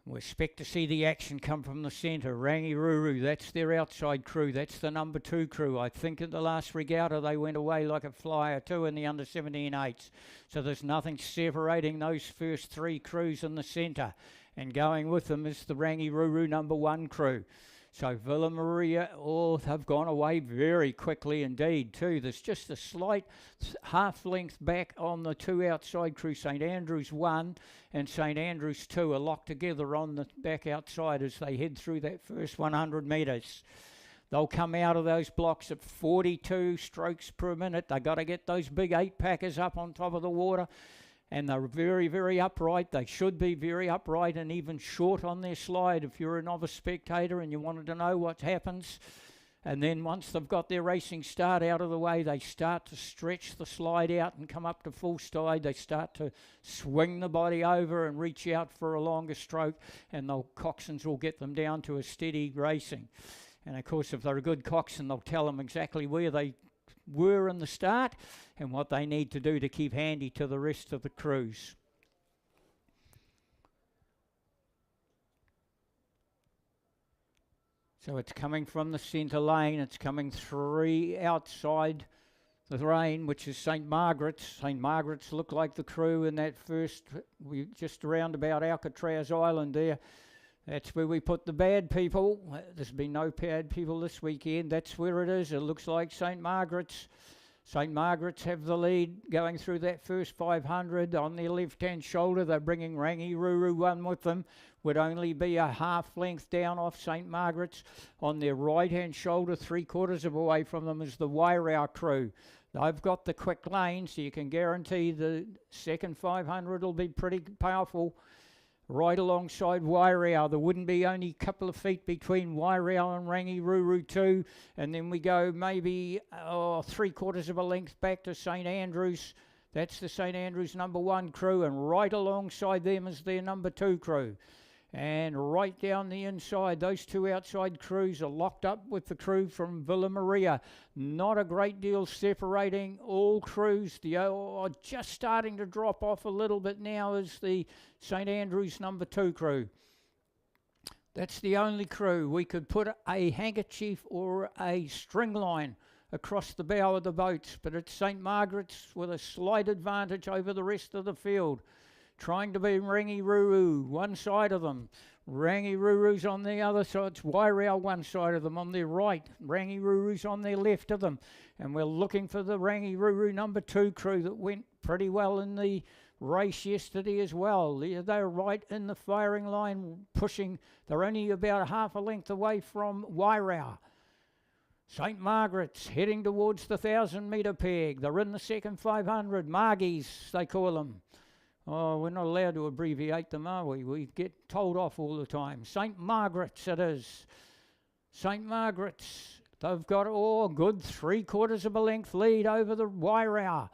We expect to see the action come from the centre. Rangiruru, that's their outside crew. That's the number 2 crew. I think in the last regatta they went away like a flyer too in the under 17-8s. So there's nothing separating those first 3 crews in the centre. And going with them is the Rangiruru number 1 crew. So Villa Maria, have gone away very quickly indeed too. There's just a slight half length back on the 2 outside crew. St Andrews 1 and St Andrews 2 are locked together on the back outside as they head through that first 100 metres. They'll come out of those blocks at 42 strokes per minute. They've got to get those big 8-packers up on top of the water. And they're very, very upright. They should be very upright and even short on their slide if you're a novice spectator and you wanted to know what happens. And then once they've got their racing start out of the way, they start to stretch the slide out and come up to full stride. They start to swing the body over and reach out for a longer stroke, and the coxswains will get them down to a steady racing. And of course, if they're a good coxswain, they'll tell them exactly where they were in the start and what they need to do to keep handy to the rest of the crews. So it's coming from the centre lane. It's coming 3 outside the lane, which is St Margaret's. St Margaret's look like the crew in that first, we just around about Alcatraz Island there. That's where we put the bad people. There's been no bad people this weekend. That's where it is. It looks like St Margaret's. St Margaret's have the lead going through that first 500. On their left-hand shoulder, they're bringing Rangiruru 1 with them. Would only be a half length down off St Margaret's. On their right-hand shoulder, 3/4 of away from them, is the Wairau crew. They've got the quick lane, so you can guarantee the second 500 will be pretty powerful. Right alongside Wairau, there wouldn't be only a couple of feet between Wairau and Rangiruru 2, and then we go maybe 3/4 of a length back to St Andrews. That's the St Andrews number 1 crew, and right alongside them is their number 2 crew. And right down the inside, those 2 outside crews are locked up with the crew from Villa Maria. Not a great deal separating all crews. The just starting to drop off a little bit now is the St Andrews number 2 crew. That's the only crew. We could put a handkerchief or a string line across the bow of the boats, but it's St Margaret's with a slight advantage over the rest of the field. Trying to be Rangiruru, one side of them. Rangiruru's on the other side. It's Wairau one side of them on their right. Rangiruru's on their left of them. And we're looking for the Rangiruru number 2 crew that went pretty well in the race yesterday as well. They're right in the firing line, pushing. They're only about a half a length away from Wairau. St Margaret's heading towards the 1,000-metre peg. They're in the second 500. Margies, they call them. Oh, we're not allowed to abbreviate them, are we? We get told off all the time. St Margaret's it is. St Margaret's. They've got, good 3/4 of a length lead over the Wairau.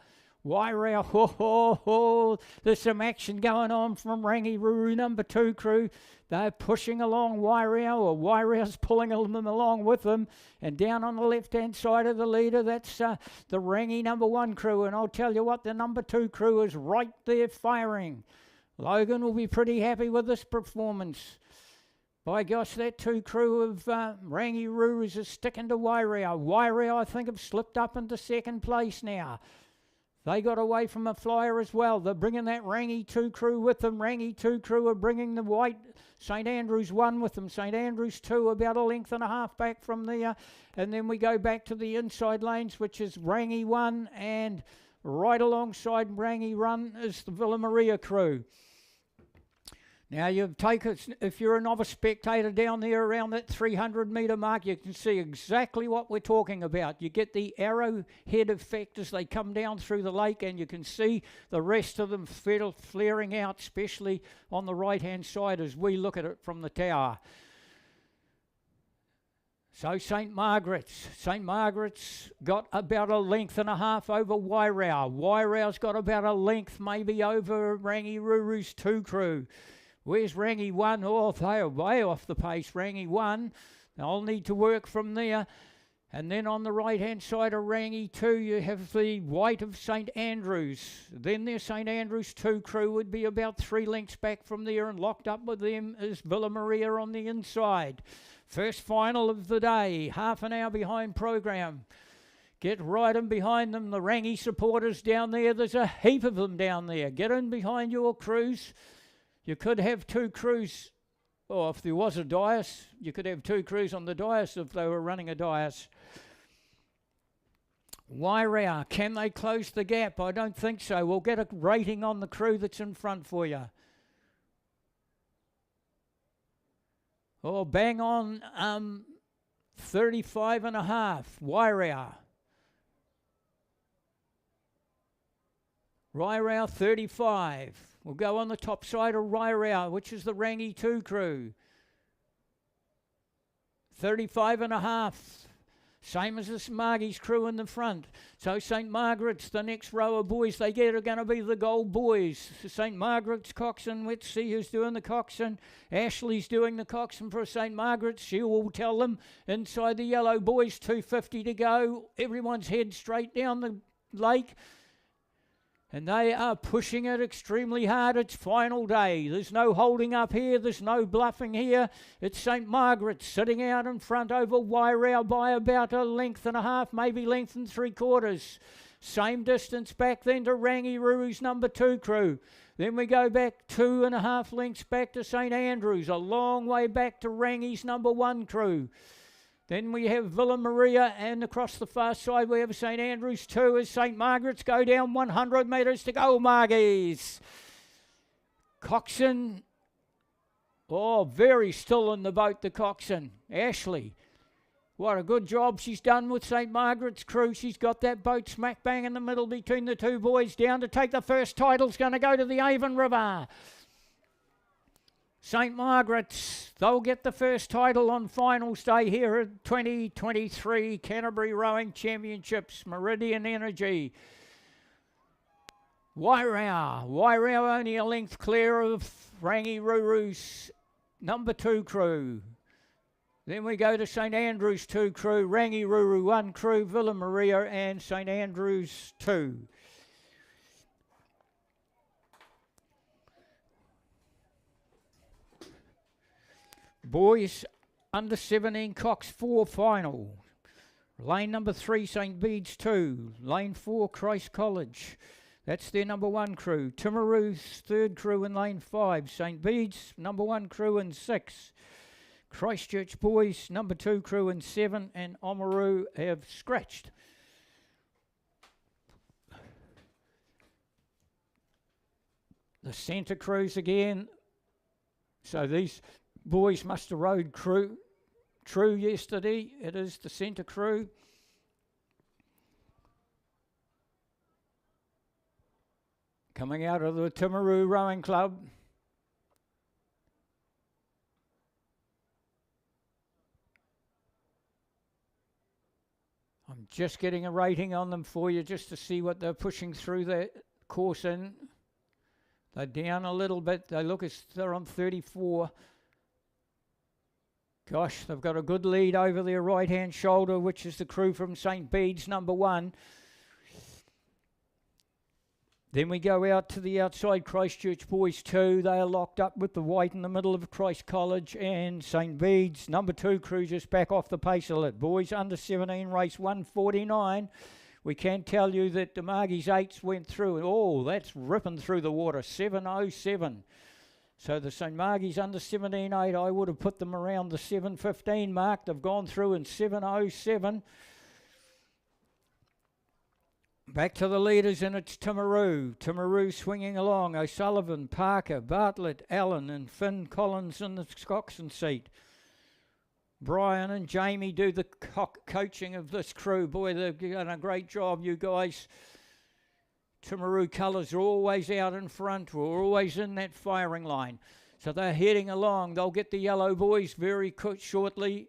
Wairau, there's some action going on from Rangiruru number 2 crew. They're pushing along Wairau, or Wairau's pulling them along with them. And down on the left-hand side of the leader, that's the Rangi number 1 crew. And I'll tell you what, the number 2 crew is right there firing. Logan will be pretty happy with this performance. By gosh, that 2 crew of Rangirurus is sticking to Wairau. Wairau, I think, have slipped up into second place now. They got away from a flyer as well. They're bringing that Rangi 2 crew with them. Rangi 2 crew are bringing the white St Andrews 1 with them. St Andrews 2 about a length and a half back from there. And then we go back to the inside lanes, which is Rangi 1. And right alongside Rangi 1 is the Villa Maria crew. Now, you take it, if you're a novice spectator down there around that 300-metre mark, you can see exactly what we're talking about. You get the arrowhead effect as they come down through the lake, and you can see the rest of them flaring out, especially on the right-hand side as we look at it from the tower. So St Margaret's got about a length and a half over Wairau. Wairau's got about a length maybe over Rangiruru's 2 crew. Where's Rangi 1? Oh, they are way off the pace. Rangi 1, they'll need to work from there. And then on the right-hand side of Rangi 2, you have the white of St Andrews. Then their St Andrews 2 crew would be about 3 lengths back from there, and locked up with them is Villa Maria on the inside. First final of the day, half an hour behind program. Get right in behind them, the Rangi supporters down there. There's a heap of them down there. Get in behind your crews. You could have 2 crews. Or if there was a dais, you could have 2 crews on the dais if they were running a dais. Wairau, can they close the gap? I don't think so. We'll get a rating on the crew that's in front for you. Oh, bang on 35 and a half. Wairau. Wairau 35. We'll go on the top side of Wairau, which is the Rangi 2 crew. 35 and a half. Same as the Margie's crew in the front. So St Margaret's, the next row of boys they get are going to be the gold boys. St Margaret's coxswain, let's see who's doing the coxswain. Ashley's doing the coxswain for St Margaret's. She will tell them inside the yellow boys, 2:50 to go. Everyone's head straight down the lake. And they are pushing it extremely hard. It's final day. There's no holding up here. There's no bluffing here. It's St Margaret's sitting out in front over Wairau by about a length and a half, maybe length and 3/4. Same distance back then to Rangiruru's number 2 crew. Then we go back 2.5 lengths back to St Andrews, a long way back to Rangi's number 1 crew. Then we have Villa Maria, and across the far side we have St Andrews 2 as St Margaret's go down 100 metres to go, Margies. Coxswain, oh, very still in the boat, the coxswain. Ashley, what a good job she's done with St Margaret's crew. She's got that boat smack bang in the middle between the 2 boys. Down to take the first title's going to go to the Avon River. St Margaret's, they'll get the first title on finals day here at 2023 Canterbury Rowing Championships, Meridian Energy. Wairau only a length clear of Rangiruru's number 2 crew. Then we go to St Andrews 2 crew, Rangiruru 1 crew, Villa Maria and St Andrews 2. Boys under 17 Cox 4 final. Lane number 3 St Bede's 2. Lane 4 Christ College. That's their number 1 crew. Timaru's 3rd crew in lane 5. St Bede's number 1 crew in 6. Christchurch boys number 2 crew in 7. And Oamaru have scratched. The centre crews again. So these boys must have rode true yesterday. It is the centre crew. Coming out of the Timaru Rowing Club. I'm just getting a rating on them for you just to see what they're pushing through the course in. They're down a little bit. They look as they're on 34. Gosh, they've got a good lead over their right-hand shoulder, which is the crew from St Bede's number 1. Then we go out to the outside Christchurch boys 2. They are locked up with the white in the middle of Christ College and St Bede's number 2 crew just back off the pace a little. Boys under 17 race 149. We can tell you that the Margie's 8s went through. Oh, that's ripping through the water. 7:07. So the St Margie's under 17.8, I would have put them around the 7:15 mark. They've gone through in 7:07. Back to the leaders, and it's Timaru. Timaru swinging along. O'Sullivan, Parker, Bartlett, Allen, and Finn Collins in the coxswain seat. Brian and Jamie do the coaching of this crew. Boy, they've done a great job, you guys. Timaru colours are always out in front. We're always in that firing line. So they're heading along. They'll get the yellow boys very shortly.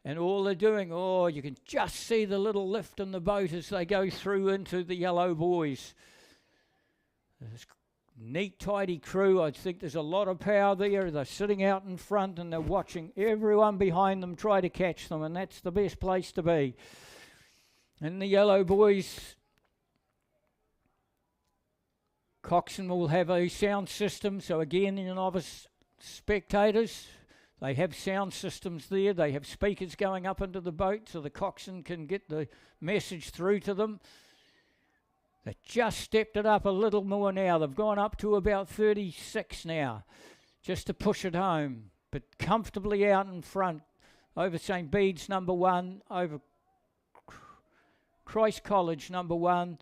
And all they're doing, oh, you can just see the little lift in the boat as they go through into the yellow boys. Neat, tidy crew. I think there's a lot of power there. They're sitting out in front and they're watching everyone behind them try to catch them, and that's the best place to be. And the yellow boys, Coxon will have a sound system. So again, in novice spectators, they have sound systems there. They have speakers going up into the boat so the coxswain can get the message through to them. They just stepped it up a little more now. They've gone up to about 36 now, just to push it home. But comfortably out in front, over St. Bede's number 1, over Christ College number 1,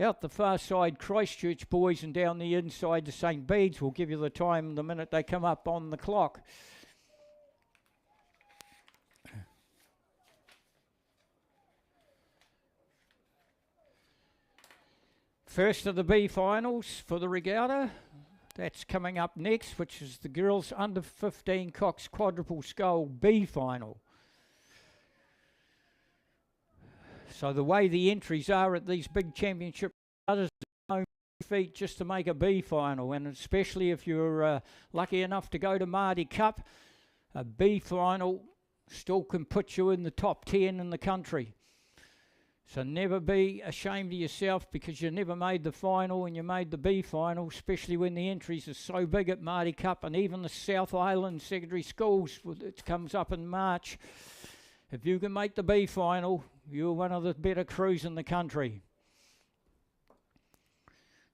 out the far side Christchurch boys, and down the inside to St. Bede's. We'll give you the time the minute they come up on the clock. First of the B finals for the regatta. That's coming up next, which is the girls under 15 Cox quadruple scull B final. So the way the entries are at these big championship regattas, no feet just to make a B final, and especially if you're lucky enough to go to Māori Cup, a B final still can put you in the top 10 in the country. So never be ashamed of yourself because you never made the final and you made the B final, especially when the entries are so big at Māori Cup, and even the South Island secondary schools, it comes up in March. If you can make the B final, you're one of the better crews in the country.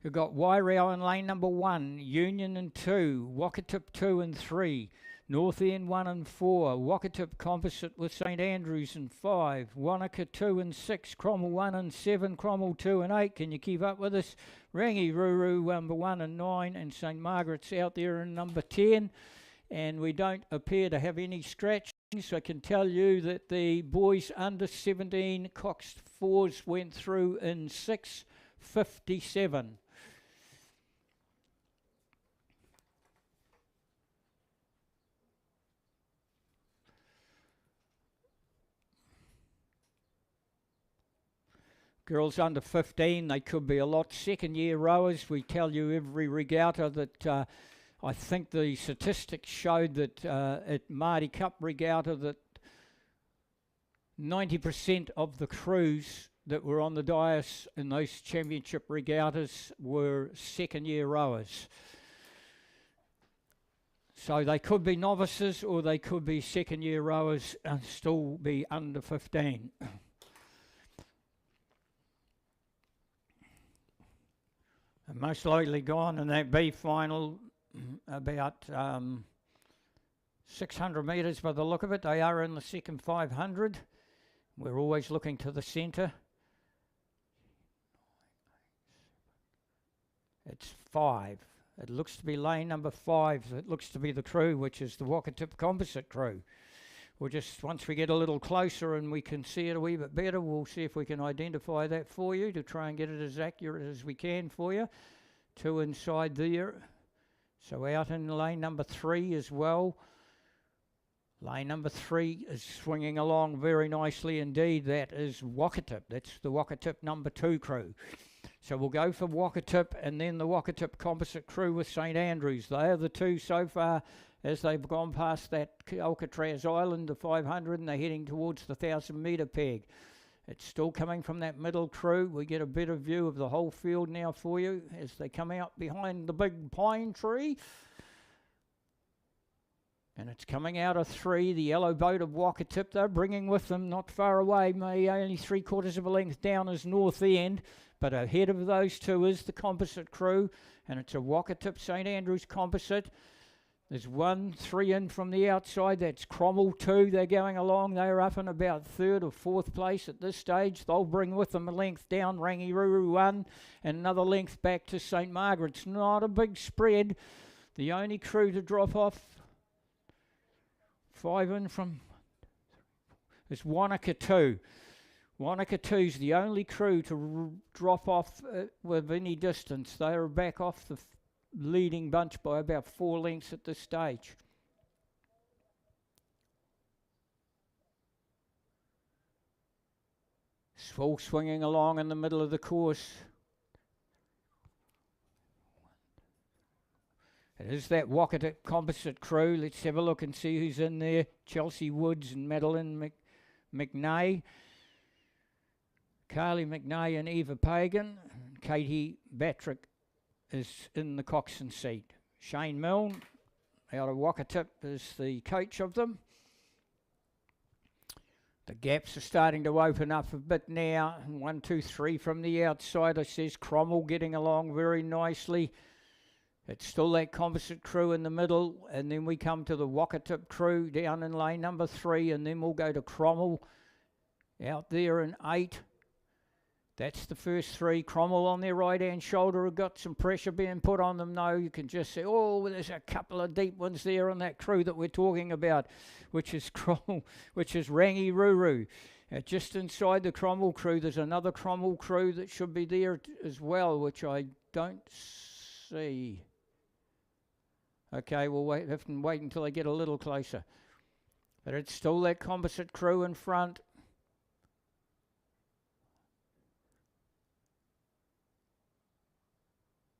You've got Wairau in lane number 1, Union in 2, Wakatip 2 and 3, North End 1 and 4, Wakatip Composite with St Andrews in 5, Wanaka 2 and 6, Cromwell 1 and 7, Cromwell 2 and 8. Can you keep up with us? Rangiruru number 1 and 9, and St Margaret's out there in number 10. And we don't appear to have any scratchings. I can tell you that the boys under 17 coxed 4s went through in 6:57. Girls under 15, they could be a lot. Second year rowers, we tell you every regatta that I think the statistics showed that at Māori Cup regatta that 90% of the crews that were on the dais in those championship regattas were second year rowers. So they could be novices or they could be second year rowers and still be under 15. And most likely gone in that B final about 600 metres by the look of it. They are in the second 500. We're always looking to the centre. It's 5. It looks to be lane number 5. It looks to be the crew, which is the Wakatip Composite crew. We'll just, once we get a little closer and we can see it a wee bit better, we'll see if we can identify that for you to try and get it as accurate as we can for you. 2 inside there. So out in lane number 3 as well. Lane number 3 is swinging along very nicely indeed. That is Wakatip. That's the Wakatip number 2 crew. So we'll go for Wakatip and then the Wakatip Composite crew with St Andrews. They are the two so far as they've gone past that Alcatraz Island, the 500, and they're heading towards the 1,000 metre peg. It's still coming from that middle crew. We get a better view of the whole field now for you as they come out behind the big pine tree. And it's coming out of 3, the yellow boat of Wakatip. They're bringing with them, not far away, maybe only 3/4 of a length down is North End. But ahead of those two is the Composite crew, and it's a Wakatip St Andrews Composite. There's 1, 3 in from the outside. That's Cromwell 2. They're going along. They're up in about 3rd or 4th place at this stage. They'll bring with them a length down Rangiruru 1 and another length back to St Margaret's. Not a big spread. The only crew to drop off, 5 in from, is Wanaka 2. Wanaka 2's the only crew to drop off with any distance. They are back off the leading bunch by about 4 lengths at this stage. Full swinging along in the middle of the course. It is that Waikato Composite crew. Let's have a look and see who's in there. Chelsea Woods and Madeline McNay. Carly McNay and Eva Pagan. Katie Batrick is in the coxswain seat. Shane Milne out of Waikato is the coach of them. The gaps are starting to open up a bit now. 1, 2, 3 from the outside. I says Cromwell getting along very nicely. It's still that Composite crew in the middle, and then we come to the Waikato crew down in lane number 3, and then we'll go to Cromwell out there in 8. That's the first 3. Cromwell on their right-hand shoulder have got some pressure being put on them now. You can just say, oh, there's a couple of deep ones there on that crew that we're talking about, which is Cromwell, which is Rangi Ruru. Just inside the Cromwell crew, there's another Cromwell crew that should be there as well, which I don't see. Okay, we'll have to wait until I get a little closer. But it's still that Composite crew in front.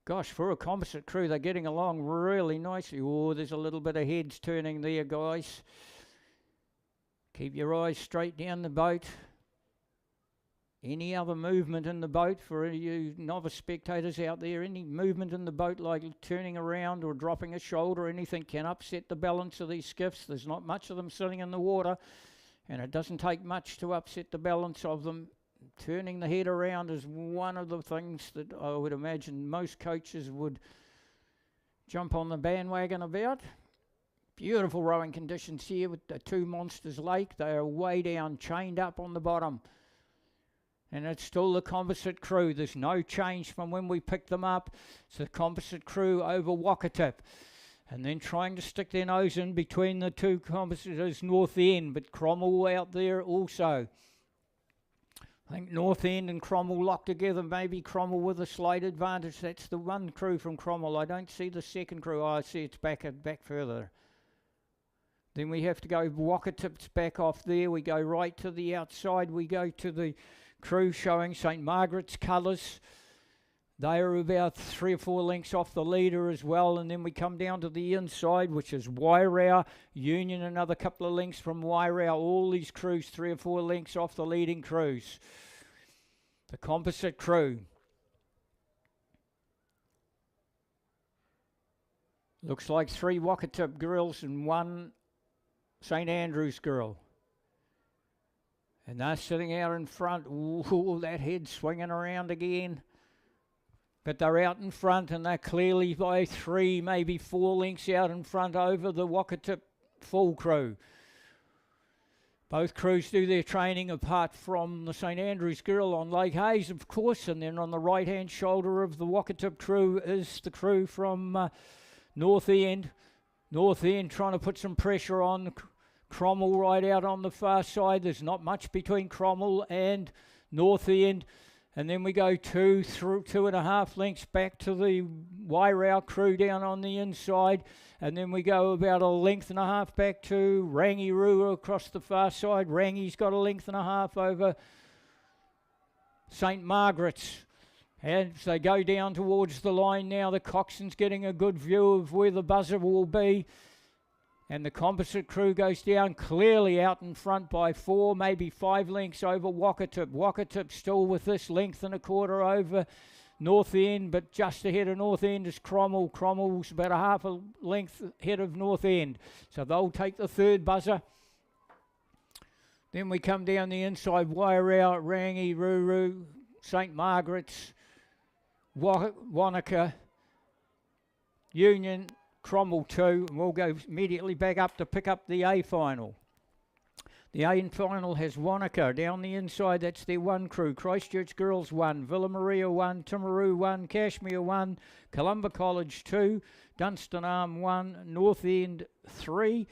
Gosh, for a Composite crew, they're getting along really nicely. Oh, there's a little bit of heads turning there, guys. Keep your eyes straight down the boat. Any other movement in the boat for you novice spectators out there, any movement in the boat like turning around or dropping a shoulder or anything can upset the balance of these skiffs. There's not much of them sitting in the water, and it doesn't take much to upset the balance of them. Turning the head around is one of the things that I would imagine most coaches would jump on the bandwagon about. Beautiful rowing conditions here with the 2 Monsters Lake. They are way down, chained up on the bottom. And it's still the Composite crew. There's no change from when we picked them up. It's the Composite crew over Waikato. And then trying to stick their nose in between the 2 Composites North End, but Cromwell out there also. I think North End and Cromwell locked together, maybe Cromwell with a slight advantage. That's the one crew from Cromwell. I don't see the second crew. Oh, I see it's back further. Then we have to go Waikato's back off there. We go right to the outside. We go to the crew showing St Margaret's colours. They are about 3 or 4 lengths off the leader as well, and then we come down to the inside, which is Wairau, Union another couple of lengths from Wairau. All these crews 3 or 4 lengths off the leading crews. The Composite crew. Looks like 3 Waikato girls and 1 St Andrews girl. And they're sitting out in front. Ooh, that head swinging around again. But they're out in front, and they're clearly by 3, maybe 4 lengths out in front over the Waikato full crew. Both crews do their training apart from the St Andrews girl on Lake Hayes, of course, and then on the right-hand shoulder of the Waikato crew is the crew from North End. North End trying to put some pressure on Cromwell right out on the far side. There's not much between Cromwell and North End. And then we go 2.5 lengths back to the Wairau crew down on the inside. And then we go about 1.5 lengths back to Rangi Ruru across the far side. Rangi's got 1.5 lengths over St Margaret's. As they go down towards the line now, the coxswain's getting a good view of where the buzzer will be. And the Composite crew goes down clearly out in front by 4, maybe 5 lengths over Waikato. Waikato still with this 1.25 lengths over North End, but just ahead of North End is Cromwell. Cromwell's about 0.5 length ahead of North End. So they'll take the 3rd buzzer. Then we come down the inside, Wairau, Rangi, Ruru, St Margaret's, Wanaka, Union, Cromwell 2, and we'll go immediately back up to pick up the A final. The A final has Wanaka down the inside. That's their 1 crew. Christchurch Girls 1, Villa Maria 1, Timaru 1, Cashmere 1, Columba College 2, Dunstan Arm 1, North End 3,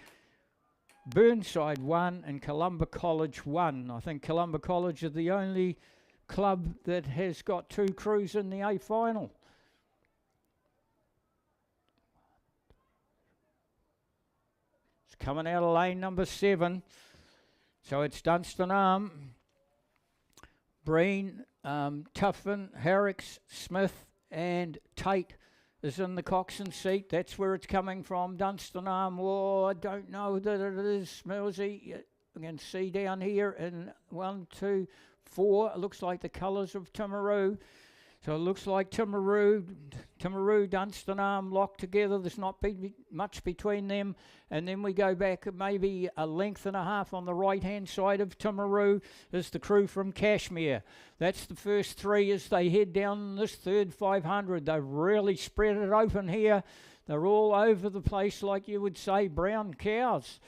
Burnside 1, and Columba College 1. I think Columba College are the only club that has got 2 crews in the A final. Coming out of lane number 7. So it's Dunstan Arm, Breen, Tuffin, Herricks, Smith and Tate is in the coxswain seat. That's where it's coming from, Dunstan Arm. Oh, I don't know that it is, Millsy. You can see down here in 1, 2, 4. It looks like the colours of Timaru. So it looks like Timaru, Dunstan Arm locked together. There's not much between them. And then we go back maybe a length and a half on the right-hand side of Timaru is the crew from Kashmir. That's the first three as they head down this third 500. They've really spread it open here. They're all over the place, like you would say, brown cows.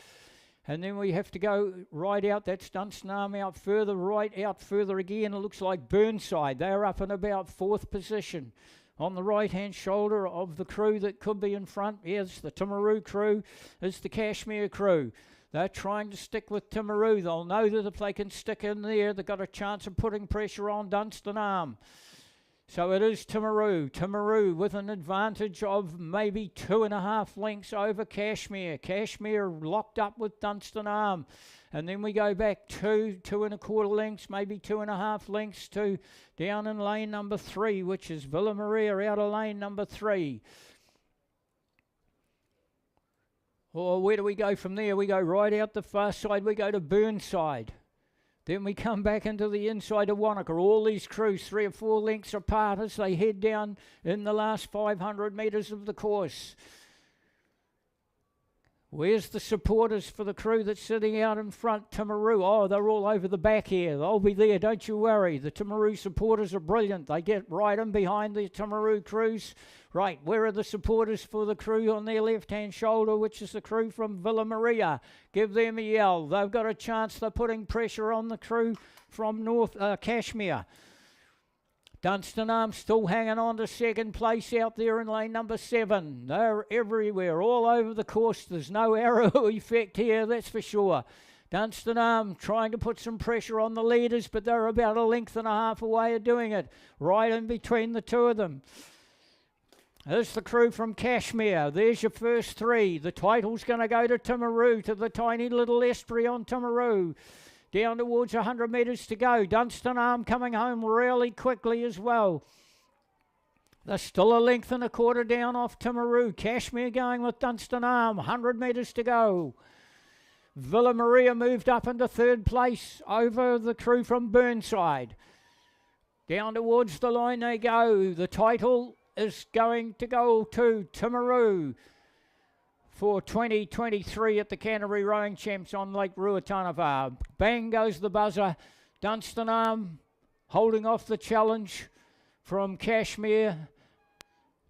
And then we have to go right out. That's Dunstan Arm out further, right out further again. It looks like Burnside. They're up in about 4th position. On the right-hand shoulder of the crew that could be in front, yes, the Timaru crew is the Kashmir crew. They're trying to stick with Timaru. They'll know that if they can stick in there, they've got a chance of putting pressure on Dunstan Arm. So it is Timaru with an advantage of maybe 2.5 lengths over Kashmir. Kashmir locked up with Dunstan Arm. And then we go back 2.25 lengths, maybe 2.5 lengths to down in lane number 3, which is Villa Maria out of lane number 3. Or where do we go from there? We go right out the far side, we go to Burnside. Then we come back into the inside of Wanaka. All these crews 3 or 4 lengths apart as they head down in the last 500 metres of the course. Where's the supporters for the crew that's sitting out in front? Timaru. Oh, they're all over the back here. They'll be there, don't you worry. The Timaru supporters are brilliant. They get right in behind the Timaru crews. Right, where are the supporters for the crew on their left-hand shoulder, which is the crew from Villa Maria? Give them a yell. They've got a chance. They're putting pressure on the crew from North Kashmir. Dunstan Arm still hanging on to second place out there in lane number 7. They're everywhere, all over the course. There's no arrow effect here, that's for sure. Dunstan Arm trying to put some pressure on the leaders, but they're about 1.5 lengths away of doing it, right in between the two of them. There's the crew from Kashmir. There's your first 3. The title's going to go to Timaru, to the tiny little estuary on Timaru. Down towards 100 metres to go. Dunstan Arm coming home really quickly as well. They're still 1.25 lengths down off Timaru. Kashmir going with Dunstan Arm. 100 metres to go. Villa Maria moved up into 3rd place over the crew from Burnside. Down towards the line they go. The title is going to go to Timaru for 2023 at the Canterbury Rowing Champs on Lake Ruatanava. Bang goes the buzzer. Dunstan Arm holding off the challenge from Kashmir.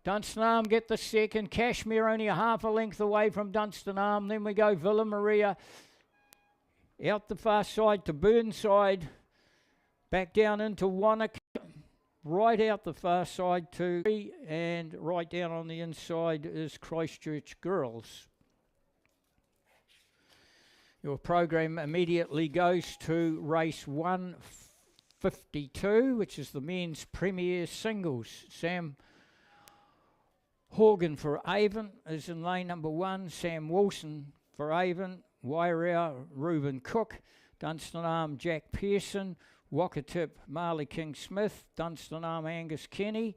Dunstan Arm get the second. Kashmir only 1/2 length away from Dunstan Arm. Then we go Villa Maria out the far side to Burnside. Back down into Wanaka. Right out the far side to, and right down on the inside is Christchurch Girls. Your program immediately goes to race 152, which is the men's premier singles. Sam Horgan for Avon is in lane number 1. Sam Wilson for Avon. Wairau Reuben Cook. Dunstan Arm Jack Pearson. Wakatip Marley King Smith. Dunstan Arm Angus Kenny.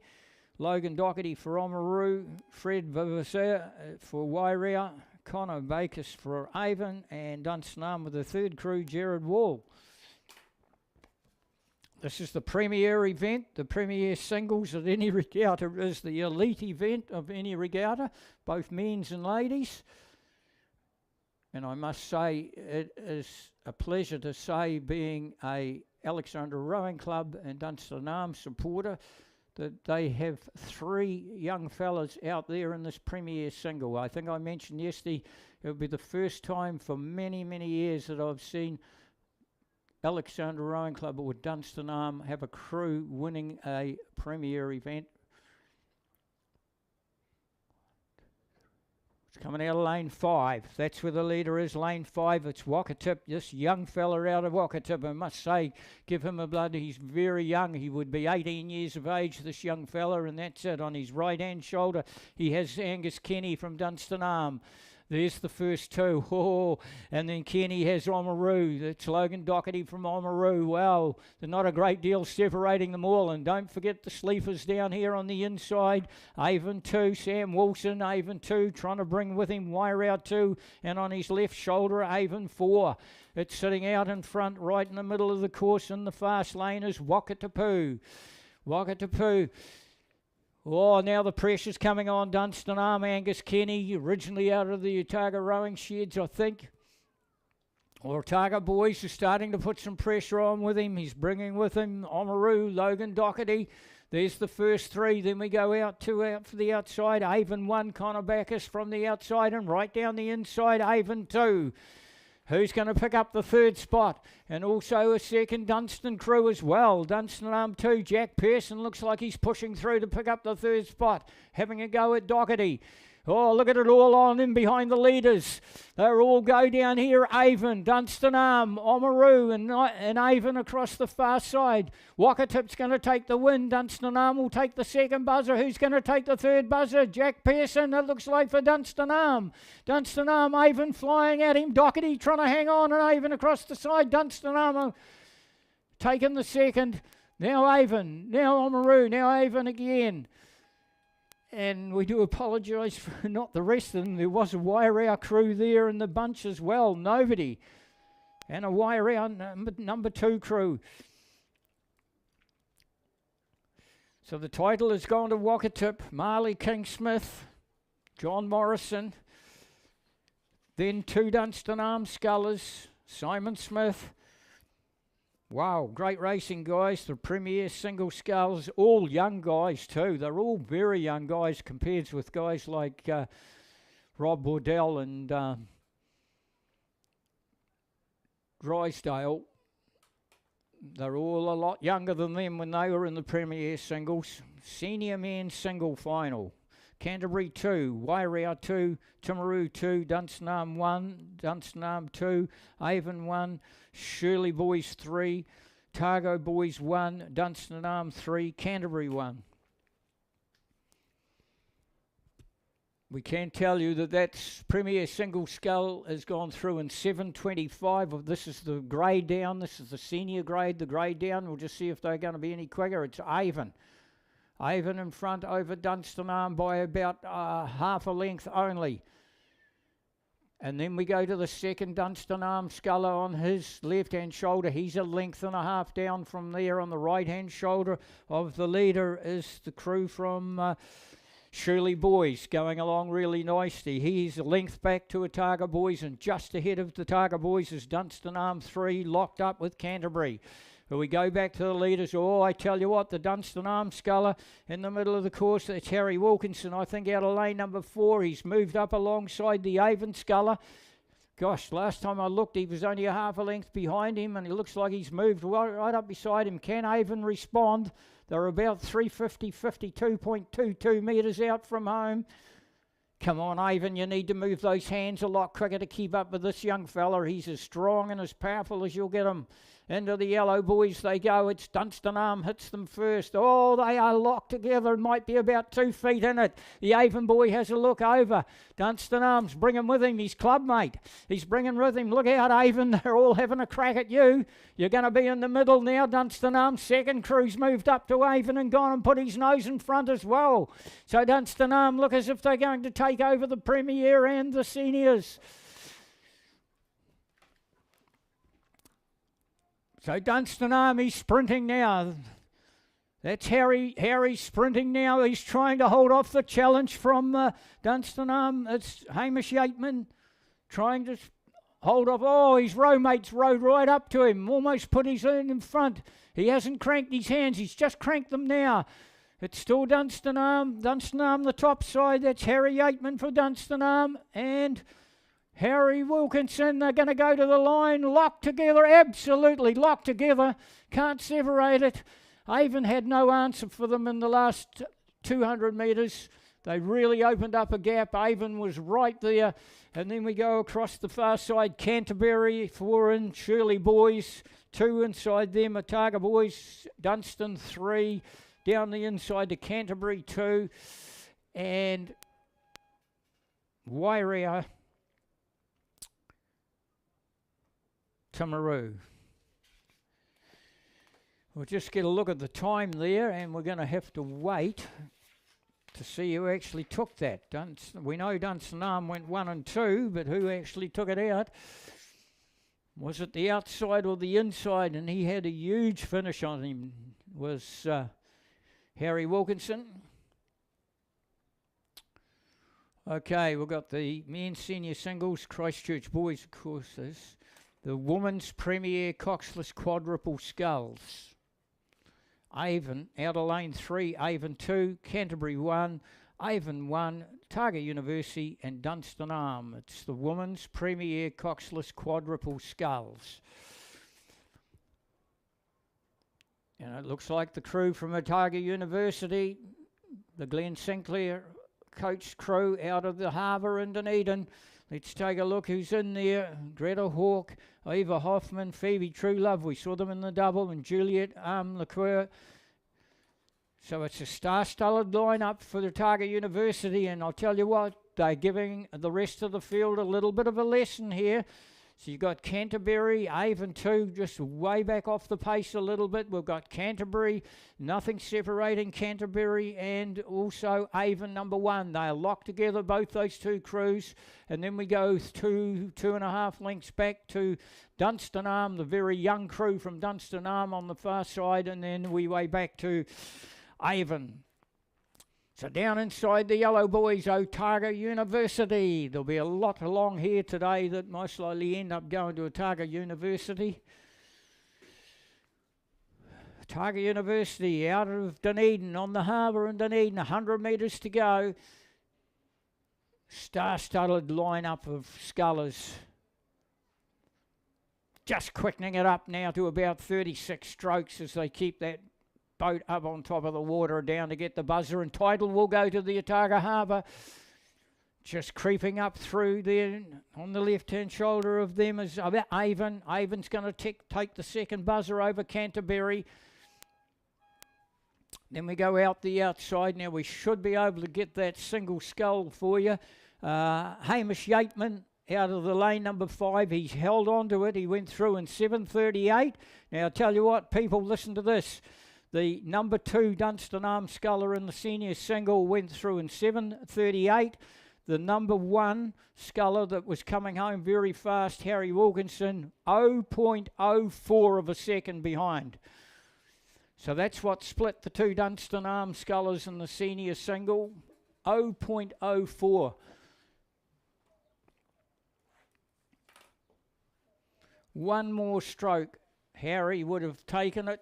Logan Doherty for Oamaru. Fred Vivasser for Wairau. Connor Bakers for Avon. And Dunstan Arm with the 3rd crew, Jared Wall. This is the premier event. The premier singles at any regatta is the elite event of any regatta, both men's and ladies. And I must say it is a pleasure to say, being a Alexandra Rowing Club and Dunstan Arm supporter, that they have 3 young fellas out there in this premier single. I think I mentioned yesterday it will be the first time for many, many years that I've seen Alexandra Rowing Club or Dunstan Arm have a crew winning a premier event. It's coming out of lane 5. That's where the leader is, lane 5. It's Wakatip, this young fella out of Wakatip. I must say, give him a blood. He's very young. He would be 18 years of age, this young fella, and that's it. On his right-hand shoulder, he has Angus Kenny from Dunstan Arm. There's the first two. Oh, and then Kenny has Oamaru. That's Logan Doherty from Oamaru. Wow, there's not a great deal separating them all. And don't forget the sleepers down here on the inside. Avon 2, Sam Wilson. Avon 2, trying to bring with him Wire Out 2. And on his left shoulder, Avon 4. It's sitting out in front, right in the middle of the course in the fast lane is Wakatapu. Wakatapu. Oh, now the pressure's coming on Dunstan Arm, Angus Kenny, originally out of the Otago rowing sheds, I think. Or Otago boys are starting to put some pressure on with him. He's bringing with him Oamaru, Logan Doherty. There's the first three. Then we go out for the outside. Avon 1, Connor Bacchus from the outside, and right down the inside, Avon 2. Who's going to pick up the third spot? And also a second Dunstan crew as well. Dunstan Arm 2, Jack Pearson looks like he's pushing through to pick up the third spot. Having a go at Doherty. Oh, look at it all on in behind the leaders. They'll all go down here. Avon, Dunstan Arm, Oamaru and Avon across the far side. Wakatip's going to take the win. Dunstan Arm will take the second buzzer. Who's going to take the third buzzer? Jack Pearson, it looks like, for Dunstan Arm. Dunstan Arm, Avon flying at him. Doherty trying to hang on, and Avon across the side. Dunstan Arm taking the second. Now Avon, now Oamaru, now Avon again. And we do apologise for not the rest of them. There was a Wairow crew there in the bunch as well. Nobody. And a Wairow number 2 crew. So the title has gone to Wakatip, Marley King-Smith, John Morrison. Then 2 Dunstan Arm Scullers, Simon Smith. Wow, great racing, guys. The Premier Single Sculls, all young guys too. They're all very young guys compared with guys like Rob Bordell and Drysdale. They're all a lot younger than them when they were in the Premier Singles. Senior men single final. Canterbury 2, Wairow 2, Timaru 2, Dunstan Arm 1, Dunstan Arm 2, Avon 1, Shirley Boys 3, Targo Boys 1, Dunstan Arm 3, Canterbury 1. We can tell you that that's Premier Single Scull has gone through in 7:25. This is the grade down. This is the senior grade, the grade down. We'll just see if they're going to be any quicker. It's Avon. Avon in front over Dunstan Arm by about half a length only. And then we go to the second Dunstan Arm Sculler on his left-hand shoulder. He's a length and a half down from there. On the right-hand shoulder of the leader is the crew from Shirley Boys, going along really nicely. He's a length back to Otago Boys, and just ahead of the Otago Boys is Dunstan Arm 3, locked up with Canterbury. But we go back to the leaders. Oh, I tell you what, the Dunstan Arm Sculler in the middle of the course. That's Harry Wilkinson, I think, out of lane number 4. He's moved up alongside the Avon Sculler. Gosh, last time I looked, he was only a half a length behind him, and it looks like he's moved right up beside him. Can Avon respond? They're about 350, 52.22 metres out from home. Come on, Avon, you need to move those hands a lot quicker to keep up with this young fella. He's as strong and as powerful as you'll get him. Into the yellow boys they go. It's Dunstan Arm hits them first. Oh, they are locked together. It might be about 2 feet in it. The Avon boy has a look over. Dunstan Arm's bringing with him his clubmate. He's bringing with him. Look out, Avon. They're all having a crack at you. You're going to be in the middle now. Dunstan Arm's second crew's moved up to Avon and gone and put his nose in front as well. So Dunstan Arm look as if they're going to take over the Premier and the seniors. So Dunstan Arm, he's sprinting now. That's Harry sprinting now. He's trying to hold off the challenge from Dunstan Arm. It's Hamish Yateman trying to hold off. Oh, his row mates rode right up to him, almost put his own in front. He hasn't cranked his hands. He's just cranked them now. It's still Dunstan Arm. Dunstan Arm, the top side. That's Harry Yateman for Dunstan Arm. And Harry Wilkinson, they're going to go to the line, locked together, absolutely locked together, can't separate it. Avon had no answer for them in the last 200 metres. They really opened up a gap. Avon was right there. And then we go across the far side, Canterbury, 4 in, Shirley Boys, 2 inside them, Otago Boys, Dunstan 3, down the inside to Canterbury 2, and Wairow Timaru. We'll just get a look at the time there, and we're going to have to wait to see who actually took that. We know Dunstanam went 1 and 2, but who actually took it out? Was it the outside or the inside? And he had a huge finish on him. Was Harry Wilkinson. Okay, we've got the men's senior singles, Christchurch boys, of course, this. The women's premier coxless quadruple sculls. Avon, out of lane 3, Avon 2, Canterbury 1, Avon 1, Otago University and Dunstanam. It's the women's premier coxless quadruple sculls. And it looks like the crew from Otago University, the Glenn Sinclair coach crew out of the harbour in Dunedin. Let's take a look who's in there. Greta Hawke, Eva Hoffman, Phoebe Truelove. We saw them in the double, and Juliet Lecoeur. So it's a star-studded lineup for the Otago University, and I'll tell you what, they're giving the rest of the field a little bit of a lesson here. So you've got Canterbury, Avon 2, just way back off the pace a little bit. We've got Canterbury, nothing separating Canterbury and also Avon number 1. They are locked together, both those two crews. And then we go 2.5 lengths back to Dunstanam, the very young crew from Dunstanam on the far side. And then we way back to Avon. So down inside the yellow boys, Otago University. There'll be a lot along here today that most likely end up going to Otago University. Otago University out of Dunedin on the harbour in Dunedin, 100 metres to go. Star-studded lineup of scullers. Just quickening it up now to about 36 strokes as they keep that boat up on top of the water down to get the buzzer, and title will go to the Otago Harbour. Just creeping up through there on the left-hand shoulder of them is Avon. Avon's going to take the second buzzer over Canterbury. Then we go out the outside. Now we should be able to get that single scull for you. Hamish Yateman out of the lane number 5. He's held on to it. He went through in 7:38. Now I'll tell you what, people, listen to this. The number 2 Dunstanam sculler in the senior single went through in 7:38. The number 1 sculler that was coming home very fast, Harry Wilkinson, 0.04 of a second behind. So that's what split the 2 Dunstanam scullers in the senior single, 0.04. One more stroke, Harry would have taken it.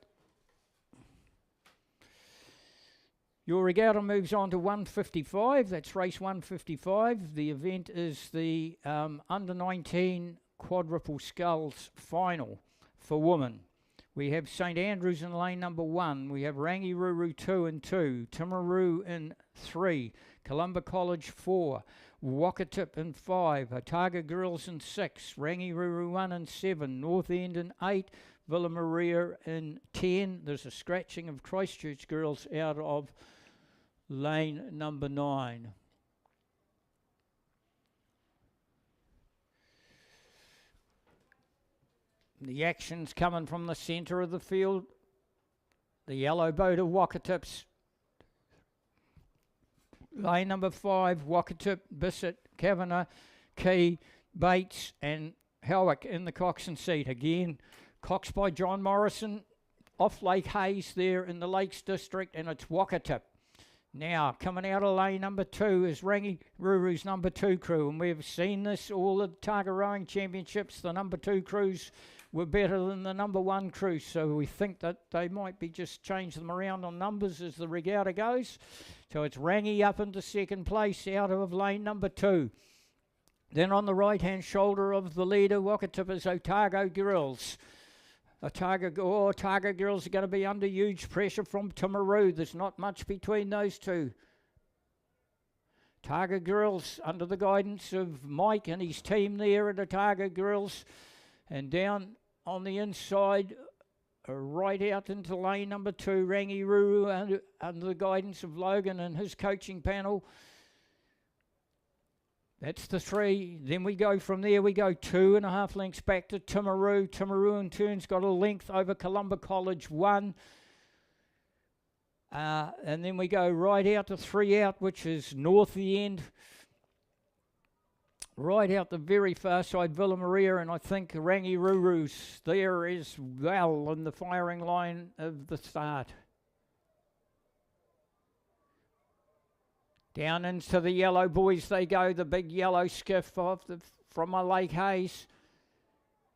Your regatta moves on to 155. That's race 155. The event is the under-19 quadruple sculls final for women. We have St Andrews in lane number 1. We have Rangiruru 2 and 2. Timaru in 3. Columba College 4. Wakatip in 5. Otago Girls in 6. Rangiruru 1 and 7. North End in 8. Villa Maria in 10. There's a scratching of Christchurch Girls out of lane number 9. The action's coming from the centre of the field. The yellow boat of Wakatips. Lane number 5, Wakatip, Bissett, Kavanagh, Key, Bates and Howick in the coxswain seat. Again, coxed by John Morrison, off Lake Hayes there in the Lakes District, and it's Wakatip. Now, coming out of lane number 2 is Rangiruru's number 2 crew, and we've seen this all the Otago Rowing Championships. The number 2 crews were better than the number 1 crew, so we think that they might be just change them around on numbers as the regatta goes. So it's Rangi up into second place out of lane number 2. Then on the right-hand shoulder of the leader, Wakatip, is Otago Girls. Otago Girls are going to be under huge pressure from Timaru. There's not much between those two. Otago Girls under the guidance of Mike and his team there at Otago Girls. And down on the inside, right out into lane number 2, Rangiruru under the guidance of Logan and his coaching panel. That's the 3. Then we go from there, we go 2.5 lengths back to Timaru. Timaru in turn's got a length over Columba College, 1. And then we go right out to 3 out, which is north the end. Right out the very far side, Villa Maria, and I think Rangiruru's there as well in the firing line of the start. Down into the yellow boys they go, the big yellow skiff from my Lake Hayes.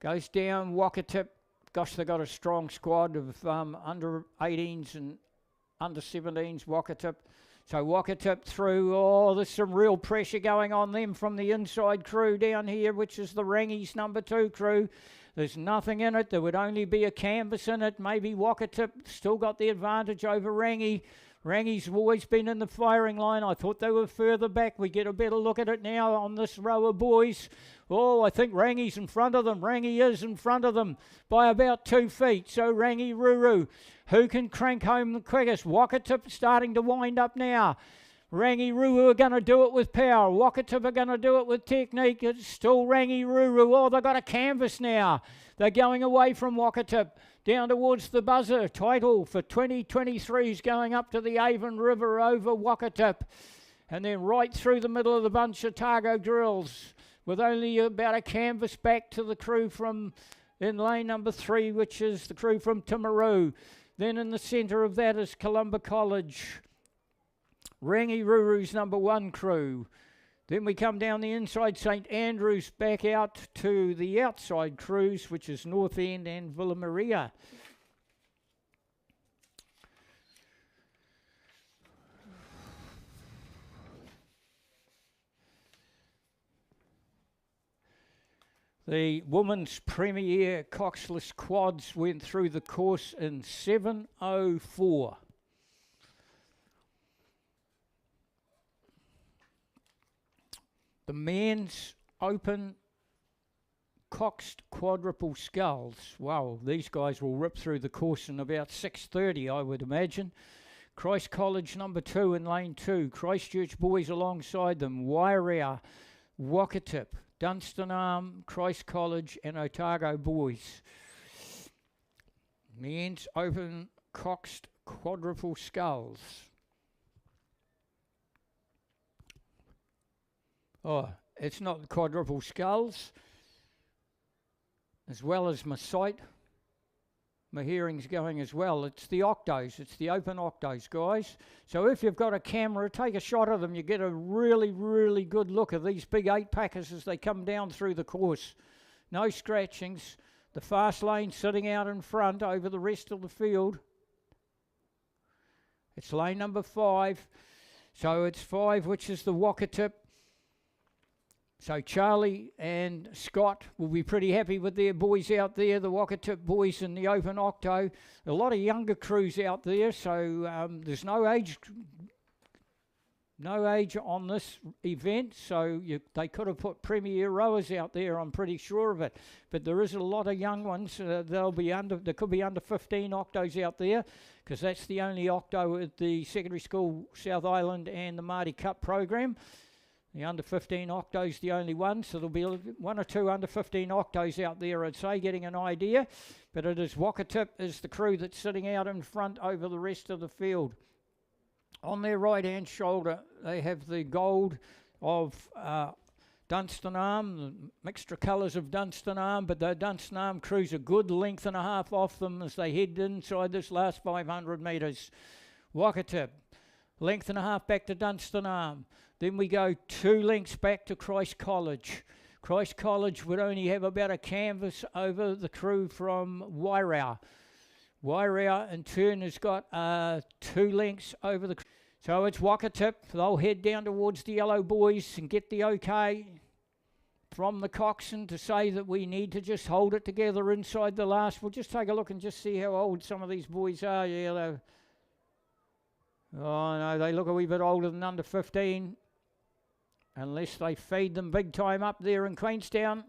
Goes down, Wakatip. Gosh, they got a strong squad of under 18s and under 17s, Wakatip. So Wakatip through, oh, there's some real pressure going on them from the inside crew down here, which is the Rangi's number 2 crew. There's nothing in it. There would only be a canvas in it. Maybe Wakatip still got the advantage over Rangi. Rangi's always been in the firing line. I thought they were further back. We get a better look at it now on this row of boys. Oh, I think Rangi's in front of them. Rangi is in front of them by about 2 feet. So Rangi-Ruru, who can crank home the quickest? Wakatip starting to wind up now. Rangi-Ruru are going to do it with power. Wakatip are going to do it with technique. It's still Rangi-Ruru. Oh, they've got a canvas now. They're going away from Wakatip down towards the buzzer. Title for 2023 is going up to the Avon River over Wakatip. And then right through the middle of the bunch, Otago Drills, with only about a canvas back to the crew from in lane number 3, which is the crew from Timaru. Then in the centre of that is Columba College, Rangi-Ruru's number 1 crew. Then we come down the inside, St Andrews, back out to the outside crews, which is North End and Villa Maria. The women's premier coxless quads went through the course in 7:04. The men's open coxed quadruple sculls. Wow, these guys will rip through the course in about 6:30, I would imagine. Christ College number 2 in lane 2. Christchurch boys alongside them. Wairea, Wakatip, Dunstanarm, Christ College and Otago boys. Men's open coxed quadruple sculls. Oh, it's not the quadruple sculls, as well as my sight. My hearing's going as well. It's the octos. It's the open octos, guys. So if you've got a camera, take a shot of them. You get a really, really good look at these big 8-packers as they come down through the course. No scratchings. The fast lane sitting out in front over the rest of the field. It's lane number 5. So it's 5, which is the Wakatip. So Charlie and Scott will be pretty happy with their boys out there, the Wakatip boys in the open octo. A lot of younger crews out there, so there's no age on this event, so they could have put premier rowers out there, I'm pretty sure of it. But there is a lot of young ones. There could be under 15 octos out there, because that's the only octo at the secondary school South Island and the Māori Cup program. The under 15 octo's the only one, so there'll be 1 or 2 under 15 octos out there, I'd say, getting an idea. But it is Wakatip is the crew that's sitting out in front over the rest of the field. On their right-hand shoulder, they have the gold of Dunstanarm, the mixture colours of Dunstanarm, but the Dunstanarm crew's a good length and a half off them as they head inside this last 500 metres. Wakatip, length and a half back to Dunstanarm. Then we go 2 lengths back to Christ College. Christ College would only have about a canvas over the crew from Wairea. Wairea in turn has got 2 lengths over the... So it's Wakatip. They'll head down towards the yellow boys and get the okay from the coxswain to say that we need to just hold it together inside the last. We'll just take a look and just see how old some of these boys are. Yeah, they're... Oh no, they look a wee bit older than under 15. Unless they feed them big time up there in Queenstown.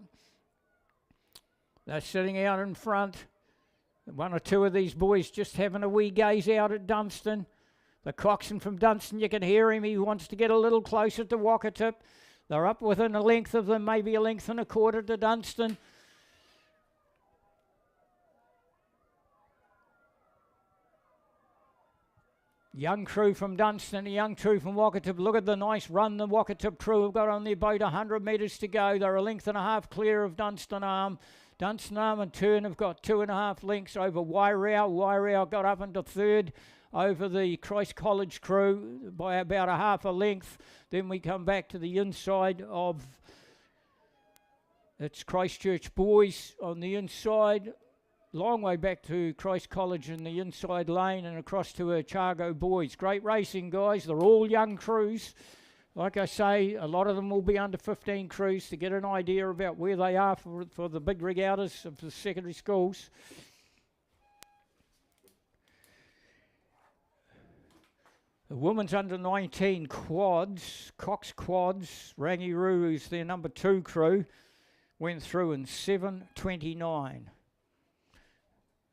They're sitting out in front. 1 or 2 of these boys just having a wee gaze out at Dunstan. The coxswain from Dunstan, you can hear him. He wants to get a little closer to Wakatip. They're up within a length of them, maybe a length and a quarter to Dunstan. Young crew from Dunstan, a young crew from Wakatip. Look at the nice run the Wakatip crew have got on their boat. 100 metres to go. They're a length and a half clear of Dunstan Arm. Dunstan Arm and Turn have got 2.5 lengths over Wairau. Wairau got up into third over the Christ College crew by about a half a length. Then we come back to the inside of, it's Christchurch Boys on the inside. Long way back to Christ College in the inside lane and across to Otago Boys. Great racing, guys. They're all young crews. Like I say, a lot of them will be under 15 crews to get an idea about where they are for the big regattas of the secondary schools. The women's under 19 quads, Cox quads, Rangiru, who's their number 2 crew, went through in 7:29.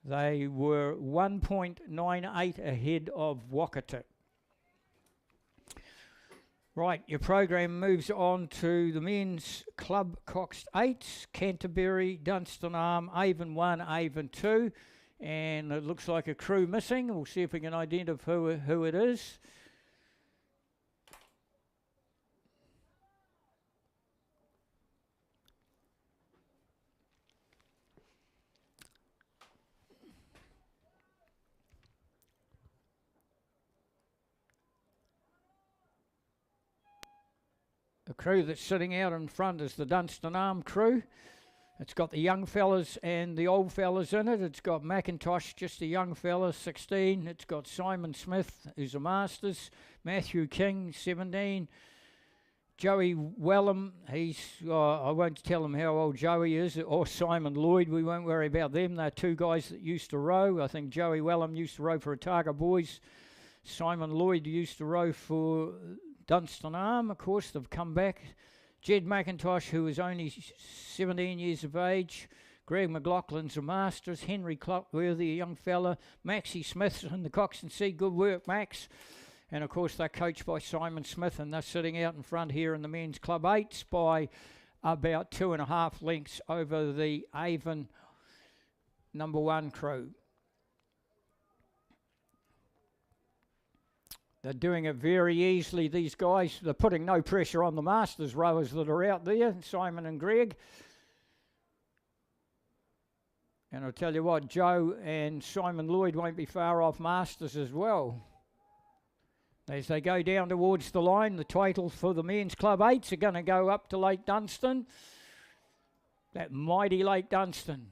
They were 1.98 ahead of Wakatip. Right, your program moves on to the men's club coxed 8s, Canterbury, Dunstan Arm, Avon 1, Avon 2, and it looks like a crew missing. We'll see if we can identify who it is. The crew that's sitting out in front is the Dunstan Arm crew. It's got the young fellas and the old fellas in it. It's got McIntosh, just a young fella, 16. It's got Simon Smith, who's a Masters. Matthew King, 17. Joey Wellham, I won't tell him how old Joey is, or Simon Lloyd. We won't worry about them. They're 2 guys that used to row. I think Joey Wellham used to row for Otago Boys. Simon Lloyd used to row for Dunstan Arm. Of course, they've come back. Jed McIntosh, who is only 17 years of age. Greg McLaughlin's a Masters. Henry Clockworthy, a young fella. Maxie Smith's in the Cox and Sea. Good work, Max. And of course, they're coached by Simon Smith, and they're sitting out in front here in the men's club 8s by about 2.5 lengths over the Avon number 1 crew. They're doing it very easily, these guys. They're putting no pressure on the Masters rowers that are out there, Simon and Greg. And I'll tell you what, Joe and Simon Lloyd won't be far off Masters as well. As they go down towards the line, the title for the men's club 8s are going to go up to Lake Dunstan. That mighty Lake Dunstan.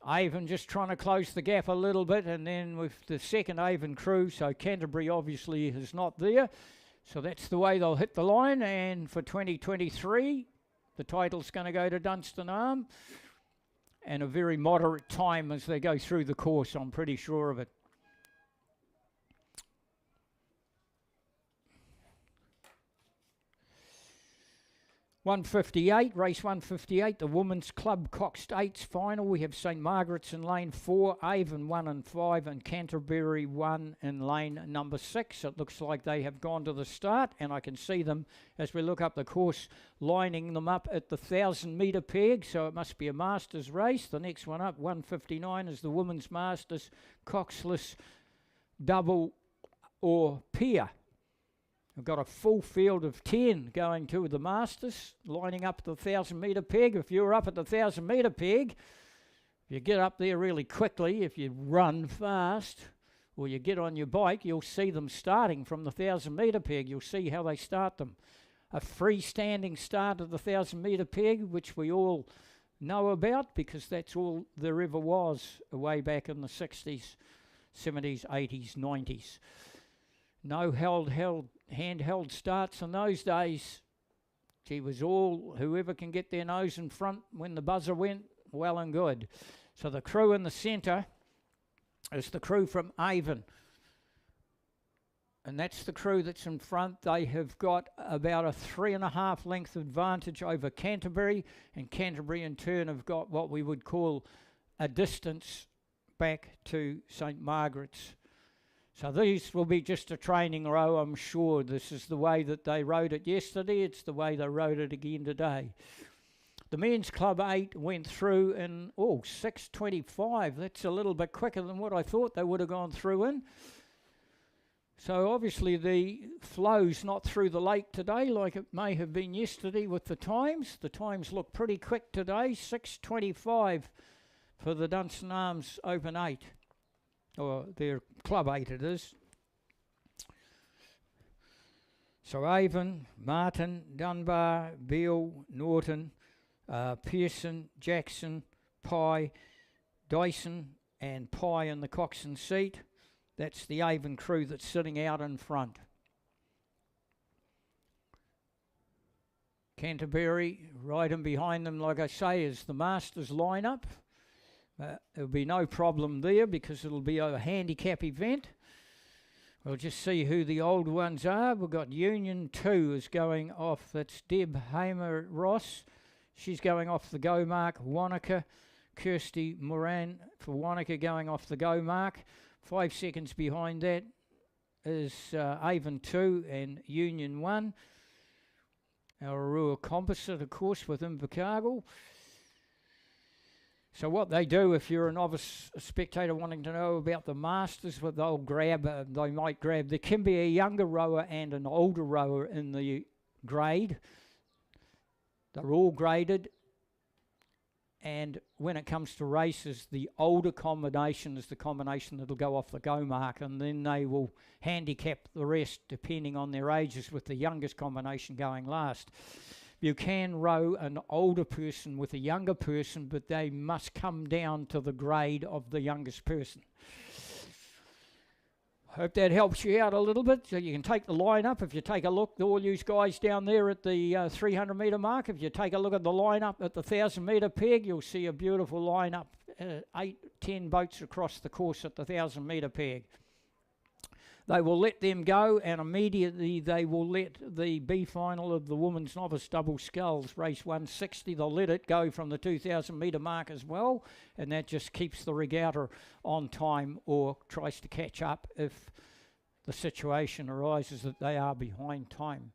Avon just trying to close the gap a little bit, and then with the second Avon crew, so Canterbury obviously is not there. So that's the way they'll hit the line, and for 2023, the title's going to go to Dunstan Arm. And a very moderate time as they go through the course, I'm pretty sure of it. (158), race 158, the Women's Club Coxed 8s final. We have St Margaret's in lane 4, Avon 1 and 5, and Canterbury 1 in lane number 6. It looks like they have gone to the start, and I can see them as we look up the course, lining them up at the 1,000-metre peg, so it must be a Masters race. The next one up, 159, is the Women's Masters coxless double or pair. We've got a full field of 10 going to the Masters, lining up the 1,000-metre peg. If you're up at the 1,000-metre peg, if you get up there really quickly, if you run fast, or you get on your bike, you'll see them starting from the 1,000-metre peg. You'll see how they start them. A freestanding start of the 1,000-metre peg, which we all know about because that's all there ever was way back in the 60s, 70s, 80s, 90s. No handheld starts in those days. Gee, was all whoever can get their nose in front when the buzzer went, well and good. So the crew in the centre is the crew from Avon. And that's the crew that's in front. They have got about a 3.5 length advantage over Canterbury, and Canterbury in turn have got what we would call a distance back to St Margaret's. So these will be just a training row, I'm sure. This is the way that they rode it yesterday. It's the way they rode it again today. The men's club 8 went through in 6:25. That's a little bit quicker than what I thought they would have gone through in. So obviously the flow's not through the lake today like it may have been yesterday with the times. The times look pretty quick today. 6:25 for the Dunstan Arms Open 8. Or their club 8 it is. So Avon, Martin, Dunbar, Beale, Norton, Pearson, Jackson, Pye, Dyson and Pye in the coxswain seat. That's the Avon crew that's sitting out in front. Canterbury, right in behind them, like I say, is the Masters lineup. There'll be no problem there because it'll be a handicap event. We'll just see who the old ones are. We've got Union 2 is going off. That's Deb Hamer Ross. She's going off the go mark. Wanaka, Kirsty Moran for Wanaka going off the go mark. 5 seconds behind that is Avon 2 and Union 1. Our Composite, of course, with Invercargill. So what they do, if you're a novice spectator wanting to know about the Masters, what they'll grab, they might grab, there can be a younger rower and an older rower in the grade. They're all graded. And when it comes to races, the older combination is the combination that'll go off the go mark, and then they will handicap the rest depending on their ages, with the youngest combination going last. You can row an older person with a younger person, but they must come down to the grade of the youngest person. Hope that helps you out a little bit. So you can take the line up. If you take a look, all you guys down there at the 300 metre mark, if you take a look at the line up at the 1,000 metre peg, you'll see a beautiful line up, 8-10 boats across the course at the 1,000 metre peg. They will let them go, and immediately they will let the B final of the women's novice double sculls, race 160, they'll let it go from the 2,000 metre mark as well, and that just keeps the regatta on time or tries to catch up if the situation arises that they are behind time.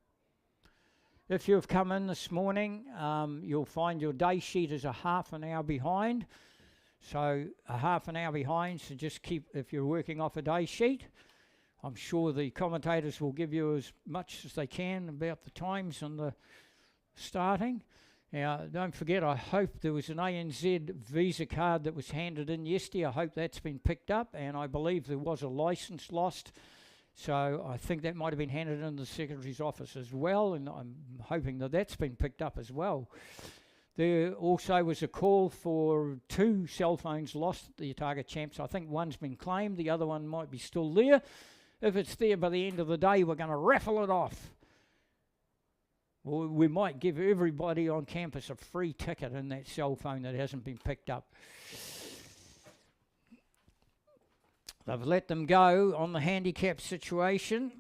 If you've come in this morning, you'll find your day sheet is a half an hour behind. So a half an hour behind, so just keep, if you're working off a day sheet, I'm sure the commentators will give you as much as they can about the times and the starting. Now, don't forget, I hope there was an ANZ Visa card that was handed in yesterday. I hope that's been picked up, and I believe there was a licence lost. So I think that might have been handed in the Secretary's office as well, and I'm hoping that that's been picked up as well. There also was a call for 2 cell phones lost at the Otago Champs. I think one's been claimed, the other one might be still there. If it's there by the end of the day, we're going to raffle it off. Or we might give everybody on campus a free ticket in that cell phone that hasn't been picked up. They've let them go on the handicap situation.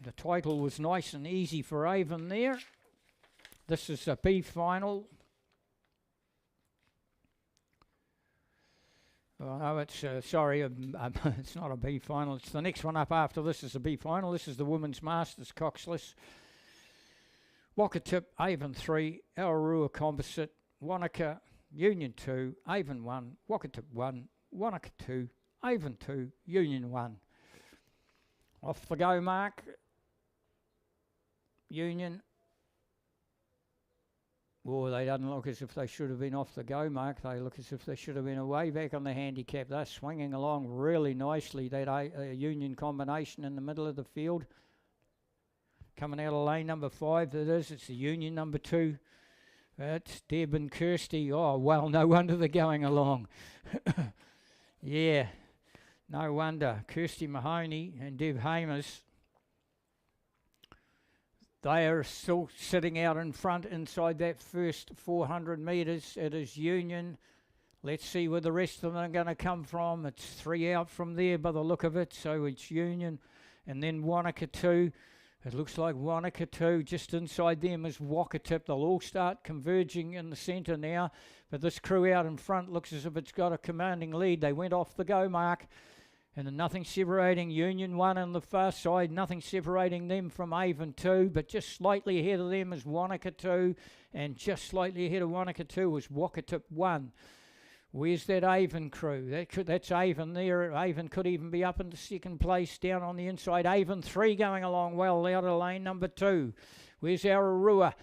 The title was nice and easy for Avon there. This is a B final. Oh, no, it's, sorry, it's not a B final. It's the next one up after this is a B final. This is the Women's Masters coxless. Wakatip, Avon 3, Aurora Composite, Wanaka, Union 2, Avon 1, Wakatip 1, Wanaka 2, Avon 2, Union 1. Off the go mark, Union. Well, they don't look as if they should have been off the go mark. They look as if they should have been away back on the handicap. They're swinging along really nicely, that Union combination in the middle of the field. Coming out of lane number 5, that is. It's the Union number 2. That's Deb and Kirsty. Oh, well, no wonder they're going along. Yeah, no wonder. Kirsty Mahoney and Deb Hamers. They are still sitting out in front inside that first 400 metres. It is Union. Let's see where the rest of them are going to come from. It's 3 out from there by the look of it. So it's Union and then Wanaka 2. It looks like Wanaka 2. Just inside them is Wakatip. They'll all start converging in the centre now. But this crew out in front looks as if it's got a commanding lead. They went off the go mark. And then nothing separating Union 1 on the far side, nothing separating them from Avon 2, but just slightly ahead of them is Wanaka 2, and just slightly ahead of Wanaka 2 is Wakatip 1. Where's that Avon crew? That's Avon there. Avon could even be up in the second place down on the inside. Avon 3 going along well out of lane number 2. Where's Ararua?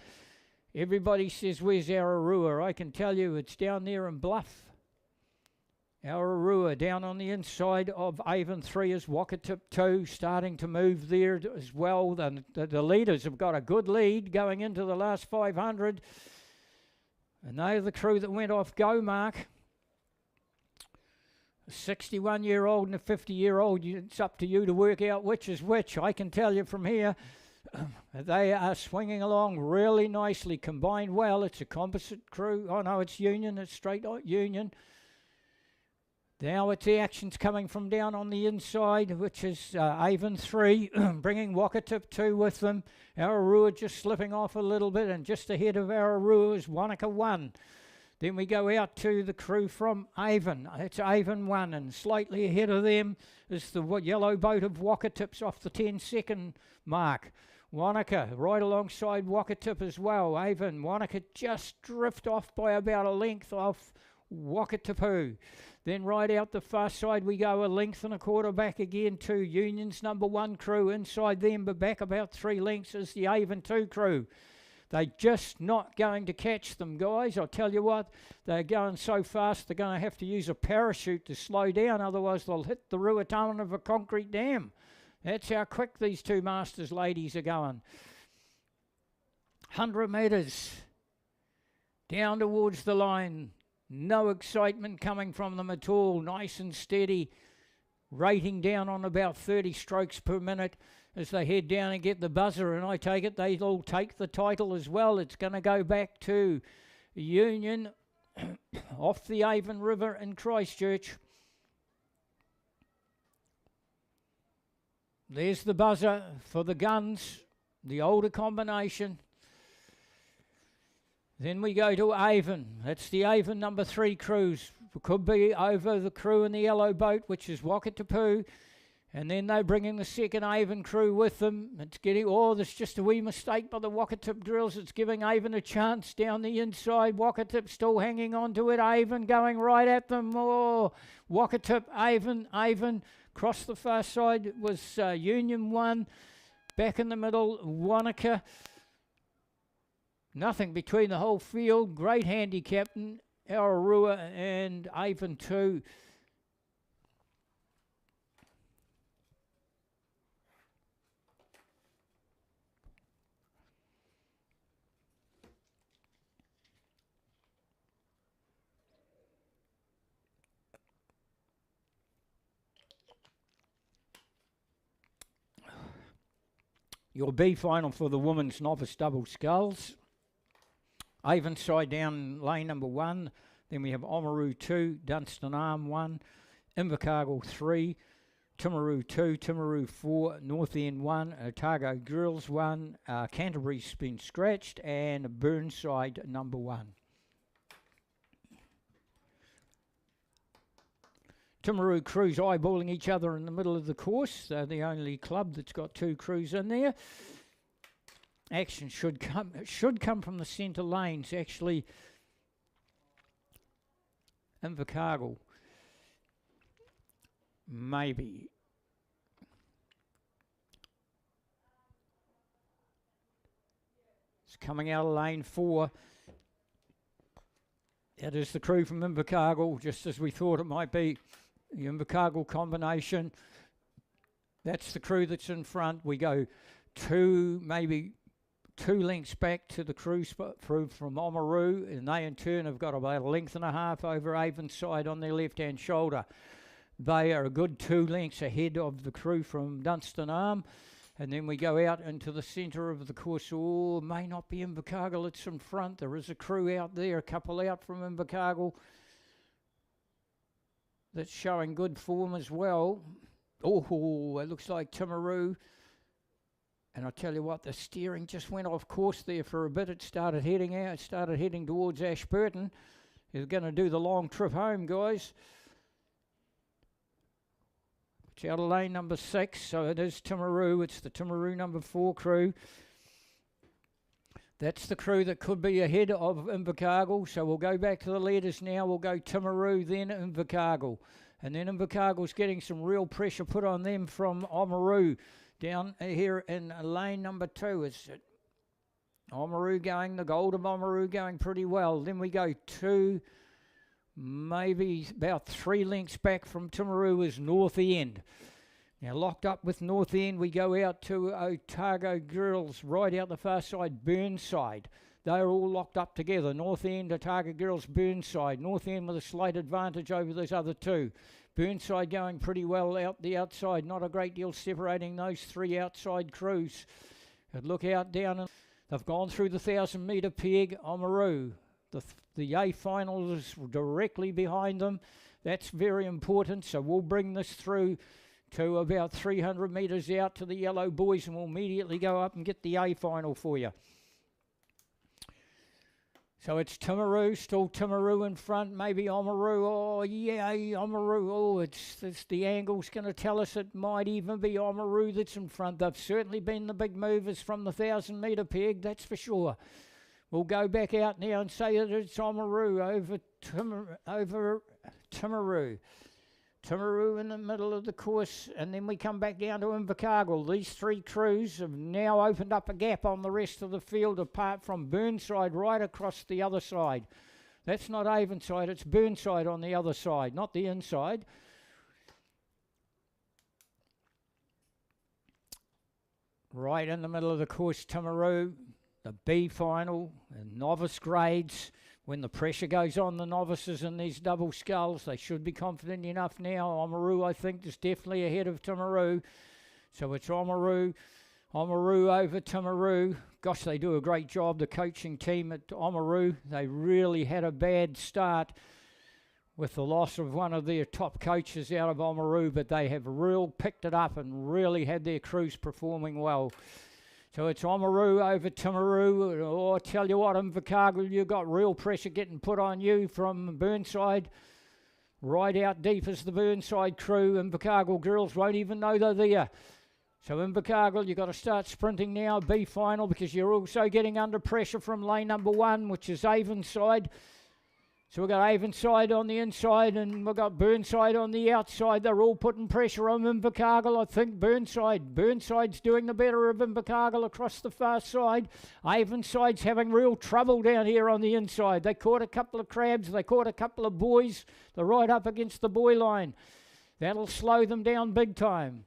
Everybody says, where's Ararua? I can tell you it's down there in Bluff. Ararua down on the inside of Avon 3 is Wakatip 2 starting to move there as well. The leaders have got a good lead going into the last 500. And they're the crew that went off go mark. A 61-year-old and a 50-year-old, it's up to you to work out which is which. I can tell you from here, they are swinging along really nicely, combined well. It's a composite crew. Oh no, it's Union, it's straight Union. Now it's the actions coming from down on the inside, which is Avon 3, bringing Wakatip 2 with them. Ararua just slipping off a little bit, and just ahead of Ararua is Wanaka 1. Then we go out to the crew from Avon. It's Avon 1, and slightly ahead of them is the yellow boat of Wakatips off the 10-second mark. Wanaka right alongside Wakatip as well. Avon, Wanaka just drift off by about a length off Wakatipu. Then right out the far side we go a length and a quarter back again to Union's number 1 crew. Inside them but back about 3 lengths is the Avon 2 crew. They're just not going to catch them, guys. I'll tell you what, they're going so fast they're going to have to use a parachute to slow down, otherwise they'll hit the Ruatamana of a concrete dam. That's how quick these two Masters ladies are going. 100 metres down towards the line. No excitement coming from them at all. Nice and steady. Rating down on about 30 strokes per minute as they head down and get the buzzer. And I take it they'll take the title as well. It's going to go back to Union off the Avon River in Christchurch. There's the buzzer for the guns, the older combination. Then we go to Avon. That's the Avon number 3 crews. Could be over the crew in the yellow boat, which is Wakatipu. And then they're bringing the second Avon crew with them. It's getting, there's just a wee mistake by the Wakatip drills. It's giving Avon a chance down the inside. Wakatip still hanging on to it. Avon going right at them. Wakatip, Avon. Across the far side was Union 1. Back in the middle, Wanaka. Nothing between the whole field. Great handicap, Ararua and Avon 2. Your B final for the women's novice double sculls. Avon side down lane number 1. Then we have Oamaru 2, Dunstan Arm 1, Invercargill 3, Timaru 2, Timaru 4, North End 1, Otago Girls 1, Canterbury's been scratched, and Burnside number 1. Timaru crews eyeballing each other in the middle of the course. They're the only club that's got 2 crews in there. Action should come from the centre lanes. Actually, Invercargill, maybe. It's coming out of lane 4. That is the crew from Invercargill, just as we thought it might be. The Invercargill combination. That's the crew that's in front. We go 2, maybe 2 lengths back to the crew from Oamaru, and they in turn have got about a length and a half over Avon's side on their left-hand shoulder. They are a good 2 lengths ahead of the crew from Dunstan Arm. And then we go out into the centre of the course. May not be Invercargill, it's in front. There is a crew out there, a couple out from Invercargill that's showing good form as well. It looks like Timaru. And I tell you what, the steering just went off course there for a bit. It started heading out. It started heading towards Ashburton. They're going to do the long trip home, guys. It's out of lane number 6, so it is Timaru. It's the Timaru number 4 crew. That's the crew that could be ahead of Invercargill. So we'll go back to the leaders now. We'll go Timaru, then Invercargill. And then Invercargill's getting some real pressure put on them from Oamaru down here in lane number 2. It's Oamaru going, the gold of Oamaru going pretty well. Then we go 2, maybe about 3 lengths back from Timaru is North End. Now locked up with North End, we go out to Otago Girls, right out the far side, Burnside. They're all locked up together, North End, Otago Girls, Burnside. North End with a slight advantage over those other 2. Burnside going pretty well out the outside, not a great deal separating those 3 outside crews. But look out down, and they've gone through the 1,000 metre peg, Oamaru. The A final is directly behind them. That's very important, so we'll bring this through to about 300 metres out to the yellow boys, and we'll immediately go up and get the A final for you. So it's Timaru, still Timaru in front, maybe Oamaru. Oh yeah, Oamaru. Oh, it's the angle's going to tell us it might even be Oamaru that's in front. They've certainly been the big movers from the 1,000 metre peg, that's for sure. We'll go back out now and say that it's Oamaru over Timaru. Timaru in the middle of the course, and then we come back down to Invercargill. These 3 crews have now opened up a gap on the rest of the field, apart from Burnside right across the other side. That's not Avonside, it's Burnside on the other side, not the inside. Right in the middle of the course, Timaru, the B final, and novice grades. When the pressure goes on the novices in these double sculls, they should be confident enough now. Oamaru, I think, is definitely ahead of Timaru. So it's Oamaru over Timaru. Gosh, they do a great job, the coaching team at Oamaru. They really had a bad start with the loss of one of their top coaches out of Oamaru, but they have picked it up and really had their crews performing well. So it's Oamaru over Timaru. Oh, I tell you what, Invercargill, you've got real pressure getting put on you from Burnside. Right out deep is the Burnside crew. Invercargill girls won't even know they're there. So Invercargill, you've got to start sprinting now, B final, because you're also getting under pressure from lane number 1, which is Avonside. So we've got Avonside on the inside, and we've got Burnside on the outside. They're all putting pressure on Invercargill. I think Burnside's doing the better of Invercargill across the far side. Avonside's having real trouble down here on the inside. They caught a couple of crabs. They caught a couple of boys. They're right up against the buoy line. That'll slow them down big time.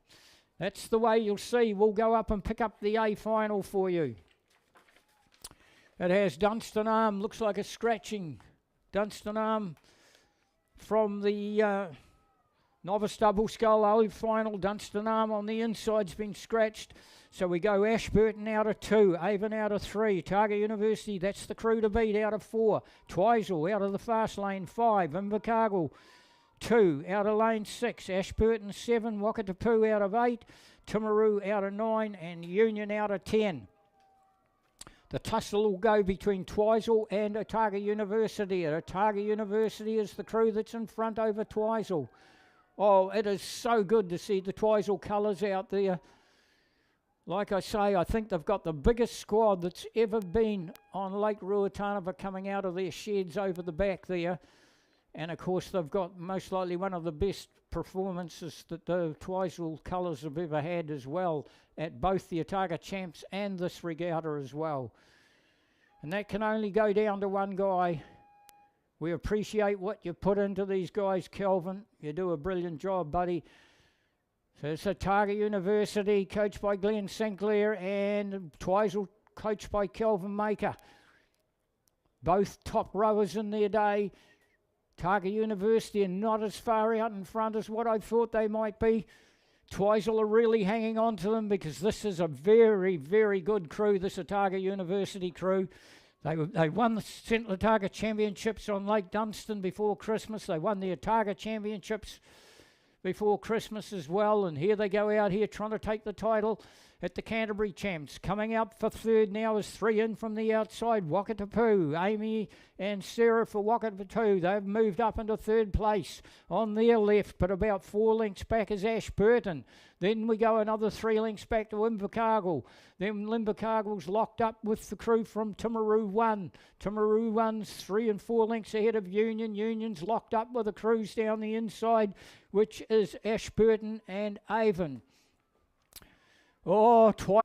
That's the way you'll see. We'll go up and pick up the A final for you. It has Dunstan Arm. Looks like a scratching. Dunstan Arm from the novice double scull O final. Dunstan Arm on the inside's been scratched. So we go Ashburton out of 2, Avon out of 3, Otago University, that's the crew to beat, out of 4. Twizel out of the fast lane 5, Invercargill 2 out of lane 6, Ashburton 7, Wakatipu out of 8, Timaru out of 9, and Union out of 10. The tussle will go between Twizel and Otago University. Otago University is the crew that's in front over Twizel. Oh, it is so good to see the Twizel colours out there. Like I say, I think they've got the biggest squad that's ever been on Lake Ruatanava coming out of their sheds over the back there. And of course, they've got most likely one of the best performances that the Twizel colours have ever had as well, at both the Otago Champs and this regatta as well. And that can only go down to one guy. We appreciate what you put into these guys, Kelvin. You do a brilliant job, buddy. So it's Otago University, coached by Glenn Sinclair, and Twizel, coached by Kelvin Maker. Both top rowers in their day. Otago University are not as far out in front as what I thought they might be. Twizel are really hanging on to them because this is a very, very good crew, this Otago University crew. They won the Central Otago Championships on Lake Dunstan before Christmas. They won the Otago Championships before Christmas as well, and here they go out here trying to take the title at the Canterbury Champs. Coming up for third now is 3 in from the outside, Wakatapu, Amy and Sarah for Wakatapu. They've moved up into third place on their left, but about 4 lengths back is Ashburton. Then we go another 3 lengths back to Invercargill. Then Invercargill's locked up with the crew from Timaru 1. Timaru 1's 3 and 4 lengths ahead of Union. Union's locked up with the crews down the inside, which is Ashburton and Avon. Twisel's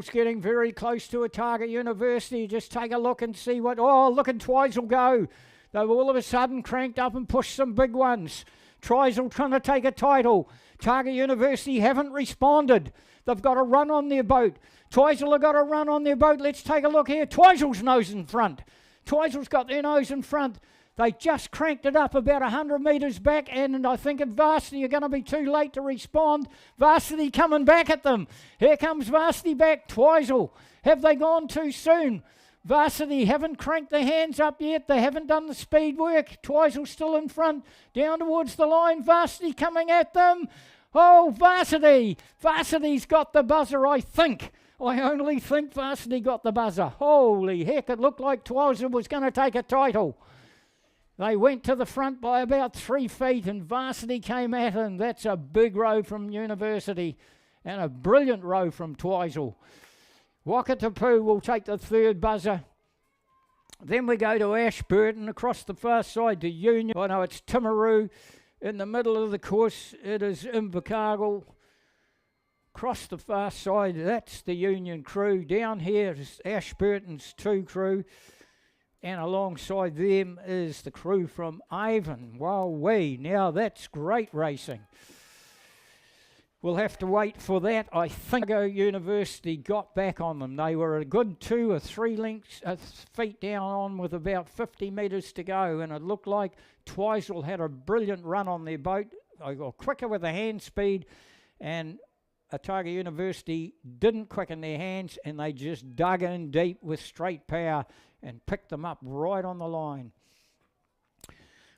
getting very close to Otago University. Just take a look and see what... Oh, look at Twisel go. They've all of a sudden cranked up and pushed some big ones. Twisel trying to take a title. Otago University haven't responded. They've got a run on their boat. Twisel have got a run on their boat. Let's take a look here. Twisel's nose in front. Twisel's got their nose in front. They just cranked it up about 100 metres back, and I think at Varsity are going to be too late to respond. Varsity coming back at them. Here comes Varsity back. Twisel. Have they gone too soon? Varsity haven't cranked their hands up yet. They haven't done the speed work. Twisel's still in front. Down towards the line. Varsity coming at them. Oh, Varsity. Varsity's got the buzzer, I think. I only think Varsity got the buzzer. Holy heck, it looked like Twisel was going to take a title. They went to the front by about 3 feet and Varsity came at him. That's a big row from University and a brilliant row from Twisel. Wakatapu will take the third buzzer. Then we go to Ashburton across the far side to Union. Oh no, it's Timaru. In the middle of the course, it is Invercargill. Across the far side, that's the Union crew. Down here is Ashburton's 2 crew. And alongside them is the crew from Avon. Wowee, now that's great racing. We'll have to wait for that. I think University got back on them. They were a good 2 or 3 feet down on with about 50 metres to go, and it looked like Twisel had a brilliant run on their boat. They got quicker with the hand speed, and Otago University didn't quicken their hands, and they just dug in deep with straight power and picked them up right on the line.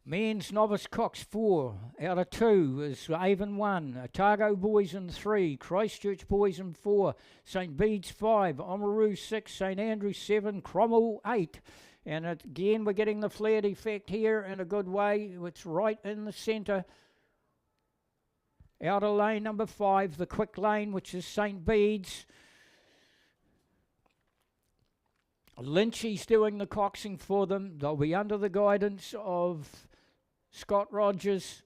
Men's Novice Cox 4 out of 2 is Avon 1, Otago Boys in 3, Christchurch Boys in 4, St Bede's 5, Oamaru 6, St Andrews 7, Cromwell 8. And again, we're getting the flared effect here in a good way. It's right in the centre. Outer lane number 5, the quick lane, which is St Bede's. Lynchy's doing the coxing for them. They'll be under the guidance of Scott Rogers.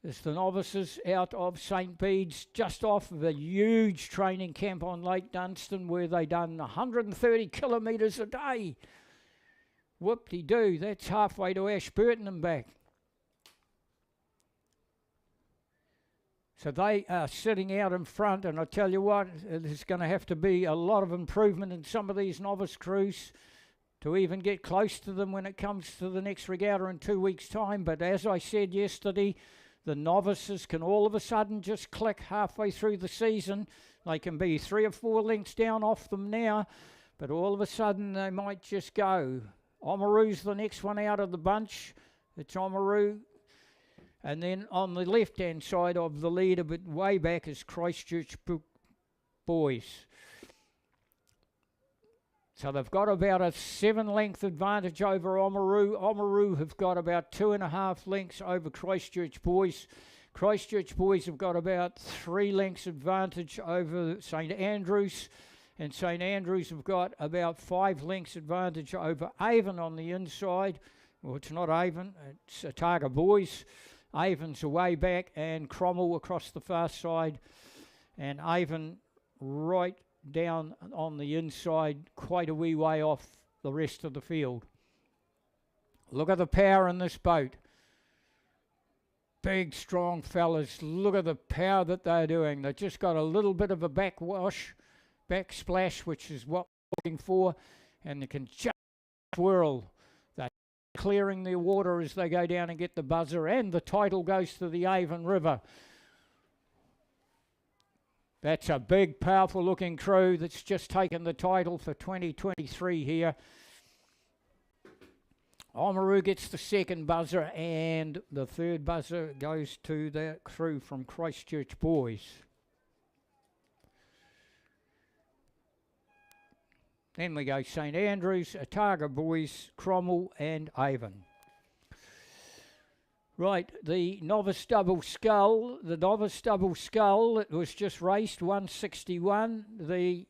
As the novices out of St Bede's, just off of a huge training camp on Lake Dunstan where they done 130 kilometres a day. Whoop-de-doo, that's halfway to Ashburton and back. So they are sitting out in front, and I tell you what, there's going to have to be a lot of improvement in some of these novice crews to even get close to them when it comes to the next regatta in 2 weeks' time. But as I said yesterday, the novices can all of a sudden just click halfway through the season. They can be 3 or 4 lengths down off them now, but all of a sudden they might just go. Oamaru's the next one out of the bunch. It's Oamaru. And then on the left-hand side of the lead, a bit way back, is Christchurch Boys. So they've got about a 7-length advantage over Oamaru. Oamaru have got about 2.5 lengths over Christchurch Boys. Christchurch Boys have got about 3 lengths advantage over St Andrews. And St Andrews have got about 5 lengths advantage over Avon on the inside. Well, it's not Avon, it's Otago Boys. Avon's away back, and Cromwell across the far side, and Avon right down on the inside, quite a wee way off the rest of the field. Look at the power in this boat. Big, strong fellas. Look at the power that they're doing. They've just got a little bit of a backsplash, which is what we're looking for, and they can just swirl. Clearing their water as they go down and get the buzzer, and the title goes to the Avon River. That's a big, powerful looking crew that's just taken the title for 2023 here. Oamaru gets the second buzzer, and the third buzzer goes to the crew from Christchurch Boys. Then we go St Andrews, Otago Boys, Cromwell and Avon. Right, the novice double scull. The novice double scull, it was just raced, 161. The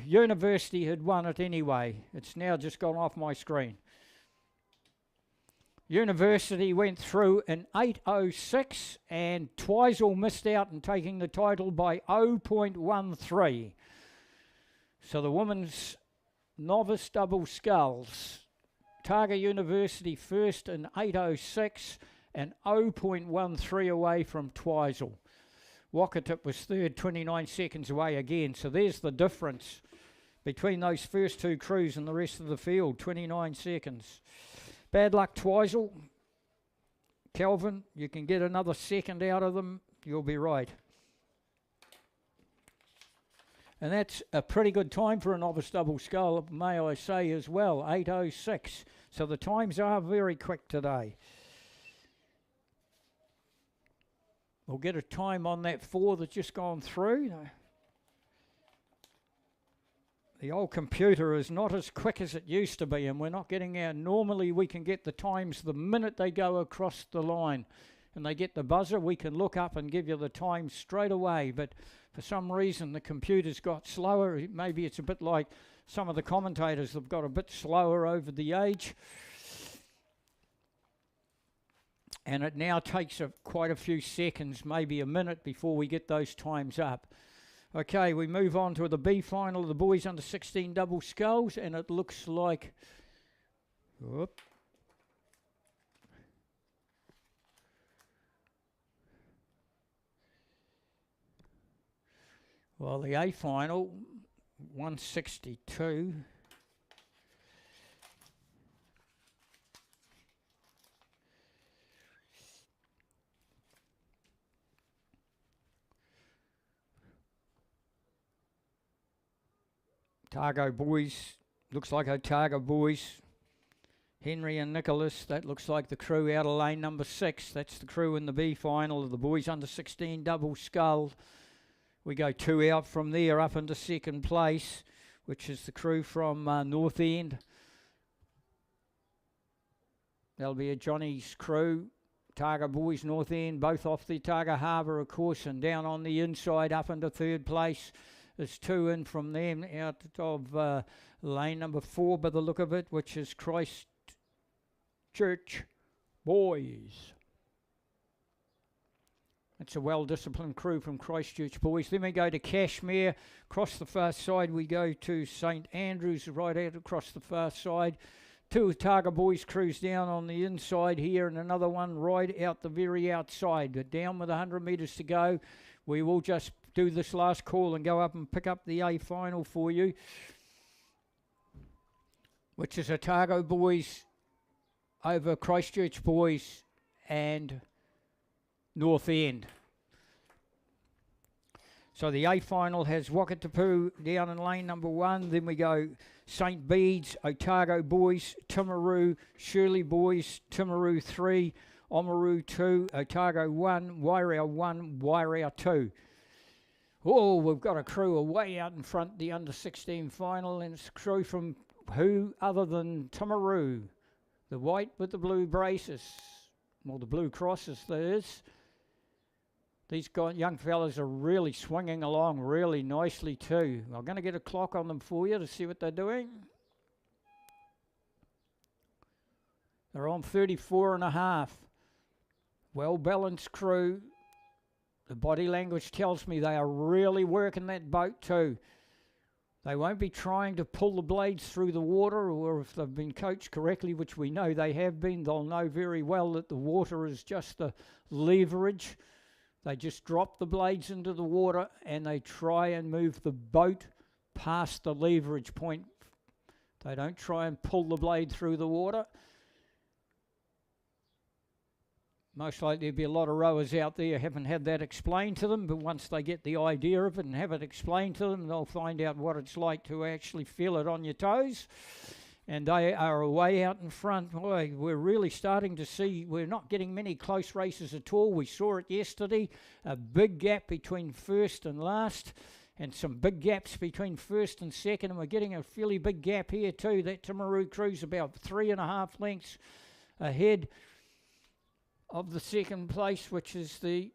University had won it anyway. It's now just gone off my screen. University went through in 8:06 and Twizel missed out in taking the title by 0.13. So the women's novice double sculls, Otago University first in 8:06 and 0.13 away from Twizel. Wakatip was third, 29 seconds away again. So there's the difference between those first two crews and the rest of the field, 29 seconds. Bad luck, Twizel. Kelvin, you can get another second out of them, you'll be right. And that's a pretty good time for a novice double scull, may I say as well, 8:06. So the times are very quick today. We'll get a time on that 4 that's just gone through. The old computer is not as quick as it used to be, and we're not getting our... Normally we can get the times the minute they go across the line and they get the buzzer. We can look up and give you the time straight away, but for some reason the computer's got slower. Maybe it's a bit like some of the commentators have got a bit slower over the age. And it now takes quite a few seconds, maybe a minute, before we get those times up. Okay, we move on to the B final of the boys under 16 double sculls, and it looks like... Whoop. Well, the A final, 162. Otago Boys, looks like Otago Boys. Henry and Nicholas, that looks like the crew out of lane number 6. That's the crew in the B final of the boys under 16 double scull. We go 2 out from there up into second place, which is the crew from North End. That'll be a Johnny's crew. Otago Boys, North End, both off the Otago Harbour, of course, and down on the inside up into third place. There's 2 in from them out of lane number 4 by the look of it, which is Christchurch Boys. It's a well-disciplined crew from Christchurch Boys. Then we go to Cashmere. Across the far side we go to St Andrews, right out across the far side. 2 Otago Boys crews down on the inside here and another one right out the very outside. But down with 100 metres to go. We will just do this last call and go up and pick up the A final for you, which is Otago Boys over Christchurch Boys and North End. So the A final has Wakatipu down in lane number 1. Then we go St Bede's, Otago Boys, Timaru, Shirley Boys, Timaru 3, Oamaru 2, Otago 1, Wairau 1, Wairau 2. Oh, we've got a crew way out in front, the under 16 final, and it's a crew from who other than Timaru, the white with the blue braces, well, the blue crosses there is. These young fellas are really swinging along really nicely too. I'm going to get a clock on them for you to see what they're doing. They're on 34.5. Well-balanced crew. The body language tells me they are really working that boat too. They won't be trying to pull the blades through the water, or if they've been coached correctly, which we know they have been, they'll know very well that the water is just the leverage. They just drop the blades into the water and they try and move the boat past the leverage point. They don't try and pull the blade through the water. Most likely there'll be a lot of rowers out there who haven't had that explained to them, but once they get the idea of it and have it explained to them, they'll find out what it's like to actually feel it on your toes. and they are away out in front. Boy, we're really starting to see, we're not getting many close races at all. We saw it yesterday, a big gap between first and last, and some big gaps between first and second, and we're getting a fairly big gap here too. That Timaru Crew's about 3.5 lengths ahead of the second place, which is the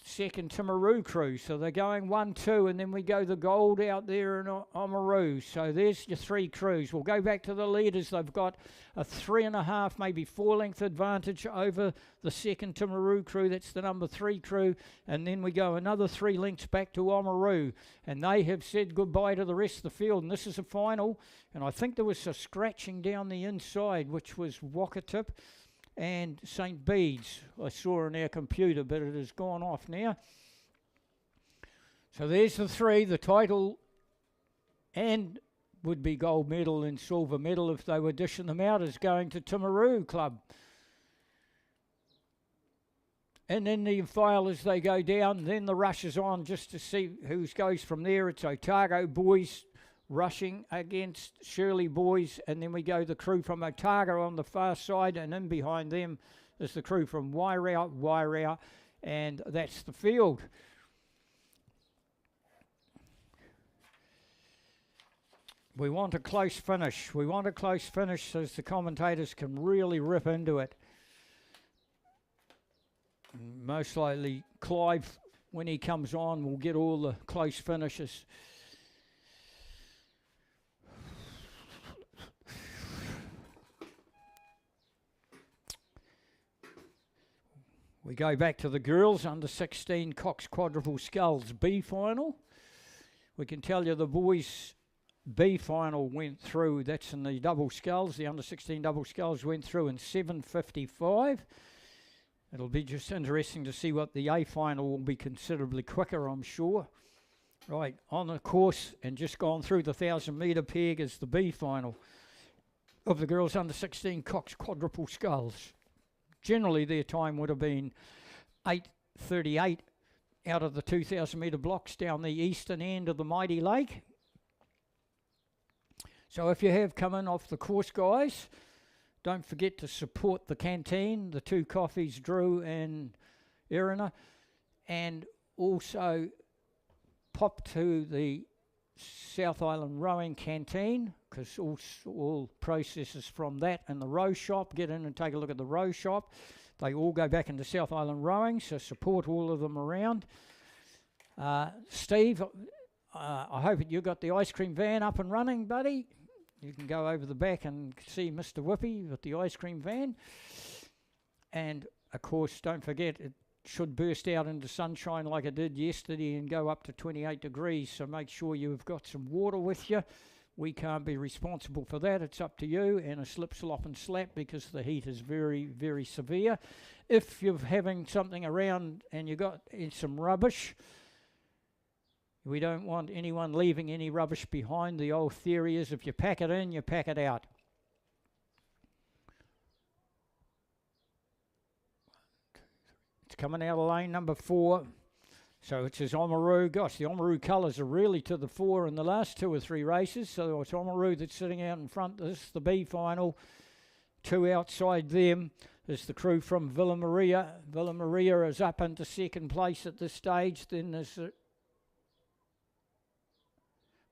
second Timaru Crew. So they're going 1-2, and then we go the gold out there in Oamaru. So there's your 3 crews. We'll go back to the leaders. They've got a 3.5, maybe 4 length advantage over the second Timaru Crew. That's the number 3 crew. And then we go another 3 lengths back to Oamaru. And they have said goodbye to the rest of the field. And this is a final. And I think there was a scratching down the inside, which was Wakatip and St. Bede's. I saw on our computer, but it has gone off now. So there's the 3, the title and would be gold medal and silver medal if they were dishing them out, is going to Timaru Club. And then the file as they go down, then the rush is on just to see who goes from there. It's Otago Boys rushing against Shirley Boys, and then we go the crew from Otago on the far side, and in behind them is the crew from Wairau, and that's the field. We want a close finish. We want a close finish so the commentators can really rip into it. Most likely Clive, when he comes on, will get all the close finishes. We go back to the girls under 16 Cox quadruple sculls B final. We can tell you the boys B final went through. That's in the double sculls. The under 16 double sculls went through in 7:55. It'll be just interesting to see what the A final will be. Considerably quicker, I'm sure. Right, on the course and just gone through the 1,000 metre peg is the B final of the girls under 16 Cox quadruple sculls. Generally, their time would have been 8:38 out of the 2,000 metre blocks down the eastern end of the mighty lake. So if you have come in off the course, guys, don't forget to support the canteen, the 2 coffees, Drew and Irina, and also pop to the South Island Rowing Canteen, because all processes from that and the row shop, get in and take a look at the row shop. They all go back into South Island Rowing, so support all of them around. Steve, I hope that you got the ice cream van up and running, buddy. You can go over the back and see Mr. Whippy with the ice cream van. And, of course, don't forget, it should burst out into sunshine like it did yesterday and go up to 28 degrees, so make sure you've got some water with you. We can't be responsible for that. It's up to you, and a slip, slop and slap because the heat is very, very severe. If you're having something around and you got some rubbish, we don't want anyone leaving any rubbish behind. The old theory is if you pack it in, you pack it out. It's coming out of lane number 4. So it says Oamaru. Gosh, the Oamaru colours are really to the fore in the last 2 or 3 races. So it's Oamaru that's sitting out in front. This is the B final. 2 outside them is the crew from Villa Maria. Villa Maria is up into second place at this stage. Then there's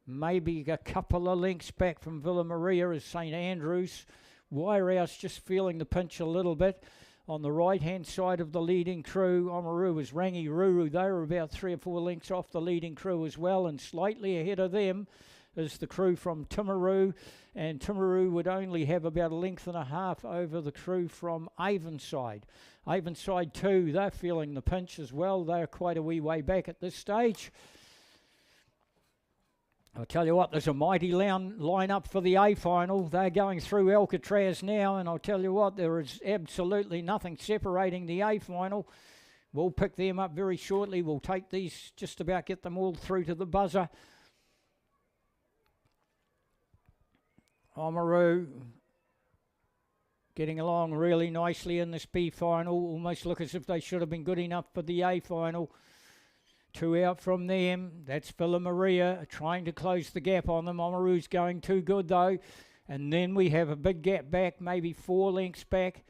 maybe a couple of lengths back from Villa Maria is St Andrews. Wairau's just feeling the pinch a little bit. On the right-hand side of the leading crew, Oamaru is Rangi Ruru. They were about 3 or 4 lengths off the leading crew as well, and slightly ahead of them is the crew from Timaru, and Timaru would only have about 1.5 lengths over the crew from Avonside. Avonside too, they're feeling the pinch as well. They're quite a wee way back at this stage. I'll tell you what, there's a mighty line-up for the A final. They're going through Alcatraz now, and I'll tell you what, there is absolutely nothing separating the A final. We'll pick them up very shortly. We'll take these, just about get them all through to the buzzer. Oamaru getting along really nicely in this B final. Almost look as if they should have been good enough for the A final. 2 out from them. That's Villa Maria trying to close the gap on them. Oamaru's going too good though. And then we have a big gap back, maybe 4 lengths back.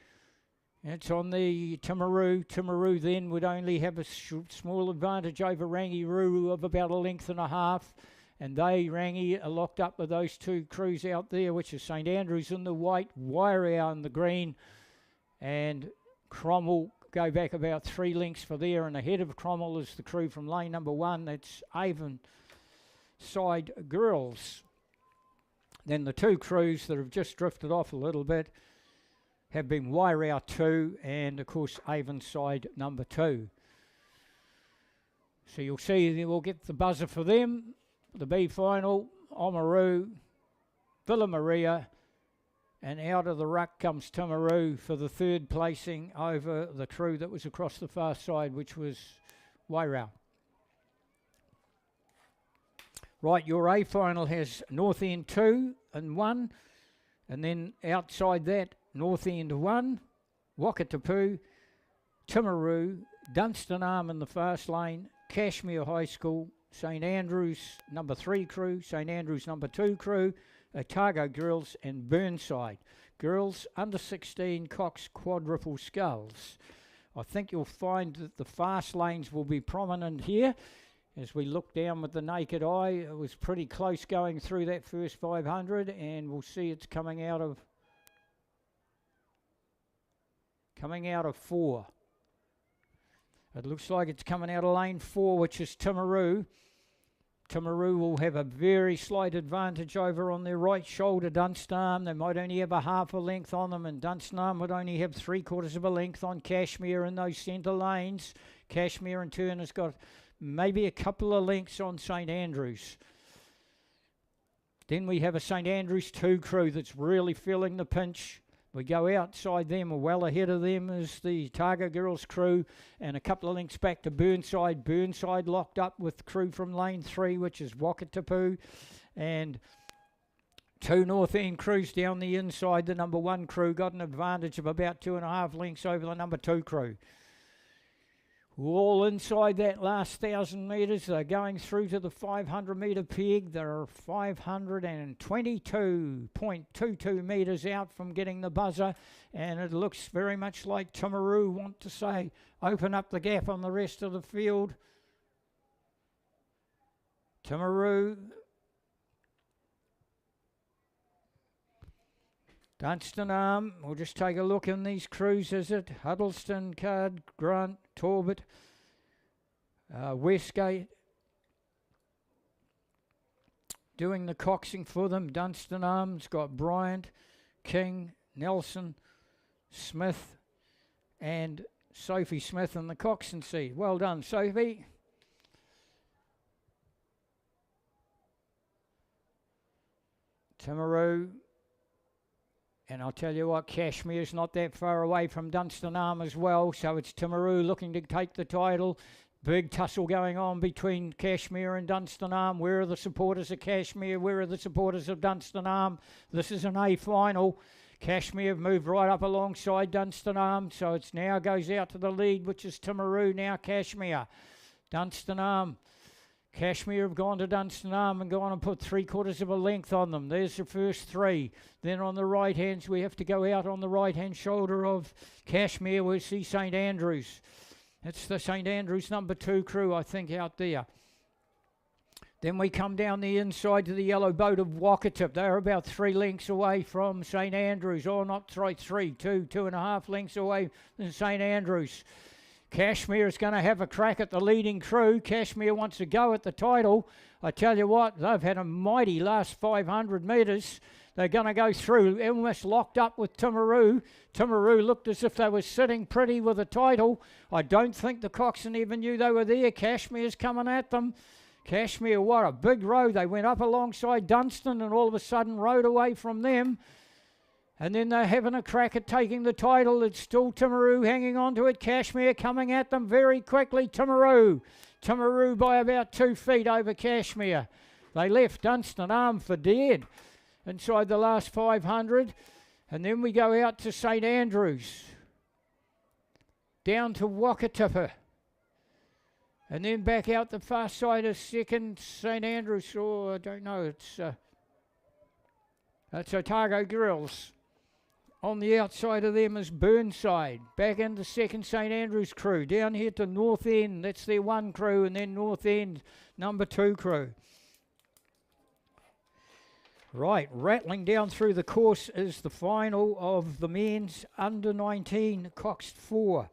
It's on the Timaru. Timaru then would only have a small advantage over Rangiru of about 1.5 lengths. And they, Rangi, are locked up with those 2 crews out there, which is St Andrews in the white, Wairoa in the green, and Cromwell go back about 3 lengths for there. And ahead of Cromwell is the crew from lane number 1. That's Avonside Girls. Then the 2 crews that have just drifted off a little bit have been Wairoa 2 and, of course, Avonside number 2. So you'll see we'll get the buzzer for them. The B final, Oamaru, Villa Maria, and out of the ruck comes Timaru for the 3rd placing over the crew that was across the far side, which was Wairoa. Right, your A final has North End 2 and 1, and then outside that, North End 1, Wakatapu, Timaru, Dunstanarm in the fast lane, Cashmere High School, St Andrews number 3 crew, St Andrews number 2 crew, Otago Girls and Burnside. Girls under 16 Cox quadruple sculls. I think you'll find that the fast lanes will be prominent here. As we look down with the naked eye, it was pretty close going through that first 500, and we'll see it's coming out of 4. It looks like it's coming out of lane 4, which is Timaru. Timaru will have a very slight advantage over on their right shoulder, Dunstanarm. They might only have a 1/2 length on them, and Dunstanarm would only have 3/4 length on Cashmere in those centre lanes. Cashmere in turn has got maybe a couple of lengths on St Andrews. Then we have a St Andrews 2 crew that's really feeling the pinch. We go outside them, or well ahead of them is the Otago Girls crew, and a couple of lengths back to Burnside. Burnside locked up with crew from lane 3, which is Wakatapu, and 2 North End crews down the inside. The number 1 crew got an advantage of about 2.5 lengths over the number 2 crew. All inside that last 1,000 metres. They're going through to the 500 metre peg. They're 522.22 metres out from getting the buzzer, and it looks very much like Timaru want to say, open up the gap on the rest of the field. Timaru, Dunstanarm, we'll just take a look in these crews. Is it Huddleston, Card, Grant, Torbett, Westgate doing the coxing for them. Dunstanarm's got Bryant, King, Nelson, Smith, and Sophie Smith in the coxing seat. Well done, Sophie. Timaru. And I'll tell you what, Cashmere's not that far away from Dunstanarm as well, so it's Timaru looking to take the title. Big tussle going on between Cashmere and Dunstanarm. Where are the supporters of Cashmere? Where are the supporters of Dunstanarm? This is an A final. Cashmere have moved right up alongside Dunstanarm, so it now goes out to the lead, which is Timaru, now Cashmere. Dunstanarm. Cashmere have gone to Dunstanarm and gone and put 3/4 length on them. There's the first 3. Then on the right hands, we have to go out on the right hand shoulder of Cashmere. We see St Andrews. It's the St Andrews number 2 crew, I think, out there. Then we come down the inside to the yellow boat of Wakatip. They're about 3 lengths away from St Andrews. Or not 3, 2.5 lengths away from St Andrews. Cashmere is going to have a crack at the leading crew. Cashmere wants to go at the title. I tell you what, they've had a mighty last 500 metres. They're going to go through, almost locked up with Timaru. Timaru looked as if they were sitting pretty with the title. I don't think the coxswain even knew they were there. Cashmere's coming at them. Cashmere, what a big row. They went up alongside Dunstan and all of a sudden rode away from them. And then they're having a crack at taking the title. It's still Timaru hanging on to it. Cashmere coming at them very quickly. Timaru by about 2 feet over Cashmere. They left Dunstanarm for dead inside the last 500. And then we go out to St Andrews. Down to Wakatipa. And then back out the far side of second St Andrews. Oh, I don't know. It's... That's Otago Girls. On the outside of them is Burnside. Back into second St Andrews crew. Down here to North End. That's their one crew. And then North End, number 2 crew. Right, rattling down through the course is the final of the men's under 19 coxed 4.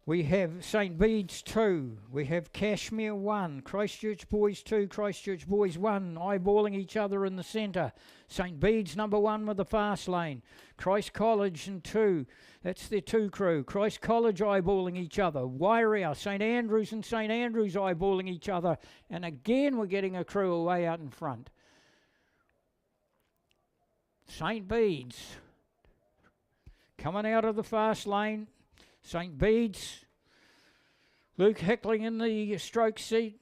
We have St Bede's 2, we have Cashmere 1, Christchurch Boys 2, Christchurch Boys 1, eyeballing each other in the centre. St Bede's number 1 with the fast lane. Christ College and 2, that's their 2 crew. Christ College eyeballing each other. Wairea, St Andrews and St Andrews eyeballing each other. And again we're getting a crew away out in front. St Bede's coming out of the fast lane. St Bede's, Luke Hickling in the stroke seat,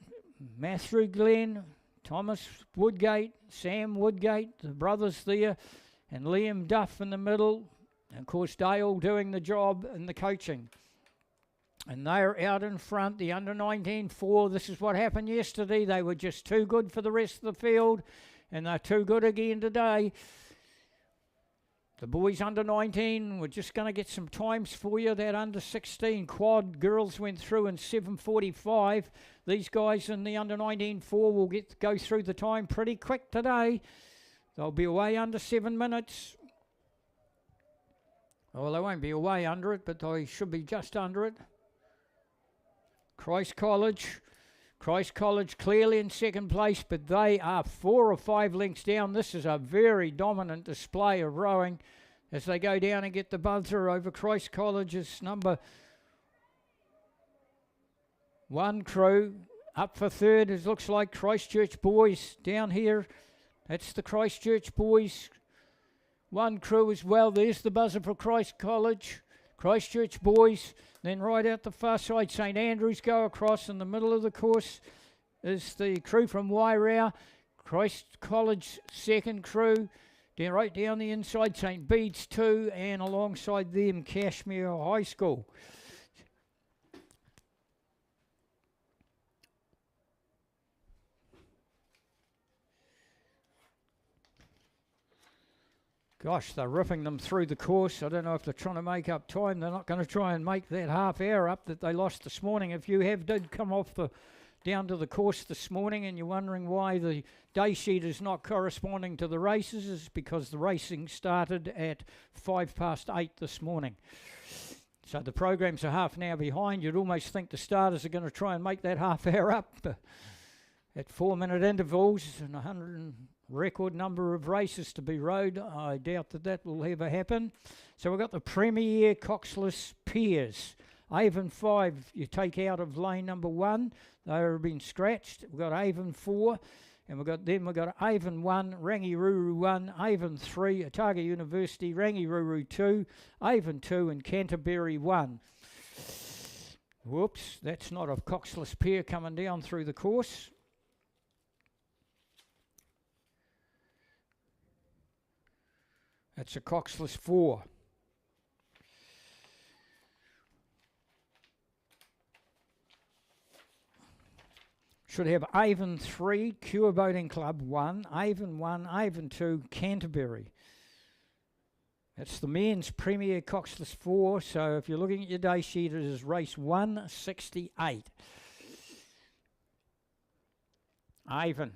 Matthew Glenn, Thomas Woodgate, Sam Woodgate, the brothers there, and Liam Duff in the middle, and of course Dale doing the job in the coaching. And they're out in front, the under 19 4. This is what happened yesterday. They were just too good for the rest of the field, and they're too good again today. The boys under 19, we're just going to get some times for you. That under 16 quad girls went through in 7:45. These guys in the under 19 4 will go through the time pretty quick today. They'll be away under 7 minutes. Well, they won't be away under it, but they should be just under it. Christ College clearly in second place, but they are 4 or 5 lengths down. This is a very dominant display of rowing as they go down and get the buzzer over Christ College's number 1 crew. Up for third, it looks like Christchurch Boys down here. That's the Christchurch Boys 1 crew as well. There's the buzzer for Christ College. Christchurch Boys. Then right out the far side, St Andrews go across. In the middle of the course is the crew from Wairea. Christ College 2nd crew. Then right down the inside, St Bede's 2, and alongside them, Cashmere High School. Gosh, they're ripping them through the course. I don't know if they're trying to make up time. They're not going to try and make that half hour up that they lost this morning. If you did come off down to the course this morning and you're wondering why the day sheet is not corresponding to the races, it's because the racing started at 8:05 this morning. So the programs are half an hour behind. You'd almost think the starters are going to try and make that half hour up at 4-minute intervals and 100 record number of races to be rowed. I doubt that will ever happen. So we've got the Premier Coxless Peers. Avon 5 you take out of lane number 1. They have been scratched. We've got Avon 4. And we've got Avon 1, Rangiruru 1, Avon 3, Otago University, Rangiruru 2, Avon 2 and Canterbury 1. Whoops, that's not a coxless pair coming down through the course. That's a coxless 4. Should have Avon 3, Cure Boating Club 1, Avon 1, Avon 2, Canterbury. That's the men's Premier Coxless 4. So if you're looking at your day sheet, it is race 168. Avon,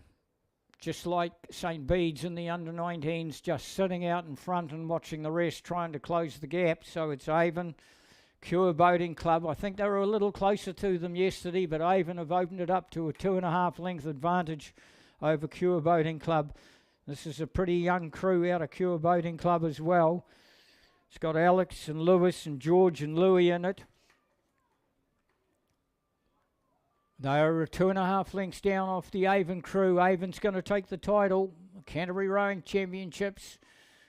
just like St Bede's in the under-19s, just sitting out in front and watching the rest, trying to close the gap. So it's Avon, Cure Boating Club. I think they were a little closer to them yesterday, but Avon have opened it up to a 2.5 length advantage over Cure Boating Club. This is a pretty young crew out of Cure Boating Club as well. It's got Alex and Lewis and George and Louis in it. They are 2.5 lengths down off the Avon crew. Avon's going to take the title. Canterbury Rowing Championships.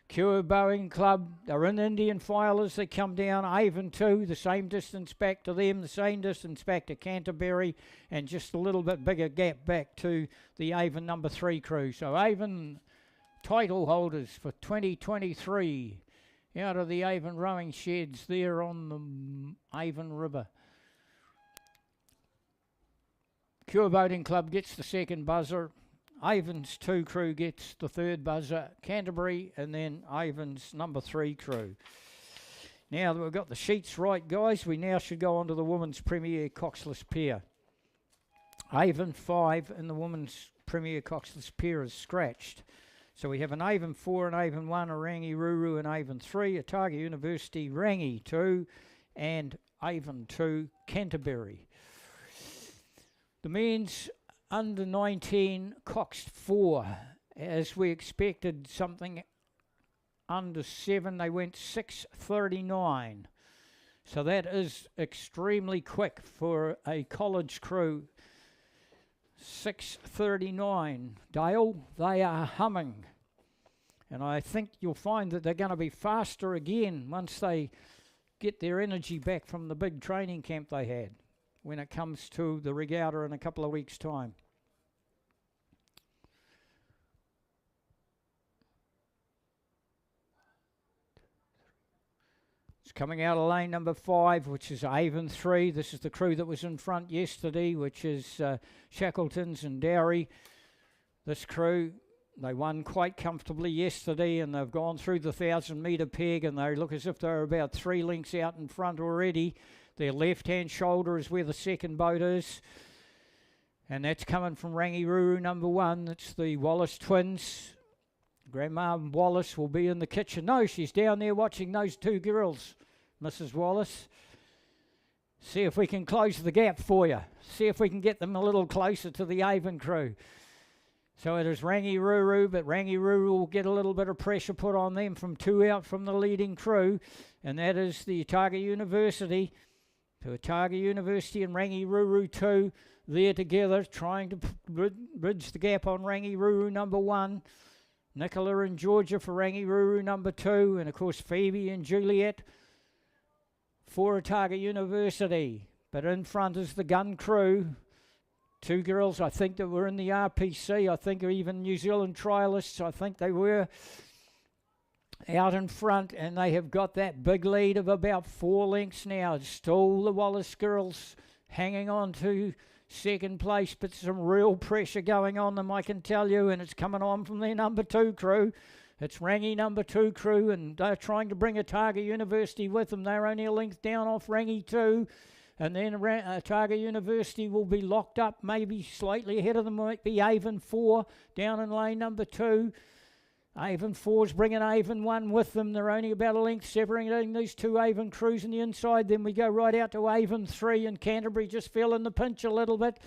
Cure Boating Club. They're in Indian file as they come down. Avon 2, the same distance back to them, the same distance back to Canterbury, and just a little bit bigger gap back to the Avon number 3 crew. So Avon title holders for 2023 out of the Avon rowing sheds there on the Avon River. Cure Boating Club gets the second buzzer. Avon's 2 crew gets the third buzzer, Canterbury, and then Avon's number 3 crew. Now that we've got the sheets right, guys, we now should go on to the women's premier coxless pair. Avon 5 and the women's premier coxless pair is scratched. So we have an Avon 4, an Avon 1, a Rangi Ruru, an Avon 3, Otago University Rangi 2, and Avon 2 Canterbury. The men's under 19 coxed 4, as we expected something under 7, they went 6:39. So that is extremely quick for a college crew. 6:39. Dale, they are humming. And I think you'll find that they're going to be faster again once they get their energy back from the big training camp they had when it comes to the regatta in a couple of weeks' time. It's coming out of lane number 5, which is Avon 3. This is the crew that was in front yesterday, which is Shackletons and Dowry. This crew, they won quite comfortably yesterday, and they've gone through the 1,000-metre peg, and they look as if they're about 3 lengths out in front already. Their left-hand shoulder is where the second boat is, and that's coming from Rangi Ruru number 1. It's the Wallace twins. Grandma Wallace will be in the kitchen. No, she's down there watching those 2 girls, Mrs. Wallace. See if we can close the gap for you. See if we can get them a little closer to the Avon crew. So it is Rangi Ruru, but Rangi Ruru will get a little bit of pressure put on them from 2 out from the leading crew, and that is the Otago University. So Otago University and Rangi Ruru 2 there together, trying to bridge the gap on Rangi Ruru number 1. Nicola and Georgia for Rangi Ruru number 2, and of course Phoebe and Juliet for Otago University. But in front is the gun crew. 2 girls, I think, that were in the RPC. I think are even New Zealand trialists. I think they were out in front, and they have got that big lead of about 4 lengths now. It's still the Wallace girls hanging on to second place, but some real pressure going on them, I can tell you, and it's coming on from their number 2 crew. It's Rangi number 2 crew, and they're trying to bring Otago University with them. They're only a length down off Rangi 2, and then Otago University will be locked up, maybe slightly ahead of them might be Avon 4 down in lane number 2. Avon 4's bringing Avon 1 with them. They're only about a length separating these 2 Avon crews on the inside. Then we go right out to Avon 3, and Canterbury just feeling the pinch a little bit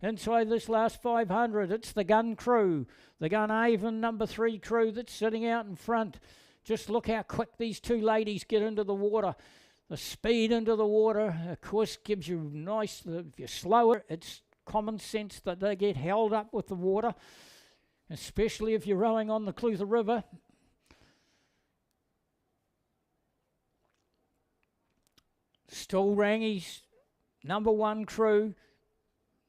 inside this last 500. It's the gun crew, the gun Avon number 3 crew that's sitting out in front. Just look how quick these 2 ladies get into the water. The speed into the water, of course, gives you nice, if you're slower, it's common sense that they get held up with the water, especially if you're rowing on the Clutha River. Still Rangi's number 1 crew.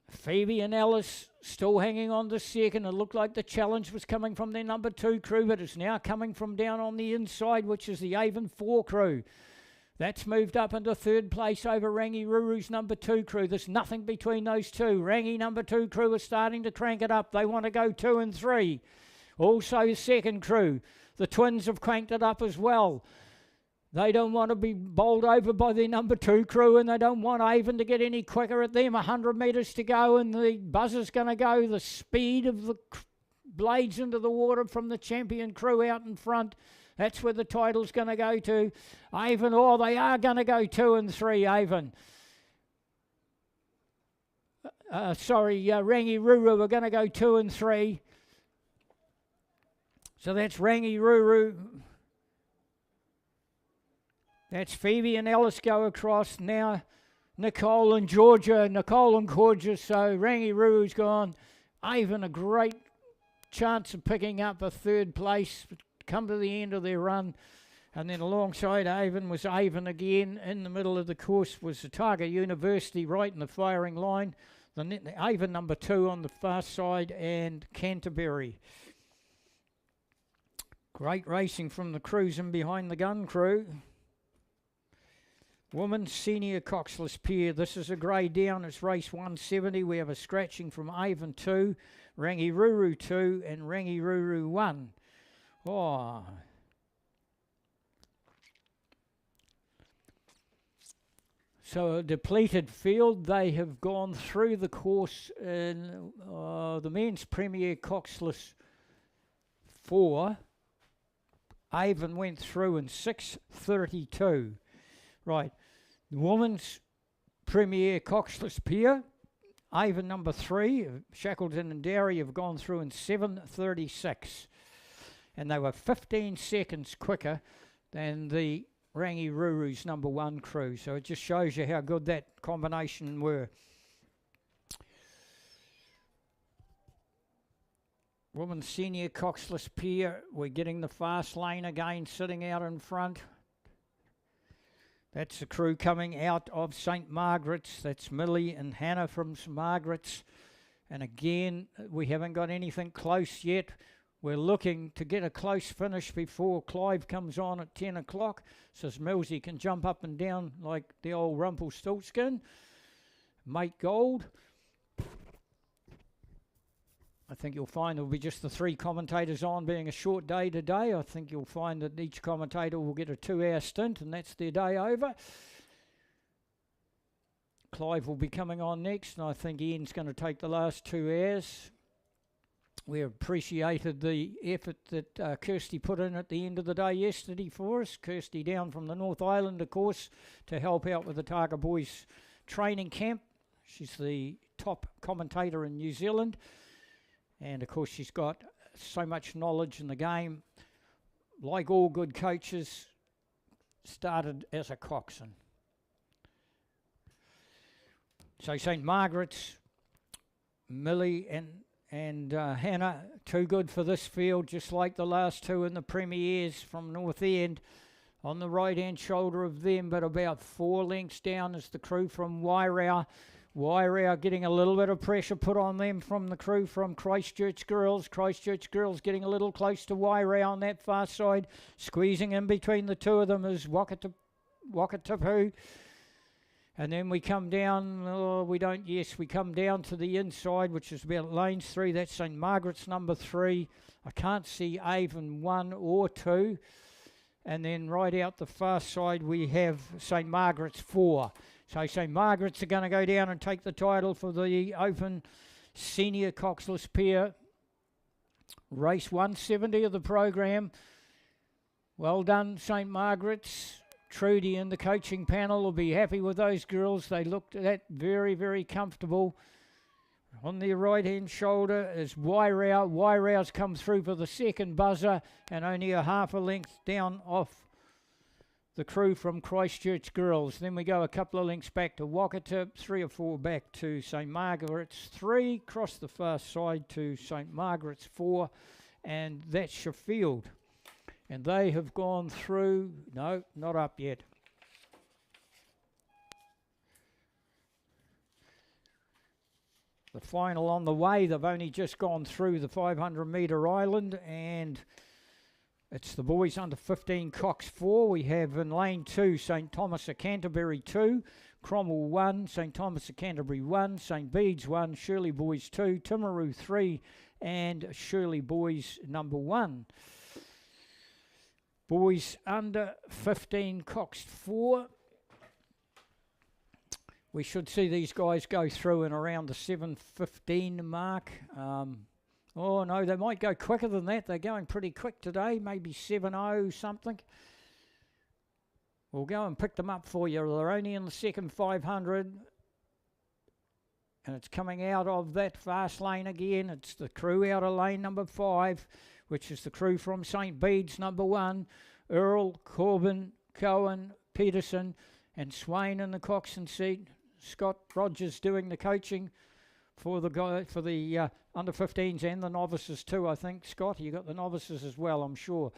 Phoebe and Alice still hanging on to second. It looked like the challenge was coming from their number 2 crew, but it's now coming from down on the inside, which is the Avon 4 crew. That's moved up into 3rd place over Rangi Ruru's number 2 crew. There's nothing between those 2. Rangi number 2 crew is starting to crank it up. They want to go 2 and 3. Also 2nd crew. The twins have cranked it up as well. They don't want to be bowled over by their number 2 crew, and they don't want Avon to get any quicker at them. 100 metres to go, and the buzzer's going to go. The speed of the blades into the water from the champion crew out in front. That's where the title's going to go to. Avon, they are going to go 2 and 3, Avon. Rangi Ruru are going to go 2 and 3. So that's Rangi Ruru. That's Phoebe and Alice go across. Now Nicole and Georgia. Nicole and Georgia. So Rangi Ruru's gone. Avon a great chance of picking up a 3rd place. Come to the end of their run, and then alongside Avon was Avon again. In the middle of the course was Otago University right in the firing line. The Avon number 2 on the far side, and Canterbury. Great racing from the crews in behind the gun crew. Women's senior coxless pair. This is a grade down. It's race 170. We have a scratching from Avon 2, Rangiruru 2 and Rangiruru 1. Oh. So a depleted field. They have gone through the course in the men's Premier Coxless 4. Avon went through in 6:32. Right. The women's Premier Coxless pair. Avon number 3, Shackleton and Dowry have gone through in 7:36. And they were 15 seconds quicker than the Rangiruru's number 1 crew. So it just shows you how good that combination were. Women's senior coxless pair. We're getting the fast lane again, sitting out in front. That's the crew coming out of St. Margaret's. That's Millie and Hannah from St. Margaret's. And again, we haven't got anything close yet. We're looking to get a close finish before Clive comes on at 10 o'clock, so Millsy can jump up and down like the old Rumpelstiltskin. Mate Gold. I think you'll find there'll be just the 3 commentators on, being a short day today. I think you'll find that each commentator will get a 2-hour stint, and that's their day over. Clive will be coming on next, and I think Ian's going to take the last 2 hours. We appreciated the effort that Kirsty put in at the end of the day yesterday for us. Kirsty down from the North Island, of course, to help out with the Targa Boys training camp. She's the top commentator in New Zealand. And, of course, she's got so much knowledge in the game. Like all good coaches, started as a coxswain. So St. Margaret's, Millie and Hannah, too good for this field, just like the last 2 in the Premiers from North End. On the right-hand shoulder of them, but about 4 lengths down is the crew from Wairau. Wairau getting a little bit of pressure put on them from the crew from Christchurch Girls. Christchurch Girls getting a little close to Wairau on that far side. Squeezing in between the 2 of them is Wakatipu. And then we come down, we come down to the inside, which is about lanes 3. That's St. Margaret's number 3. I can't see Avon 1 or 2. And then right out the far side, we have St. Margaret's 4. So St. Margaret's are going to go down and take the title for the Open Senior Coxless pair. Race 170 of the program. Well done, St. Margaret's. Trudy and the coaching panel will be happy with those girls. They looked at that very, very comfortable. On their right-hand shoulder is Wairau. Wairau's come through for the second buzzer and only a half a length down off the crew from Christchurch Girls. Then we go a couple of lengths back to Wakatip, 3 or 4 back to St. Margaret's 3, cross the far side to St. Margaret's 4, and that's your field. And they have gone through, no, not up yet. The final on the way, they've only just gone through the 500-metre island, and it's the boys under 15 Cox 4. We have in lane 2 St. Thomas of Canterbury 2, Cromwell 1, St. Thomas of Canterbury 1, St. Bede's 1, Shirley Boys 2, Timaru 3, and Shirley Boys number 1. Boys under 15 Cox 4. We should see these guys go through in around the 7:15 mark. Oh, no, they might go quicker than that. They're going pretty quick today, maybe 7:0 something. We'll go and pick them up for you. They're only in the second 500. And it's coming out of that fast lane again. It's the crew out of lane number 5, which is the crew from St. Bede's number 1. Earl, Corbin, Cohen, Peterson, and Swain in the coxswain seat. Scott Rogers doing the coaching for the guy for the under 15s and the novices too, I think. Scott, you got the novices as well, I'm sure.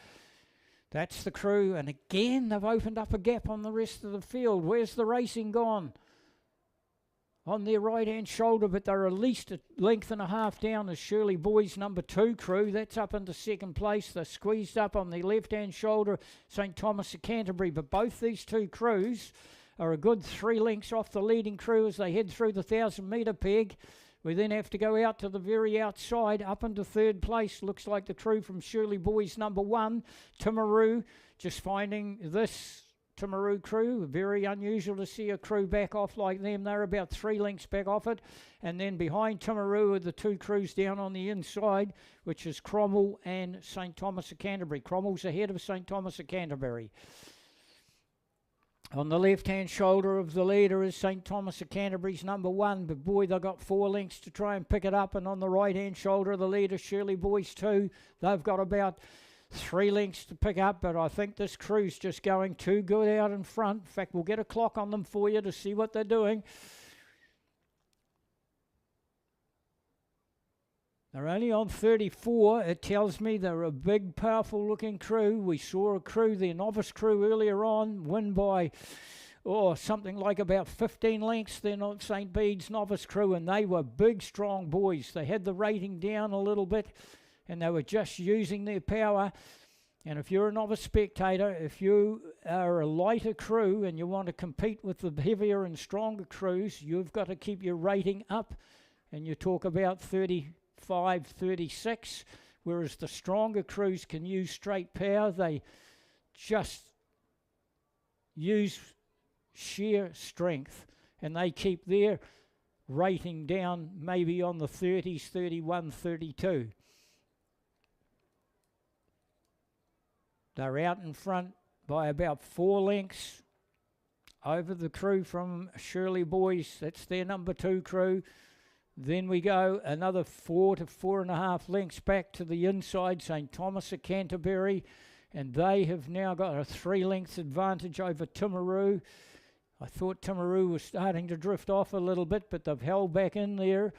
That's the crew, and again they've opened up a gap on the rest of the field. Where's the racing gone? On their right-hand shoulder, but they're at least a length and a half down as Shirley Boys number 2 crew. That's up into second place. They're squeezed up on the left-hand shoulder, St. Thomas of Canterbury. But both these 2 crews are a good 3 lengths off the leading crew as they head through the 1,000-metre peg. We then have to go out to the very outside, up into third place. Looks like the crew from Shirley Boys number 1, Timaru, just finding this Timaru crew. Very unusual to see a crew back off like them. They're about 3 lengths back off it. And then behind Timaru are the 2 crews down on the inside, which is Cromwell and St Thomas of Canterbury. Cromwell's ahead of St Thomas of Canterbury. On the left-hand shoulder of the leader is St Thomas of Canterbury's number 1, but boy, they've got 4 lengths to try and pick it up. And on the right-hand shoulder of the leader, Shirley Boys 2, they've got about 3 lengths to pick up, but I think this crew's just going too good out in front. In fact, we'll get a clock on them for you to see what they're doing. They're only on 34. It tells me they're a big, powerful-looking crew. We saw a crew, their novice crew, earlier on, win by something like about 15 lengths. They're not St Bede's novice crew, and they were big, strong boys. They had the rating down a little bit, and they were just using their power. And if you're a novice spectator, if you are a lighter crew and you want to compete with the heavier and stronger crews, you've got to keep your rating up. And you talk about 35, 36, whereas the stronger crews can use straight power. They just use sheer strength, and they keep their rating down maybe on the 30s, 31, 32. They're out in front by about 4 lengths over the crew from Shirley Boys. That's their number 2 crew. Then we go another 4 to 4.5 lengths back to the inside, St Thomas of Canterbury, and they have now got a 3 lengths advantage over Timaru. I thought Timaru was starting to drift off a little bit, but they've held back in there.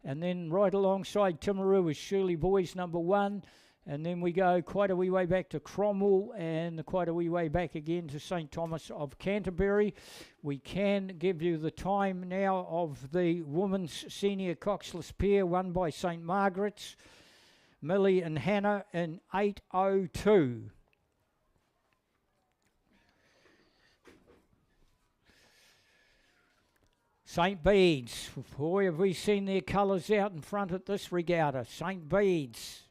And then right alongside Timaru is Shirley Boys number 1. And then we go quite a wee way back to Cromwell and quite a wee way back again to St Thomas of Canterbury. We can give you the time now of the women's senior coxless pair, won by St Margaret's, Millie and Hannah, in 8:02. St Bede's, boy, have we seen their colours out in front at this regatta. St Bede's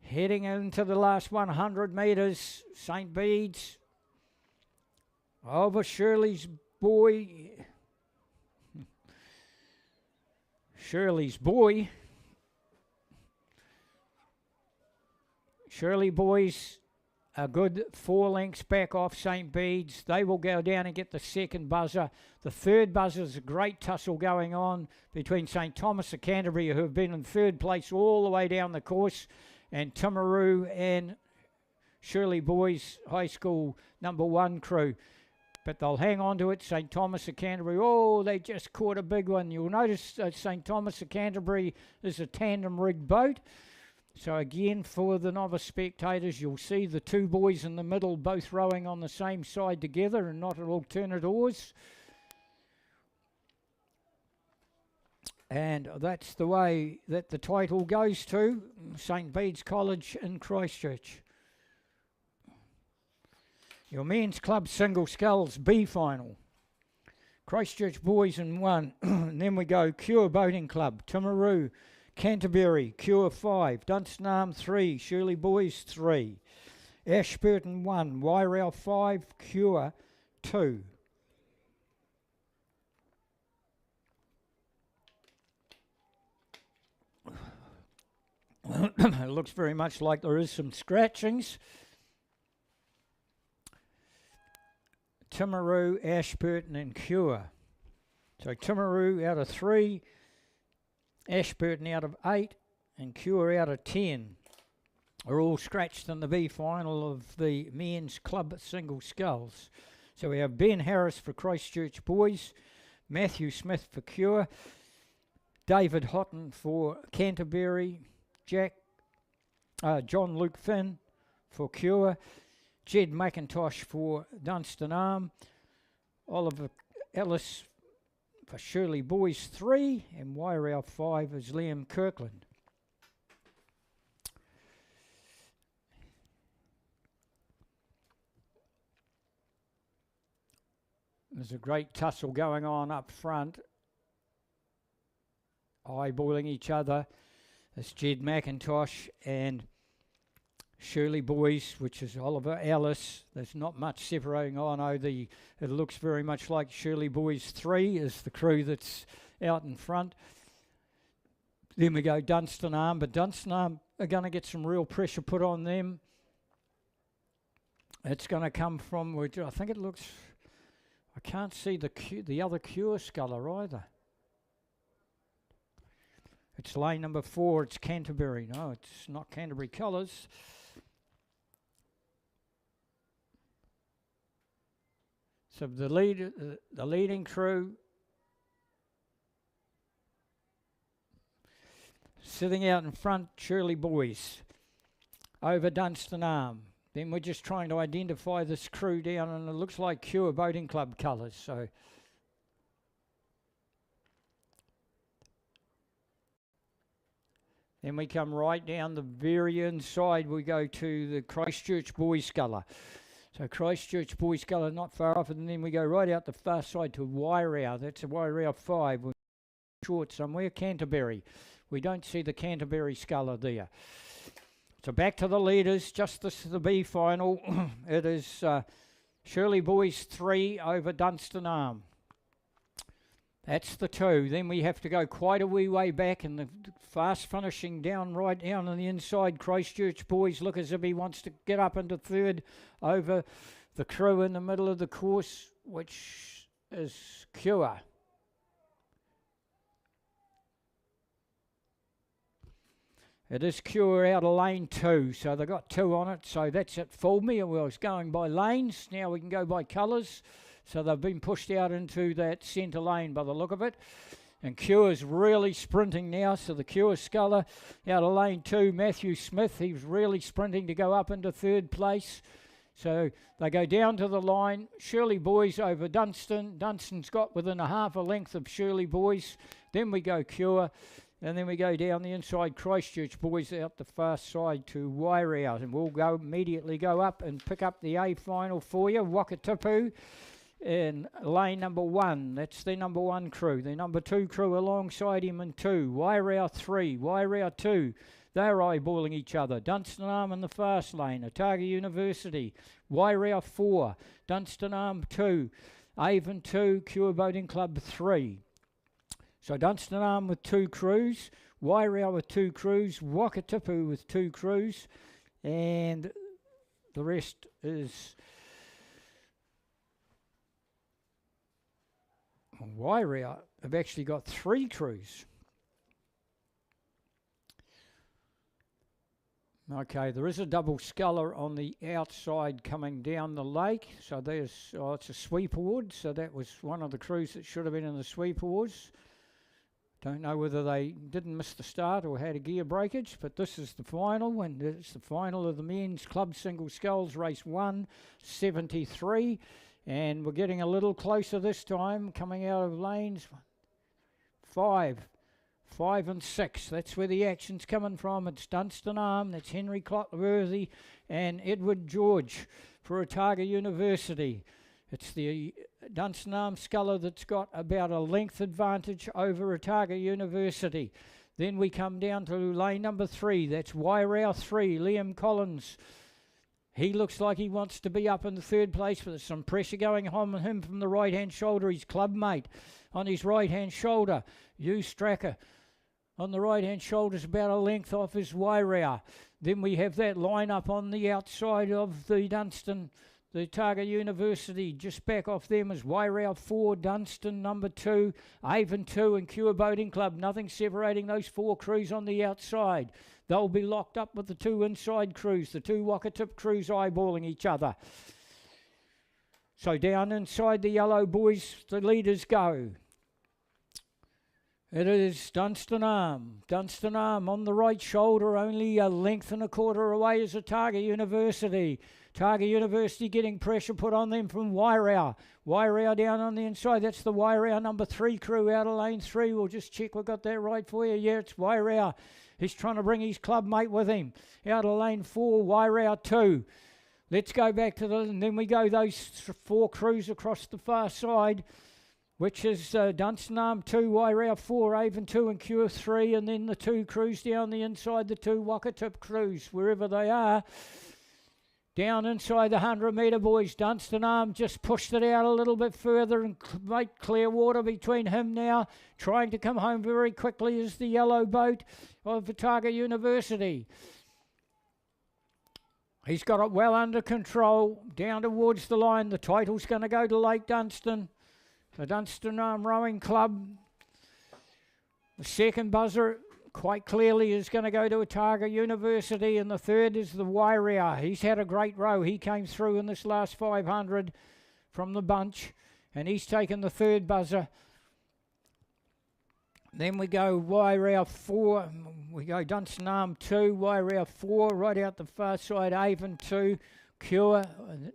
heading into the last 100 metres. St Bede's over Shirley's boy. Shirley's boy. Shirley Boys a good 4 lengths back off St Bede's. They will go down and get the second buzzer. The third buzzer is a great tussle going on between St Thomas of Canterbury, who have been in third place all the way down the course, and Timaru and Shirley Boys High School number 1 crew. But they'll hang on to it. St Thomas of Canterbury, they just caught a big one. You'll notice St Thomas of Canterbury is a tandem rigged boat. So again, for the novice spectators, you'll see the 2 boys in the middle both rowing on the same side together and not at alternate oars. And that's the way that the title goes to St Bede's College in Christchurch. Your men's club single sculls B final. Christchurch Boys in 1. And then we go Cure Boating Club, Timaru, Canterbury, Cure 5, Dunstanarm 3, Shirley Boys 3, Ashburton 1, Wairau 5, Cure 2. It looks very much like there is some scratchings. Timaru, Ashburton and Cure. So Timaru out of 3, Ashburton out of 8 and Cure out of 10 are all scratched in the B final of the men's club single sculls. So we have Ben Harris for Christchurch Boys, Matthew Smith for Cure, David Houghton for Canterbury, John Luke Finn for Cure, Jed McIntosh for Dunstanarm, Oliver Ellis for Shirley Boys 3, and Wairau 5 is Liam Kirkland. There's a great tussle going on up front, eyeballing each other. It's Jed McIntosh and Shirley Boys, which is Oliver Ellis. There's not much separating on. It looks very much like Shirley Boys 3 is the crew that's out in front. Then we go Dunstan Arm, but Dunstan Arm are going to get some real pressure put on them. It's going to come from, which I think it looks, I can't see the other Cure sculler either. It's lane number 4, it's Canterbury. No, it's not Canterbury colours. So the leading crew sitting out in front, Shirley Boys, over Dunstan Arm. Then we're just trying to identify this crew down, and it looks like Cure Boating Club colours. So then we come right down the very inside. We go to the Christchurch Boys Sculler. So Christchurch Boys Sculler not far off, and then we go right out the far side to Wairau. That's a Wairau 5. We're short somewhere. Canterbury. We don't see the Canterbury sculler there. So back to the leaders. Just this is the B final. It is Shirley Boys 3 over Dunstan Arm. That's the 2. Then we have to go quite a wee way back, and the fast finishing down right down on the inside. Christchurch Boys look as if he wants to get up into 3rd over the crew in the middle of the course, which is Cure. It is Cure out of lane 2, so they've got 2 on it, so that's it. Fooled me. I was going by lanes, now we can go by colours. So they've been pushed out into that centre lane by the look of it. And Cure's really sprinting now, so the Cure sculler out of lane 2, Matthew Smith, he's really sprinting to go up into 3rd place. So they go down to the line. Shirley Boys over Dunstan. Dunstan's got within a half a length of Shirley Boys. Then we go Cure. And then we go down the inside, Christchurch Boys out the far side to Wairau. And we'll immediately go up and pick up the A final for you. Wakatipu in lane number 1. That's their number 1 crew. Their number 2 crew alongside him in 2. Wairau 3, Wairau 2. They're eyeballing each other. Dunstan Arm in the fast lane. Otago University. Wairau 4. Dunstan Arm 2. Avon 2. Cure Boating Club 3. So Dunstan Arm with 2 crews, Wairau with 2 crews, Wakatipu with 2 crews, and the rest is Wairau have actually got 3 crews. Okay, there is a double sculler on the outside coming down the lake. So there's, it's a Sweeperwood, so that was one of the crews that should have been in the Sweeperwoods. Don't know whether they didn't miss the start or had a gear breakage, but this is the final, and it's the final of the men's club single sculls race 173, and we're getting a little closer this time, coming out of lanes 5 and 6. That's where the action's coming from. It's Dunstan Arm, that's Henry Clotworthy and Edward George for Otago University. It's the Dunstan Arm sculler that's got about a length advantage over Otago University. Then we come down to lane number 3. That's Wairau 3, Liam Collins. He looks like he wants to be up in the 3rd place, but there's some pressure going on him from the right-hand shoulder. His club mate on his right-hand shoulder, Hugh Stracker. On the right-hand shoulder is about a length off his Wairau. Then we have that line up on the outside of the Dunstan, the Otago University. Just back off them is Wairau 4, Dunstan number 2, Avon 2 and Cure Boating Club. Nothing separating those 4 crews on the outside. They'll be locked up with the 2 inside crews, the 2 Wakatip crews eyeballing each other. So down inside the yellow boys, the leaders go. It is Dunstan Arm. Dunstan Arm on the right shoulder, only a length and a quarter away is Otago University. Otago University getting pressure put on them from Wairau. Wairau down on the inside. That's the Wairau number 3 crew out of lane 3. We'll just check we've got that right for you. Yeah, it's Wairau. He's trying to bring his club mate with him. Out of lane 4, Wairau 2. Let's go back to and then we go those 4 crews across the far side, which is Dunstanarm 2, Wairau 4, Avon 2 and Cure 3, and then the 2 crews down the inside, the 2 Wakatip crews, wherever they are. Down inside the 100-metre boys, Dunstanarm just pushed it out a little bit further and made clear water between him now. Trying to come home very quickly is the yellow boat of Otago University. He's got it well under control, down towards the line. The title's going to go to Lake Dunstan, the Dunstanarm Rowing Club. The second buzzer quite clearly is going to go to Otago University, and the third is the Wairau. He's had a great row. He came through in this last 500 from the bunch, and he's taken the third buzzer. Then we go Wairau 4, we go Dunstanarm 2, Wairau 4, right out the far side, Avon 2, Cure,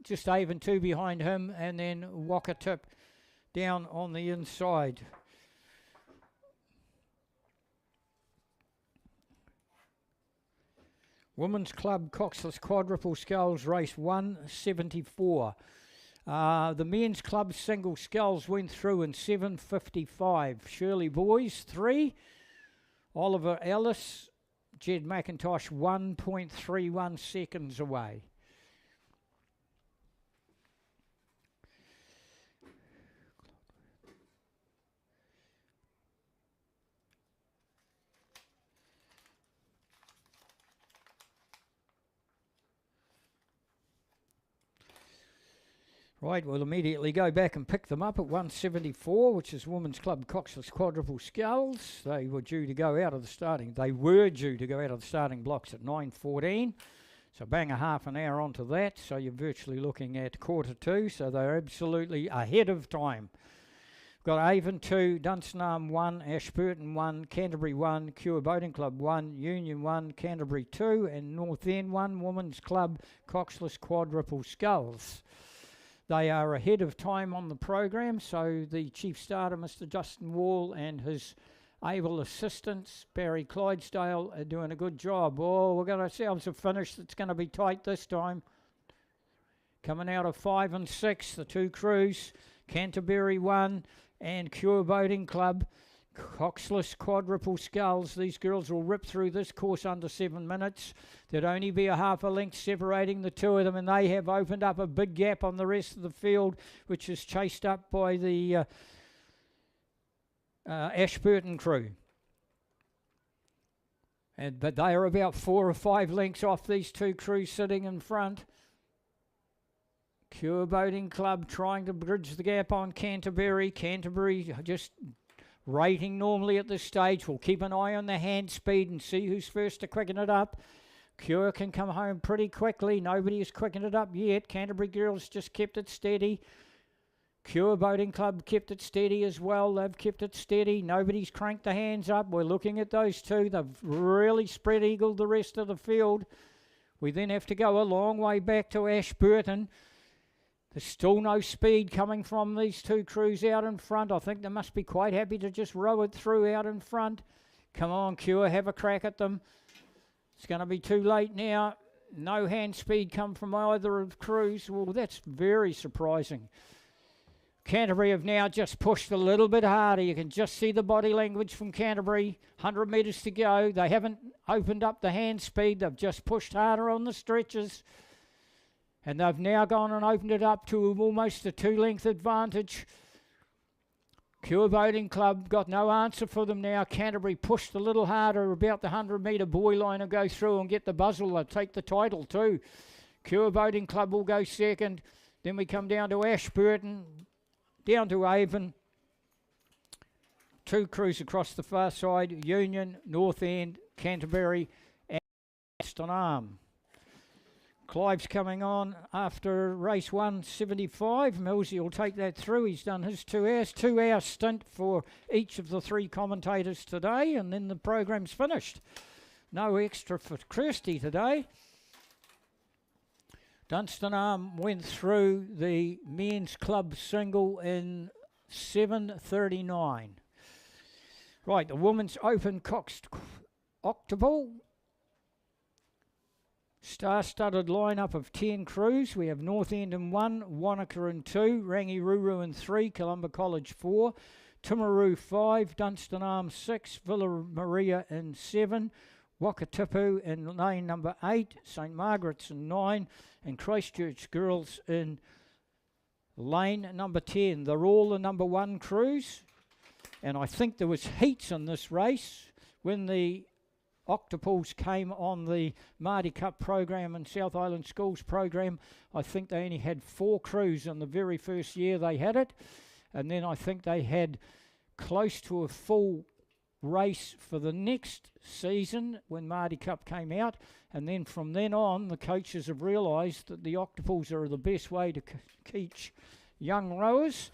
just Avon 2 behind him, and then Wakatip down on the inside. Women's Club Coxless Quadruple Sculls race 174. The Men's Club Single Sculls went through in 7:55. Shirley Boys 3. Oliver Ellis, Jed McIntosh 1.31 seconds away. Right, we'll immediately go back and pick them up at 174, which is Women's Club Coxless Quadruple Sculls. They were due to go out of the starting. They were due to go out of the starting blocks at 9:14. So bang a half an hour onto that. So you're virtually looking at 1:45. So they're absolutely ahead of time. We've got Avon 2, Dunstanarm 1, Ashburton 1, Canterbury 1, Cure Boating Club 1, Union 1, Canterbury 2, and North End 1, Women's Club Coxless Quadruple Sculls. They are ahead of time on the program, so the chief starter, Mr. Justin Wall, and his able assistants, Barry Clydesdale, are doing a good job. Oh, we've got ourselves a finish that's going to be tight this time. Coming out of 5 and 6, the 2 crews, Canterbury 1 and Cure Boating Club, Coxless Quadruple Sculls. These girls will rip through this course under 7 minutes. There'd only be a half a length separating the 2 of them, and they have opened up a big gap on the rest of the field, which is chased up by the Ashburton crew. But they are about 4 or 5 lengths off these 2 crews sitting in front. Cure Boating Club trying to bridge the gap on Canterbury. Canterbury just rating normally at this stage. We'll keep an eye on the hand speed and see who's first to quicken it up. Cure can come home pretty quickly. Nobody has quickened it up yet. Canterbury girls just kept it steady. Cure Boating Club kept it steady as well. They've kept it steady. Nobody's cranked the hands up. We're looking at those 2. They've really spread eagled the rest of the field. We then have to go a long way back to Ashburton. There's still no speed coming from these 2 crews out in front. I think they must be quite happy to just row it through out in front. Come on, Cure, have a crack at them. It's going to be too late now. No hand speed come from either of the crews. Well, that's very surprising. Canterbury have now just pushed a little bit harder. You can just see the body language from Canterbury. 100 metres to go. They haven't opened up the hand speed. They've just pushed harder on the stretches. And they've now gone and opened it up to almost a 2-length advantage. Cure Boating Club got no answer for them now. Canterbury pushed a little harder about the 100-metre buoy line and go through and get the buzzle. They'll take the title too. Cure Boating Club will go second. Then we come down to Ashburton, down to Avon. 2 crews across the far side. Union, North End, Canterbury and Dunstanarm. Clive's coming on after race 175. Millsy will take that through. He's done his 2 hours. 2 hour stint for each of the 3 commentators today, and then the program's finished. No extra for Kirsty today. Dunstanarm went through the men's club single in 7:39. Right, the women's open coxed octable. Star-studded lineup of 10 crews. We have North End in 1, Wanaka in 2, Rangiruru in 3, Columba College 4, Timaru 5, Dunstan Arms 6, Villa Maria in 7, Wakatipu in lane number 8, St Margaret's in 9, and Christchurch Girls in lane number 10. They're all the number 1 crews, and I think there was heats in this race when the Octopus came on the Māori Cup program and South Island Schools program. I think they only had 4 crews in the very first year they had it, and then I think they had close to a full race for the next season when Māori Cup came out, and then from then on the coaches have realised that the Octopus are the best way to teach young rowers,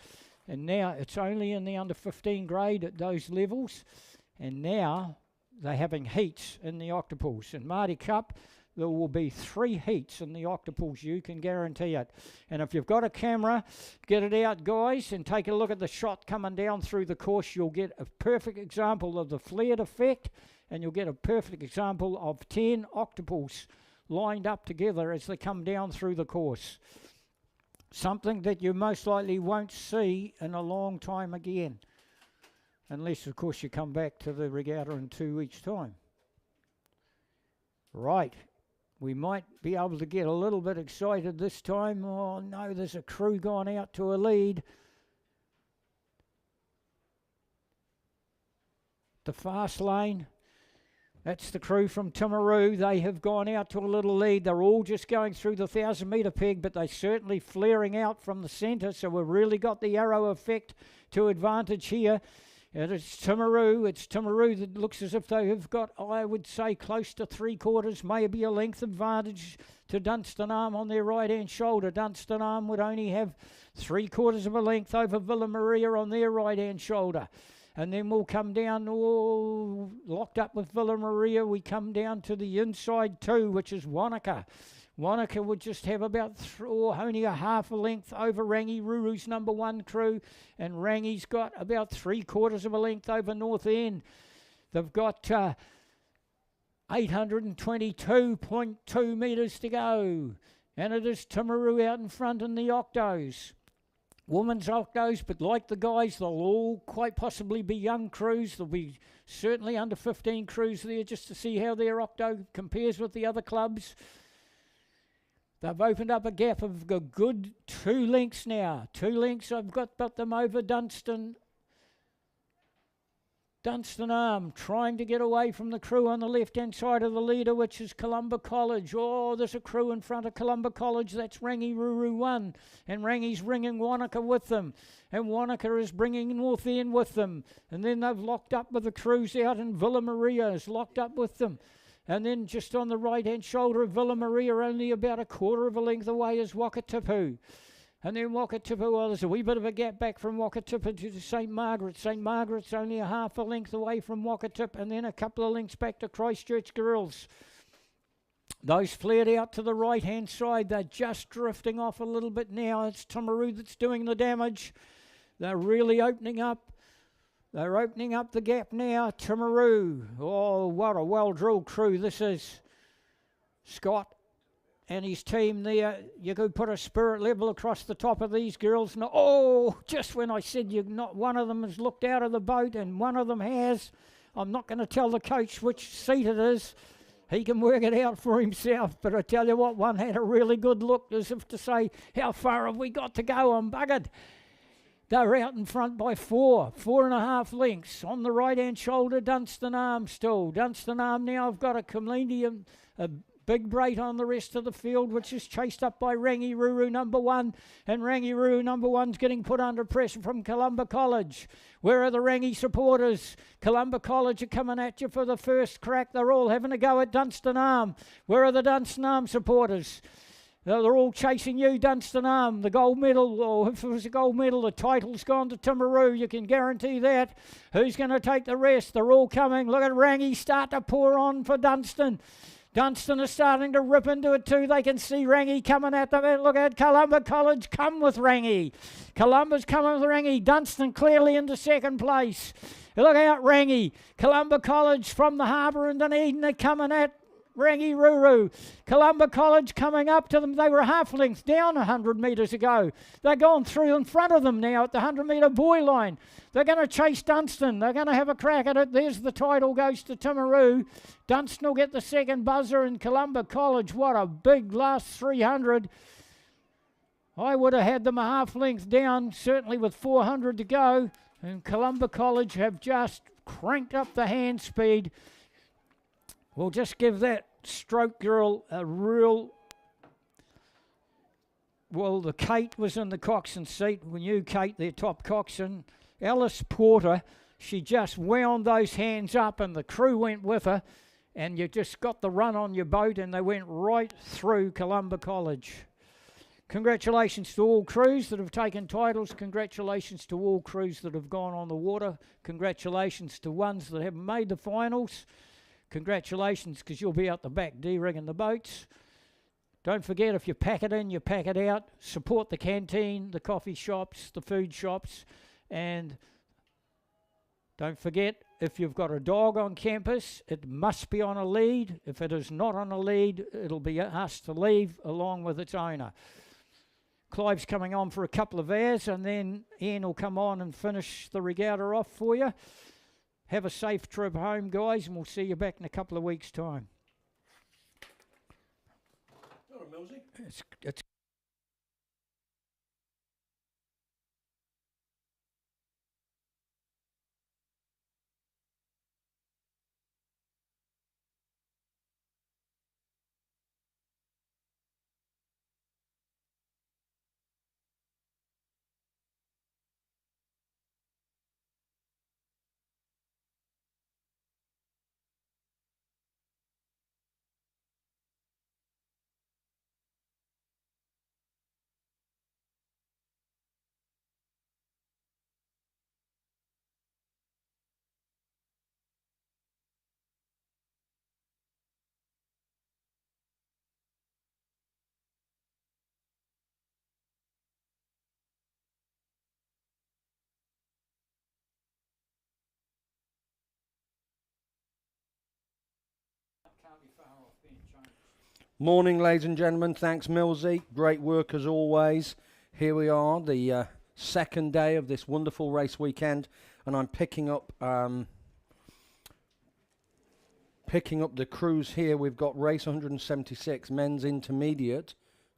and now it's only in the under 15 grade at those levels, and now they're having heats in the Octopus. In Māori Cup there will be 3 heats in the Octopus, you can guarantee it. And if you've got a camera, get it out, guys, and take a look at the shot coming down through the course. You'll get a perfect example of the flared effect, and you'll get a perfect example of 10 Octopus lined up together as they come down through the course. Something that you most likely won't see in a long time again, unless of course you come back to the regatta in 2 weeks' time. Right, we might be able to get a little bit excited this time. Oh no, there's a crew gone out to a lead. The fast lane, that's the crew from Timaru. They have gone out to a little lead. They're all just going through the 1,000 metre peg, but they're certainly flaring out from the centre, so we've really got the arrow effect to advantage here. And it's Timaru that looks as if they have got, I would say, close to 3/4, maybe a length advantage to Dunstan Arm on their right-hand shoulder. Dunstan Arm would only have 3/4 of a length over Villa Maria on their right-hand shoulder. And then we'll come down, locked up with Villa Maria, we come down to the inside 2, which is Wanaka. Wanaka would just have about only a half a length over Rangiruru's number 1 crew, and Rangi's got about 3/4 of a length over North End. They've got 822.2 metres to go, and it is Timaru out in front in the octos. Women's octos, but like the guys, they'll all quite possibly be young crews. There'll be certainly under 15 crews there just to see how their octo compares with the other clubs. They've opened up a gap of a good 2 lengths now. 2 lengths, I've got them over Dunstan Arm, trying to get away from the crew on the left-hand side of the leader, which is Columba College. Oh, there's a crew in front of Columba College. That's Rangiruru 1. And Rangi's bringing Wanaka with them. And Wanaka is bringing North End with them. And then they've locked up with the crews out, and Villa Maria is locked up with them. And then just on the right-hand shoulder of Villa Maria, only about 1/4 of a length away, is Wakatipu. And then Wakatipu, well, there's a wee bit of a gap back from Wakatipu to St Margaret's. St Margaret's only a half a length away from Wakatipu, and then a couple of lengths back to Christchurch Girls. Those flared out to the right-hand side. They're just drifting off a little bit now. It's Timaru that's doing the damage. They're really opening up. They're opening up the gap now. Timaru. Oh, what a well-drilled crew this is. Scott and his team there. You could put a spirit level across the top of these girls. No, oh, just when I said not one of them has looked out of the boat, and one of them has. I'm not going to tell the coach which seat it is. He can work it out for himself. But I tell you what, one had a really good look, as if to say, how far have we got to go? I'm buggered. They're out in front by 4.5 lengths. On the right-hand shoulder, Dunstan Arm still. Dunstan Arm now have got a comedian, a big break on the rest of the field, which is chased up by Rangiruru number 1. And Rangiruru number 1's getting put under pressure from Columba College. Where are the Rangi supporters? Columba College are coming at you for the first crack. They're all having a go at Dunstan Arm. Where are the Dunstan Arm supporters? They're all chasing you, Dunstan Arm. The gold medal, or if it was a gold medal, the title's gone to Timaru. You can guarantee that. Who's going to take the rest? They're all coming. Look at Rangi start to pour on for Dunstan. Dunstan is starting to rip into it too. They can see Rangi coming at them. Look at Columba College come with Rangi. Columba's coming with Rangi. Dunstan clearly into second place. Look out, Rangi. Columba College from the harbour in Dunedin are coming at Rangiruru. Columba College coming up to them. They were half length down 100 metres ago. They're gone through in front of them now at the 100 metre buoy line. They're going to chase Dunstan. They're going to have a crack at it. There's the title goes to Timaru. Dunstan will get the second buzzer in Columba College. What a big last 300. I would have had them a half length down, certainly with 400 to go. And Columba College have just cranked up the hand speed. We'll just give that stroke girl a real... Well, the Kate was in the coxswain seat. We knew Kate, their top coxswain. Alice Porter, she just wound those hands up and the crew went with her. And you just got the run on your boat and they went right through Columba College. Congratulations to all crews that have taken titles. Congratulations to all crews that have gone on the water. Congratulations to ones that haven't made the finals. Congratulations, because you'll be out the back de-rigging the boats. Don't forget, if you pack it in, you pack it out. Support the canteen, the coffee shops, the food shops. And don't forget, if you've got a dog on campus, it must be on a lead. If it is not on a lead, it'll be asked to leave along with its owner. Clive's coming on for a couple of hours, and then Ian will come on and finish the regatta off for you. Have a safe trip home, guys, and we'll see you back in a couple of weeks' time. It's Morning, ladies and gentlemen. Thanks, Millsy. Great work as always. Here we are, the second day of this wonderful race weekend, and I'm picking up the crews here. We've got race 176, men's intermediate,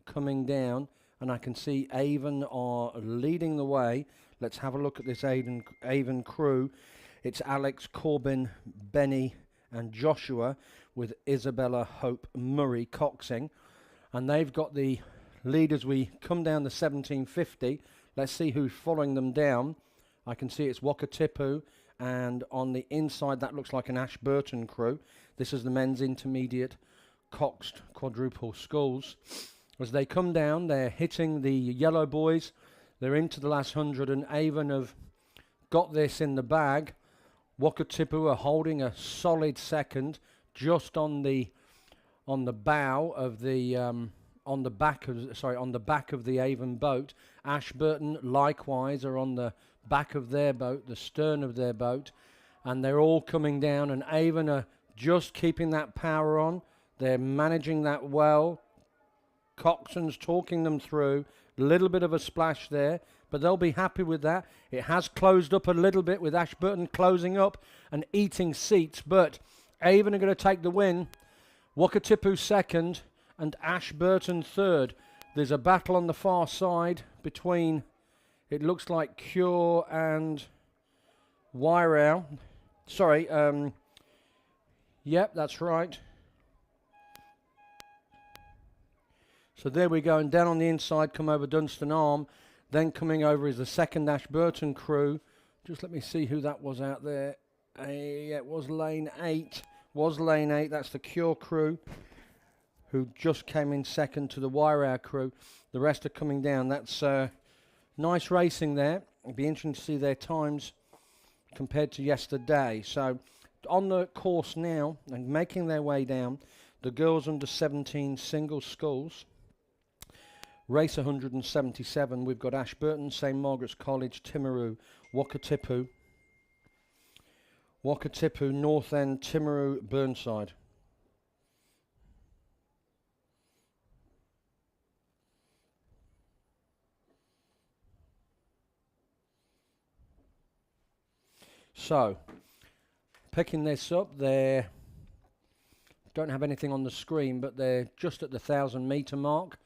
coming down, and I can see Avon are leading the way. Let's have a look at this Avon crew. It's Alex, Corbin, Benny, and Joshua, with Isabella, Hope, Murray coxing, and they've got the lead as we come down the 1750. Let's see who's following them down. I can see it's Wakatipu, and on the inside that looks like an Ashburton crew. This is the men's intermediate coxed quadruple sculls. As they come down, they're hitting the yellow boys. They're into the last 100, and Avon have got this in the bag. Wakatipu are holding a solid second, just on the bow of the on the back of the Avon boat. Ashburton likewise are on the back of their boat, the stern of their boat, and they're all coming down, and Avon are just keeping that power on. They're managing that well. Coxswain's talking them through. A little bit of a splash there, but they'll be happy with that. It has closed up a little bit with Ashburton closing up and eating seats, but Avon are going to take the win. Wakatipu second and Ashburton third. There's a battle on the far side between, it looks like Cure and Wairau. Sorry, yep, that's right. So there we go, and down on the inside come over Dunstan Arm. Then coming over is the second Ashburton crew. Just let me see who that was out there. Yeah, it was lane 8. That's the Cure crew, who just came in second to the Wairau crew. The rest are coming down. That's nice racing there. It'll be interesting to see their times compared to yesterday. So on the course now and making their way down, the girls under 17 single sculls. Race 177, we've got Ashburton, St Margaret's College, Timaru, Wakatipu, North End, Timaru, Burnside. So, picking this up, they don't have anything on the screen, but they're just at the 1,000-metre mark.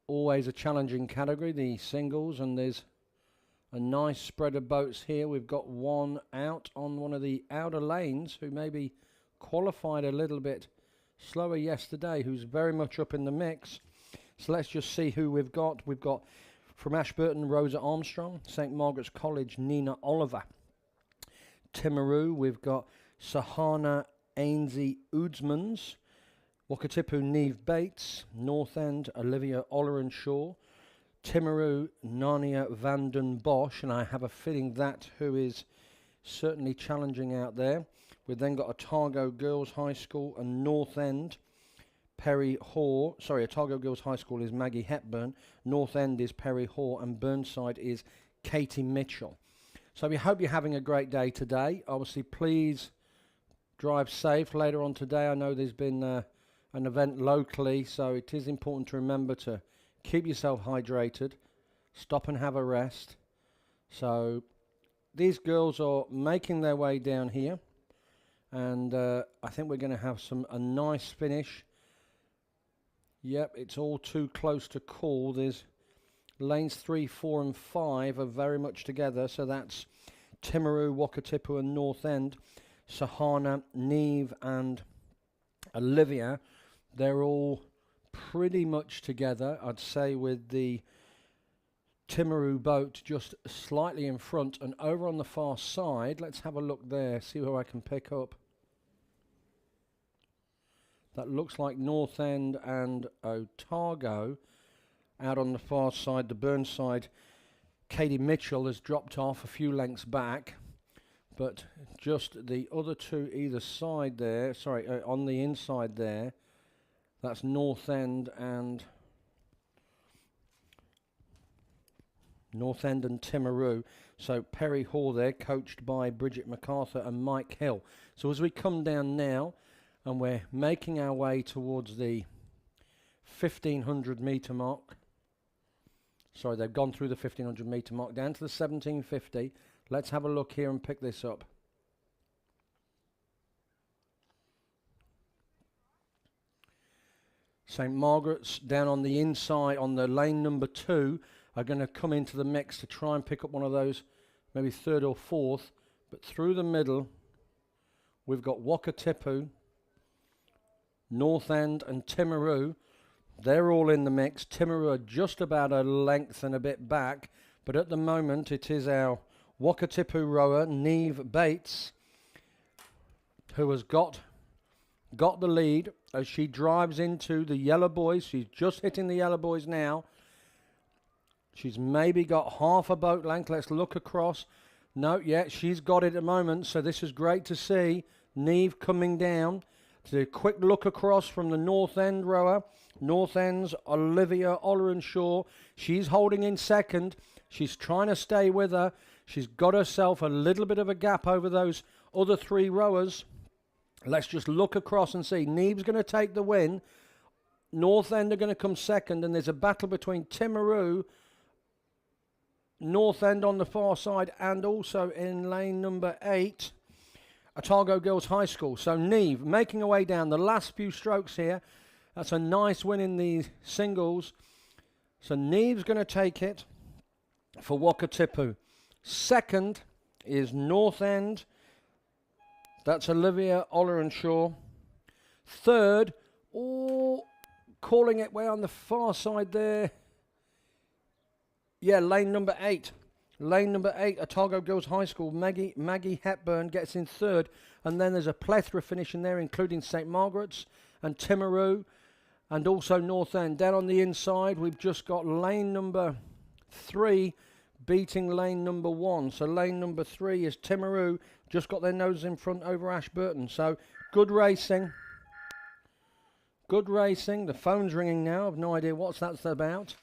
Always a challenging category, the singles, and there's a nice spread of boats here. We've got one out on one of the outer lanes who maybe qualified a little bit slower yesterday, who's very much up in the mix. So let's just see who we've got. We've got from Ashburton, Rosa Armstrong. St. Margaret's College, Nina Oliver. Timaru, we've got Sahana Ainsey Oudsmans. Wakatipu, Neve Bates. North End, Olivia Ollerenshaw. Timaru, Narnia van den Bosch, and I have a feeling that who is certainly challenging out there. We've then got Otago Girls High School and North End, Perry Hoare. Sorry, Otago Girls High School is Maggie Hepburn. North End is Perry Hoare, and Burnside is Katie Mitchell. So we hope you're having a great day today. Obviously, please drive safe later on today. I know there's been an event locally, so it is important to remember to keep yourself hydrated, stop and have a rest. So these girls are making their way down here, and I think we're going to have a nice finish. Yep, it's all too close to call. There's lanes 3, 4 and 5 are very much together, so that's Timaru, Wakatipu and North End. Sahana, Neve and Olivia, they're all pretty much together, I'd say, with the Timaru boat just slightly in front. And over on the far side, let's have a look there, see who I can pick up. That looks like North End and Otago. Out on the far side, the Burnside, Katie Mitchell has dropped off a few lengths back, but just the other two either side there, sorry, on the inside there, that's North End and Timaru. So Perry Hall there, coached by Bridget MacArthur and Mike Hill. So as we come down now, and we're making our way towards the 1,500 metre mark. Sorry, they've gone through the 1,500 metre mark, down to the 1,750. Let's have a look here and pick this up. St. Margaret's down on the inside, on the lane number 2, are going to come into the mix to try and pick up one of those, maybe third or fourth. But through the middle, we've got Wakatipu, North End and Timaru. They're all in the mix. Timaru are just about a length and a bit back, but at the moment it is our Wakatipu rower, Neve Bates, who has got the lead as she drives into the yellow boys. She's just hitting the yellow boys now. She's maybe got half a boat length. Let's look across. No, yeah, she's got it at the moment, so this is great to see. Neve coming down. To a quick look across from the North End rower. North End's Olivia Ollerenshaw. She's holding in second. She's trying to stay with her. She's got herself a little bit of a gap over those other 3 rowers. Let's just look across and see. Neve's going to take the win. North End are going to come second, and there's a battle between Timaru, North End on the far side, and also in lane number 8, Otago Girls High School. So Neve making her way down the last few strokes here. That's a nice win in the singles. So Neve's going to take it for Wakatipu. Second is North End. That's Olivia Ollerenshaw. Third, calling it way on the far side there. Yeah, lane number 8. Lane number 8, Otago Girls High School. Maggie Hepburn gets in third. And then there's a plethora finishing there, including St. Margaret's and Timaru and also North End. Down on the inside, we've just got lane number 3 beating lane number 1. So lane number 3 is Timaru. Just got their noses in front over Ashburton. So good racing. Good racing. The phone's ringing now. I've no idea what that's about.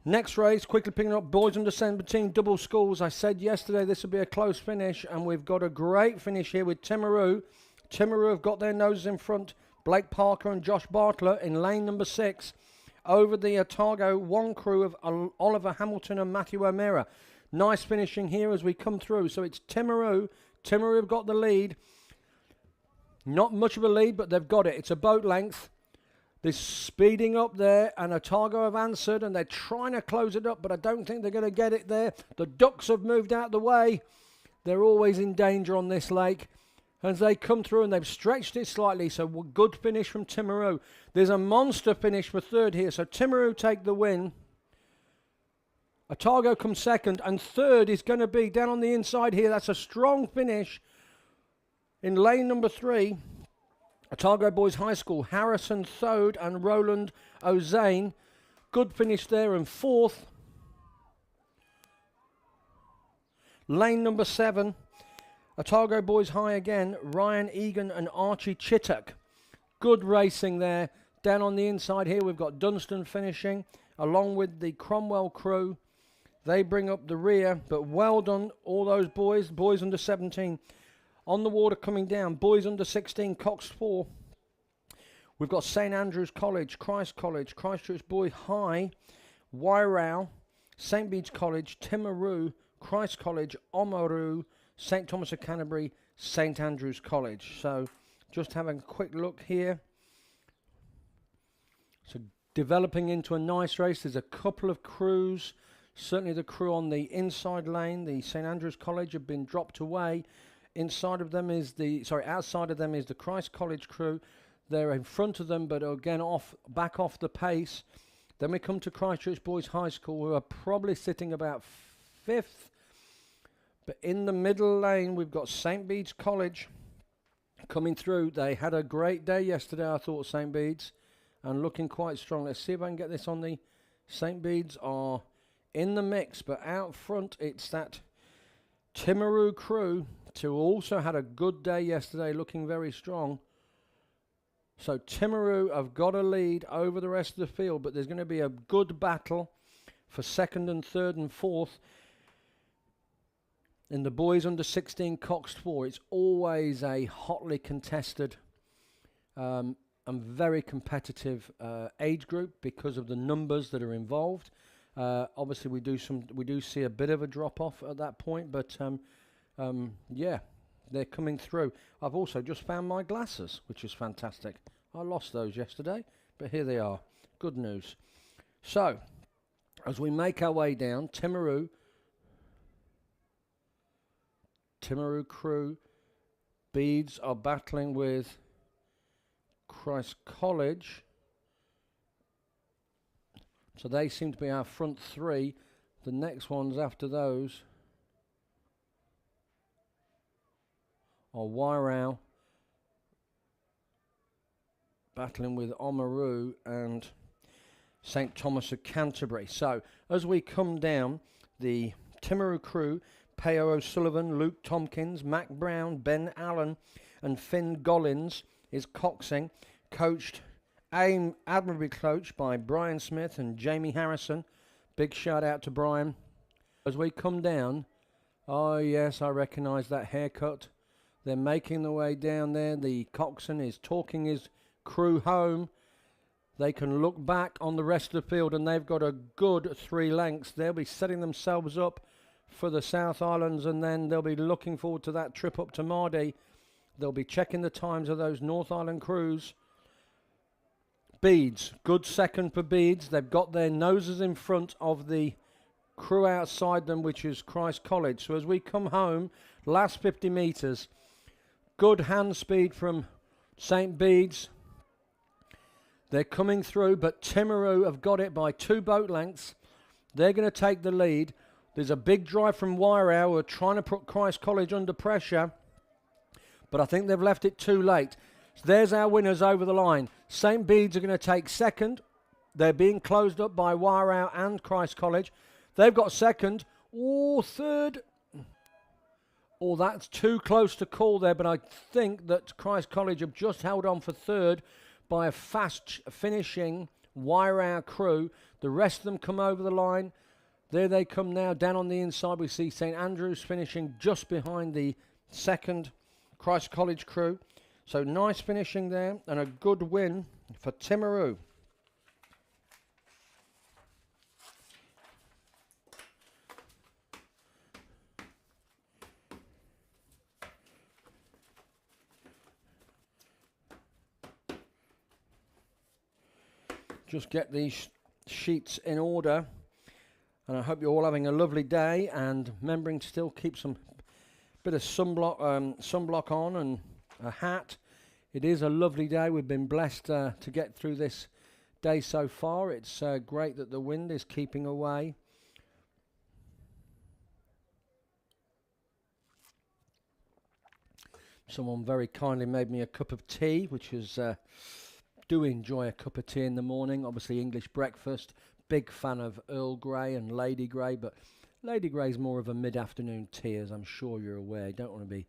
Next race, quickly picking up boys under 17 double sculls. I said yesterday this would be a close finish, and we've got a great finish here with Timaru. Timaru have got their noses in front. Blake Parker and Josh Bartlett in lane number 6. over the Otago 1 crew of Oliver Hamilton and Matthew O'Meara. Nice finishing here as we come through. So it's Timaru. Timaru have got the lead. Not much of a lead, but they've got it. It's a boat length. They're speeding up there, and Otago have answered, and they're trying to close it up, but I don't think they're going to get it there. The ducks have moved out the way. They're always in danger on this lake. As they come through, and they've stretched it slightly, so good finish from Timaru. There's a monster finish for third here, so Timaru take the win. Otago comes second, and third is going to be down on the inside here. That's a strong finish in lane number 3. Otago Boys High School, Harrison Thode and Roland O'Zane. Good finish there, and fourth. Lane number 7, Otago Boys High again, Ryan Egan and Archie Chittock. Good racing there. Down on the inside here, we've got Dunstan finishing, along with the Cromwell crew. They bring up the rear, but well done, all those boys under 17. On the water coming down, boys under 16, coxed 4. We've got St Andrews College, Christchurch Boys High, Wairau, St Bede's College, Timaru, Christ College, Oamaru, St Thomas of Canterbury, St Andrews College. So just having a quick look here. So developing into a nice race. There's a couple of crews. Certainly the crew on the inside lane, the St Andrews College, have been dropped away. Outside of them is the Christ College crew. They're in front of them, but again back off the pace. Then we come to Christchurch Boys High School, who are probably sitting about 5th. But in the middle lane, we've got St Bede's College coming through. They had a great day yesterday, I thought, St Bede's, and looking quite strong. Let's see if I can get this on the... St Bede's are in the mix, but out front, it's that Timaru crew, who also had a good day yesterday, looking very strong. So Timaru have got a lead over the rest of the field, but there's going to be a good battle for second and third and fourth. In the boys under 16 coxed 4, it's always a hotly contested and very competitive age group because of the numbers that are involved. Obviously, we do see a bit of a drop off at that point, but yeah, they're coming through. I've also just found my glasses, which is fantastic. I lost those yesterday, but here they are. Good news. So, as we make our way down, Timaru crew, Bedes are battling with Christ College. So they seem to be our front 3. The next ones after those are Wairau battling with Oamaru and St Thomas of Canterbury. So as we come down, the Timaru crew, Peo O'Sullivan, Luke Tompkins, Mac Brown, Ben Allen and Finn Gollins is coxing, admirably coached by Brian Smith and Jamie Harrison. Big shout out to Brian. As we come down, oh yes, I recognise that haircut. They're making their way down there. The coxswain is talking his crew home. They can look back on the rest of the field, and they've got a good 3 lengths. They'll be setting themselves up for the South Islands, and then they'll be looking forward to that trip up to Mardi. They'll be checking the times of those North Island crews. Bedes, good second for Bedes. They've got their noses in front of the crew outside them, which is Christ College. So as we come home, last 50 metres, good hand speed from St Bede's. They're coming through, but Timaru have got it by 2 boat lengths. They're going to take the lead. There's a big drive from Wairau, who are trying to put Christ College under pressure, but I think they've left it too late. So there's our winners over the line. St Bede's are going to take second. They're being closed up by Wairau and Christ College. They've got second. Oh, third. Oh, that's too close to call there, but I think that Christ College have just held on for third by a fast finishing Wairau crew. The rest of them come over the line. There they come now. Down on the inside, we see St Andrews finishing just behind the second Christ College crew. So nice finishing there and a good win for Timaru. just get these sheets in order. And I hope you're all having a lovely day and remembering to still keep some bit of sunblock on and a hat. It is a lovely day. We've been blessed to get through this day so far. It's great that the wind is keeping away. Someone very kindly made me a cup of tea, which is do enjoy a cup of tea in the morning. Obviously English breakfast. Big fan of Earl Grey and Lady Grey, but Lady Grey is more of a mid-afternoon tea, as I'm sure you're aware. You don't want to be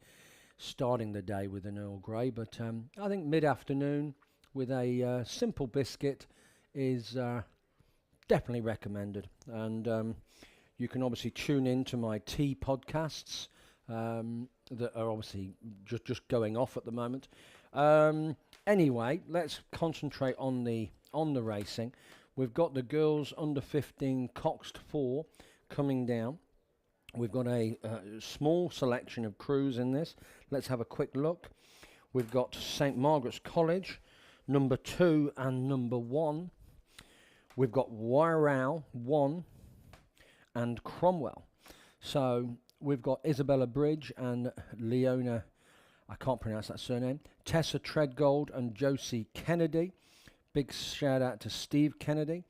starting the day with an Earl Grey, but I think mid-afternoon with a simple biscuit is definitely recommended. And you can obviously tune in to my tea podcasts that are obviously just going off at the moment. Anyway, let's concentrate on the racing. We've got the girls under 15 coxed 4 coming down. We've got a small selection of crews in this. Let's have a quick look. We've got St Margaret's College, number 2 and number 1. We've got Wairau 1 and Cromwell. So we've got Isabella Bridge and Leona, I can't pronounce that surname, Tessa Treadgold and Josie Kennedy. Big shout out to Steve Kennedy.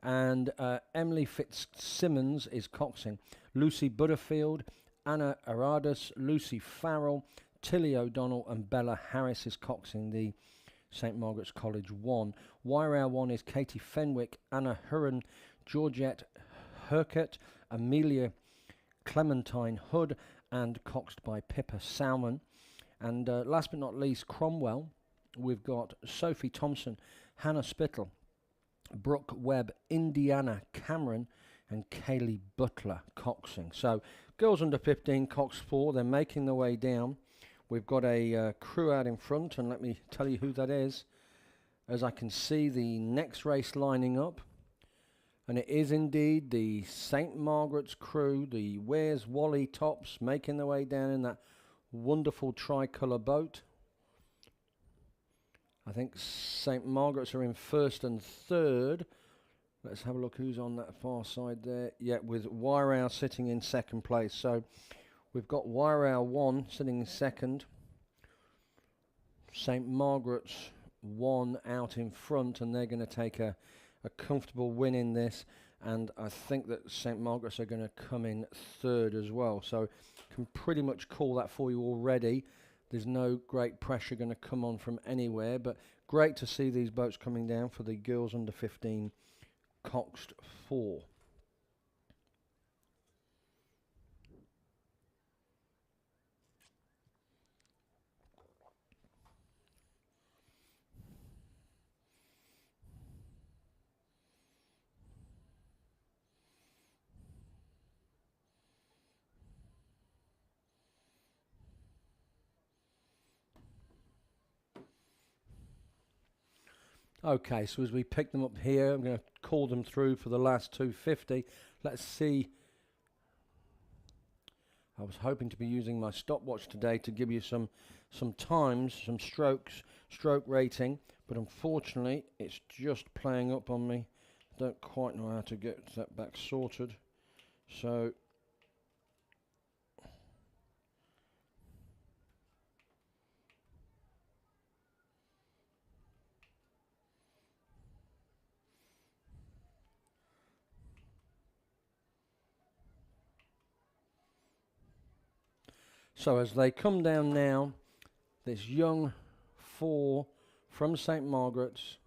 And Emily Fitzsimmons is coxing. Lucy Butterfield, Anna Aradas, Lucy Farrell, Tilly O'Donnell and Bella Harris is coxing the St Margaret's College 1. Wairau 1 is Katie Fenwick, Anna Hurren, Georgette Herkett, Amelia Clementine Hood and coxed by Pippa Salmon. And last but not least, Cromwell. We've got Sophie Thompson, Hannah Spittle, Brooke Webb, Indiana Cameron and Kaylee Butler coxing. So girls under 15 cox 4, they're making their way down. We've got a crew out in front, and let me tell you who that is, as I can see the next race lining up. And it is indeed the St Margaret's crew, the Where's Wally Tops, making their way down in that wonderful tricolour boat. I think St Margaret's are in first and third. Let's have a look who's on that far side there. Yeah, with Wairau sitting in second place. So we've got Wairau 1 sitting in second. St Margaret's 1 out in front, and they're going to take a comfortable win in this. And I think that St Margaret's are going to come in third as well. So can pretty much call that for you already. There's no great pressure going to come on from anywhere, but great to see these boats coming down for the girls under 15 coxed 4. Okay, so as we pick them up here, I'm going to call them through for the last 250. Let's see. I was hoping to be using my stopwatch today to give you some times, some stroke rating, but unfortunately it's just playing up on me. Don't quite know how to get that back sorted. So as they come down now, this young 4 from St Margaret's.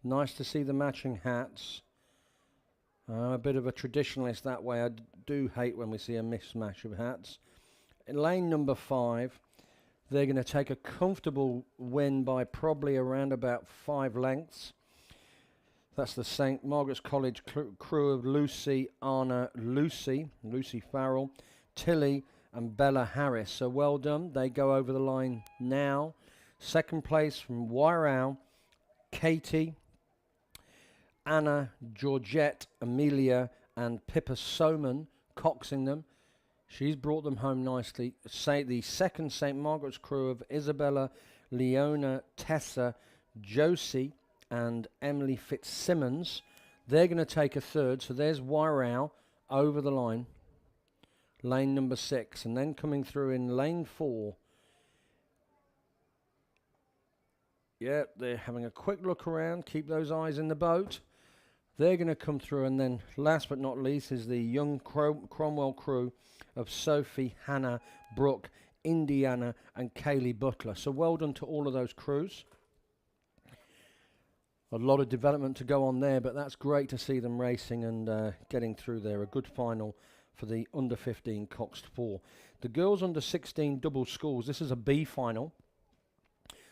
Nice to see the matching hats. I'm a bit of a traditionalist that way. I do hate when we see a mismatch of hats. In lane number 5, they're going to take a comfortable win by probably around about 5 lengths. That's the St Margaret's College crew of Lucy, Anna, Lucy Farrell, Tilly and Bella Harris. So well done. They go over the line now. Second place from Wairau, Katie, Anna, Georgette, Amelia and Pippa Soman coxing them. She's brought them home nicely. The second St Margaret's crew of Isabella, Leona, Tessa, Josie and Emily Fitzsimmons. They're going to take a third. So there's Wairau over the line. Lane number 6. And then coming through in lane 4. Yeah, they're having a quick look around. Keep those eyes in the boat. They're going to come through. And then last but not least is the young Cromwell crew of Sophie, Hannah, Brooke, Indiana and Kaylee Butler. So well done to all of those crews. A lot of development to go on there, but that's great to see them racing and getting through there. A good final for the under 15 coxed 4. The girls under 16 double sculls. This is a B final.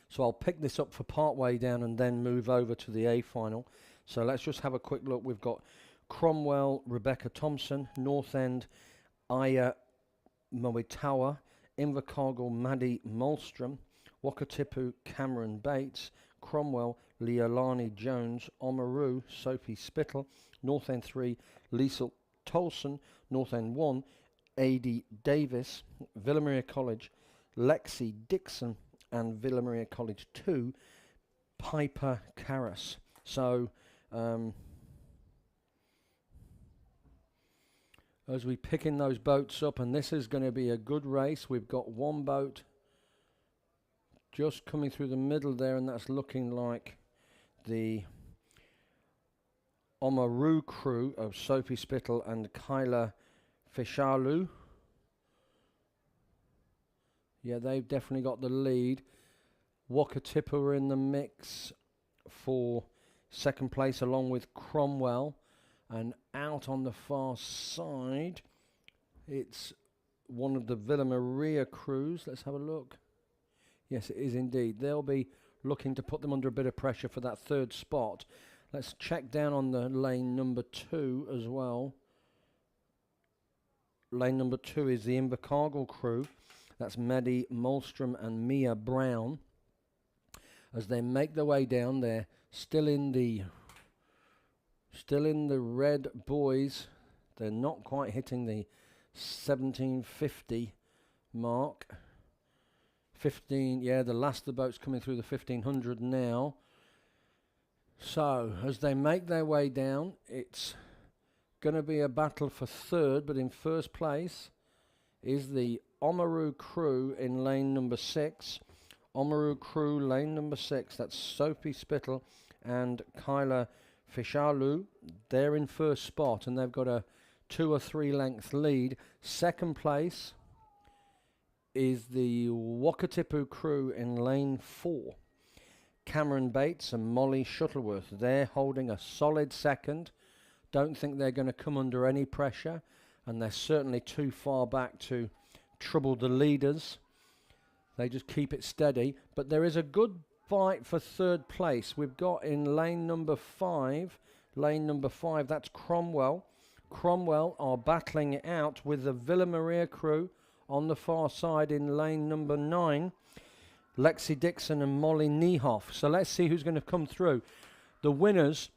So I'll pick this up for part way down and then move over to the A final. So let's just have a quick look. We've got Cromwell, Rebecca Thompson, North End, Aya Mowitawa, Invercargill, Maddie Malmstrom, Wakatipu, Cameron Bates, Cromwell, Leolani Jones, Oamaru, Sophie Spittle, North End 3, Liesl Tolson, North End 1, Adi Davis, Villa Maria College, Lexi Dixon, and Villa Maria College 2, Piper Karras. So, as we picking those boats up, and this is going to be a good race. We've got one boat just coming through the middle there, and that's looking like the Oamaru crew of Sophie Spittle and Kyla Fishalu. Yeah, they've definitely got the lead. Wakatipu are in the mix for second place along with Cromwell. And out on the far side, it's one of the Villa Maria crews. Let's have a look. Yes, it is indeed. They'll be looking to put them under a bit of pressure for that third spot. Let's check down on the lane number 2 as well. Lane number 2 is the Invercargill crew. That's Maddie Malmstrom and Mia Brown. As they make their way down, they're still in the red buoys. They're not quite hitting the 1750 mark. 15, yeah, the last of the boats coming through the 1500 now. So, as they make their way down, it's going to be a battle for third, but in first place is the Oamaru crew in lane number 6. Oamaru crew, lane number 6. That's Sophie Spittle and Kyla Fishalu. They're in first spot, and they've got a 2 or 3 length lead. Second place is the Wakatipu crew in lane 4. Cameron Bates and Molly Shuttleworth. They're holding a solid second. Don't think they're going to come under any pressure, and they're certainly too far back to trouble the leaders. They just keep it steady. But there is a good fight for third place. We've got in lane number 5, that's Cromwell. Cromwell are battling it out with the Villa Maria crew on the far side in lane number 9. Lexi Dixon and Molly Niehoff. So let's see who's going to come through. The winners,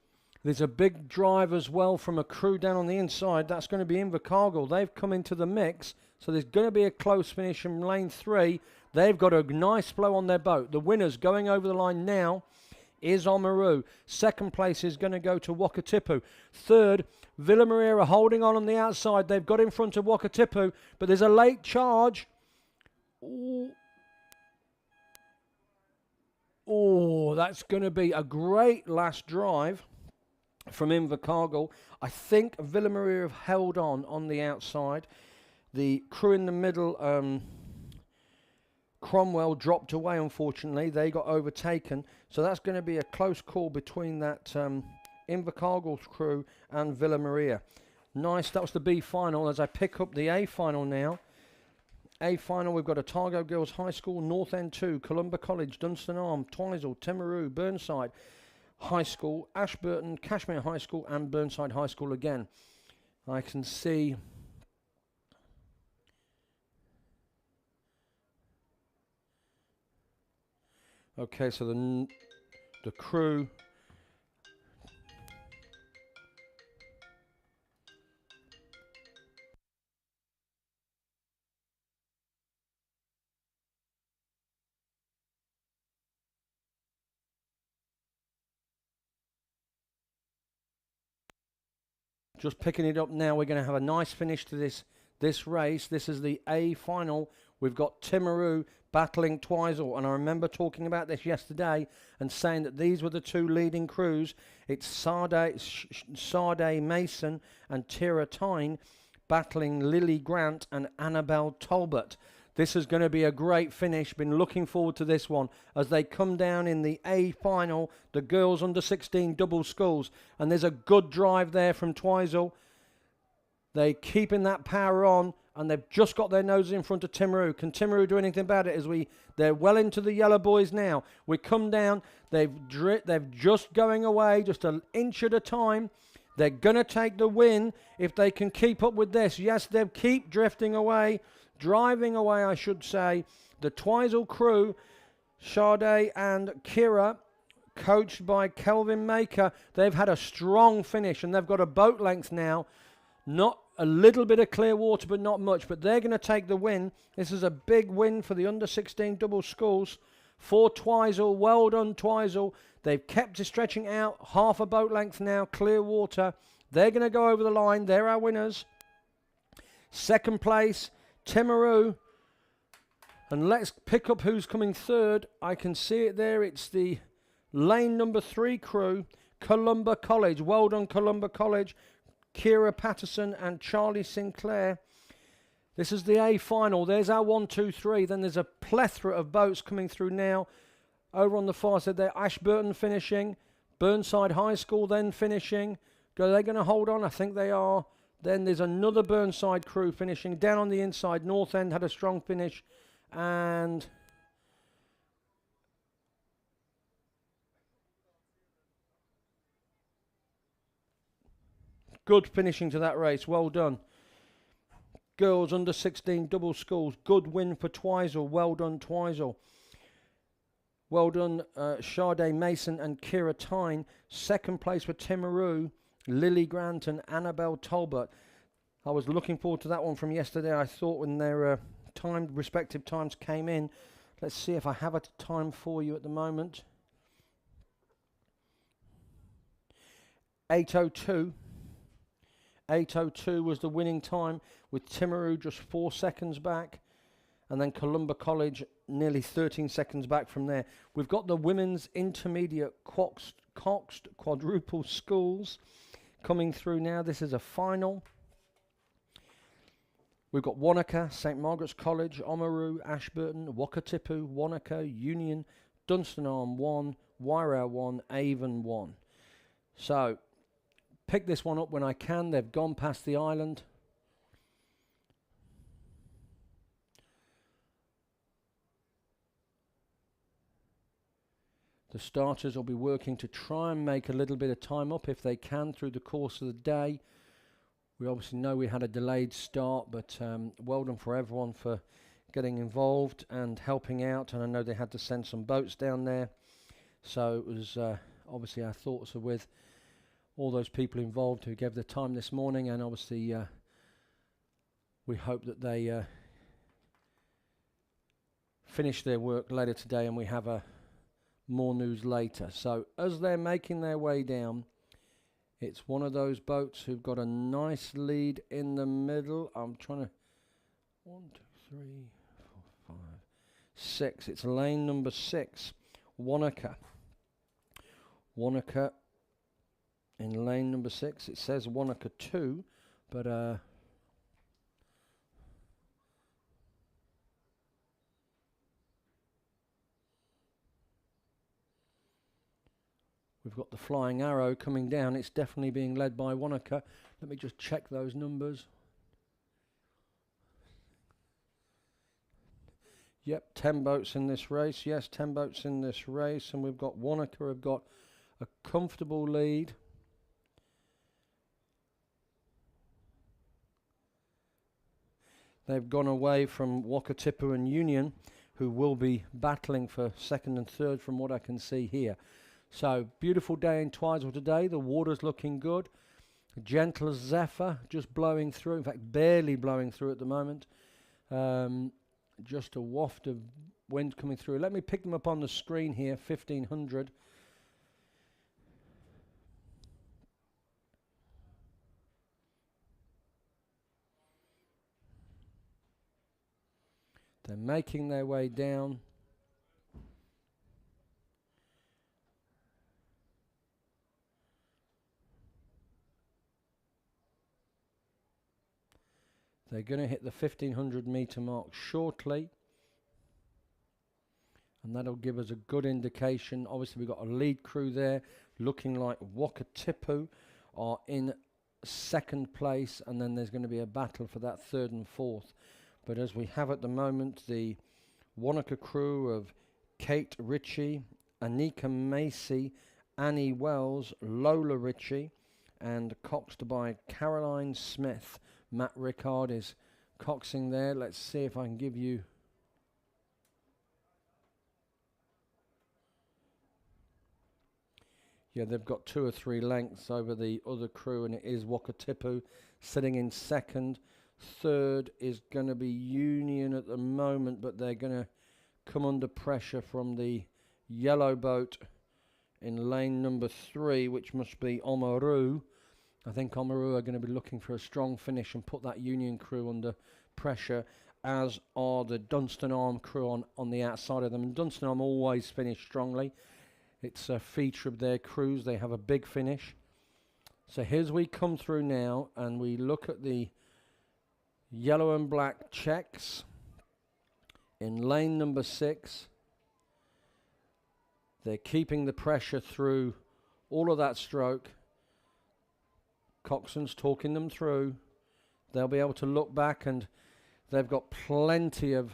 there's a big drive as well from a crew down on the inside. That's going to be Invercargill. They've come into the mix. So there's going to be a close finish in lane 3. They've got a nice flow on their boat. The winners going over the line now is Oamaru. Second place is going to go to Wakatipu. Third, Villa Maria are holding on the outside. They've got in front of Wakatipu, but there's a late charge. Oh, that's going to be a great last drive from Invercargill. I think Villa Maria have held on the outside. The crew in the middle, Cromwell dropped away, unfortunately. They got overtaken. So that's going to be a close call between that Invercargill crew and Villa Maria. Nice. That was the B final. As I pick up the A final now. A final, we've got Otago Girls High School, North End 2, Columba College, Dunstan Arm, Twizel, Timaru, Burnside High School, Ashburton, Cashmere High School, and Burnside High School again. I can see... Okay, so the crew Just picking it up now. We're going to have a nice finish to this race. This is the A final. We've got Timaru battling Twizel, and I remember talking about this yesterday and saying that these were the two leading crews. It's Sade Mason and Tira Tyne battling Lily Grant and Annabelle Talbot. This is going to be a great finish. Been looking forward to this one as they come down in the A final, the girls under 16 double sculls. And there's a good drive there from Twizel. They're keeping that power on, and they've just got their noses in front of Timaru. Can Timaru do anything about it? They're well into the yellow boys now. We come down. They've just going away, just an inch at a time. They're going to take the win if they can keep up with this. Yes, they'll keep drifting away. Driving away, I should say. The Twizel crew, Sade and Kira, coached by Kelvin Maker, they've had a strong finish, and they've got a boat length now. Not a little bit of clear water, but not much. But they're going to take the win. This is a big win for the under 16 double sculls. For Twizel, well done Twizel. They've kept it stretching out, half a boat length now, clear water. They're going to go over the line. They're our winners. Second place, Timaru. And let's pick up who's coming third. I can see it there. It's the lane number 3 crew, Columba College. Well done, Columba College. Kira Patterson and Charlie Sinclair. This is the A final. There's our 1, 2, 3. Then there's a plethora of boats coming through now. Over on the far side there, Ashburton finishing. Burnside High School then finishing. Are they going to hold on? I think they are. Then there's another Burnside crew finishing. Down on the inside, North End had a strong finish. And good finishing to that race. Well done. Girls under 16 double sculls. Good win for Twizel. Well done, Twizel. Well done, Sade Mason and Kira Tyne. Second place for Timaru, Lily Grant and Annabelle Talbot. I was looking forward to that one from yesterday. I thought when their respective times came in. Let's see if I have a time for you at the moment. 8:02. 8:02 was the winning time, with Timaru just 4 seconds back, and then Columba College nearly 13 seconds back from there. We've got the women's intermediate coxed quadruple sculls coming through now. This is a final. We've got Wanaka, St Margaret's College, Oamaru, Ashburton, Wakatipu, Wanaka, Union, Dunstanarm 1, Wairau 1, Avon 1. So pick this one up when I can. They've gone past the island. The starters will be working to try and make a little bit of time up if they can through the course of the day. We obviously know we had a delayed start, but well done for everyone for getting involved and helping out. And I know they had to send some boats down there. So it was obviously our thoughts are with all those people involved who gave their time this morning. And obviously we hope that they finish their work later today and we have more news later. So as they're making their way down, it's one of those boats who've got a nice lead in the middle. I'm trying to 1, 2, 3, 4, 5, 6. It's lane number 6, Wanaka. Wanaka in lane number 6. It says Wanaka 2, but we've got the Flying Arrow coming down. It's definitely being led by Wanaka. Let me just check those numbers. Yep, 10 boats in this race. Yes, 10 boats in this race. And we've got Wanaka have got a comfortable lead. They've gone away from Wakatipu and Union, who will be battling for second and third from what I can see here. So, beautiful day in Twizel today. The water's looking good. A gentle zephyr just blowing through. In fact, barely blowing through at the moment. Just a waft of wind coming through. Let me pick them up on the screen here, 1500. They're making their way down. They're going to hit the 1500 metre mark shortly. And that'll give us a good indication. Obviously, we've got a lead crew there looking like Wakatipu are in second place. And then there's going to be a battle for that third and fourth. But as we have at the moment, the Wanaka crew of Kate Ritchie, Anika Macy, Annie Wells, Lola Ritchie, and coxed by Caroline Smith. Matt Rickard is coxing there. Let's see if I can give you... Yeah, they've got 2 or 3 lengths over the other crew, and it is Wakatipu sitting in second. Third is going to be Union at the moment, but they're going to come under pressure from the yellow boat in lane number 3, which must be Oamaru. I think Oamaru are going to be looking for a strong finish and put that Union crew under pressure, as are the Dunstan Arm crew on the outside of them. And Dunstan Arm always finish strongly. It's a feature of their crews. They have a big finish. So here's we come through now, and we look at the yellow and black checks in lane number 6. They're keeping the pressure through all of that stroke. Coxswain's talking them through. They'll be able to look back, and they've got plenty of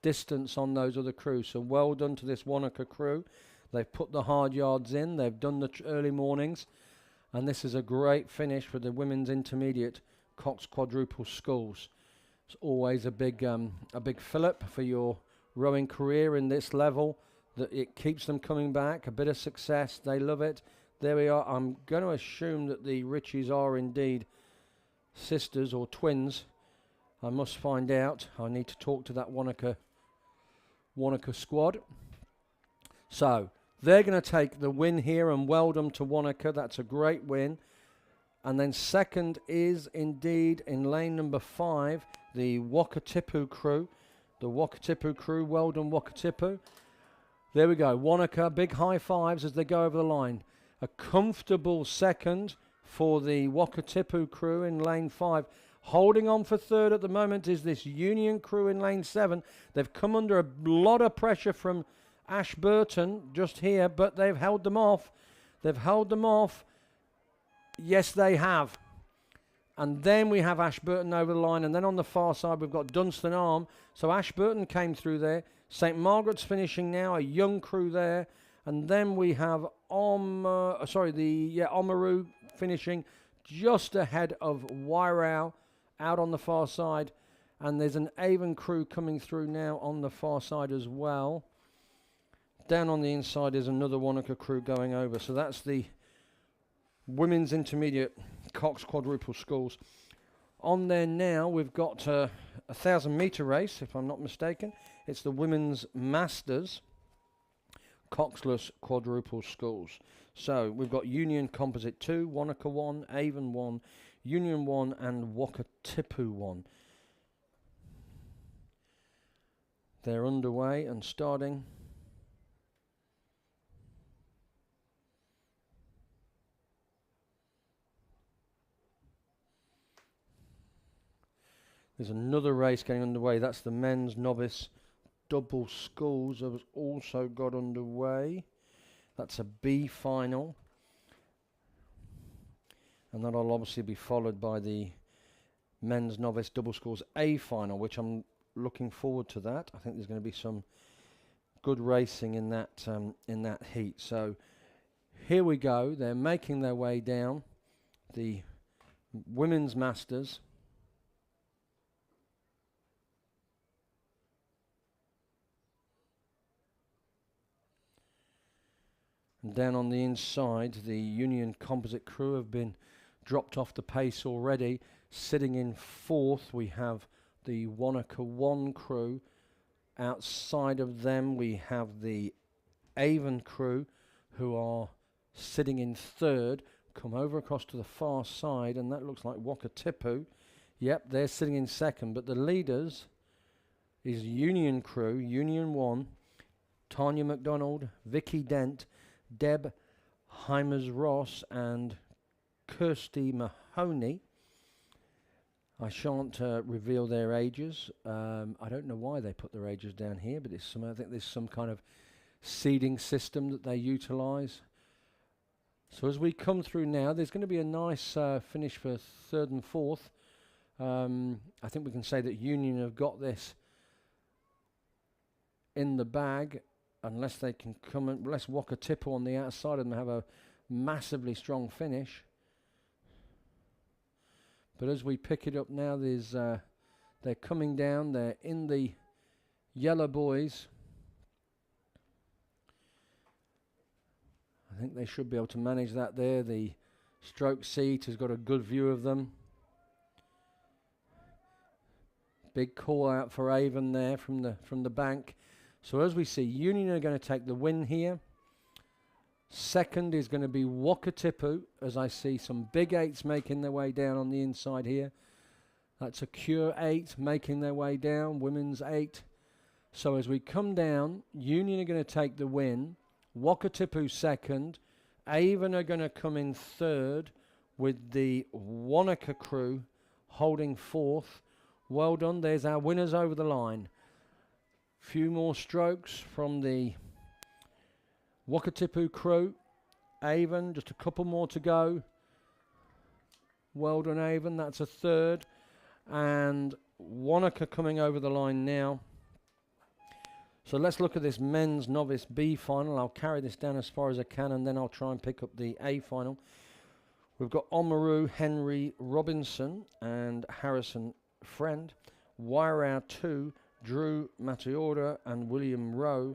distance on those other crews. So well done to this Wanaka crew. They've put the hard yards in. They've done the early mornings. And this is a great finish for the women's intermediate coxed quadruple sculls. It's always a big fillip for your rowing career in this level. That it keeps them coming back. A bit of success. They love it. There we are. I'm going to assume that the Richies are indeed sisters or twins. I must find out. I need to talk to that Wanaka squad. So they're going to take the win here, and well done to Wanaka. That's a great win. And then second is indeed in lane number 5, the Wakatipu crew. The Wakatipu crew, well done Wakatipu. There we go. Wanaka, big high fives as they go over the line. A comfortable second for the Wakatipu crew in lane 5. Holding on for third at the moment is this Union crew in lane 7. They've come under a lot of pressure from Ashburton just here, but they've held them off. They've held them off. Yes, they have. And then we have Ashburton over the line, and then on the far side we've got Dunstan Arm. So Ashburton came through there. St Margaret's finishing now, a young crew there. And then we have Oamaru finishing just ahead of Wairau out on the far side. And there's an Avon crew coming through now on the far side as well. Down on the inside is another Wanaka crew going over. So that's the women's intermediate coxed quadruple sculls. On there now we've got a 1,000 metre race, if I'm not mistaken. It's the women's masters coxless quadruple sculls. So we've got Union Composite 2, Wanaka 1, Avon 1, Union 1 and Wakatipu 1. They're underway and starting. There's another race getting underway. That's the men's novice double sculls that has also got underway. That's a B final. And that'll obviously be followed by the men's novice double sculls A final, which I'm looking forward to that. I think there's going to be some good racing in that heat. So here we go. They're making their way down. The women's masters. And down on the inside, the Union Composite crew have been dropped off the pace already. Sitting in fourth, we have the Wanaka 1 crew. Outside of them, we have the Avon crew, who are sitting in third. Come over across to the far side, and that looks like Wakatipu. Yep, they're sitting in second, but the leaders is Union crew, Union 1, Tanya McDonald, Vicky Dent, Deb Hymers Ross and Kirsty Mahoney. I shan't reveal their ages. I don't know why they put their ages down here, but it's I think there's some kind of seeding system that they utilise. So as we come through now, there's going to be a nice finish for third and fourth. I think we can say that Union have got this in the bag, unless they can come and unless Wakatipu on the outside of them have a massively strong finish. But as we pick it up now, there's they're coming down. They're in the yellow boys. I think they should be able to manage that there. The stroke seat has got a good view of them. Big call out for Avon there from the bank. So as we see, Union are going to take the win here. Second is going to be Wakatipu, as I see some big 8s making their way down on the inside here. That's a Cure 8 making their way down, women's 8. So as we come down, Union are going to take the win. Wakatipu second. Avon are going to come in third, with the Wanaka crew holding fourth. Well done. There's our winners over the line. Few more strokes from the Wakatipu crew. Avon, just a couple more to go. Well done, Avon. That's a third. And Wanaka coming over the line now. So let's look at this men's novice B final. I'll carry this down as far as I can, and then I'll try and pick up the A final. We've got Omaru, Henry Robinson and Harrison Friend. Wairau 2, Drew Matiorda and William Rowe.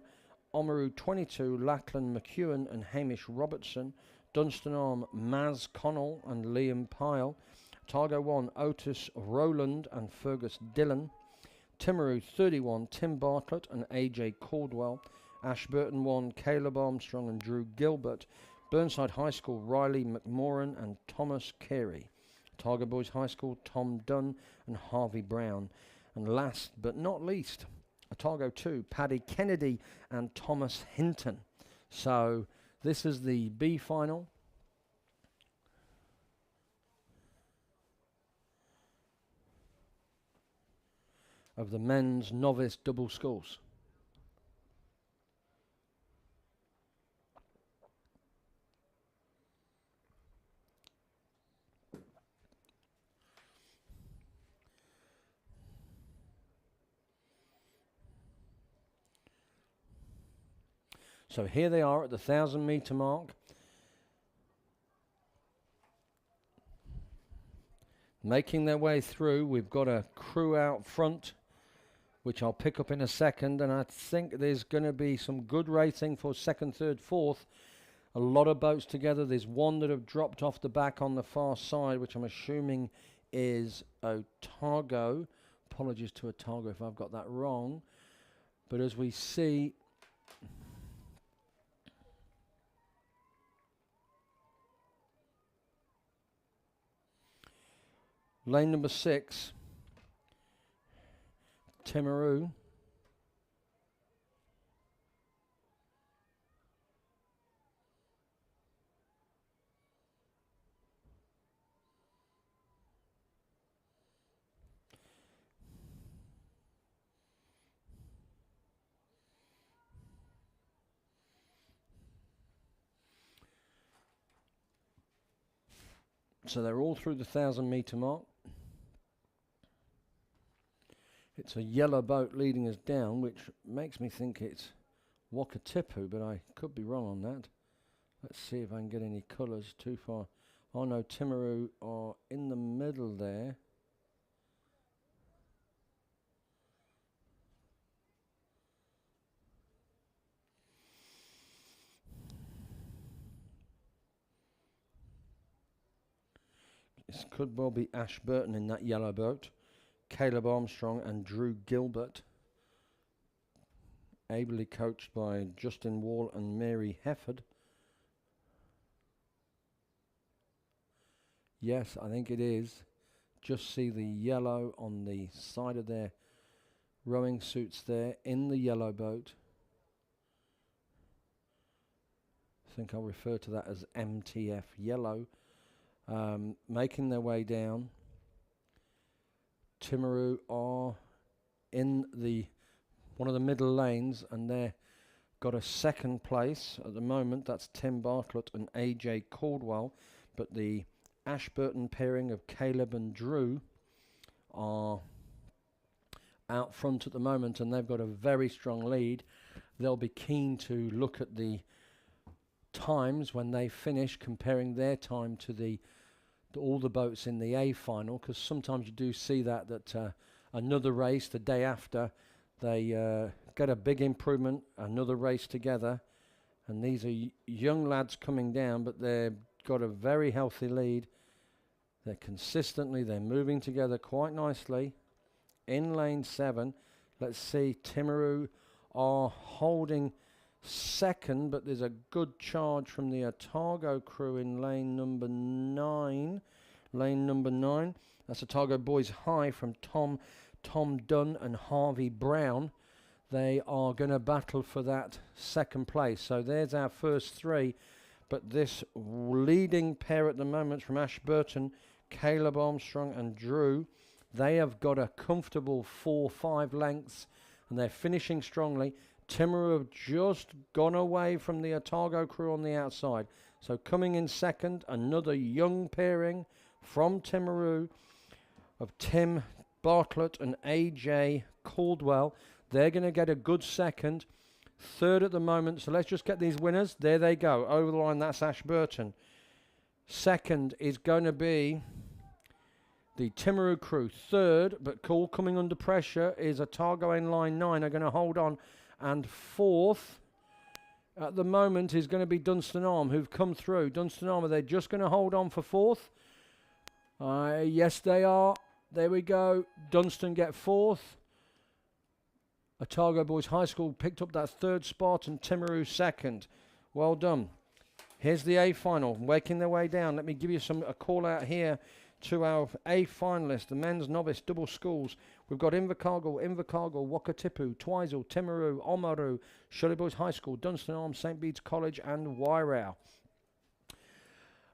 Omaru 22, Lachlan McEwen and Hamish Robertson. Dunstan Arm, Maz Connell and Liam Pyle. Targo 1, Otis Rowland and Fergus Dillon. Timaru 31, Tim Bartlett and AJ Caldwell. Ashburton 1, Caleb Armstrong and Drew Gilbert. Burnside High School, Riley McMoran and Thomas Carey. Targa Boys High School, Tom Dunn and Harvey Brown. And last but not least, Otago 2, Paddy Kennedy and Thomas Hinton. So this is the B final. Of the men's novice double sculls. So here they are at the 1,000 metre mark. Making their way through. We've got a crew out front, which I'll pick up in a second, and I think there's going to be some good racing for second, third, fourth. A lot of boats together. There's one that have dropped off the back on the far side, which I'm assuming is Otago. Apologies to Otago if I've got that wrong. But as we see, lane number 6, Timaru. So they're all through the 1,000 metre mark. It's a yellow boat leading us down, which makes me think it's Wakatipu, but I could be wrong on that. Let's see if I can get any colours too far. Oh no, Timaru are in the middle there. This could well be Ashburton in that yellow boat. Caleb Armstrong and Drew Gilbert, ably coached by Justin Wall and Mary Hefford. Yes, I think it is. Just see the yellow on the side of their rowing suits there in the yellow boat. I think I'll refer to that as MTF yellow, making their way down. Timaru are in the one of the middle lanes, and they're got a second place at the moment. That's Tim Bartlett and AJ Caldwell, but the Ashburton pairing of Caleb and Drew are out front at the moment, and they've got a very strong lead. They'll be keen to look at the times when they finish, comparing their time to all the boats in the A final, because sometimes you do see that another race the day after they get a big improvement, another race together, and these are young lads coming down, but they've got a very healthy lead. They're moving together quite nicely in lane 7. Let's see, Timaru are holding second, but there's a good charge from the Otago crew in lane number 9. Lane number 9, that's Otago Boys High from Tom Dunn and Harvey Brown. They are going to battle for that second place. So there's our first 3. But this leading pair at the moment from Ashburton, Caleb Armstrong and Drew, they have got a comfortable 4-5 lengths, and they're finishing strongly. Timaru have just gone away from the Otago crew on the outside. So coming in second, another young pairing from Timaru of Tim Bartlett and AJ Caldwell. They're going to get a good second. Third at the moment, so let's just get these winners. There they go, over the line. That's Ashburton. Second is going to be the Timaru crew. Third, but cool, coming under pressure, is Otago in line 9. Are going to hold on. And fourth at the moment is going to be Dunstan Arm, who've come through. Dunstan Arm, are they just going to hold on for fourth? Yes, they are. There we go. Dunstan get fourth. Otago Boys High School picked up that third spot, and Timaru second. Well done. Here's the A final, making their way down. Let me give you a call out here to our A finalists, the men's novice double sculls. We've got Invercargill, Wakatipu, Twizel, Timaru, Oamaru, Shirley Boys High School, Dunstan Arms, St. Bede's College, and Wairau.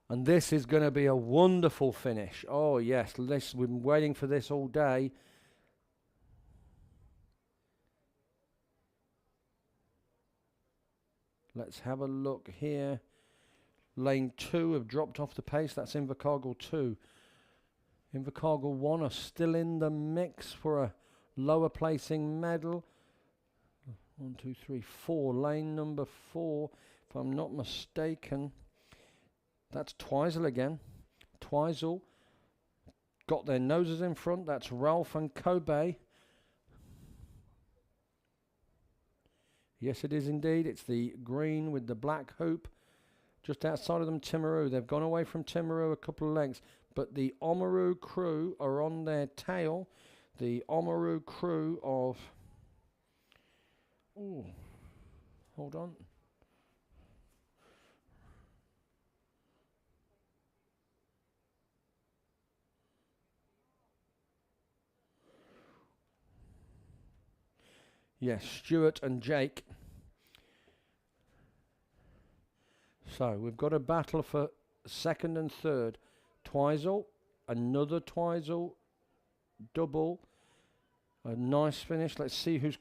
And this is going to be a wonderful finish. Oh yes, we've been waiting for this all day. Let's have a look here. Lane 2 have dropped off the pace. That's Invercargill 2. Invercargill 1 are still in the mix for a lower placing medal. 1, 2, 3, 4. Lane number 4, if I'm not mistaken. That's Twizel again. Twizel got their noses in front. That's Ralph and Kobe. Yes, it is indeed. It's the green with the black hoop. Just outside of them, Timaru. They've gone away from Timaru a couple of lengths. But the Oamaru crew are on their tail. The Oamaru crew of... Oh, hold on. Yes, Stuart and Jake. So we've got a battle for second and third. Twizel, another Twizel double. A nice finish. Let's see who's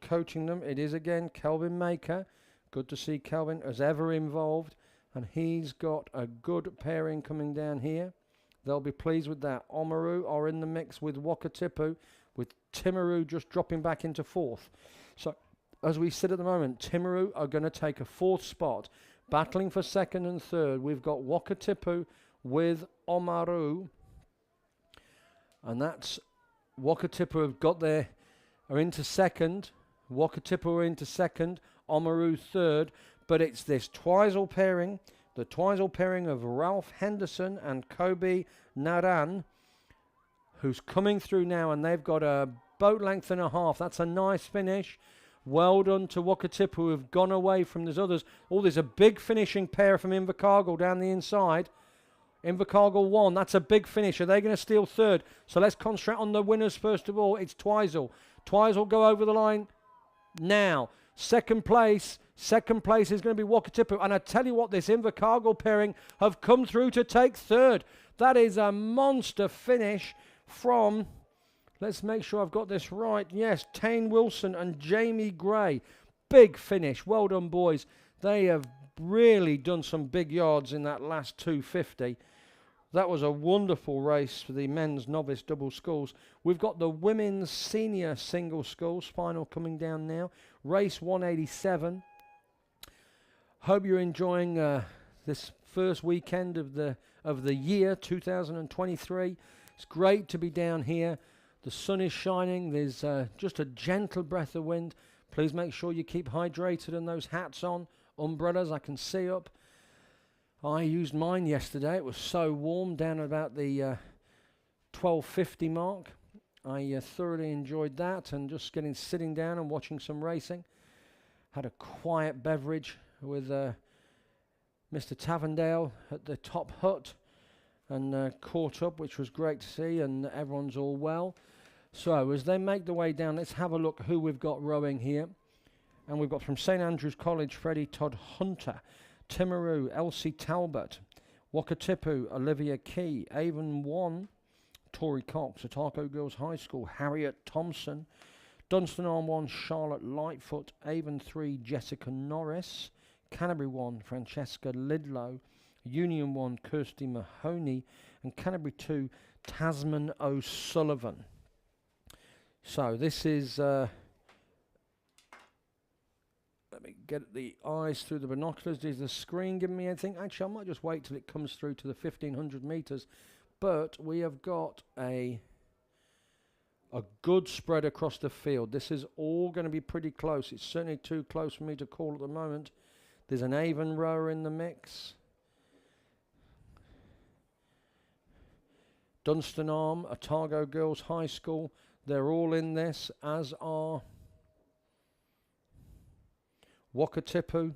coaching them. It is again Kelvin Maker. Good to see Kelvin as ever involved. And he's got a good pairing coming down here. They'll be pleased with that. Oamaru are in the mix with Wakatipu, with Timaru just dropping back into fourth. So as we sit at the moment, Timaru are going to take a fourth spot. Battling for second and third, we've got Wakatipu with Oamaru. And that's Wakatipu are into second. Wakatipu are into second. Oamaru third. But it's this Twizel pairing, the Twizel pairing of Ralph Henderson and Kobe Naran, who's coming through now, and they've got a boat length and a half. That's a nice finish. Well done to Wakatipu, who have gone away from those others. Oh, there's a big finishing pair from Invercargill down the inside. Invercargill 1. That's a big finish. Are they going to steal third? So let's concentrate on the winners first of all. It's Twizel. Twizel go over the line now. Second place is going to be Wakatipu. And I tell you what, this Invercargill pairing have come through to take third. That is a monster finish from, let's make sure I've got this right. Yes, Tane Wilson and Jamie Gray. Big finish. Well done, boys. They have really done some big yards in that last 250. That was a wonderful race for the men's novice double sculls. We've got the women's senior single sculls final coming down now. Race 187. Hope you're enjoying this first weekend of the year 2023. It's great to be down here. The sun is shining. There's just a gentle breath of wind. Please make sure you keep hydrated and those hats on. Umbrellas I can see up. I used mine yesterday. It was so warm down at about the 12:50 mark. I thoroughly enjoyed that and just sitting down and watching some racing. Had a quiet beverage with Mr. Tavendale at the top hut and caught up, which was great to see, and everyone's all well. So as they make their way down, let's have a look who we've got rowing here. And we've got from St Andrews College, Freddie Todd Hunter, Timaru, Elsie Talbot, Wakatipu, Olivia Key, Avon 1, Tori Cox, Otago Girls High School, Harriet Thompson, Dunstan Arm 1, Charlotte Lightfoot, Avon 3, Jessica Norris, Canterbury 1, Francesca Lidlow, Union 1, Kirsty Mahoney, and Canterbury 2, Tasman O'Sullivan. So this is... let me get the eyes through the binoculars. Is the screen giving me anything? Actually, I might just wait till it comes through to the 1,500 metres. But we have got a good spread across the field. This is all going to be pretty close. It's certainly too close for me to call at the moment. There's an Avon rower in the mix. Dunstan Arm, Otago Girls High School. They're all in this, as are Wakatipu.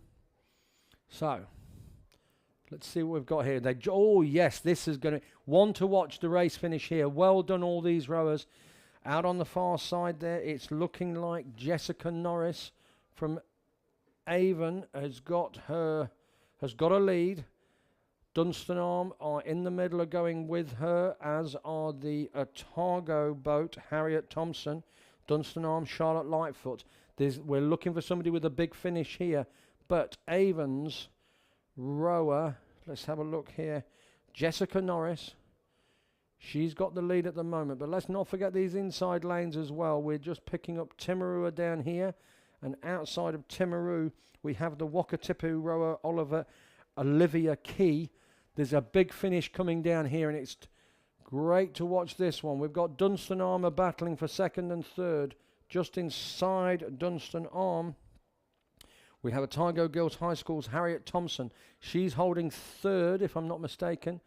So let's see what we've got here. Oh yes, this is going to one to watch the race finish here. Well done, all these rowers. Out on the far side there, it's looking like Jessica Norris from Avon has got a lead. Dunstan Arm are in the middle, are going with her, as are the Otago boat, Harriet Thompson, Dunstan Arm, Charlotte Lightfoot. We're looking for somebody with a big finish here, but Avon's rower, let's have a look here, Jessica Norris, she's got the lead at the moment, but let's not forget these inside lanes as well. We're just picking up Timaru down here, and outside of Timaru, we have the Wakatipu rower, Olivia Key. There's a big finish coming down here, and it's great to watch this one. We've got Dunstan Arm battling for second and third. Just inside Dunstan Arm, we have Otago Girls High School's Harriet Thompson. She's holding third, if I'm not mistaken.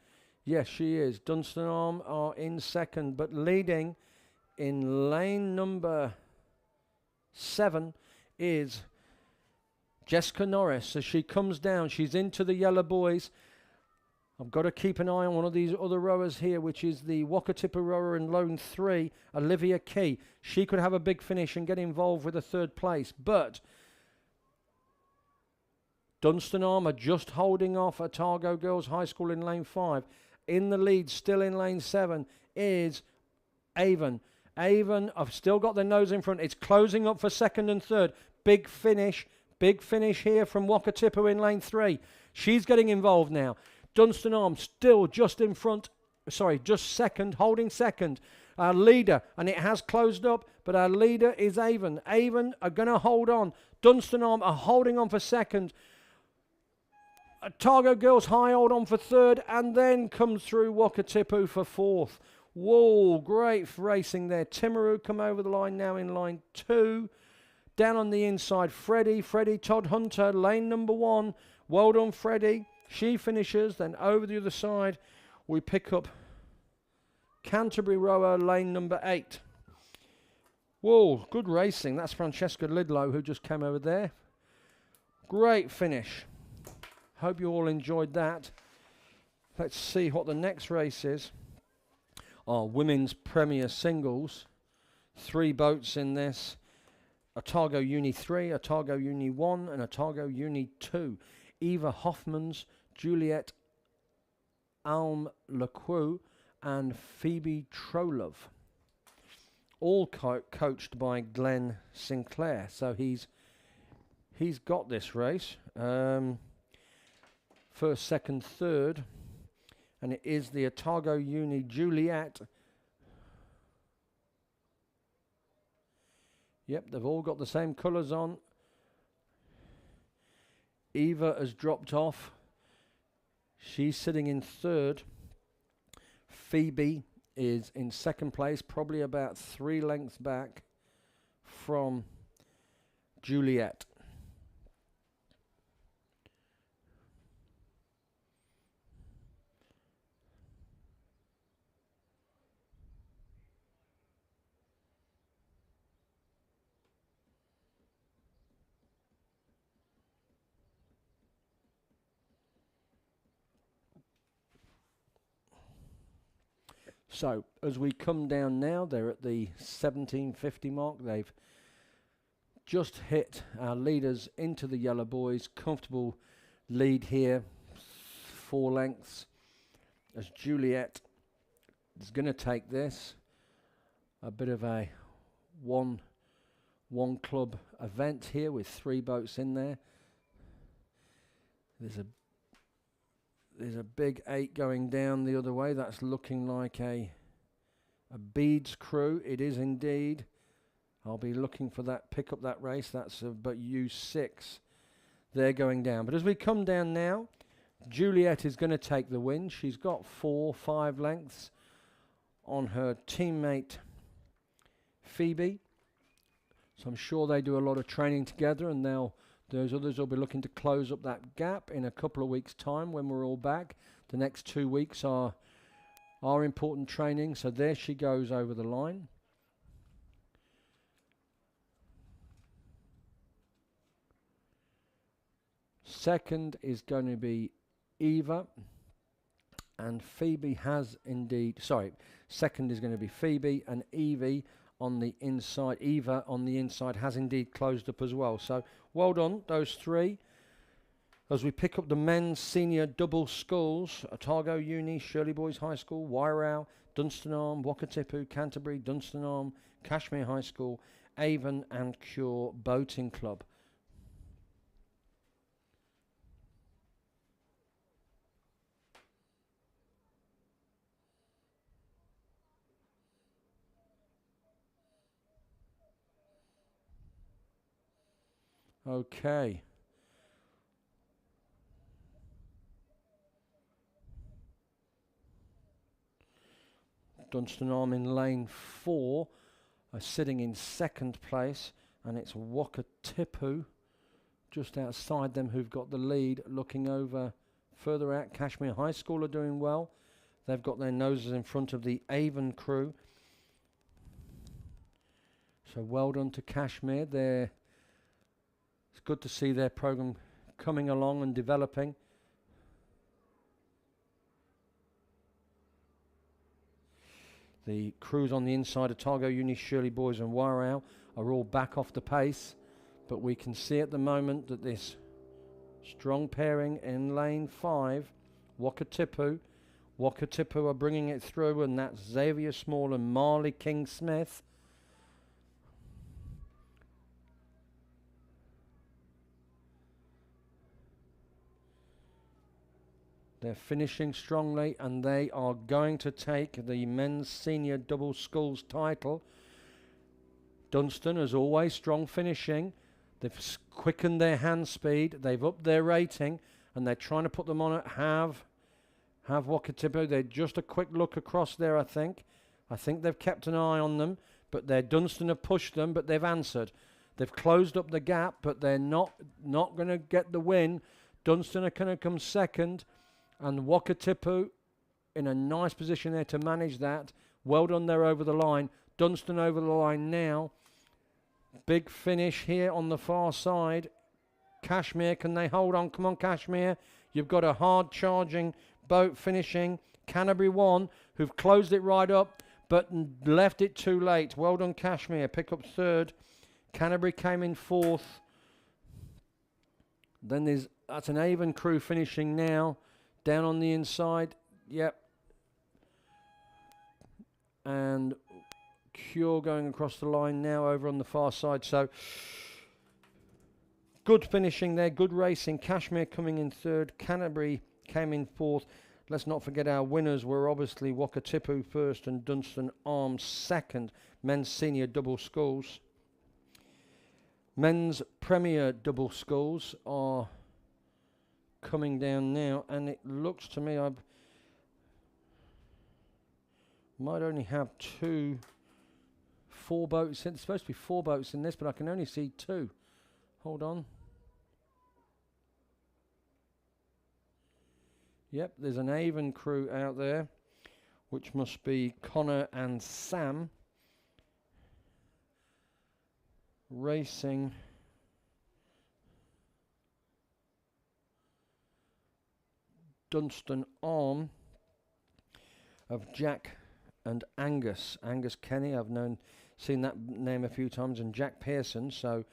Yes, she is. Dunstan Arm are in second, but leading in lane number 7 is Jessica Norris. As she comes down, she's into the yellow boys. I've got to keep an eye on one of these other rowers here, which is the Wakatipu rower in lane 3, Olivia Key. She could have a big finish and get involved with a third place, but Dunstan Arm are just holding off Otago Girls High School in lane 5. In the lead, still in lane 7, is Avon. Avon have still got their nose in front. It's closing up for second and third. Big finish here from Wakatipu in lane 3. She's getting involved now. Dunstan Arm still just in front, just second, holding second. Our leader, and it has closed up, but our leader is Avon. Avon are going to hold on. Dunstan Arm are holding on for second. Otago Girls High hold on for third, and then comes through Wakatipu for fourth. Whoa, great racing there. Timaru come over the line now in line 2. Down on the inside, Freddie Todd Hunter, lane number 1. Well done, Freddie. She finishes, then over the other side, we pick up Canterbury rower, lane number 8. Whoa, good racing. That's Francesca Lidlow, who just came over there. Great finish. Hope you all enjoyed that. Let's see what the next race is. Our Women's Premier Singles. 3 boats in this. Otago Uni 3, Otago Uni 1 and Otago Uni 2. Eva Hoffmans, Juliet Alm-Lequeux and Phoebe Trolov. All coached by Glenn Sinclair. So he's got this race. First, second, third. And it is the Otago Uni Juliet. Yep, they've all got the same colours on. Eva has dropped off. She's sitting in third. Phoebe is in second place, probably about 3 lengths back from Juliet. So, as we come down now, they're at the 1750 mark. They've just hit our leaders into the yellow boys. Comfortable lead here, 4 lengths, as Juliet is going to take this. A bit of a one club event here with 3 boats in there. There's a big 8 going down the other way. That's looking like a beads crew. It is indeed. I'll be looking for that, pick up that race. That's but U6. They're going down. But as we come down now, Juliet is going to take the win. She's got 4-5 lengths on her teammate Phoebe. So I'm sure they do a lot of training together, and those others will be looking to close up that gap in a couple of weeks' time when we're all back. The next 2 weeks are important training. So there she goes over the line. Second is going to be Eva. And Phoebe has indeed... Sorry, second is going to be Phoebe, and Evie on the inside. Eva on the inside has indeed closed up as well. So well done, those 3. As we pick up the men's senior double sculls, Otago Uni, Shirley Boys High School, Wairau, Dunstanarm, Wakatipu, Canterbury, Dunstanarm, Kashmir High School, Avon and Cure Boating Club. Okay. Dunstanarm in lane 4 are sitting in second place, and it's Wakatipu just outside them who've got the lead. Looking over further out, Kashmir High School are doing well. They've got their noses in front of the Avon crew. So well done to Kashmir. It's good to see their program coming along and developing. The crews on the inside, Otago Uni, Shirley Boys and Wairau, are all back off the pace. But we can see at the moment that this strong pairing in lane 5, Wakatipu are bringing it through, and that's Xavier Small and Marley King-Smith. They're finishing strongly, and they are going to take the men's senior double sculls title. Dunstan, as always, strong finishing. They've quickened their hand speed. They've upped their rating, and they're trying to put them on at have Wakatipu. They're just a quick look across there, I think. I think they've kept an eye on them, but Dunstan have pushed them, but they've answered. They've closed up the gap, but they're not going to get the win. Dunstan are going to come second. And Wakatipu in a nice position there to manage that. Well done there over the line. Dunstan over the line now. Big finish here on the far side. Kashmir, can they hold on? Come on, Kashmir. You've got a hard charging, boat finishing. Canterbury 1, who've closed it right up, but left it too late. Well done, Kashmir. Pick up third. Canterbury came in fourth. Then that's an Avon crew finishing now. Down on the inside. Yep. And Cure going across the line now over on the far side. So good finishing there. Good racing. Kashmir coming in third. Canterbury came in fourth. Let's not forget our winners were obviously Wakatipu first and Dunstan Arms second. Men's senior double sculls. Men's Premier double sculls are coming down now, and it looks to me I might only have 4 boats in. There's supposed to be 4 boats in this, but I can only see 2. Hold on. Yep, there's an Avon crew out there, which must be Connor and Sam racing Dunstan Arm of Jack and Angus. Angus Kenny, I've seen that name a few times, and Jack Pearson, so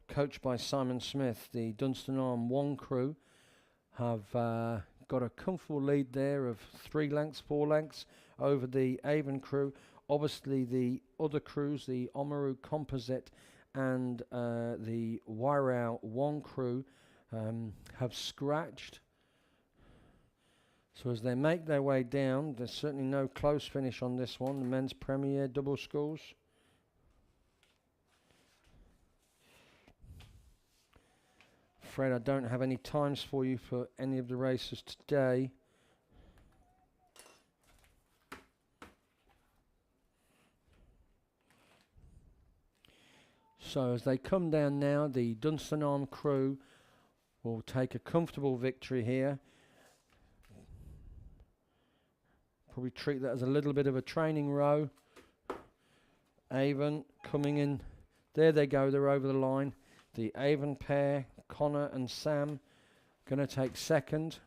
coached by Simon Smith. The Dunstan Arm 1 crew have got a comfortable lead there of 3 lengths, 4 lengths over the Avon crew. Obviously the other crews, the Oamaru Composite and the Wairau 1 crew have scratched. So as they make their way down, there's certainly no close finish on this one, the men's Premier double sculls. Afraid I don't have any times for you for any of the races today. So as they come down now, the Dunstan Arm crew will take a comfortable victory here. Probably treat that as a little bit of a training row. Avon coming in. There they go, they're over the line. The Avon pair, Connor and Sam, going to take second.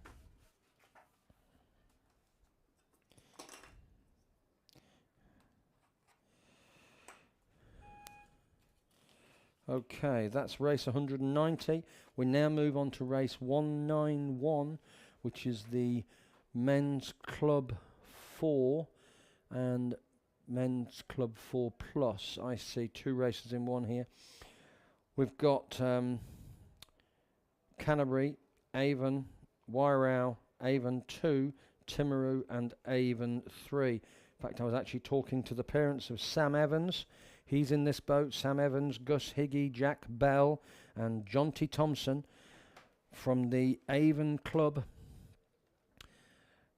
Okay, that's race 190. We now move on to race 191, which is the Men's Club 4 and Men's Club 4 Plus. I see 2 races in one here. We've got Canterbury, Avon, Wairau, Avon 2, Timaru and Avon 3. In fact, I was actually talking to the parents of Sam Evans. He's in this boat. Sam Evans, Gus Higgy, Jack Bell and John T. Thompson from the Avon Club.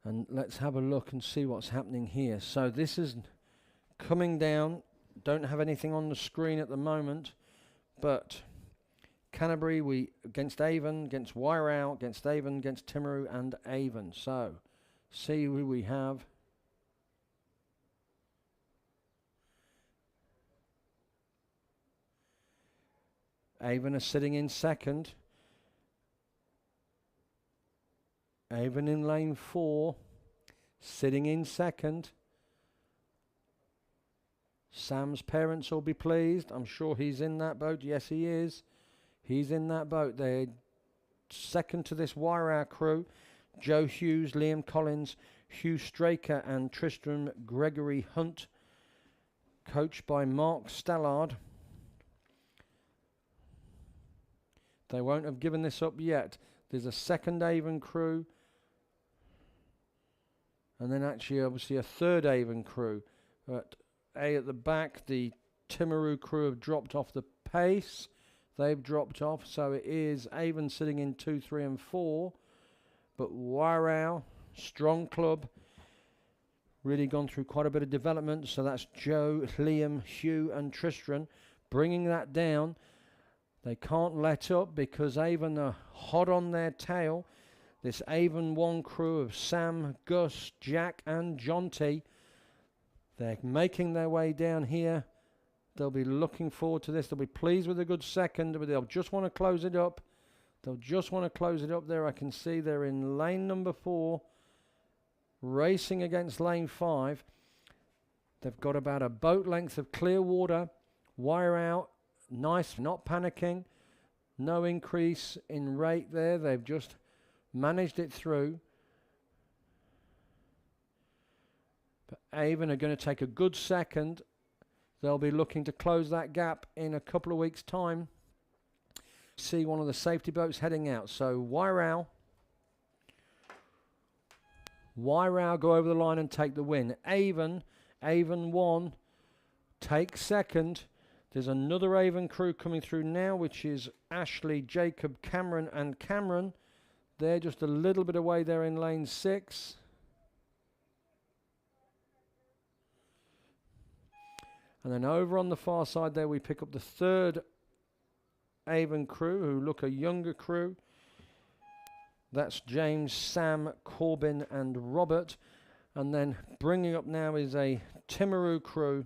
And let's have a look and see what's happening here. So this is coming down. Don't have anything on the screen at the moment, but Canterbury against Avon, against Wairau, against Avon, against Timaru and Avon. So see who we have. Avon are sitting in second. Avon in lane 4, sitting in second. Sam's parents will be pleased. I'm sure he's in that boat. Yes, he is. He's in that boat. They're second to this Wairau crew. Joe Hughes, Liam Collins, Hugh Straker and Tristram Gregory Hunt, coached by Mark Stallard. They won't have given this up yet. There's a second Avon crew. And then actually obviously a third Avon crew. At the back, the Timaru crew have dropped off the pace. They've dropped off. So it is Avon sitting in 2, 3 and 4. But Wairau, strong club. Really gone through quite a bit of development. So that's Joe, Liam, Hugh and Tristram bringing that down. They can't let up because Avon are hot on their tail. This Avon 1 crew of Sam, Gus, Jack and John T. They're making their way down here. They'll be looking forward to this. They'll be pleased with a good second, but they'll just want to close it up. They'll just want to close it up there. I can see they're in lane number 4. racing against lane 5. They've got about a boat length of clear water, wire out, nice, not panicking, no increase in rate there. They've just managed it through. But Avon are going to take a good second. They'll be looking to close that gap in a couple of weeks' time. See one of the safety boats heading out. So Wairau go over the line and take the win. Avon 1 takes second. There's another Avon crew coming through now, which is Ashley, Jacob, Cameron and Cameron. They're just a little bit away there in lane 6. And then over on the far side there we pick up the third Avon crew, who look a younger crew. That's James, Sam, Corbin and Robert. And then bringing up now is a Timaru crew.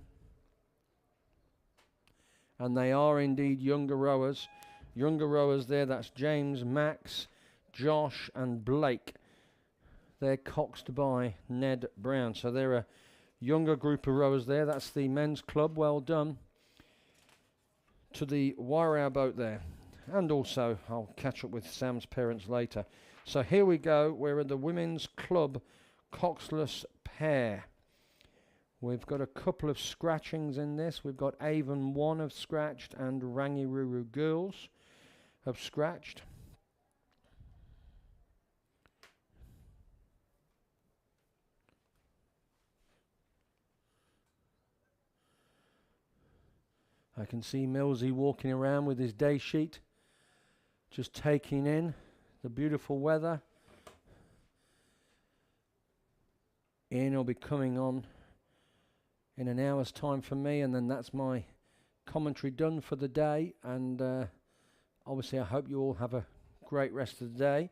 And they are indeed younger rowers. Younger rowers there, that's James, Max, Josh and Blake. They're coxed by Ned Brown. So they're a younger group of rowers there. That's the men's club. Well done to the Wairau boat there. And also, I'll catch up with Sam's parents later. So here we go. We're at the women's club coxless pair. We've got a couple of scratchings in this. We've got Avon 1 have scratched and Rangiruru girls have scratched. I can see Millsy walking around with his day sheet, just taking in the beautiful weather. Ian will be coming on in an hour's time for me, and then that's my commentary done for the day. And obviously I hope you all have a great rest of the day.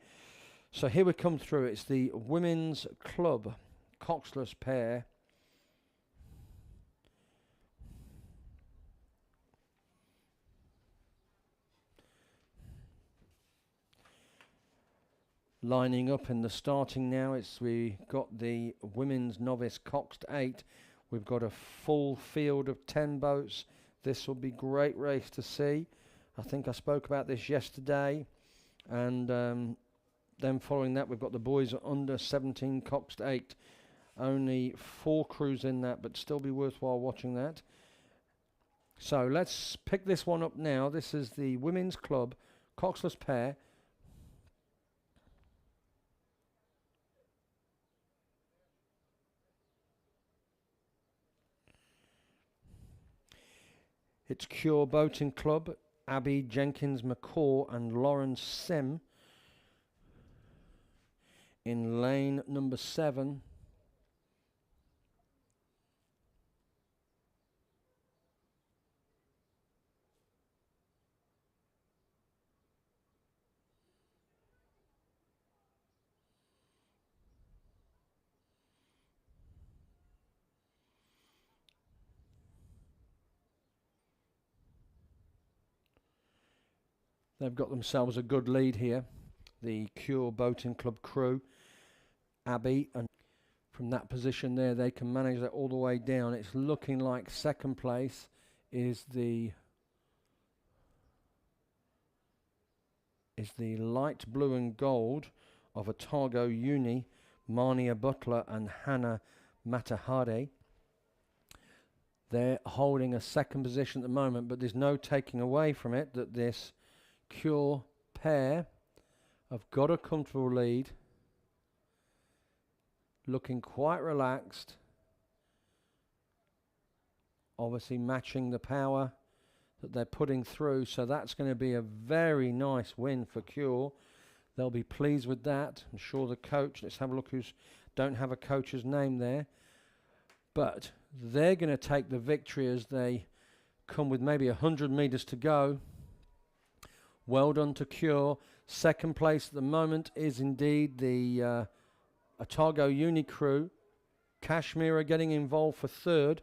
So here we come through. It's the women's club coxless pair. Lining up in the starting now, we got the women's novice coxed 8. We've got a full field of 10 boats. This will be a great race to see. I think I spoke about this yesterday. And then following that, we've got the boys under 17 coxed 8. Only 4 crews in that, but still be worthwhile watching that. So let's pick this one up now. This is the women's club coxless pair. It's Cure Boating Club, Abby Jenkins McCaw and Lauren Sim in lane number 7. They've got themselves a good lead here, the Cure Boating Club crew, Abby, and from that position there they can manage that all the way down. It's looking like second place is the light blue and gold of Otago Uni, Marnia Butler and Hannah Matahade. They're holding a second position at the moment, but there's no taking away from it that this Cure pair have got a comfortable lead, looking quite relaxed, obviously matching the power that they're putting through, so that's going to be a very nice win for Cure. They'll be pleased with that. I'm sure the coach, let's have a look who's, don't have a coach's name there, but they're going to take the victory as they come with maybe 100 metres to go. Well done to Cure. Second place at the moment is indeed the Otago Uni crew. Kashmir are getting involved for third.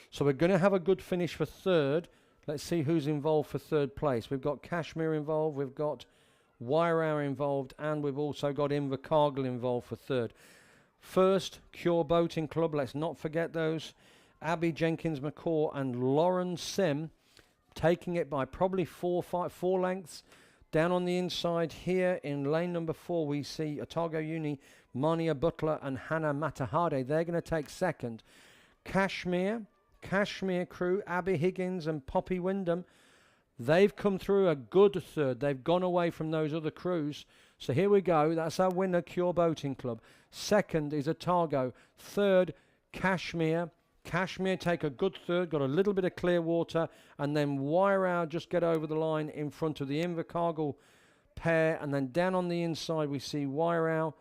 So we're going to have a good finish for third. Let's see who's involved for third place. We've got Kashmir involved, we've got Wairau involved, and we've also got Invercargill involved for third. First, Cure Boating Club. Let's not forget those. Abby Jenkins McCaw and Lauren Sim taking it by probably four lengths. Down on the inside here in lane number 4, we see Otago Uni, Mania Butler and Hannah Matahade. They're going to take second. Kashmir crew, Abby Higgins and Poppy Wyndham. They've come through a good third. They've gone away from those other crews. So here we go. That's our winner, Cure Boating Club. Second is Otago. Third, Kashmir. Kashmir take a good third, got a little bit of clear water, and then Wairau just get over the line in front of the Invercargill pair, and then down on the inside we see Wairau,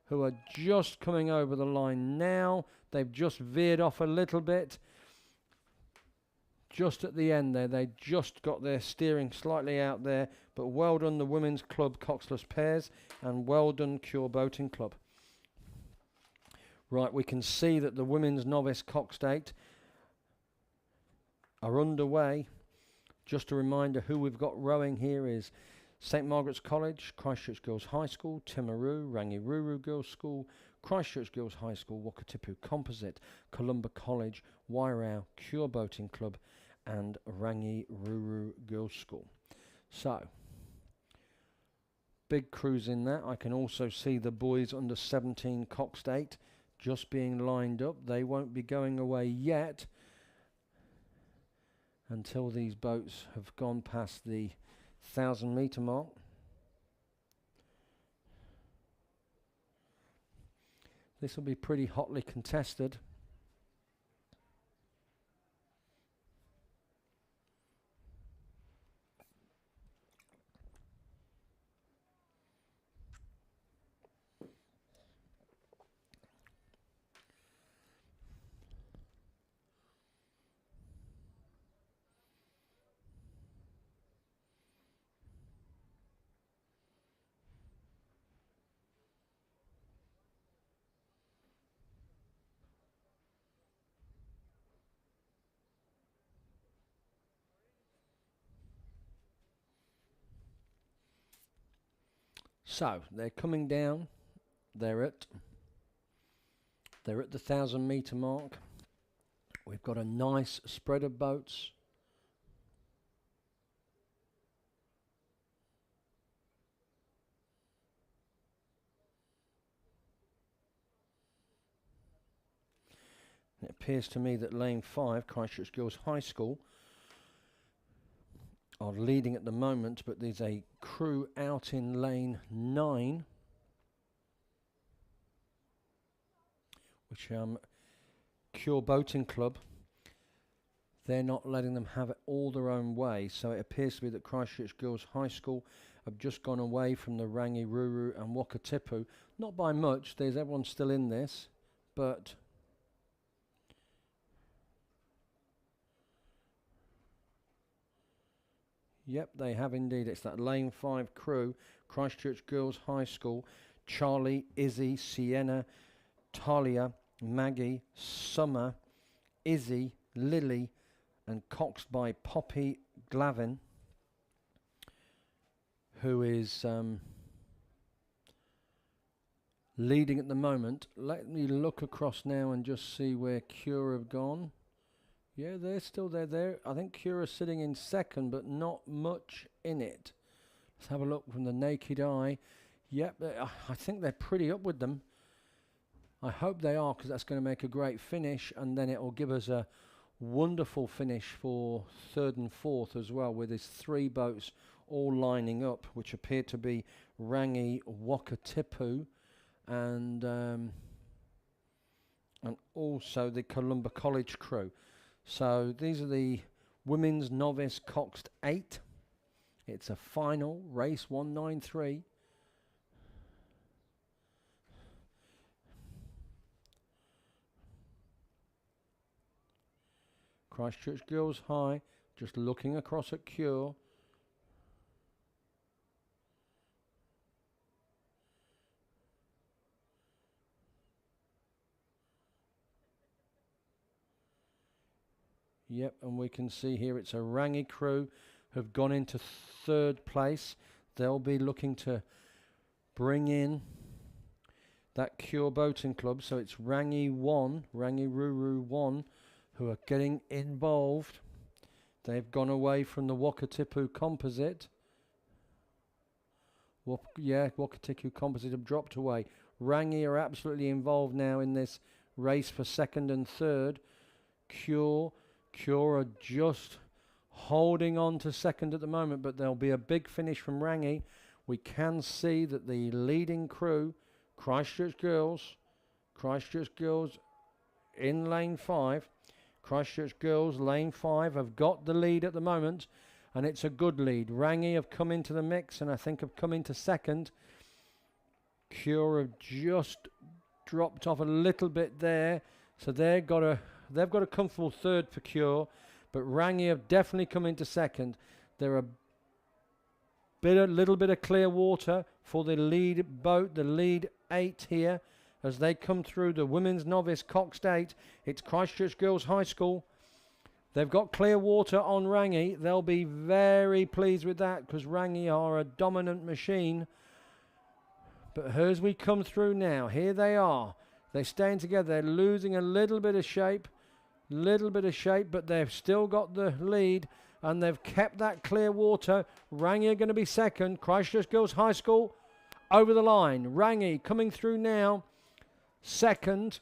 who are just coming over the line now. They've just veered off a little bit. Just at the end there, they just got their steering slightly out there, but well done the Women's Club Coxless pairs, and well done Cure Boating Club. Right, we can see that the Women's Novice Coxed 8 are underway. Just a reminder who we've got rowing here is St Margaret's College, Christchurch Girls High School, Timaru, Rangiruru Girls School, Christchurch Girls High School, Wakatipu Composite, Columba College, Wairau, Cure Boating Club and Rangiruru Girls School. So, big crews in that. I can also see the boys under 17 Coxed 8 just being lined up. They won't be going away yet until these boats have gone past the 1,000 metre mark. This will be pretty hotly contested. So they're coming down. They're at the 1,000 metre mark. We've got a nice spread of boats. It appears to me that lane 5, Christchurch Girls High School, are leading at the moment, but there's a crew out in lane 9, which Cure Boating Club. They're not letting them have it all their own way, so it appears to be that Christchurch Girls High School have just gone away from the Rangiruru and Wakatipu. Not by much, there's everyone still in this, but yep, they have indeed. It's that lane 5 crew, Christchurch Girls High School, Charlie, Izzy, Sienna, Talia, Maggie, Summer, Izzy, Lily, and coxed by Poppy Glavin, who is leading at the moment. Let me look across now and just see where Cure have gone. Yeah, they're still there. I think Cura's sitting in second, but not much in it. Let's have a look from the naked eye. Yep, I think they're pretty up with them. I hope they are, because that's going to make a great finish, and then it will give us a wonderful finish for 3rd and 4th as well, with these 3 boats all lining up, which appear to be Rangi, Wakatipu, and also the Columba College crew. So these are the Women's Novice Coxed 8. It's a final, race 193. Christchurch Girls High, just looking across at Cure. Yep, and we can see here it's a Rangi crew who've gone into 3rd place. They'll be looking to bring in that Cure Boating Club. So it's Rangi Ruru 1, who are getting involved. They've gone away from the Wakatipu Composite. Wakatipu Composite have dropped away. Rangi are absolutely involved now in this race for second and third. Cure are just holding on to second at the moment, but there'll be a big finish from Rangi. We can see that the leading crew, Christchurch Girls in lane 5. Christchurch Girls, lane 5, have got the lead at the moment, and it's a good lead. Rangi have come into the mix, and I think have come into second. Cure have just dropped off a little bit there, so they've got a comfortable third for Cure, but Rangi have definitely come into second. There are a little bit of clear water for the lead boat, the lead 8 here, as they come through the women's novice coxed 8. It's Christchurch Girls High School. They've got clear water on Rangi. They'll be very pleased with that because Rangi are a dominant machine. But as we come through now, here they are. They're staying together. They're losing a little bit of shape, but they've still got the lead, and they've kept that clear water. Rangi are going to be second. Christchurch Girls High School over the line. Rangi coming through now. Second,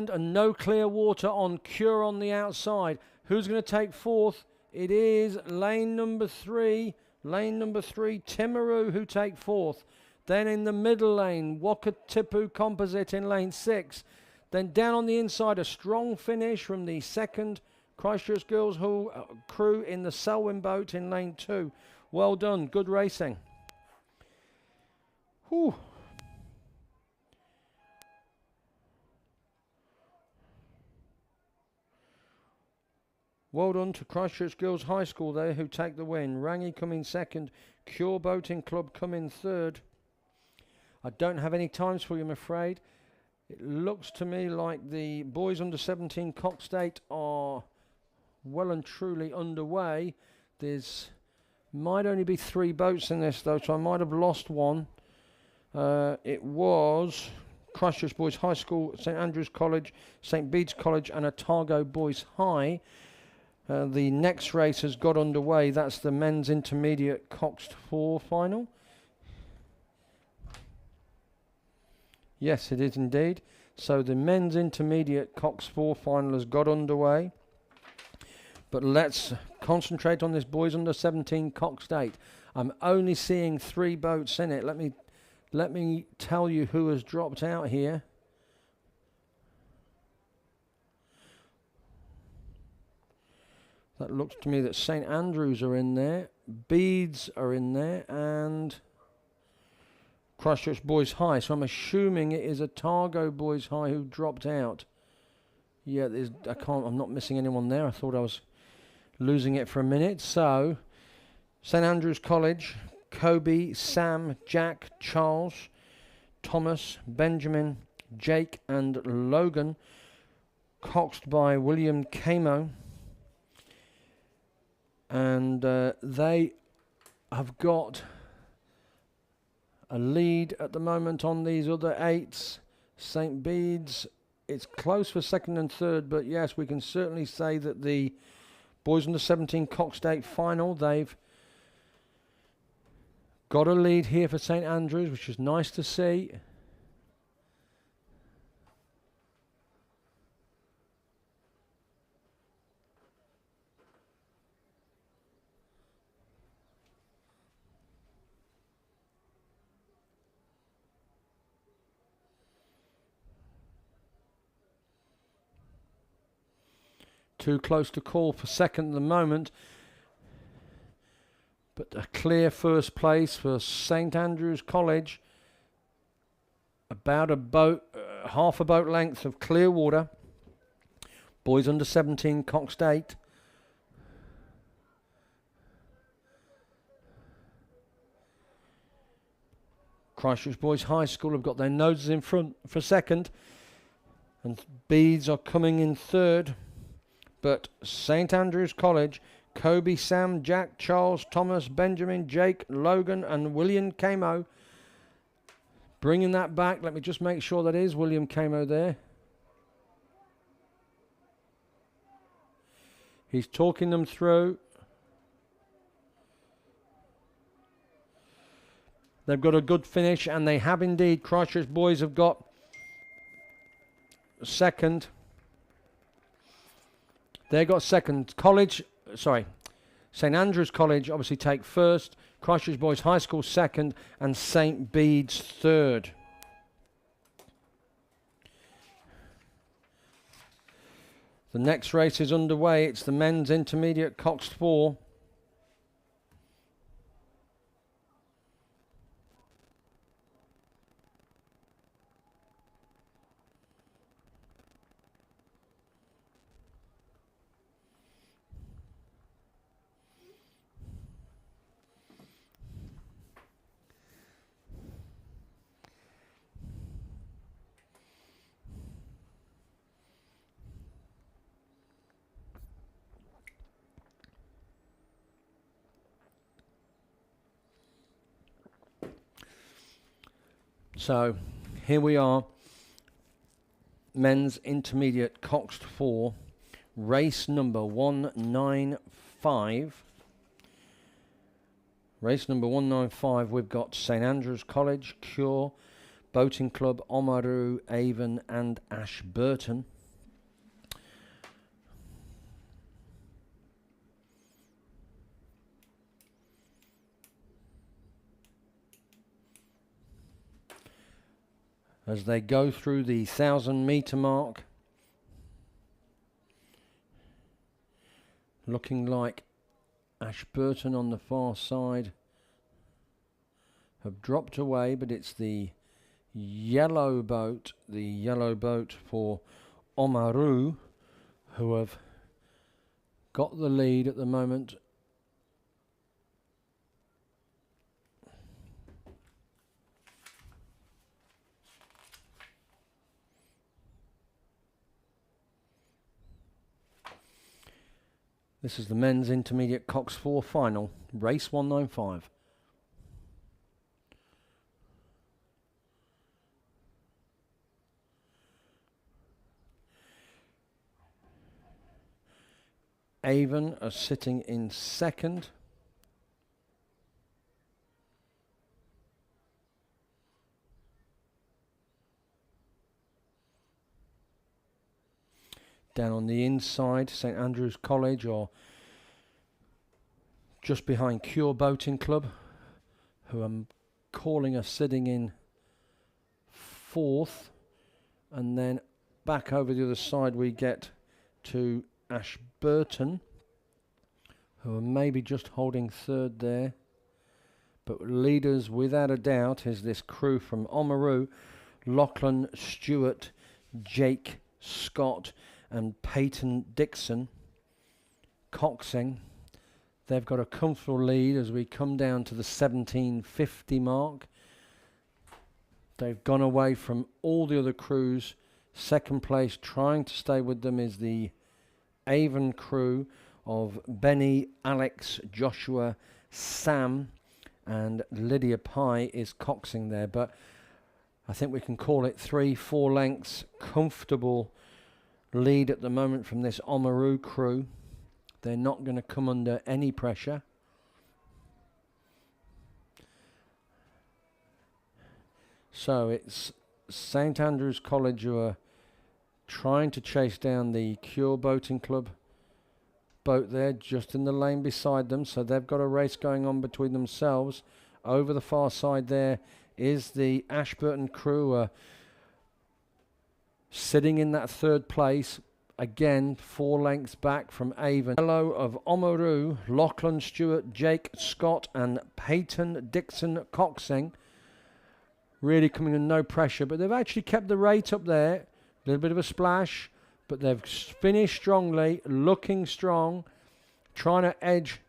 and no clear water on Cure on the outside. Who's going to take fourth? It is lane number 3, Timaru, who take fourth. Then in the middle lane, Wakatipu Composite in lane 6. Then down on the inside, a strong finish from the second Christchurch Girls crew in the Selwyn boat in lane 2. Well done, good racing. Whew. Well done to Christchurch Girls High School there, who take the win. Rangi coming second, Cure Boating Club coming third. I don't have any times for you, I'm afraid. It looks to me like the boys under 17 coxed 8 are well and truly underway. There's might only be 3 boats in this though, so I might have lost one. It was Christchurch Boys High School, St Andrews College, St Bede's College and Otago Boys High. The next race has got underway. That's the men's intermediate coxed 4 final. Yes, it is indeed. So the men's intermediate coxed 4 final has got underway. But let's concentrate on this boys under 17 coxed 8. I'm only seeing 3 boats in it. Let me tell you who has dropped out here. That looks to me that St Andrews are in there, Bede's are in there, and Christchurch Boys High. So I'm assuming it is Otago Boys High who dropped out. Yeah, I'm not missing anyone there. I thought I was losing it for a minute. So St Andrews College, Kobe, Sam, Jack, Charles, Thomas, Benjamin, Jake and Logan, coxed by William Camo. And they have got a lead at the moment on these other 8s. St Bede's, it's close for second and third, but yes, we can certainly say that the boys under 17 coxed 8 final, they've got a lead here for St Andrews, which is nice to see. Too close to call for second at the moment. But a clear first place for St Andrews College. About a boat, half a boat length of clear water. Boys under 17 coxed 8. Christchurch Boys High School have got their noses in front for second. And Bedes are coming in third. But St Andrews College, Kobe, Sam, Jack, Charles, Thomas, Benjamin, Jake, Logan and William Camo Bringing that back, let me just make sure that is William Camo there. He's talking them through. They've got a good finish, and they have indeed. Christchurch boys have got second. They got second. St Andrews College obviously take first. Christchurch Boys High School second, and St Bede's third. The next race is underway. It's the men's intermediate coxed 4. So here we are, men's intermediate coxed 4, race number 195. Race number 195, we've got St Andrews College, Cure, Boating Club, Oamaru, Avon and Ashburton. As they go through the 1,000-metre mark, looking like Ashburton on the far side have dropped away, but it's the yellow boat for Oamaru, who have got the lead at the moment. This is the men's intermediate cox 4 final, race 195. Avon are sitting in second. Down on the inside, St Andrews College, or just behind Cure Boating Club, who I'm calling are sitting in fourth. And then back over the other side we get to Ashburton, who are maybe just holding third there. But leaders, without a doubt, is this crew from Oamaru, Lachlan Stewart, Jake Scott and Peyton Dixon coxing. They've got a comfortable lead as we come down to the 1750 mark. They've gone away from all the other crews. Second place, trying to stay with them, is the Avon crew of Benny, Alex, Joshua, Sam and Lydia Pye is coxing there. But I think we can call it 3-4 lengths comfortable lead at the moment from this Oamaru crew. They're not going to come under any pressure. So it's St Andrews College who are trying to chase down the Cure Boating Club boat there, just in the lane beside them. So they've got a race going on between themselves. Over the far side there is the Ashburton crew, sitting in that third place. Again, 4 lengths back from Avon. Yellow of Oamaru, Lachlan Stewart, Jake Scott and Peyton Dixon coxing. Really coming in no pressure, but they've actually kept the rate up there. A little bit of a splash, but they've finished strongly, looking strong, trying to edge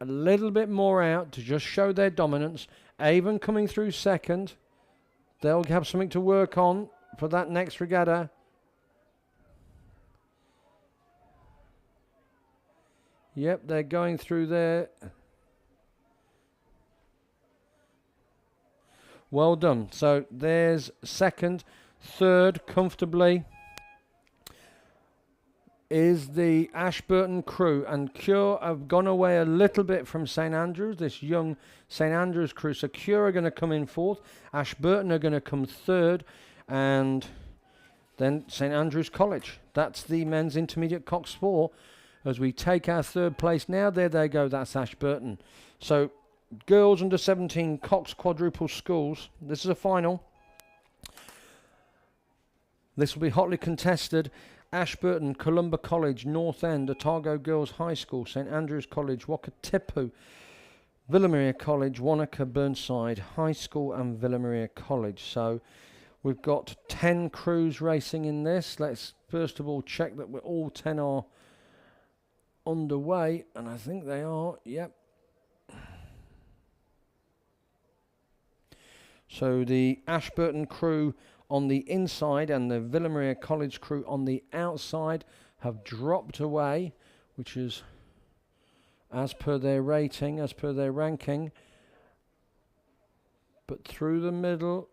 a little bit more out to just show their dominance. Avon coming through second. They'll have something to work on for that next regatta. Yep, they're going through there. Well done. So there's second. Third, comfortably, is the Ashburton crew. And Cure have gone away a little bit from St Andrews, this young St Andrews crew. So Cure are going to come in fourth. Ashburton are going to come third. And then St Andrews College. That's the men's intermediate cox 4. As we take our third place now, there they go. That's Ashburton. So girls under 17 cox quadruple sculls. This is a final. This will be hotly contested. Ashburton, Columba College, North End, Otago Girls High School, St Andrews College, Wakatipu, Villa Maria College, Wanaka Burnside High School and Villa Maria College. So we've got 10 crews racing in this. Let's first of all check that all 10 are underway, and I think they are. Yep. So the Ashburton crew on the inside and the Villa Maria College crew on the outside have dropped away, which is as per their rating, as per their ranking. But through the middle,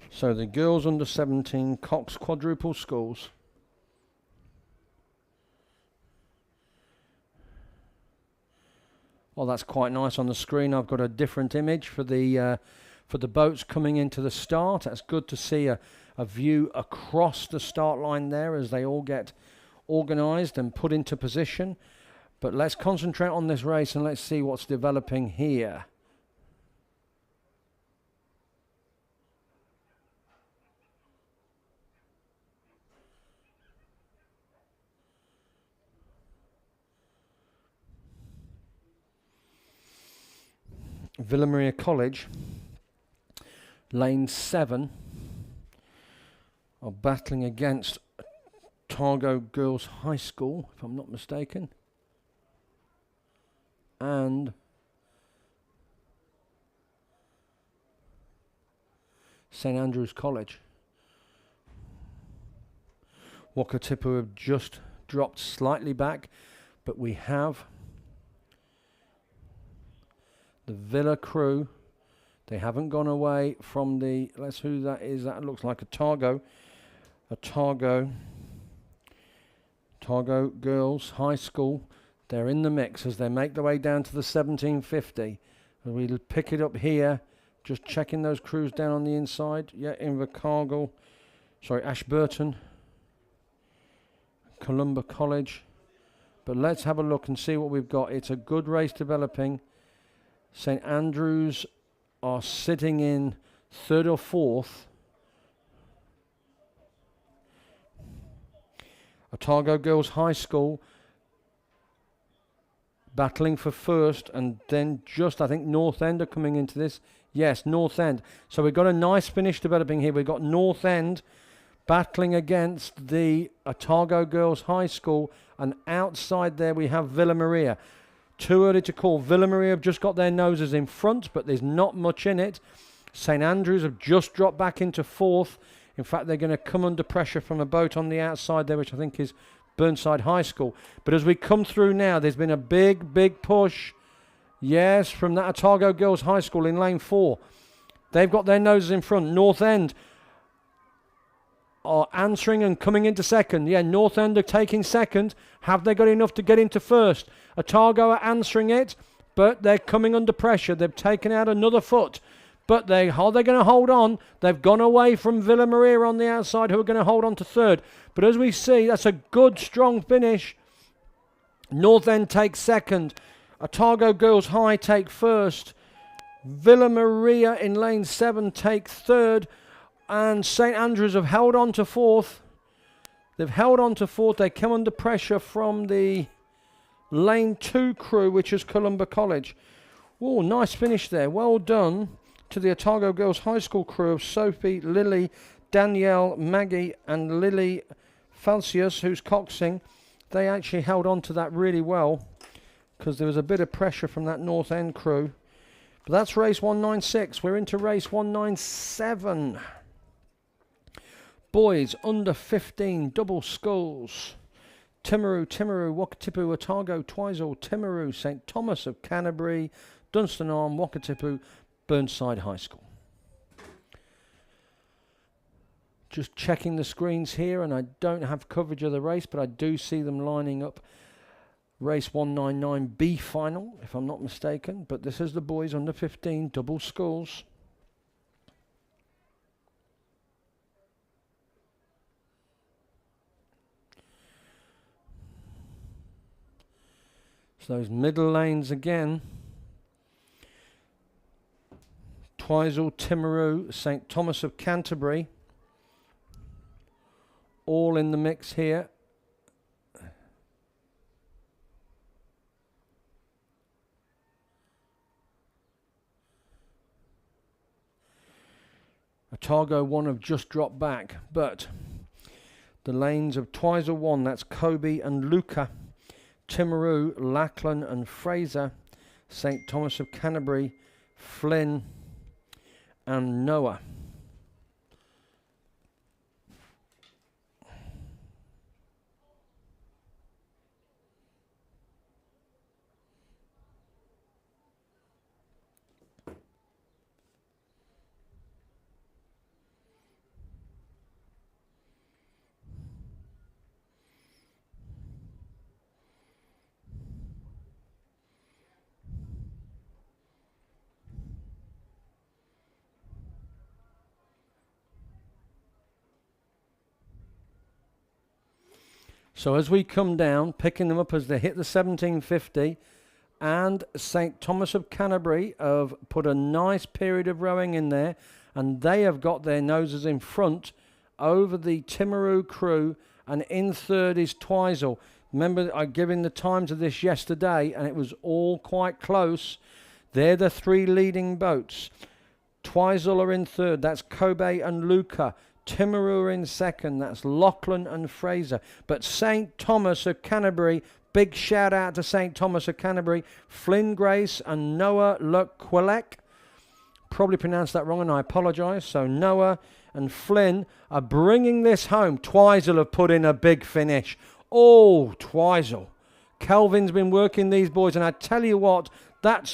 so the girls under 17 cox quadruple sculls. Well, that's quite nice on the screen. I've got a different image for the boats coming into the start. That's good to see a view across the start line there as they all get organised and put into position. But let's concentrate on this race and let's see what's developing here. Villa Maria College, lane 7, are battling against Otago Girls High School, if I'm not mistaken, and St Andrews College. Wakatipu have just dropped slightly back, but we have the Villa crew. They haven't gone away from the, let's who that is. That looks like Otago Girls High School. They're in the mix as they make their way down to the 1750. And we'll pick it up here, just checking those crews down on the inside. Yeah, Invercargill, sorry, Ashburton, Columba College. But let's have a look and see what we've got. It's a good race developing. St Andrews are sitting in third or fourth. Otago Girls High School battling for first, and then just, I think, North End are coming into this. Yes, North End. So we've got a nice finish developing here. We've got North End battling against the Otago Girls High School, and outside there we have Villa Maria. Too early to call. Villa Maria have just got their noses in front, but there's not much in it. St Andrews have just dropped back into fourth. In fact, they're going to come under pressure from a boat on the outside there, which I think is Burnside High School. But as we come through now, there's been a big push. Yes, from that Otago Girls High School in lane 4. They've got their noses in front. North End are answering and coming into second. Yeah, North End are taking second. Have they got enough to get into first? Otago are answering it, but they're coming under pressure. They've taken out another foot. But are they going to hold on? They've gone away from Villa Maria on the outside, who are going to hold on to third. But as we see, that's a good, strong finish. North End takes second. Otago Girls High take first. Villa Maria in lane 7 take third. And St Andrews have held on to fourth. They've held on to fourth. They come under pressure from the lane 2 crew, which is Columba College. Oh, nice finish there. Well done to the Otago Girls High School crew of Sophie, Lily, Danielle, Maggie and Lily Falcius, who's coxing. They actually held on to that really well because there was a bit of pressure from that North End crew. But that's race 196. We're into race 197. Boys under 15 double sculls. Timaru, Wakatipu, Otago, Twizel, Timaru, St Thomas of Canterbury, Dunstan Arm, Wakatipu, Burnside High School. Just checking the screens here, and I don't have coverage of the race, but I do see them lining up. Race 199B final, if I'm not mistaken. But this is the boys under 15 double sculls. So those middle lanes again. Twizel, Timaru, St Thomas of Canterbury. All in the mix here. Otago 1 have just dropped back, but the lanes of Twizel 1, that's Kobe and Luca, Timaru, Lachlan and Fraser, St Thomas of Canterbury, Flynn and Noah. So as we come down, picking them up as they hit the 1750, and St Thomas of Canterbury have put a nice period of rowing in there, and they have got their noses in front over the Timaru crew, and in third is Twizel. Remember, I given the times of this yesterday, and it was all quite close. They're the three leading boats. Twizel are in third, that's Kobe and Luca. Timaru are in second, that's Lachlan and Fraser. But St Thomas of Canterbury, big shout out to St Thomas of Canterbury, Flynn Grace and Noah Lequelec. Probably pronounced that wrong and I apologise. So Noah and Flynn are bringing this home. Twizel have put in a big finish. Oh, Twizel. Kelvin's been working these boys, and I tell you what,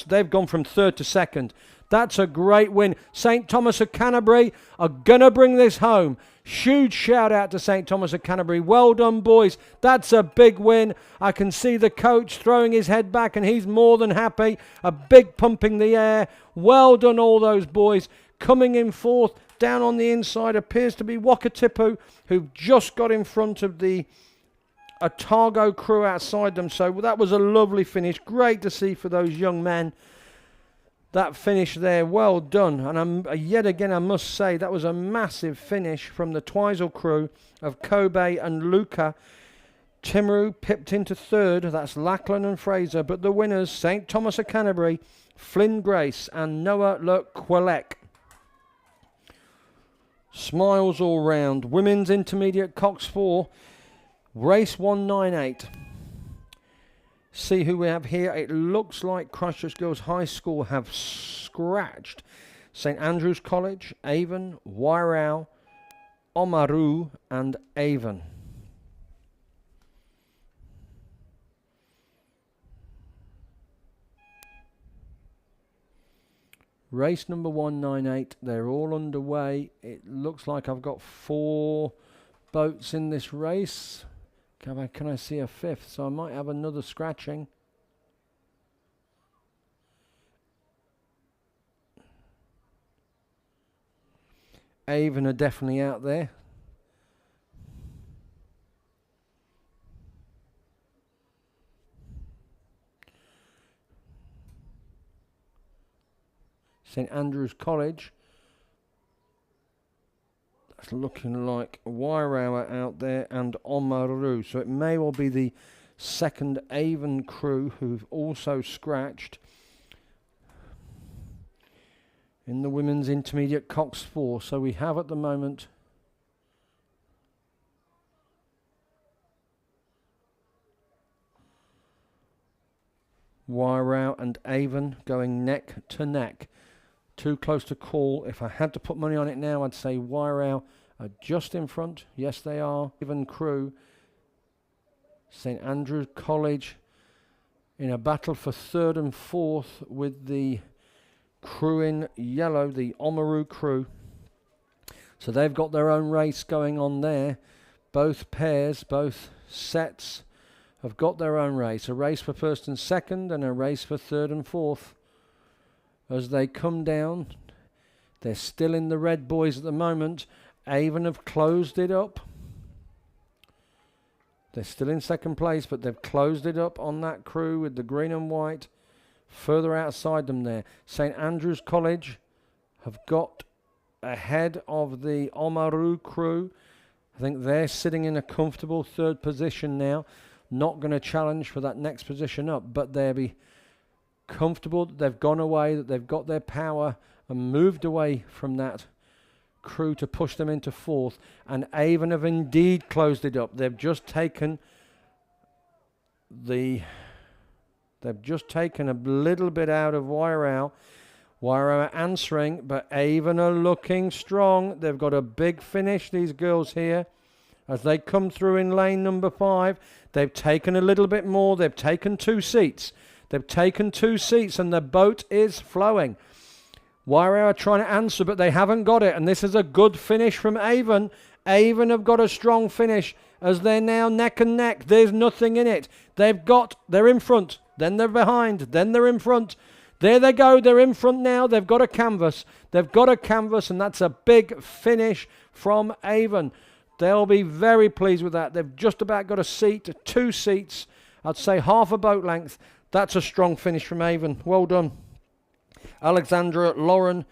they've gone from third to second. That's a great win. St Thomas of Canterbury are going to bring this home. Huge shout out to St Thomas of Canterbury. Well done, boys. That's a big win. I can see the coach throwing his head back, and he's more than happy. A big pumping the air. Well done, all those boys. Coming in fourth, down on the inside, appears to be Wakatipu, who've just got in front of the Otago crew outside them. So that was a lovely finish. Great to see for those young men. That finish there, well done. And yet again, I must say, that was a massive finish from the Twizel crew of Kobe and Luca. Timaru pipped into third, that's Lachlan and Fraser. But the winners, St Thomas of Canterbury, Flynn Grace and Noah Lequelec. Smiles all round. Women's Intermediate Cox 4, race 198. See who we have here. It looks like Christchurch Girls High School have scratched St Andrew's College, Avon, Wairau, Oamaru and Avon. Race number 198. They're all underway. It looks like I've got 4 boats in this race. Can I see a 5th? So I might have another scratching. Avon are definitely out there. St Andrew's College. That's looking like Wairau out there and Oamaru. So it may well be the second Avon crew who've also scratched. in the women's intermediate Cox 4. So we have at the moment Wyrow and Avon going neck to neck. Too close to call. If I had to put money on it now, I'd say Wyrow are just in front. Yes, they are. Avon Crew, St Andrews College in a battle for third and fourth with the crew in yellow, the Oamaru Crew. So they've got their own race going on there. Both pairs, both sets have got their own race. A race for first and second and a race for third and fourth. As they come down, they're still in the red boys at the moment. Avon have closed it up. They're still in second place, but they've closed it up on that crew with the green and white further outside them there. St Andrews College have got ahead of the Oamaru Crew. I think they're sitting in a comfortable third position now. Not going to challenge for that next position up, but they'll be comfortable that they've gone away, that they've got their power and moved away from that crew to push them into fourth. And Avon have indeed closed it up. They've just taken a little bit out of Wyrow. Wyrow are answering, but Avon are looking strong. They've got a big finish, these girls here. As they come through in lane number 5, they've taken a little bit more. They've taken 2 seats. They've taken 2 seats and the boat is flowing. Wyrow are trying to answer, but they haven't got it. And this is a good finish from Avon. Avon have got a strong finish as they're now neck and neck. There's nothing in it. They're in front. Then they're behind. Then they're in front. There they go. They're in front now. They've got a canvas. They've got a canvas, and that's a big finish from Avon. They'll be very pleased with that. They've just about got a seat, 2 seats. I'd say half a boat length. That's a strong finish from Avon. Well done. Alexandra, Lauren,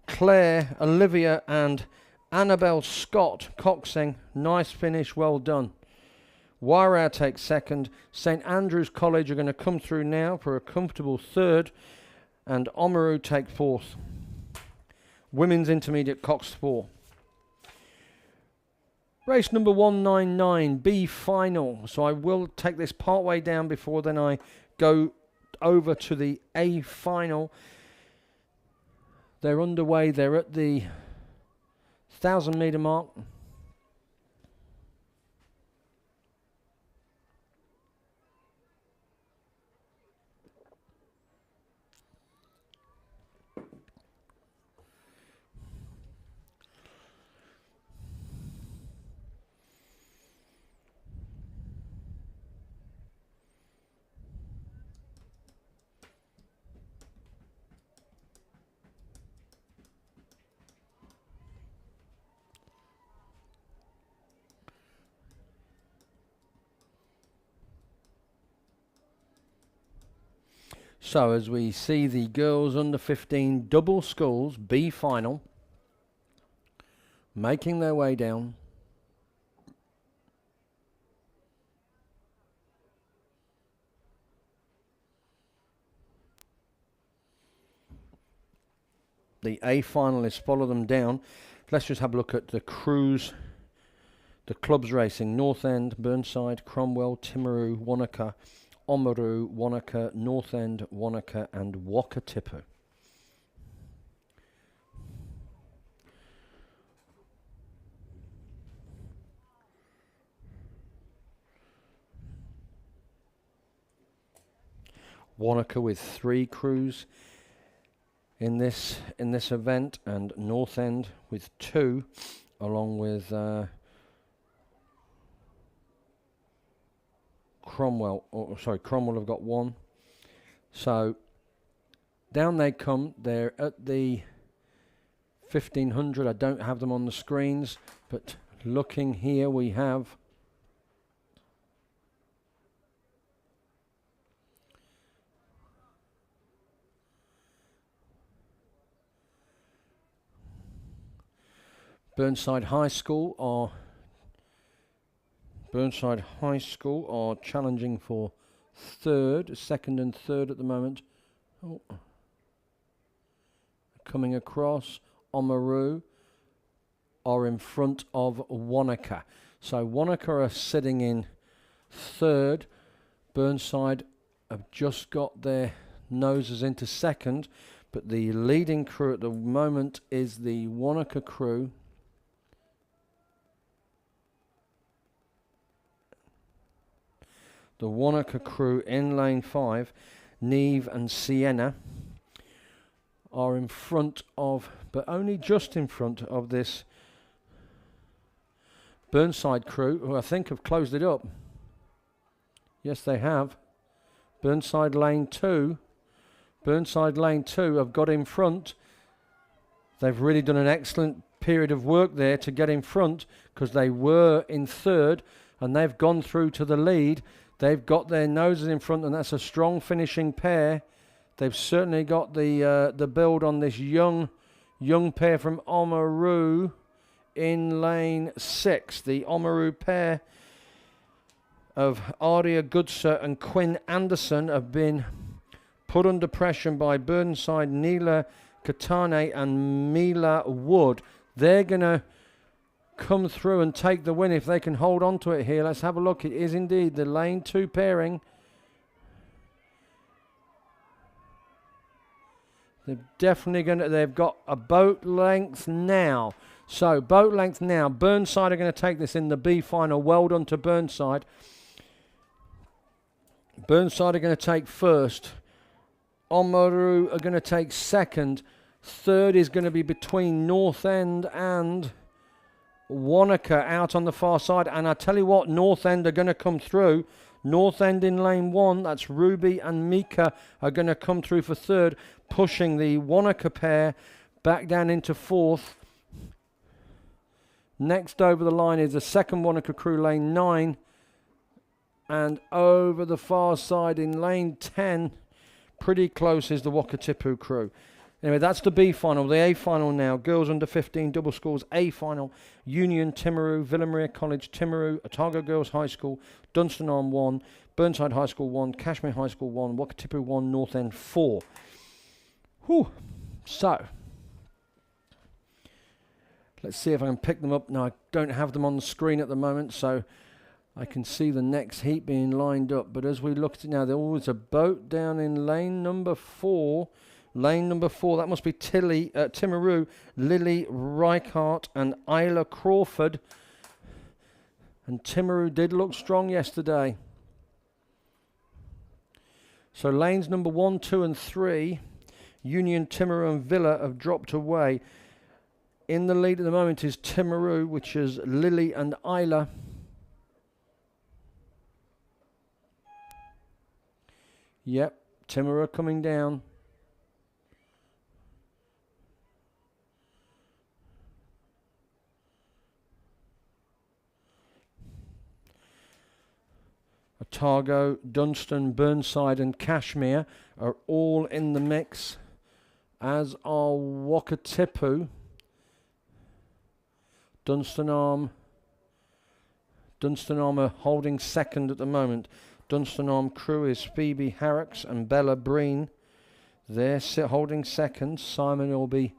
Claire, Olivia and Annabelle Scott coxing. Nice finish. Well done. Wyrow takes second. St Andrews College are going to come through now for a comfortable third. And Oamaru take fourth. Women's Intermediate Cox 4. Race number 199, B final. So I will take this part way down before then I go over to the A final. They're underway. They're at the 1,000 metre mark. So as we see the girls under 15 double sculls B final making their way down. The A finalists follow them down. Let's just have a look at the crews, the clubs racing. North End, Burnside, Cromwell, Timaru, Wanaka, Oamaru, Wanaka, North End, Wanaka and Wakatipu. Wanaka with 3 crews in this event, and North End with 2, along with Cromwell. Cromwell have got 1. So down they come. They're at the 1500. I don't have them on the screens, but looking here we have Burnside High School are challenging for second and third at the moment. Oh. coming across, Oamaru are in front of Wanaka. So Wanaka are sitting in third. Burnside have just got their noses into second, but the leading crew at the moment is the Wanaka crew. The Wanaka crew in lane 5, Neve and Sienna, are in front of, but only just in front of this Burnside crew, who I think have closed it up. Yes, they have. Burnside lane 2 have got in front. They've really done an excellent period of work there to get in front, because they were in third and they've gone through to the lead. They've got their noses in front, and that's a strong finishing pair. They've certainly got the build on this young pair from Oamaru in lane 6. The Oamaru pair of Aria Goodser and Quinn Anderson have been put under pressure by Burnside, Neela Katane and Mila Wood. They're going to come through and take the win if they can hold on to it here. Let's have a look. It is indeed the lane 2 pairing. They're definitely going to, they've got a boat length now. So boat length now. Burnside are going to take this in the B final. Well done to Burnside. Burnside are going to take first. Oamaru are going to take second. Third is going to be between North End and Wanaka out on the far side. And I tell you what, North End are going to come through. North End in lane 1, that's Ruby and Mika, are going to come through for third, pushing the Wanaka pair back down into fourth. Next over the line is the second Wanaka crew, lane 9. And over the far side in lane 10, pretty close, is the Wakatipu crew. Anyway, that's the B final. The A final now. Girls under 15 double schools A final. Union, Timaru, Villa Maria College, Timaru, Otago Girls High School, Dunstan Arm 1, Burnside High School 1, Kashmir High School 1, Wakatipu 1, North End 4. Whew. So, let's see if I can pick them up. Now, I don't have them on the screen at the moment, so I can see the next heat being lined up. But as we look at it now, there's always a boat down in lane number 4. Lane number 4, that must be Timaru, Lily Reichart and Isla Crawford. And Timaru did look strong yesterday. So lanes number 1, 2 and 3, Union, Timaru and Villa have dropped away. In the lead at the moment is Timaru, which is Lily and Isla. Yep, Timaru coming down. Otago, Dunstan, Burnside and Kashmir are all in the mix, as are Wakatipu. Dunstan Arm are holding second at the moment. Dunstan Arm crew is Phoebe Harrocks and Bella Breen. They're holding second. Simon will be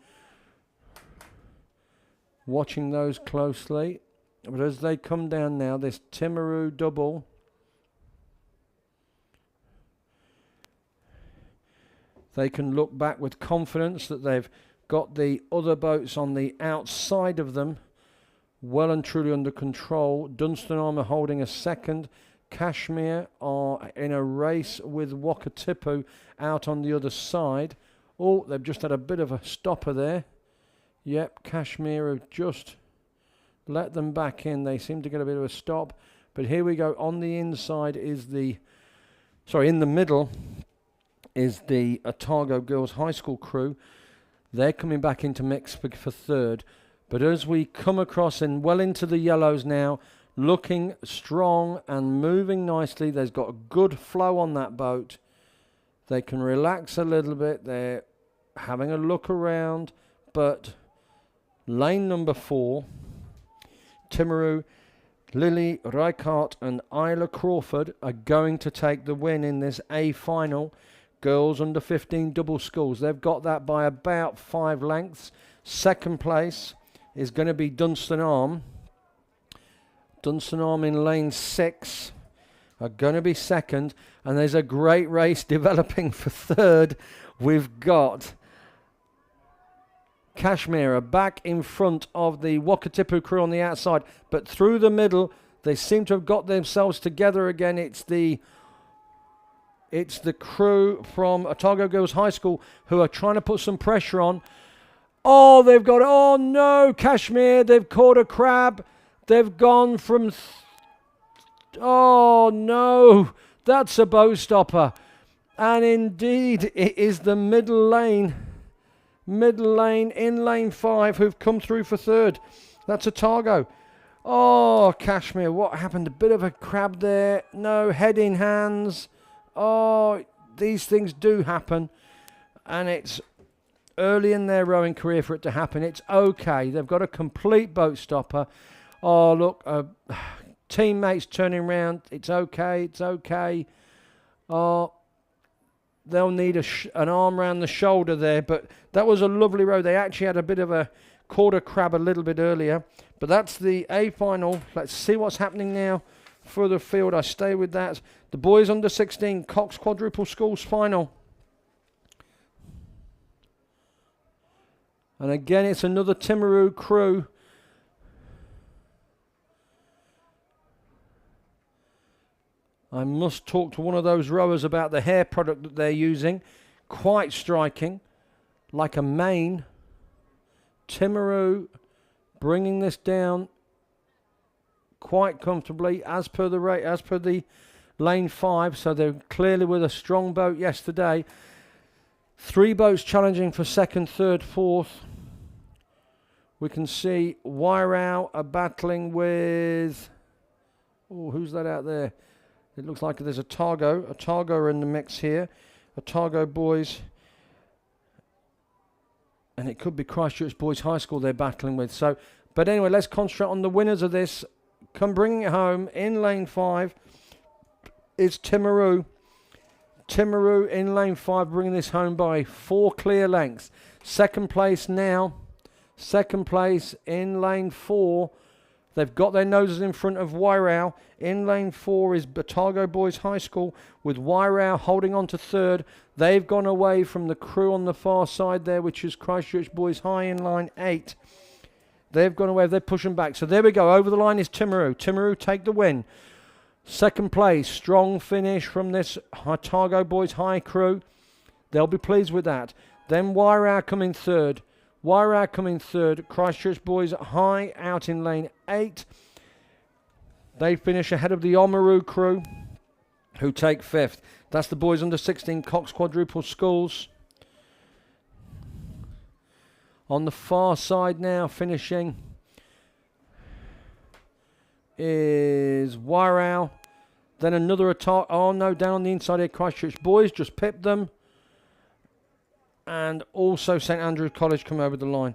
watching those closely. But as they come down now, this Timaru double, they can look back with confidence that they've got the other boats on the outside of them well and truly under control. Dunstan Arm are holding a second. Kashmir are in a race with Wakatipu out on the other side. Oh, they've just had a bit of a stopper there. Yep, Kashmir have just let them back in. They seem to get a bit of a stop. But here we go. On the inside is the... Sorry, in the middle is the Otago Girls High School crew. They're coming back into mix for third. But as we come across and well into the yellows now, looking strong and moving nicely. There's got a good flow on that boat. They can relax a little bit. They're having a look around. But lane number 4, Timaru, Lily Reichart and Isla Crawford are going to take the win in this A final. Girls under 15 double sculls. They've got that by about 5 lengths. Second place is going to be Dunstan Arm. Dunstan Arm in lane 6 are going to be second. And there's a great race developing for third. We've got Kashmir back in front of the Wakatipu crew on the outside. But through the middle, they seem to have got themselves together again. It's the crew from Otago Girls High School who are trying to put some pressure on. Oh, they've got, oh no, Kashmir, they've caught a crab. They've gone from, oh no, that's a bow stopper. And indeed, it is the middle lane in lane 5 who've come through for third. That's Otago. Oh, Kashmir, what happened? A bit of a crab there. No, head in hands. Oh, these things do happen. And it's early in their rowing career for it to happen. It's okay. They've got a complete boat stopper. Oh, look, teammates turning around. It's okay. It's okay. Oh, they'll need an arm around the shoulder there. But that was a lovely row. They actually had a bit of a quarter crab a little bit earlier. But that's the A final. Let's see what's happening now for the field. I stay with that. The boys under 16 Cox quadruple sculls final. And again, it's another Timaru crew. I must talk to one of those rowers about the hair product that they're using. Quite striking. Like a mane. Timaru bringing this down quite comfortably as per the lane 5. So they're clearly with a strong boat yesterday. 3 boats challenging for second, third, fourth. We can see Wairau are battling with, oh, who's that out there? It looks like there's Otago. Otago are in the mix here. Otago boys. And it could be Christchurch Boys High School they're battling with. So, but anyway, let's concentrate on the winners of this. Come bringing it home in lane 5 is Timaru. Timaru in lane 5 bringing this home by 4 clear lengths. Second place now. Second place in lane 4. They've got their noses in front of Wairau. In lane 4 is Otago Boys High School with Wairau holding on to third. They've gone away from the crew on the far side there, which is Christchurch Boys High in line 8. They've gone away. They're pushing back. So there we go. Over the line is Timaru. Timaru take the win. Second place. Strong finish from this Otago Boys High crew. They'll be pleased with that. Then Wairau coming third. Wairau coming third. Christchurch Boys High out in lane 8. They finish ahead of the Oamaru crew, who take 5th. That's the boys under 16 Cox quadruple sculls. On the far side now, finishing is Wairau. Then another attack. Oh no, down on the inside here, Christchurch Boys just pipped them. And also St Andrews College come over the line.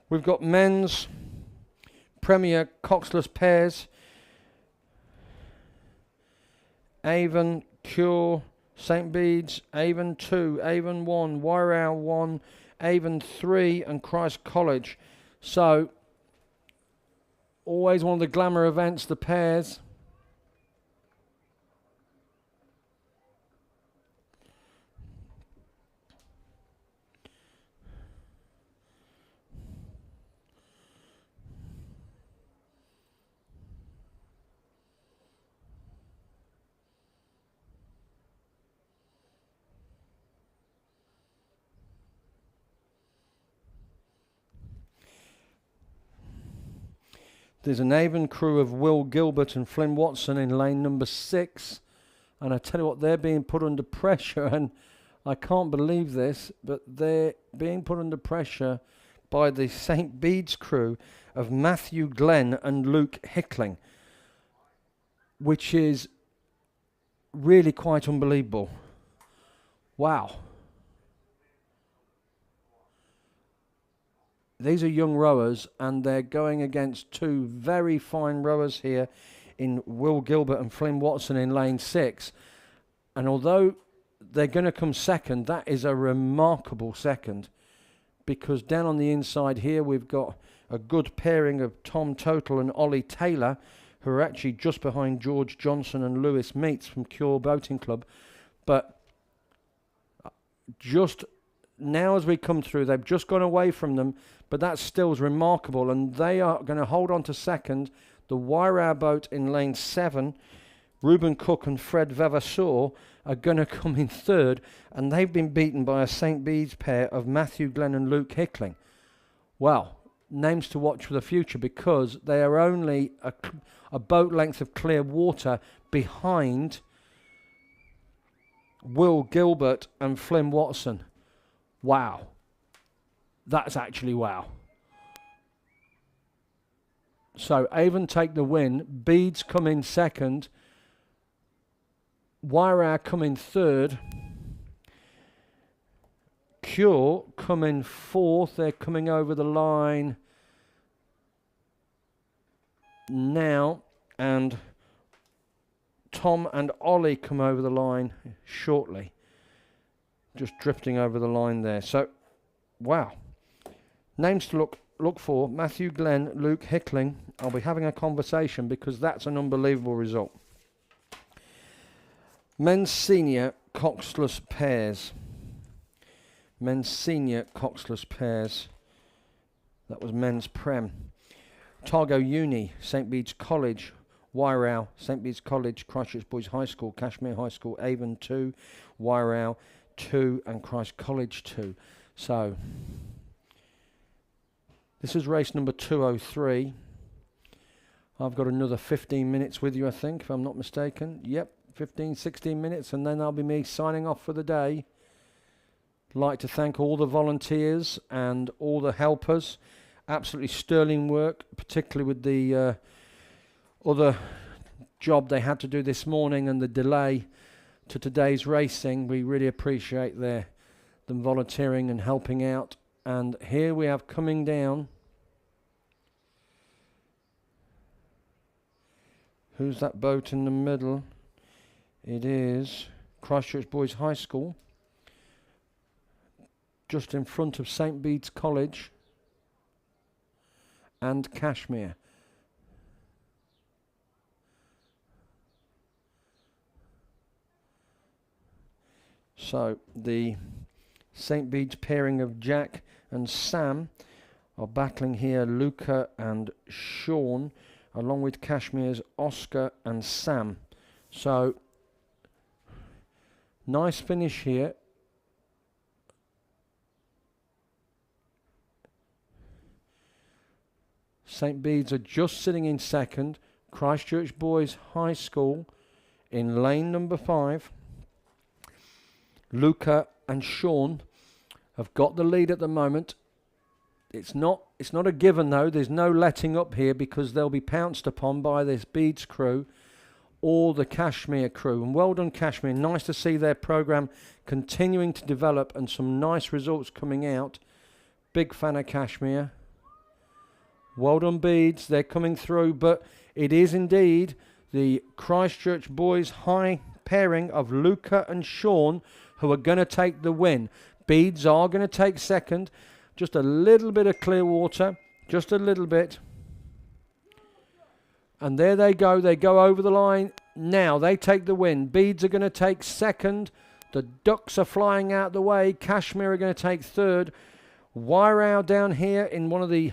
We've got men's Premier coxless pairs. Avon, Cure, St Bede's, Avon 2, Avon 1, Wairau 1, Avon 3 and Christ College. So, always one of the glamour events, the pairs. There's an Avon crew of Will Gilbert and Flynn Watson in lane number 6. And I tell you what, they're being put under pressure. And I can't believe this, but they're being put under pressure by the St Bede's crew of Matthew Glenn and Luke Hickling, which is really quite unbelievable. Wow. These are young rowers, and they're going against 2 very fine rowers here in Will Gilbert and Flynn Watson in lane 6. And although they're going to come second. That is a remarkable second, because down on the inside here we've got a good pairing of Tom Total and Ollie Taylor, who are actually just behind George Johnson and Lewis Meets from Cure Boating Club. But just now as we come through, they've just gone away from them, but that still is remarkable, and they are going to hold on to second. The Wairau boat in lane 7, Reuben Cook and Fred Vavasseur, are going to come in third, and they've been beaten by a St. Bede's pair of Matthew Glenn and Luke Hickling. Well, names to watch for the future, because they are only a boat length of clear water behind Will Gilbert and Flynn Watson. Wow. That's actually wow. So Avon take the win. Bede's come in second. Wairau come in third. Cure come in fourth. They're coming over the line now. And Tom and Ollie come over the line shortly. Just drifting over the line there. So, wow. Names to look for: Matthew Glenn, Luke Hickling. I'll be having a conversation because that's an unbelievable result. Men's senior coxless pairs. Men's senior coxless pairs. That was men's prem. Targo Uni, St. Bede's College, Wairau, St. Bede's College, Christchurch Boys High School, Cashmere High School, Avon 2, Wairau 2, and Christ College 2. So, this is race number 203. I've got another 15 minutes with you, I think, if I'm not mistaken. Yep, 15, 16 minutes, and then that'll be me signing off for the day. Like to thank all the volunteers and all the helpers. Absolutely sterling work, particularly with the other job they had to do this morning and the delay to today's racing. We really appreciate them volunteering and helping out. And here we have coming down. Who's that boat in the middle? It is Christchurch Boys High School, just in front of St. Bede's College and Cashmere. So the St. Bede's pairing of Jack and Sam are battling here, Luca and Sean, along with Cashmere's Oscar and Sam. So, nice finish here. St. Bede's are just sitting in second. Christchurch Boys High School in lane number 5. Luca and Sean have got the lead at the moment. It's not a given though. There's no letting up here because they'll be pounced upon by this Bede's crew or the Cashmere crew. And well done, Cashmere. Nice to see their program continuing to develop and some nice results coming out. Big fan of Cashmere. Well done, Bedes. They're coming through, but it is indeed the Christchurch Boys High pairing of Luca and Sean who are going to take the win. Bedes are going to take second. Just a little bit of clear water. Just a little bit. And there they go. They go over the line. Now they take the win. Bedes are going to take second. The Ducks are flying out the way. Cashmere are going to take third. Wairau down here in one of the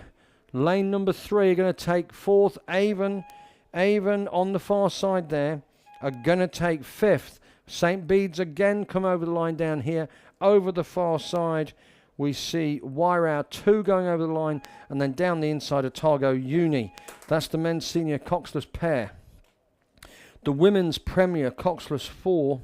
lane number 3 are going to take fourth. Avon on the far side there are going to take fifth. St. Bede's again come over the line down here. Over the far side we see Wairau 2 going over the line, and then down the inside of Targo Uni. That's the men's senior coxless pair. The women's premier coxless 4.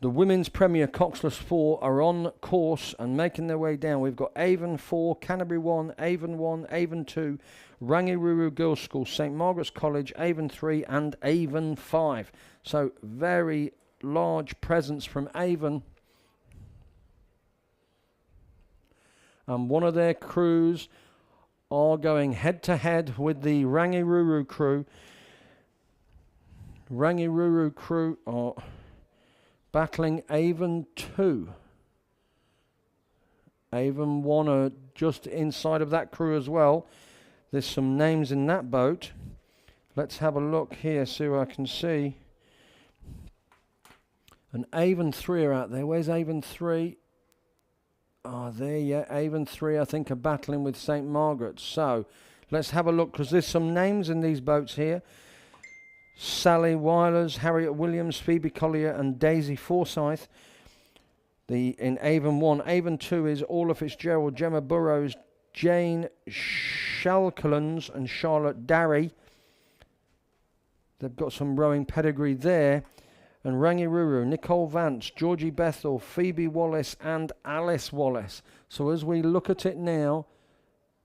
The women's premier coxless 4 are on course and making their way down. We've got Avon 4, Canterbury 1, Avon 2, Rangiruru Girls' School, St. Margaret's College, Avon 3 and Avon 5. So very large presence from Avon and one of their crews are going head to head with the Rangiruru crew. Rangiruru crew are battling Avon 2. Avon 1 are just inside of that crew as well. There's some names in that boat. Let's have a look here, see what I can see. And Avon 3 are out there. Where's Avon 3? Oh, there, yeah. Avon 3, I think, are battling with St. Margaret's. So, let's have a look, because there's some names in these boats here. Sally Weilers, Harriet Williams, Phoebe Collier, and Daisy Forsyth. In Avon 1. Avon 2 is Orla Fitzgerald, Gemma Burrows, Jane Shalkelans, and Charlotte Darry. They've got some rowing pedigree there. And Rangiruru, Nicole Vance, Georgie Bethel, Phoebe Wallace, and Alice Wallace. So as we look at it now,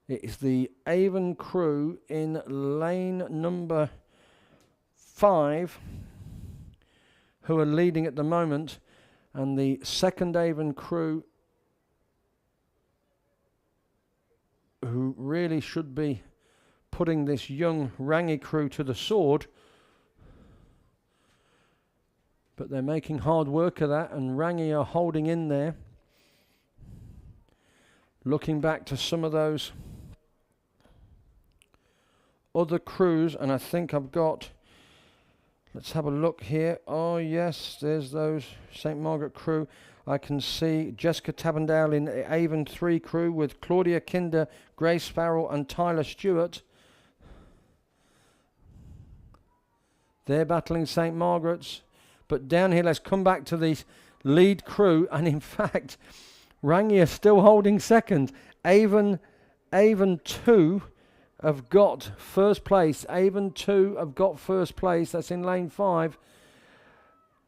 it is the Avon crew in lane number 5 who are leading at the moment, and the second Avon crew, who really should be putting this young Rangi crew to the sword, but they're making hard work of that, and Rangi are holding in there. Looking back to some of those other crews, and I think I've got, let's have a look here. Oh yes, there's those St. Margaret crew. I can see Jessica Tabendale in Avon 3 crew with Claudia Kinder, Grace Farrell, and Tyler Stewart. They're battling St. Margaret's. But down here, let's come back to the lead crew. And in fact, Rangi are still holding second. Avon 2 have got first place. Avon 2 have got first place. That's in lane 5.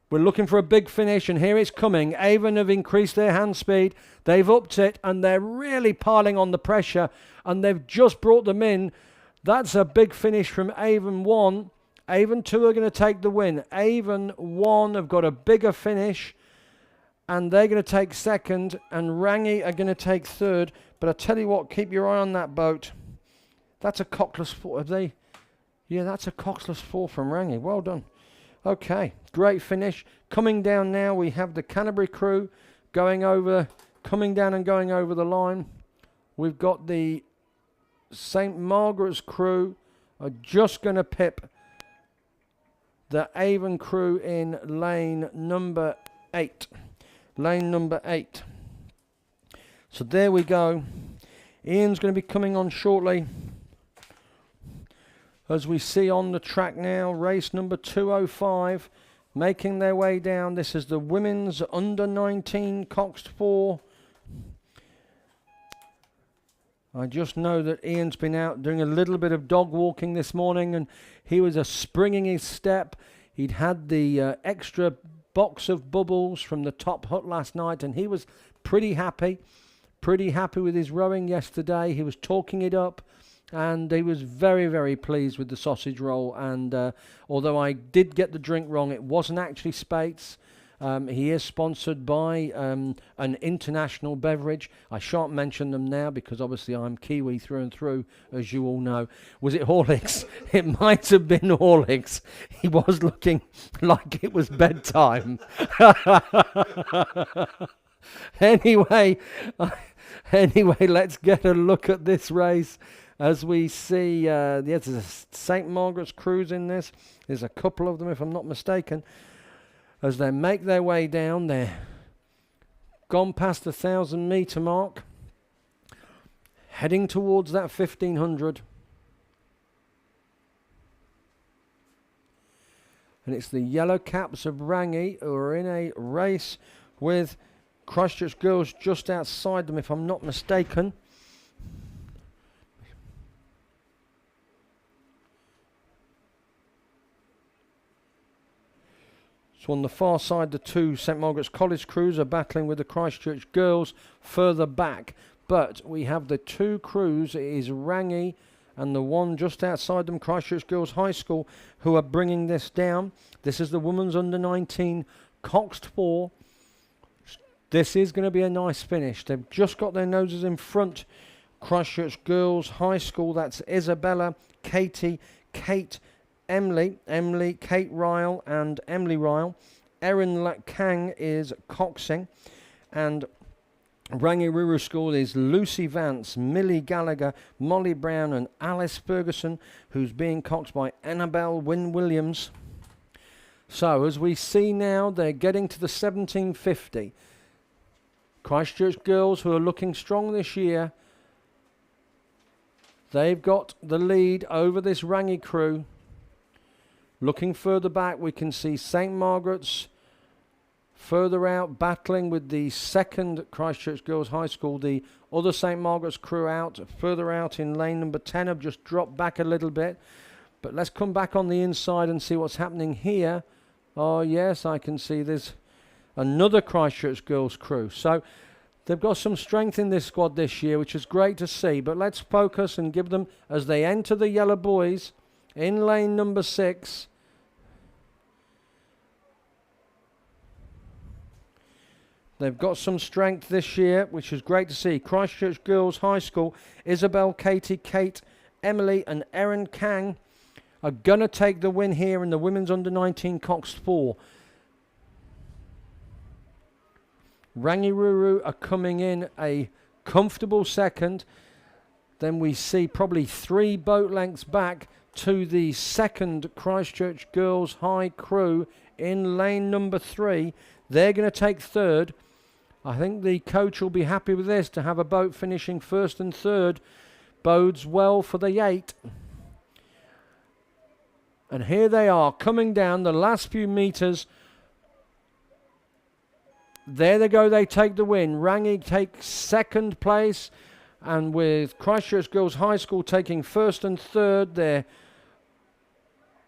We're looking for a big finish, and here it's coming. Avon have increased their hand speed. They've upped it, and they're really piling on the pressure, and they've just brought them in. That's a big finish from Avon 1. Avon 2 are going to take the win. Avon 1 have got a bigger finish, and they're going to take second, and Rangi are going to take third. But I tell you what, keep your eye on that boat. That's a coxless 4. Have they? Yeah, that's a coxless 4 from Rangi. Well done. Okay, great finish. Coming down now, we have the Canterbury crew coming down and going over the line. We've got the St. Margaret's crew are just going to pip the Avon crew in lane number 8. Lane number 8. So there we go. Ian's going to be coming on shortly. As we see on the track now, race number 205, making their way down. This is the women's under 19 coxed 4. I just know that Ian's been out doing a little bit of dog walking this morning, and he was springing his step. He'd had the extra box of bubbles from the top hut last night, and he was pretty happy with his rowing yesterday. He was talking it up, and he was very, very pleased with the sausage roll. And although I did get the drink wrong, it wasn't actually Spates. He is sponsored by an international beverage. I shan't mention them now because obviously I'm Kiwi through and through, as you all know. Was it Horlicks? It might have been Horlicks. He was looking like it was bedtime. Anyway, let's get a look at this race. As we see, there's a St. Margaret's cruise in this. There's a couple of them, if I'm not mistaken. As they make their way down, they're gone past the 1,000 metre mark, heading towards that 1,500. And it's the yellow caps of Rangi who are in a race with Christchurch Girls just outside them, if I'm not mistaken. So on the far side, the two St. Margaret's College crews are battling with the Christchurch Girls further back. But we have the two crews, it is Rangi and the one just outside them, Christchurch Girls High School, who are bringing this down. This is the women's under 19 coxed 4. This is going to be a nice finish. They've just got their noses in front. Christchurch Girls High School, that's Isabella, Katie, Kate, Emily, Kate Ryle and Emily Ryle. Erin Kang is coxing. And Rangiruru School is Lucy Vance, Millie Gallagher, Molly Brown and Alice Ferguson, who's being coxed by Annabelle Wynne Williams. So as we see now, they're getting to the 1750. Christchurch Girls, who are looking strong this year, they've got the lead over this Rangi crew. Looking further back, we can see St Margaret's further out, battling with the second Christchurch Girls High School. The other St Margaret's crew out, further out in lane number 10, have just dropped back a little bit. But let's come back on the inside and see what's happening here. Oh yes, I can see there's another Christchurch Girls crew. So they've got some strength in this squad this year, which is great to see. But let's focus and give them, as they enter the yellow buoys in lane number 6. They've got some strength this year, which is great to see. Christchurch Girls High School, Isabel, Katie, Kate, Emily and Erin Kang are going to take the win here in the women's under-19 coxed 4. Rangiruru are coming in a comfortable second. Then we see probably 3 boat lengths back to the second Christchurch Girls High crew in lane number 3. They're going to take third. I think the coach will be happy with this. To have a boat finishing first and third bodes well for the 8. And here they are coming down the last few meters. There they go, they take the win. Rangi takes second place, and with Christchurch Girls High School taking first and third, their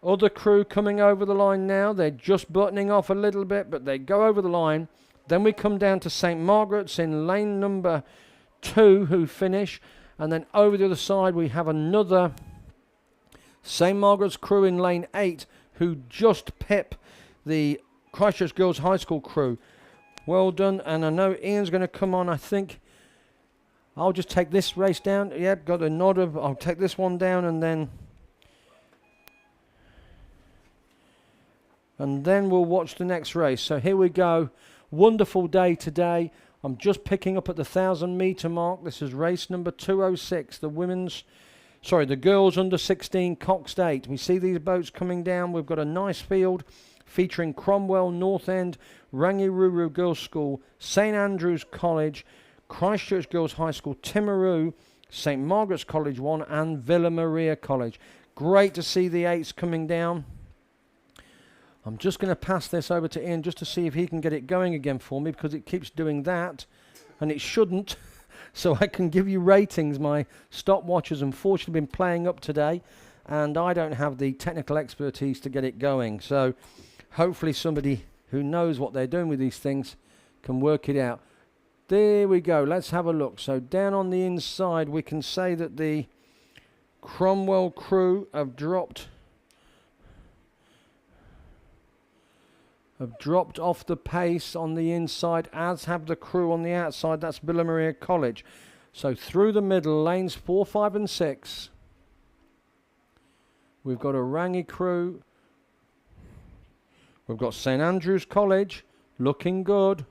other crew coming over the line now. They're just buttoning off a little bit, but they go over the line. Then we come down to St Margaret's in lane number 2 who finish, and then over the other side we have another St Margaret's crew in lane 8 who just pip the Christchurch Girls High School crew. Well done, and I know Ian's going to come on. I think I'll just take this race down. Yep, got a nod of, I'll take this one down and then we'll watch the next race. So here we go. Wonderful day today. I'm just picking up at the 1,000 metre mark. This is race number 206, the girls under 16 coxed 8. We see these boats coming down. We've got a nice field featuring Cromwell, North End, Rangiruru Girls School, St Andrews College, Christchurch Girls High School, Timaru, St Margaret's College 1 and Villa Maria College. Great to see the 8s coming down. I'm just going to pass this over to Ian just to see if he can get it going again for me, because it keeps doing that and it shouldn't. So I can give you ratings. My stopwatch has unfortunately been playing up today and I don't have the technical expertise to get it going. So hopefully somebody who knows what they're doing with these things can work it out. There we go. Let's have a look. So down on the inside we can say that the Cromwell crew have dropped off the pace on the inside, as have the crew on the outside. That's Villa Maria College. So through the middle, lanes 4, 5 and 6. We've got a Rangi crew. We've got St Andrews College, looking good.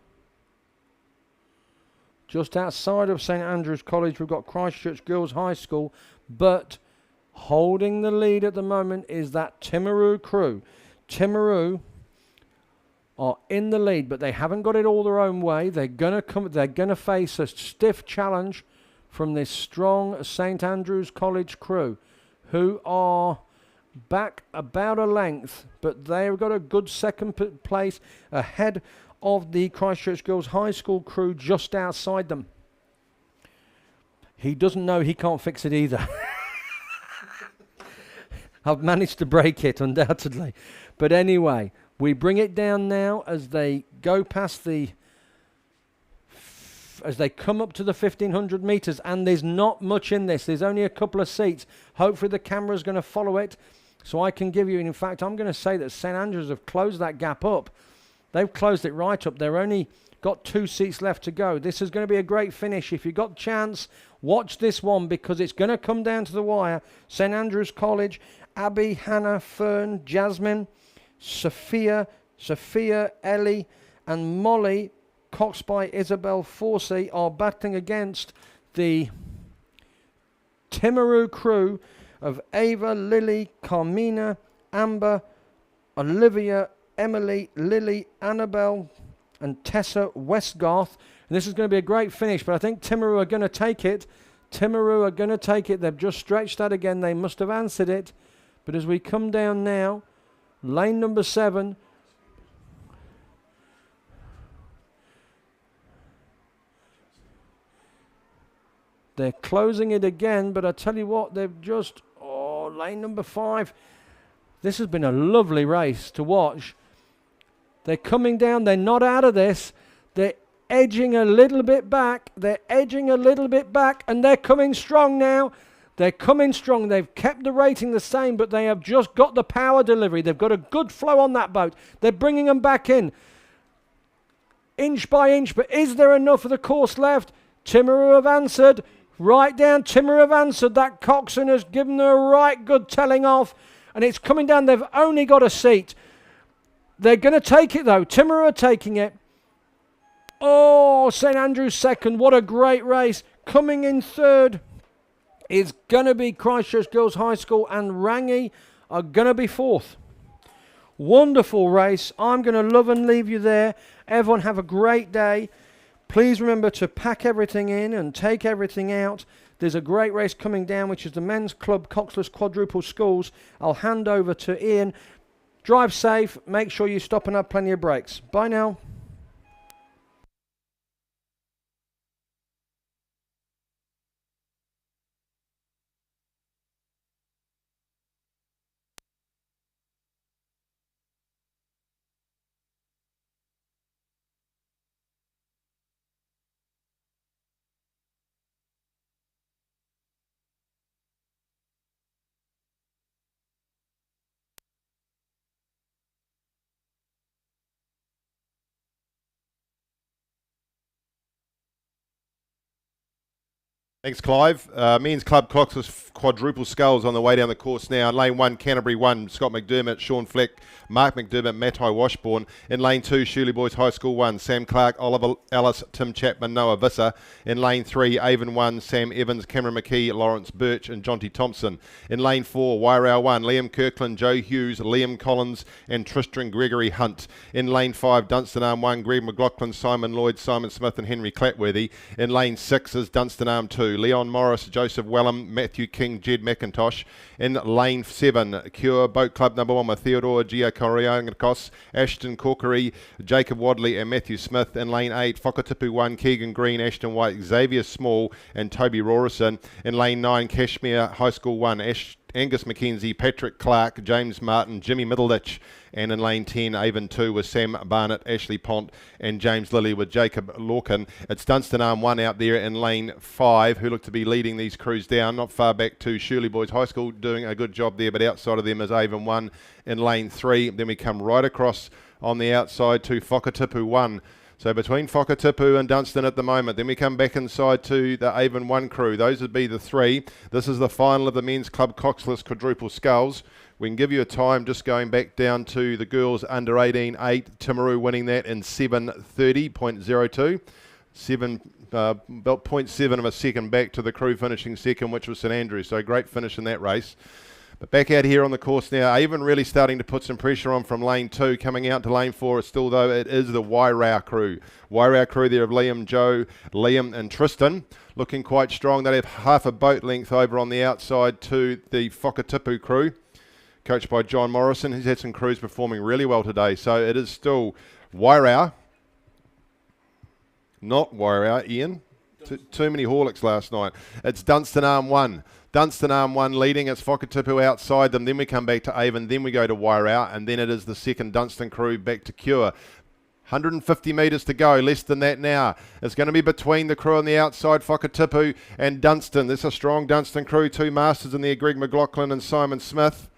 Just outside of St Andrews College, we've got Christchurch Girls High School, but holding the lead at the moment is that Timaru crew. Timaru are in the lead, but they haven't got it all their own way. They're gonna face a stiff challenge from this strong St Andrews College crew, who are back about a length, but they've got a good second place ahead of the Christchurch Girls High School crew just outside them. He doesn't know he can't fix it either. I've managed to break it, undoubtedly. But anyway, we bring it down now as they go past as they come up to the 1,500 metres, and there's not much in this. There's only a couple of seats. Hopefully the camera's going to follow it, so I can give you, in fact, I'm going to say that St Andrews have closed that gap up. They've closed it right up. They're only got 2 seats left to go. This is going to be a great finish. If you've got a chance, watch this one because it's going to come down to the wire. St Andrews College, Abby, Hannah, Fern, Jasmine, Sophia, Ellie, and Molly, coxed by Isabel Forsey, are battling against the Timaru crew of Ava, Lily, Carmina, Amber, Olivia, Emily, Lily, Annabelle, and Tessa Westgarth. And this is going to be a great finish, but I think Timaru are going to take it. Timaru are going to take it. They've just stretched that again. They must have answered it. But as we come down now, lane number 7. They're closing it again, but I tell you what, they've just... Oh, lane number 5. This has been a lovely race to watch. They're coming down. They're not out of this. They're edging a little bit back. They're edging a little bit back, and they're coming strong now. They're coming strong. They've kept the rating the same, but they have just got the power delivery. They've got a good flow on that boat. They're bringing them back in, inch by inch. But is there enough of the course left? Timaru have answered. Right down, Timaru have answered. That coxswain has given them a right good telling off, and it's coming down. They've only got a seat. They're going to take it, though. Timaru are taking it. Oh, St Andrews second. What a great race. Coming in third is going to be Christchurch Girls High School, and Rangi are going to be fourth. Wonderful race. I'm going to love and leave you there. Everyone have a great day. Please remember to pack everything in and take everything out. There's a great race coming down, which is the Men's Club Coxless Quadruple Sculls. I'll hand over to Ian. Drive safe. Make sure you stop and have plenty of breaks. Bye now. Thanks, Clive. Men's Club Coxless Quadruple Sculls on the way down the course now. In lane 1, Canterbury 1, Scott McDermott, Sean Fleck, Mark McDermott, Matai Washbourne. In lane 2, Shirley Boys High School 1, Sam Clark, Oliver Ellis, Tim Chapman, Noah Visser. In lane 3, Avon 1, Sam Evans, Cameron McKee, Lawrence Birch and Jonty Thompson. In lane 4, Wairau 1, Liam Kirkland, Joe Hughes, Liam Collins and Tristan Gregory Hunt. In lane 5, Dunstan Arm 1, Greg McLaughlin, Simon Lloyd, Simon Smith and Henry Clatworthy. In lane 6 is Dunstan Arm 2, Leon Morris, Joseph Wellham, Matthew King, Jed McIntosh. In lane 7, Cure Boat Club number 1 with Theodore Giacorriangakos, Ashton Corkery, Jacob Wadley and Matthew Smith. In lane 8, Whakatipu 1, Keegan Green, Ashton White, Xavier Small and Toby Rorison. In lane 9, Kashmir High School 1, Angus McKenzie, Patrick Clark, James Martin, Jimmy Middleditch. And in lane 10, Avon 2 with Sam Barnett, Ashley Pont and James Lilly with Jacob Lorcan. It's Dunstan Arm 1 out there in lane 5 who look to be leading these crews down. Not far back to Shirley Boys High School doing a good job there, but outside of them is Avon 1 in lane 3. Then we come right across on the outside to Whakatipu 1. So between Whakatipu and Dunstan at the moment. Then we come back inside to the Avon 1 crew. Those would be the 3. This is the final of the Men's Club Coxless Quadruple Sculls. We can give you a time just going back down to the girls under 18, 8. Timaru winning that in 7:30.02. About 0.7 of a second back to the crew finishing second, which was St Andrews. So great finish in that race. But back out here on the course now, Avon really starting to put some pressure on from lane 2. Coming out to lane 4, still though it is the Wairau crew. Wairau crew there of Liam, Joe, Liam and Tristan. Looking quite strong. They have half a boat length over on the outside to the Whakatipu crew, coached by John Morrison. He's had some crews performing really well today. So it is still Wairau, not Wairau, Ian. Too many Horlicks last night. It's Dunstan Arm 1. Dunstan Arm 1 leading. It's Whakatipu outside them. Then we come back to Avon. Then we go to Wairau. And then it is the second Dunstan crew back to Cure. 150 metres to go, less than that now. It's going to be between the crew on the outside, Whakatipu and Dunstan. This is a strong Dunstan crew. 2 masters in there, Greg McLaughlin and Simon Smith.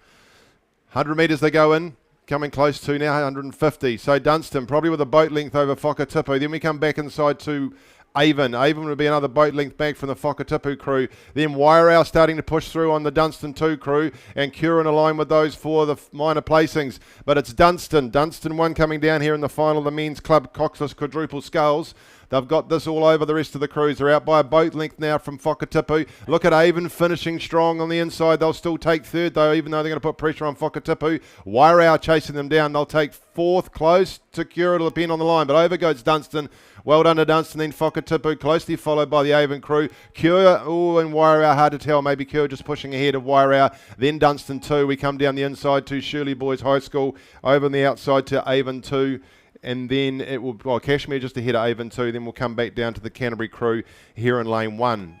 100 metres they go in. coming close to now 150. So Dunstan probably with a boat length over Whakatipu. Then we come back inside to Avon. Avon would be another boat length back from the Whakatipu crew. Then Wairau starting to push through on the Dunstan 2 crew, and Cure in a line with those for the minor placings. But it's Dunstan. Dunstan 1 coming down here in the final of the men's club coxless quadruple sculls. They've got this all over the rest of the crews. They're out by a boat length now from Whakatipu. Look at Avon finishing strong on the inside. They'll still take third, though, even though they're going to put pressure on Whakatipu. Wairau chasing them down. They'll take fourth, close to Cure. It'll depend on the line, but over goes Dunstan. Well done to Dunstan, then Whakatipu, closely followed by the Avon crew. Cure, and Wairau, hard to tell. Maybe Cure just pushing ahead of Wairau. Then Dunstan 2. We come down the inside to Shirley Boys High School. Over on the outside to Avon 2. And then it will, well, Cashmere just ahead of Avon 2. Then we'll come back down to the Canterbury crew here in lane 1.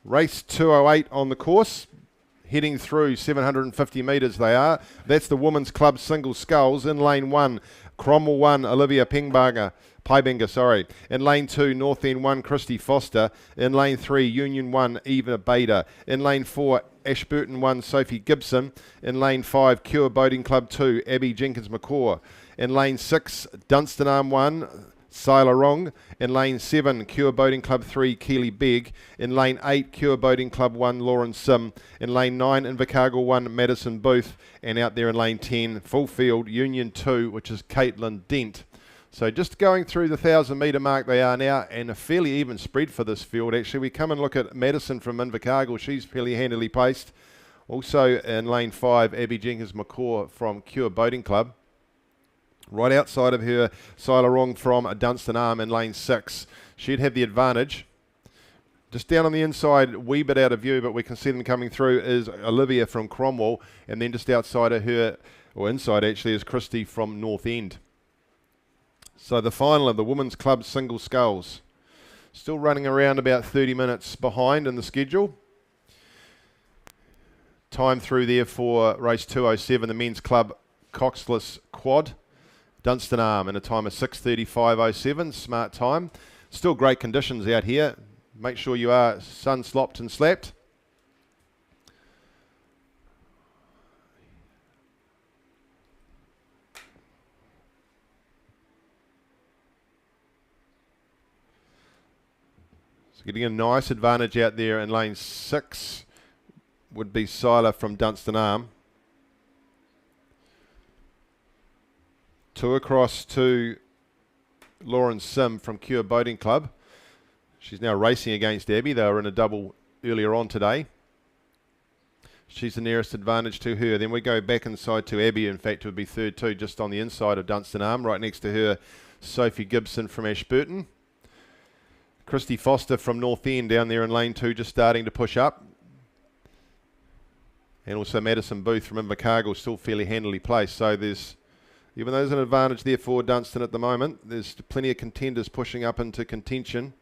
Race 208 on the course. Heading through 750 metres they are. That's the Women's Club Single Sculls. In lane 1, Cromwell 1, Olivia Piebenga, sorry. In lane 2, North End 1, Christy Foster. In lane 3, Union 1, Eva Bader. In lane 4, Ashburton 1, Sophie Gibson. In lane 5, Cure Boating Club 2, Abby Jenkins McCaw. In lane 6, Dunstan Arm 1, Sila Rong. In lane 7, Cure Boating Club 3, Keely Begg. In lane 8, Cure Boating Club 1, Lauren Sim. In lane 9, Invercargill 1, Madison Booth. And out there in lane 10, full field, Union 2, which is Caitlin Dent. So just going through the 1,000 metre mark they are now, and a fairly even spread for this field. Actually, we come and look at Madison from Invercargill. She's fairly handily placed. Also in lane 5, Abby Jenkins McCaw from Cure Boating Club. Right outside of her, Sila Rong from Dunstan Arm in lane 6. She'd have the advantage. Just down on the inside, a wee bit out of view, but we can see them coming through, is Olivia from Cromwell. And then just outside of her, or inside actually, is Christy from North End. So the final of the Women's Club Single Sculls. Still running around about 30 minutes behind in the schedule. Time through there for race 207, the Men's Club Coxless Quad. Dunstan Arm in a time of 6:35.07, smart time. Still great conditions out here. Make sure you are sun slopped and slapped. So getting a nice advantage out there in lane 6 would be Sila from Dunstan Arm. 2 across to Lauren Sim from Cure Boating Club. She's now racing against Abby. They were in a double earlier on today. She's the nearest advantage to her. Then we go back inside to Abby. In fact, it would be third too, just on the inside of Dunstan Arm. Right next to her, Sophie Gibson from Ashburton. Christy Foster from North End down there in lane 2, just starting to push up. And also Madison Booth from Invercargill, still fairly handily placed. So there's, even though there's an advantage there for Dunstan at the moment, there's plenty of contenders pushing up into contention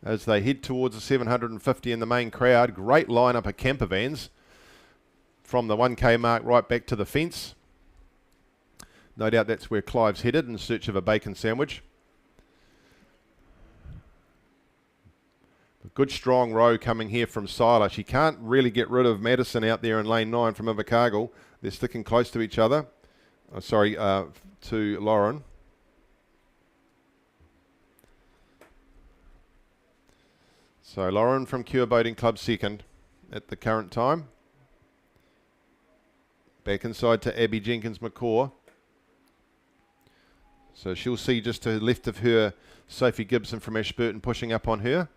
as they head towards the 750 in the main crowd. Great lineup of camper vans from the 1K mark right back to the fence. No doubt that's where Clive's headed in search of a bacon sandwich. A good strong row coming here from Sila. She can't really get rid of Madison out there in lane 9 from Invercargill. They're sticking close to each other. To Lauren. So Lauren from Cure Boating Club second at the current time. Back inside to Abby Jenkins McCaw. So she'll see just to the left of her Sophie Gibson from Ashburton pushing up on her.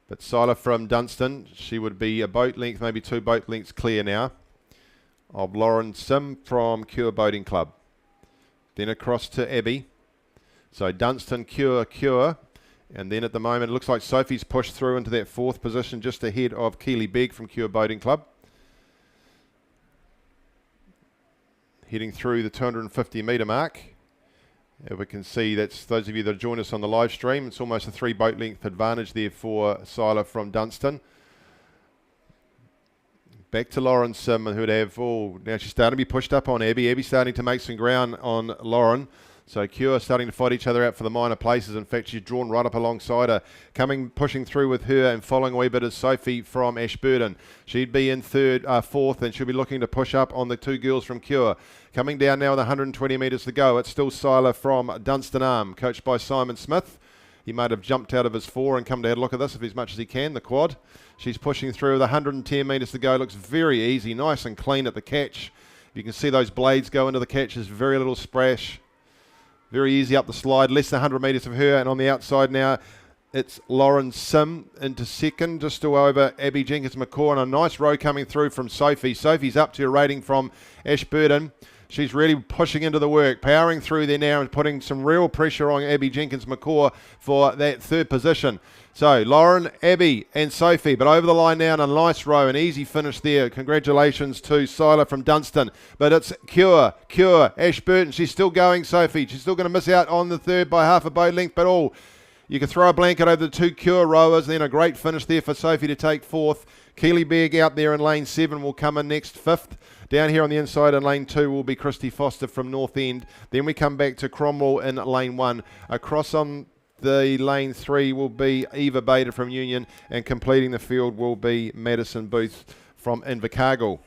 But Sila from Dunstan, she would be a boat length, maybe 2 boat lengths clear now of Lauren Sim from Cure Boating Club. Then across to Abby. So Dunstan, Cure. And then at the moment, it looks like Sophie's pushed through into that 4th position just ahead of Keely Begg from Cure Boating Club. Heading through the 250 metre mark. If we can see, that's those of you that join us on the live stream. It's almost a 3 boat length advantage there for Sila from Dunstan. Back to Lauren Sim, who'd have, now she's starting to be pushed up on Abby. Abby starting to make some ground on Lauren. So Cure starting to fight each other out for the minor places. In fact, she's drawn right up alongside her. Pushing through with her and following a wee bit is Sophie from Ashburton. She'd be in fourth, and she'll be looking to push up on the two girls from Cure. Coming down now with 120 metres to go. It's still Sila from Dunstan Arm, coached by Simon Smith. He might have jumped out of his four and come to have a look at this as much as he can, the quad. She's pushing through with 110 metres to go. Looks very easy, nice and clean at the catch. You can see those blades go into the catch. There's very little splash. Very easy up the slide. Less than 100 metres of her. And on the outside now, it's Lauren Sim into second, just to over Abby Jenkins McCaw. And a nice row coming through from Sophie. Sophie's up to a rating from Ashburton. She's really pushing into the work, powering through there now and putting some real pressure on Abby Jenkins McCaw for that third position. So Lauren, Abby and Sophie, but over the line now and a nice row, an easy finish there. Congratulations to Sila from Dunstan. But it's Cure, Ashburton. She's still going, Sophie. She's still going to miss out on the third by half a boat length, but all. You can throw a blanket over the two Cure rowers, then a great finish there for Sophie to take fourth. Keelyberg out there in lane 7 will come in next, fifth. Down here on the inside in lane 2 will be Christy Foster from North End. Then we come back to Cromwell in lane 1. Across on the lane 3 will be Eva Bader from Union, and completing the field will be Madison Booth from Invercargill.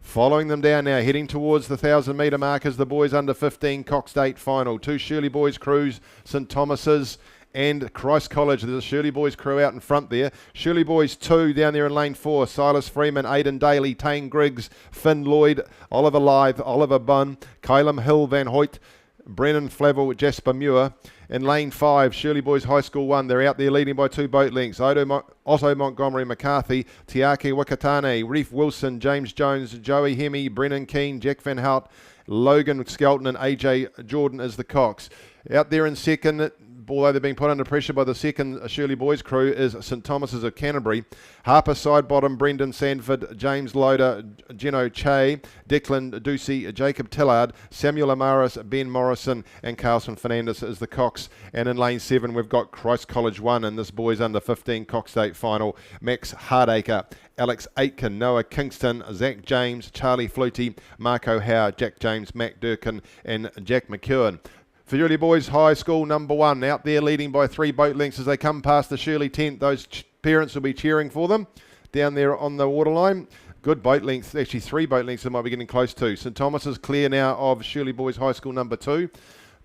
Following them down now, heading towards the 1,000 metre mark is the boys under 15 coxed 8 final. Two Shirley Boys crews, St Thomas's and Christ College. There's a Shirley Boys crew out in front there. Shirley Boys 2 down there in lane 4. Silas Freeman, Aidan Daly, Tane Griggs, Finn Lloyd, Oliver Lythe, Oliver Bunn, Kylam Hill, Van Hoyt, Brennan Flavel, Jasper Muir. In lane 5, Shirley Boys High School 1. They're out there leading by 2 boat lengths. Otto Montgomery McCarthy, Tiaki Wikatane, Reef Wilson, James Jones, Joey Hemi, Brennan Keane, Jack Van Hout, Logan Skelton and AJ Jordan is the Cox. Out there in second, although they're being put under pressure by the second Shirley Boys crew, is St Thomas's of Canterbury. Harper Sidebottom, Brendan Sandford, James Loader, Geno Che, Declan Ducey, Jacob Tillard, Samuel Amaris, Ben Morrison and Carlson Fernandez is the Cox. And in lane 7 we've got Christ College 1 in this boys under 15 Cox State final. Max Hardacre, Alex Aitken, Noah Kingston, Zach James, Charlie Flutie, Marco Howe, Jack James, Mac Durkin and Jack McEwen. For Shirley Boys High School number 1, out there leading by 3 boat lengths as they come past the Shirley tent. Those parents will be cheering for them down there on the waterline. Good boat length, actually 3 boat lengths they might be getting close to. St Thomas is clear now of Shirley Boys High School number 2.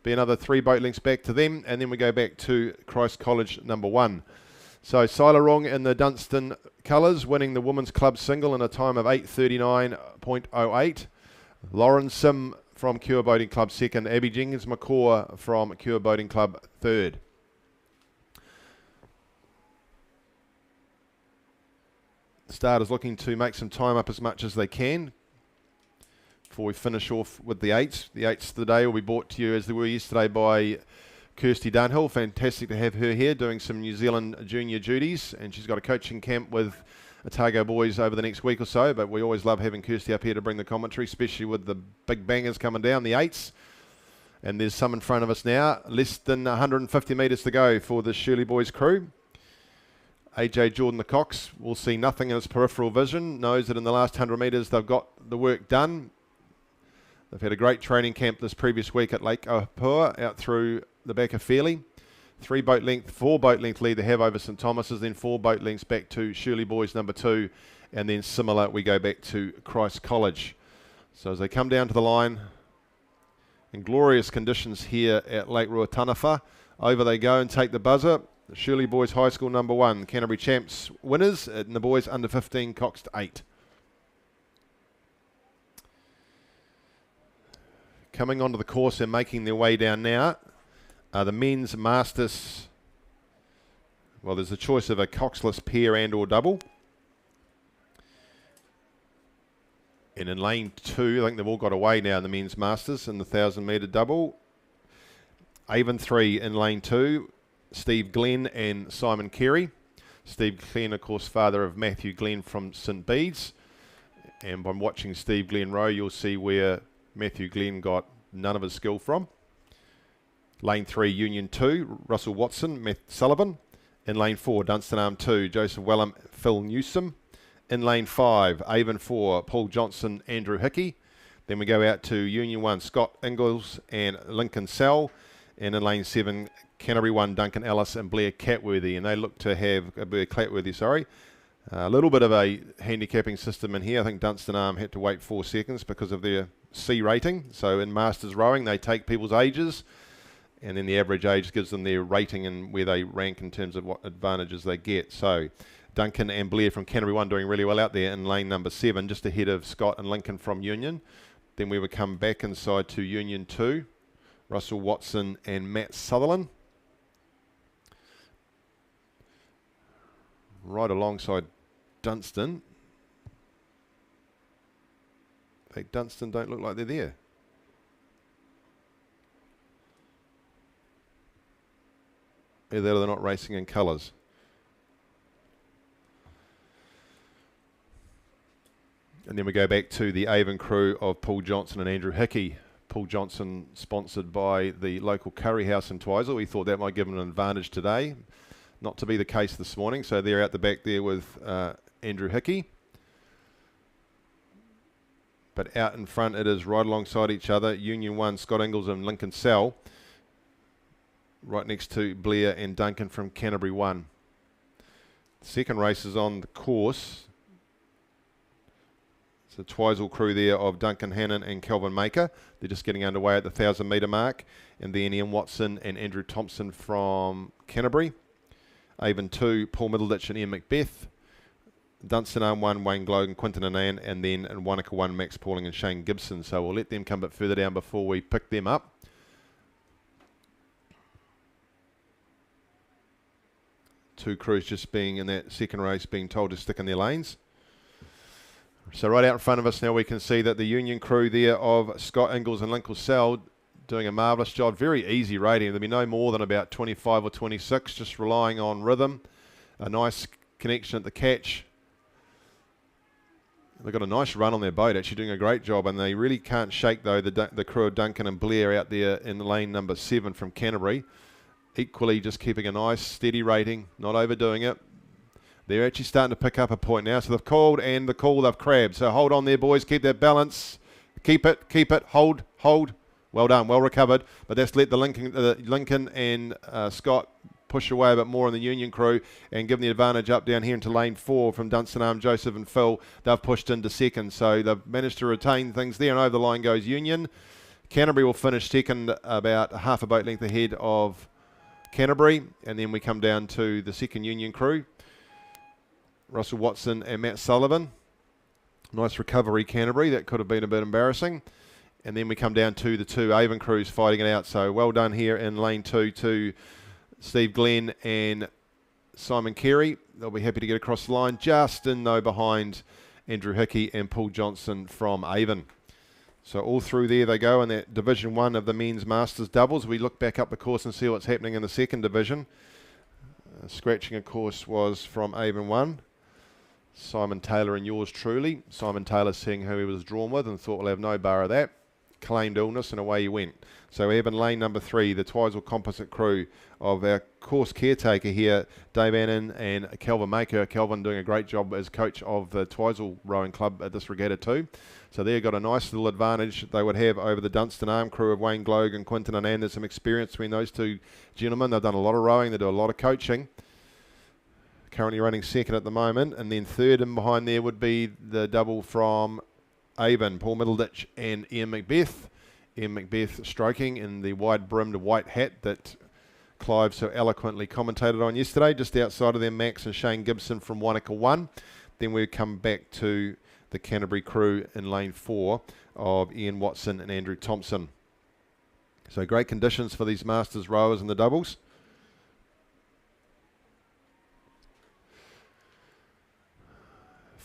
Be another 3 boat lengths back to them, and then we go back to Christ College number 1. So Silarong in the Dunstan colours, winning the Women's Club single in a time of 8:39.08. Lauren Sim from Cure Boating Club second. Abby Jenkins McCaw from Cure Boating Club third. Starters looking to make some time up as much as they can before we finish off with the 8s. The 8s today will be brought to you as they were yesterday by Kirsty Dunhill. Fantastic to have her here doing some New Zealand junior duties, and she's got a coaching camp with Otago boys over the next week or so, but we always love having Kirsty up here to bring the commentary, especially with the big bangers coming down, the 8s. And there's some in front of us now. Less than 150 metres to go for the Shirley Boys crew. AJ Jordan, the Cox, will see nothing in his peripheral vision, knows that in the last 100 metres they've got the work done. They've had a great training camp this previous week at Lake Opua out through the back of Fairley. 4 boat length lead they have over St Thomas's, then 4 boat lengths back to Shirley Boys number 2, and then similar we go back to Christ College. So as they come down to the line, in glorious conditions here at Lake Ruatanafa, over they go and take the buzzer. The Shirley Boys High School number 1, Canterbury Champs winners, and the boys under 15 coxed 8. Coming onto the course and making their way down now. The men's masters, well, there's a choice of a coxless pair and or double. And in lane 2, I think they've all got away now in the men's masters in the 1,000 metre double. Avon 3 in lane 2, Steve Glenn and Simon Carey. Steve Glenn, of course, father of Matthew Glenn from St Bede's. And by watching Steve Glenn row, you'll see where Matthew Glenn got none of his skill from. Lane 3, Union 2, Russell Watson, Matt Sullivan. In lane 4, Dunstan Arm 2, Joseph Wellham, Phil Newsom. In lane 5, Avon 4, Paul Johnson, Andrew Hickey. Then we go out to Union 1, Scott Ingalls and Lincoln Sell. And in lane 7, Canterbury 1, Duncan Ellis and Blair Catworthy. And they look to have, Blair Catworthy, sorry. A little bit of a handicapping system in here. I think Dunstan Arm had to wait 4 seconds because of their C rating. So in Masters rowing, they take people's ages, and then the average age gives them their rating and where they rank in terms of what advantages they get. So Duncan and Blair from Canterbury 1 doing really well out there in lane number 7, just ahead of Scott and Lincoln from Union. Then we would come back inside to Union 2, Russell Watson and Matt Sutherland. Right alongside Dunstan. In fact, Dunstan don't look like they're there. Either they're not racing in colours. And then we go back to the Avon crew of Paul Johnson and Andrew Hickey. Paul Johnson sponsored by the local curry house in Twizel. We thought that might give them an advantage today. Not to be the case this morning. So they're out the back there with Andrew Hickey. But out in front it is right alongside each other. Union 1, Scott Ingalls and Lincoln Sell. Right next to Blair and Duncan from Canterbury 1. The second race is on the course. It's the Twizel crew there of Duncan Hannon and Kelvin Maker. They're just getting underway at the 1,000 metre mark. And then Ian Watson and Andrew Thompson from Canterbury. Avon 2, Paul Middleditch and Ian Macbeth. Dunstan Arm 1, Wayne Glogue and Quinton Annan. And then in Wanaka 1, Max Pauling and Shane Gibson. So we'll let them come a bit further down before we pick them up. Two crews just being in that second race being told to stick in their lanes. So right out in front of us now we can see that the Union crew there of Scott Ingalls and Lincoln Sell doing a marvellous job. Very easy rating. There'll be no more than about 25 or 26, just relying on rhythm. A nice connection at the catch. They've got a nice run on their boat, actually doing a great job, and they really can't shake, though, the crew of Duncan and Blair out there in lane number 7 from Canterbury. Equally just keeping a nice steady rating, not overdoing it. They're actually starting to pick up a point now. So they've called, and the call they've crabbed. So hold on there, boys. Keep that balance. Keep it. Hold. Well done. Well recovered. But that's let the Lincoln and Scott push away a bit more on the Union crew and give them the advantage up down here into lane 4 from Dunstan Arm, Joseph and Phil. They've pushed into second. So they've managed to retain things there. And over the line goes Union. Canterbury will finish second, about half a boat length ahead of Canterbury. And then we come down to the second Union crew. Russell Watson and Matt Sullivan. Nice recovery, Canterbury. That could have been a bit embarrassing. And then we come down to the two Avon crews fighting it out. So well done here in lane 2 to Steve Glenn and Simon Carey. They'll be happy to get across the line. Just in, though, behind Andrew Hickey and Paul Johnson from Avon. So all through there they go in that Division 1 of the men's Masters doubles. We look back up the course and see what's happening in the second division. Scratching, of course, was from Avon 1. Simon Taylor and yours truly. Simon Taylor seeing who he was drawn with and thought we'll have no bar of that. Claimed illness and away he went. So Avon lane number 3, the Twizel Composite crew of our course caretaker here, Dave Annan and Kelvin Maker. Kelvin doing a great job as coach of the Twizel Rowing Club at this regatta too. So they've got a nice little advantage they would have over the Dunstan Arm crew of Wayne Glogue and Quinton Annan. There's some experience between those two gentlemen. They've done a lot of rowing. They do a lot of coaching. Currently running second at the moment, and then third and behind there would be the double from Avon, Paul Middleditch and Ian Macbeth. Ian Macbeth stroking in the wide-brimmed white hat that Clive so eloquently commentated on yesterday, just outside of them, Max and Shane Gibson from Wanaka 1. Then we come back to the Canterbury crew in lane 4 of Ian Watson and Andrew Thompson. So great conditions for these Masters rowers in the doubles.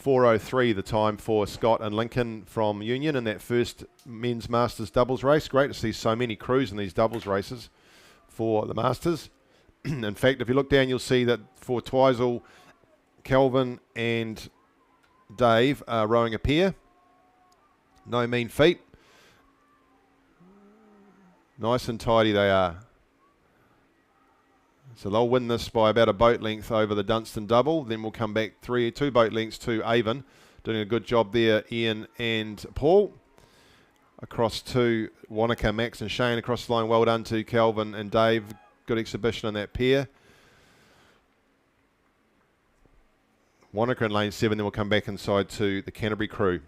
.403 the time for Scott and Lincoln from Union in that first men's Masters doubles race. Great to see so many crews in these doubles races for the Masters. In fact, if you look down, you'll see that for Twizel, Kelvin and Dave are rowing a pair. No mean feat. Nice and tidy they are. So they'll win this by about a boat length over the Dunstan double. Then we'll come back 2 boat lengths to Avon. Doing a good job there, Ian and Paul. across to Wanaka, Max and Shane across the line. Well done to Calvin and Dave. Good exhibition on that pair. Wanaka in lane 7, then we'll come back inside to the Canterbury crew.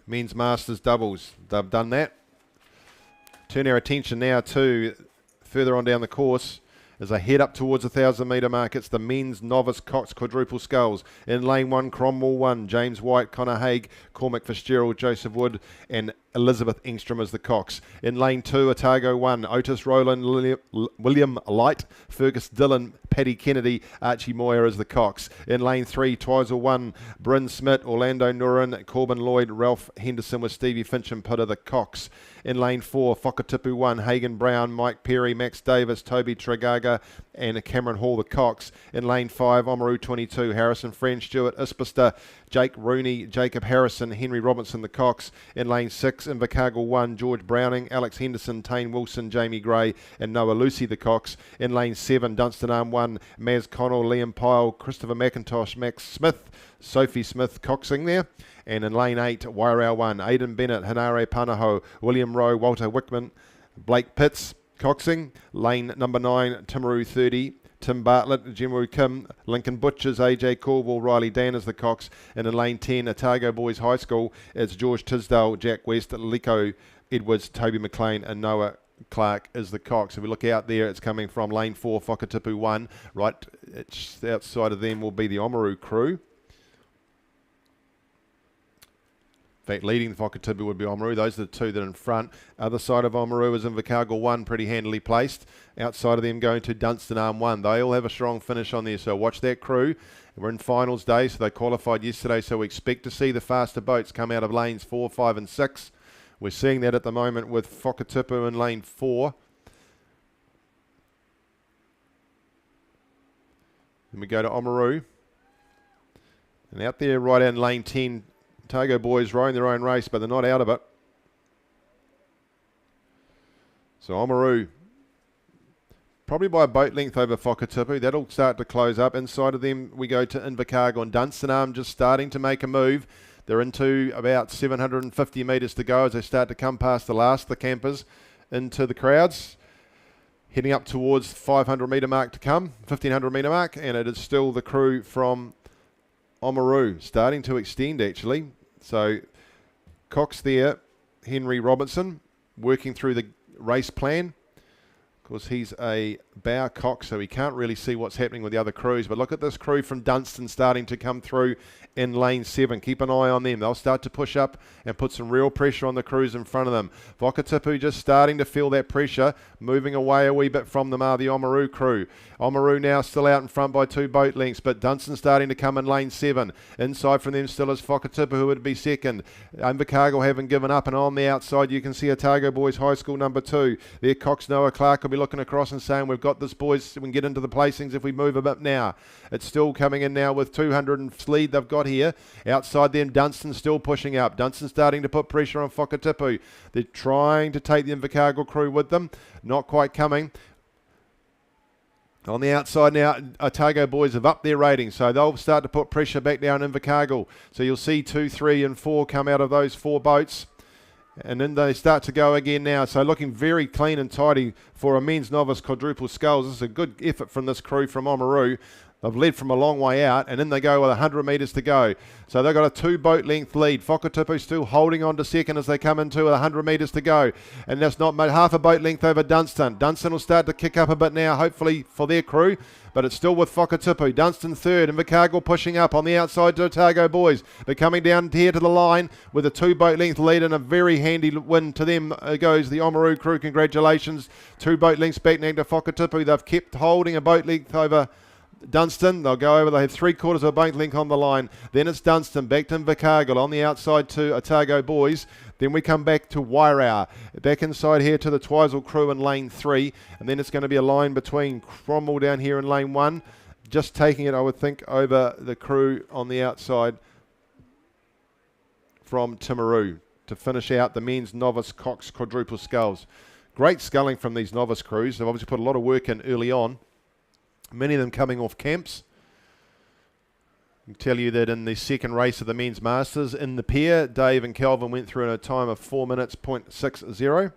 Men's Masters doubles, they've done that. Turn our attention now to further on down the course as they head up towards the 1,000 metre mark. It's the men's novice coxed quadruple sculls. In lane 1, Cromwell 1, James White, Connor Haig, Cormac Fitzgerald, Joseph Wood and Elizabeth Engstrom as the cox. In lane 2, Otago 1, Otis Rowland, William Light, Fergus Dillon, Paddy Kennedy, Archie Moyer as the cox. In lane 3, Twizel 1, Bryn Smith, Orlando Nurin, Corbin Lloyd, Ralph Henderson with Stevie Finch and Putter the cox. In lane 4, Whakatipu 1, Hagan Brown, Mike Perry, Max Davis, Toby Tragaga and Cameron Hall the cox. In lane 5, Oamaru 22, Harrison Friend, Stuart Ispista, Jake Rooney, Jacob Harrison, Henry Robinson the cox. In lane 6, Invercargill 1, George Browning, Alex Henderson, Tane Wilson, Jamie Gray and Noah Lucy the cox. In lane 7, Dunstan Arm 1, Maz Connell, Liam Pyle, Christopher McIntosh, Max Smith, Sophie Smith coxing there. And in lane 8, Wairau 1, Aidan Bennett, Hanare Panaho, William Rowe, Walter Wickman, Blake Pitts coxing. Lane number 9, Timaru 30, Tim Bartlett, Jimru Kim, Lincoln Butchers, AJ Caldwell, Riley Dan as the cox. And in lane 10, Otago Boys High School, it's George Tisdale, Jack West, Lico Edwards, Toby McLean and Noah Clark is the cox. If we look out there, it's coming from lane 4, Whakatipu 1. Right, it's outside of them will be the Oamaru crew. In fact, leading the Whakatipu would be Oamaru. Those are the two that are in front. Other side of Oamaru is Invercargill 1, pretty handily placed. Outside of them going to Dunstan Arm 1. They all have a strong finish on there, so watch that crew. We're in finals day, so they qualified yesterday, so we expect to see the faster boats come out of lanes 4, 5 and 6. We're seeing that at the moment with Whakatipu in lane 4. Then we go to Oamaru. And out there right in lane 10, Otago Boys rowing their own race, but they're not out of it. So Oamaru, probably by a boat length over Whakatipu. That'll start to close up. Inside of them, we go to Invercargill and Dunstan Arm just starting to make a move. They're into about 750 metres to go as they start to come past the last of the campers into the crowds. Heading up towards 500 metre mark to come, 1500 metre mark, and it is still the crew from Oamaru starting to extend actually. So Cox there, Henry Robinson, working through the race plan. Of course, he's a bow cox, so he can't really see what's happening with the other crews. But look at this crew from Dunstan starting to come through in lane 7. Keep an eye on them. They'll start to push up and put some real pressure on the crews in front of them. Whakatipu just starting to feel that pressure, moving away a wee bit from them are the Oamaru crew. Oamaru now still out in front by 2 boat lengths, but Dunstan starting to come in lane 7. Inside from them still is Whakatipu, who would be second. Invercargill haven't given up, and on the outside you can see Otago Boys High School number 2. Their cox Noah Clark will be looking across and saying, we've got this, boys, we can get into the placings if we move a bit now. It's still coming in now with 200 lead they've got here. Outside them, Dunstan still pushing up. Dunstan starting to put pressure on Whakatipu. They're trying to take the Invercargill crew with them. Not quite coming. On the outside now, Otago Boys have upped their rating, so they'll start to put pressure back down Invercargill. So you'll see 2, 3 and 4 come out of those 4 boats. And then they start to go again now. So looking very clean and tidy for a men's novice quadruple sculls. This is a good effort from this crew from Oamaru. They've led from a long way out, and then they go with 100 metres to go. So they've got a 2 boat length lead. Whakatipu still holding on to second as they come into with 100 metres to go. And that's not half a boat length over Dunstan. Dunstan will start to kick up a bit now, hopefully for their crew, but it's still with Whakatipu. Dunstan third, and Invercargill pushing up on the outside to Otago Boys. They're coming down here to the line with a 2 boat length lead, and a very handy win to them goes the Oamaru crew. Congratulations. 2 boat lengths back now to Whakatipu. They've kept holding a boat length over Dunstan. They'll go over. They have 3/4 of a boat length on the line. Then it's Dunstan back to Invercargill on the outside to Otago Boys. Then we come back to Wairau. Back inside here to the Twizel crew in lane 3. And then it's going to be a line between Cromwell down here in lane 1. Just taking it, I would think, over the crew on the outside from Timaru to finish out the men's novice cox quadruple sculls. Great sculling from these novice crews. They've obviously put a lot of work in early on. Many of them coming off camps. I can tell you that in the second race of the men's masters in the pair, Dave and Kelvin went through in a time of 4 minutes, 0.60.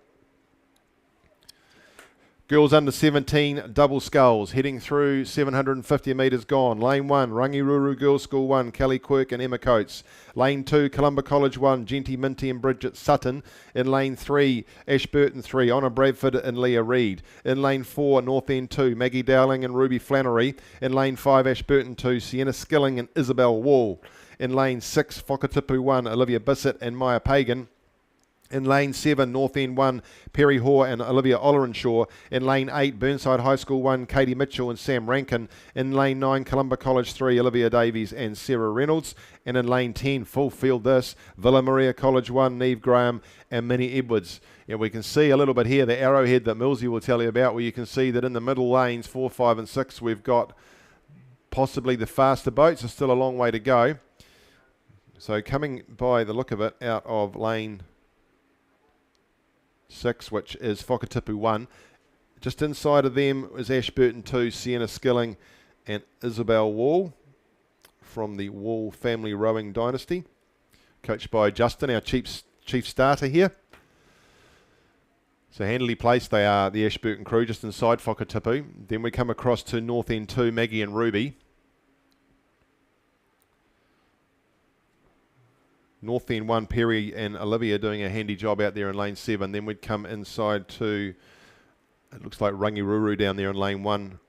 Girls under 17, double sculls, heading through 750 metres gone. Lane 1, Rangiruru Girls School 1, Kelly Quirk and Emma Coates. Lane 2, Columba College 1, Genty Minty and Bridget Sutton. In lane 3, Ashburton 3, Honor Bradford and Leah Reid. In lane 4, North End 2, Maggie Dowling and Ruby Flannery. In lane 5, Ashburton 2, Sienna Skilling and Isabel Wall. In lane 6, Whakatipu 1, Olivia Bissett and Maya Pagan. In lane 7, North End 1, Perry Hoare and Olivia Ollerenshaw. In lane 8, Burnside High School 1, Katie Mitchell and Sam Rankin. In lane 9, Columba College 3, Olivia Davies and Sarah Reynolds. And in lane 10, full field this, Villa Maria College 1, Neve Graham and Minnie Edwards. And we can see a little bit here, the arrowhead that Millsy will tell you about, where you can see that in the middle lanes, 4, 5 and 6, we've got possibly the faster boats. There's still a long way to go. So coming by the look of it out of lane 6, which is Whakatipu 1. Just inside of them is Ashburton 2, Sienna Skilling and Isabel Wall from the Wall family rowing dynasty, coached by Justin, our chief starter here. So handily placed they are, the Ashburton crew, just inside Whakatipu. Then we come across to North End 2, Maggie and Ruby. North End 1, Perry and Olivia doing a handy job out there in lane 7. Then we'd come inside to, it looks like Rangiruru down there in lane 1.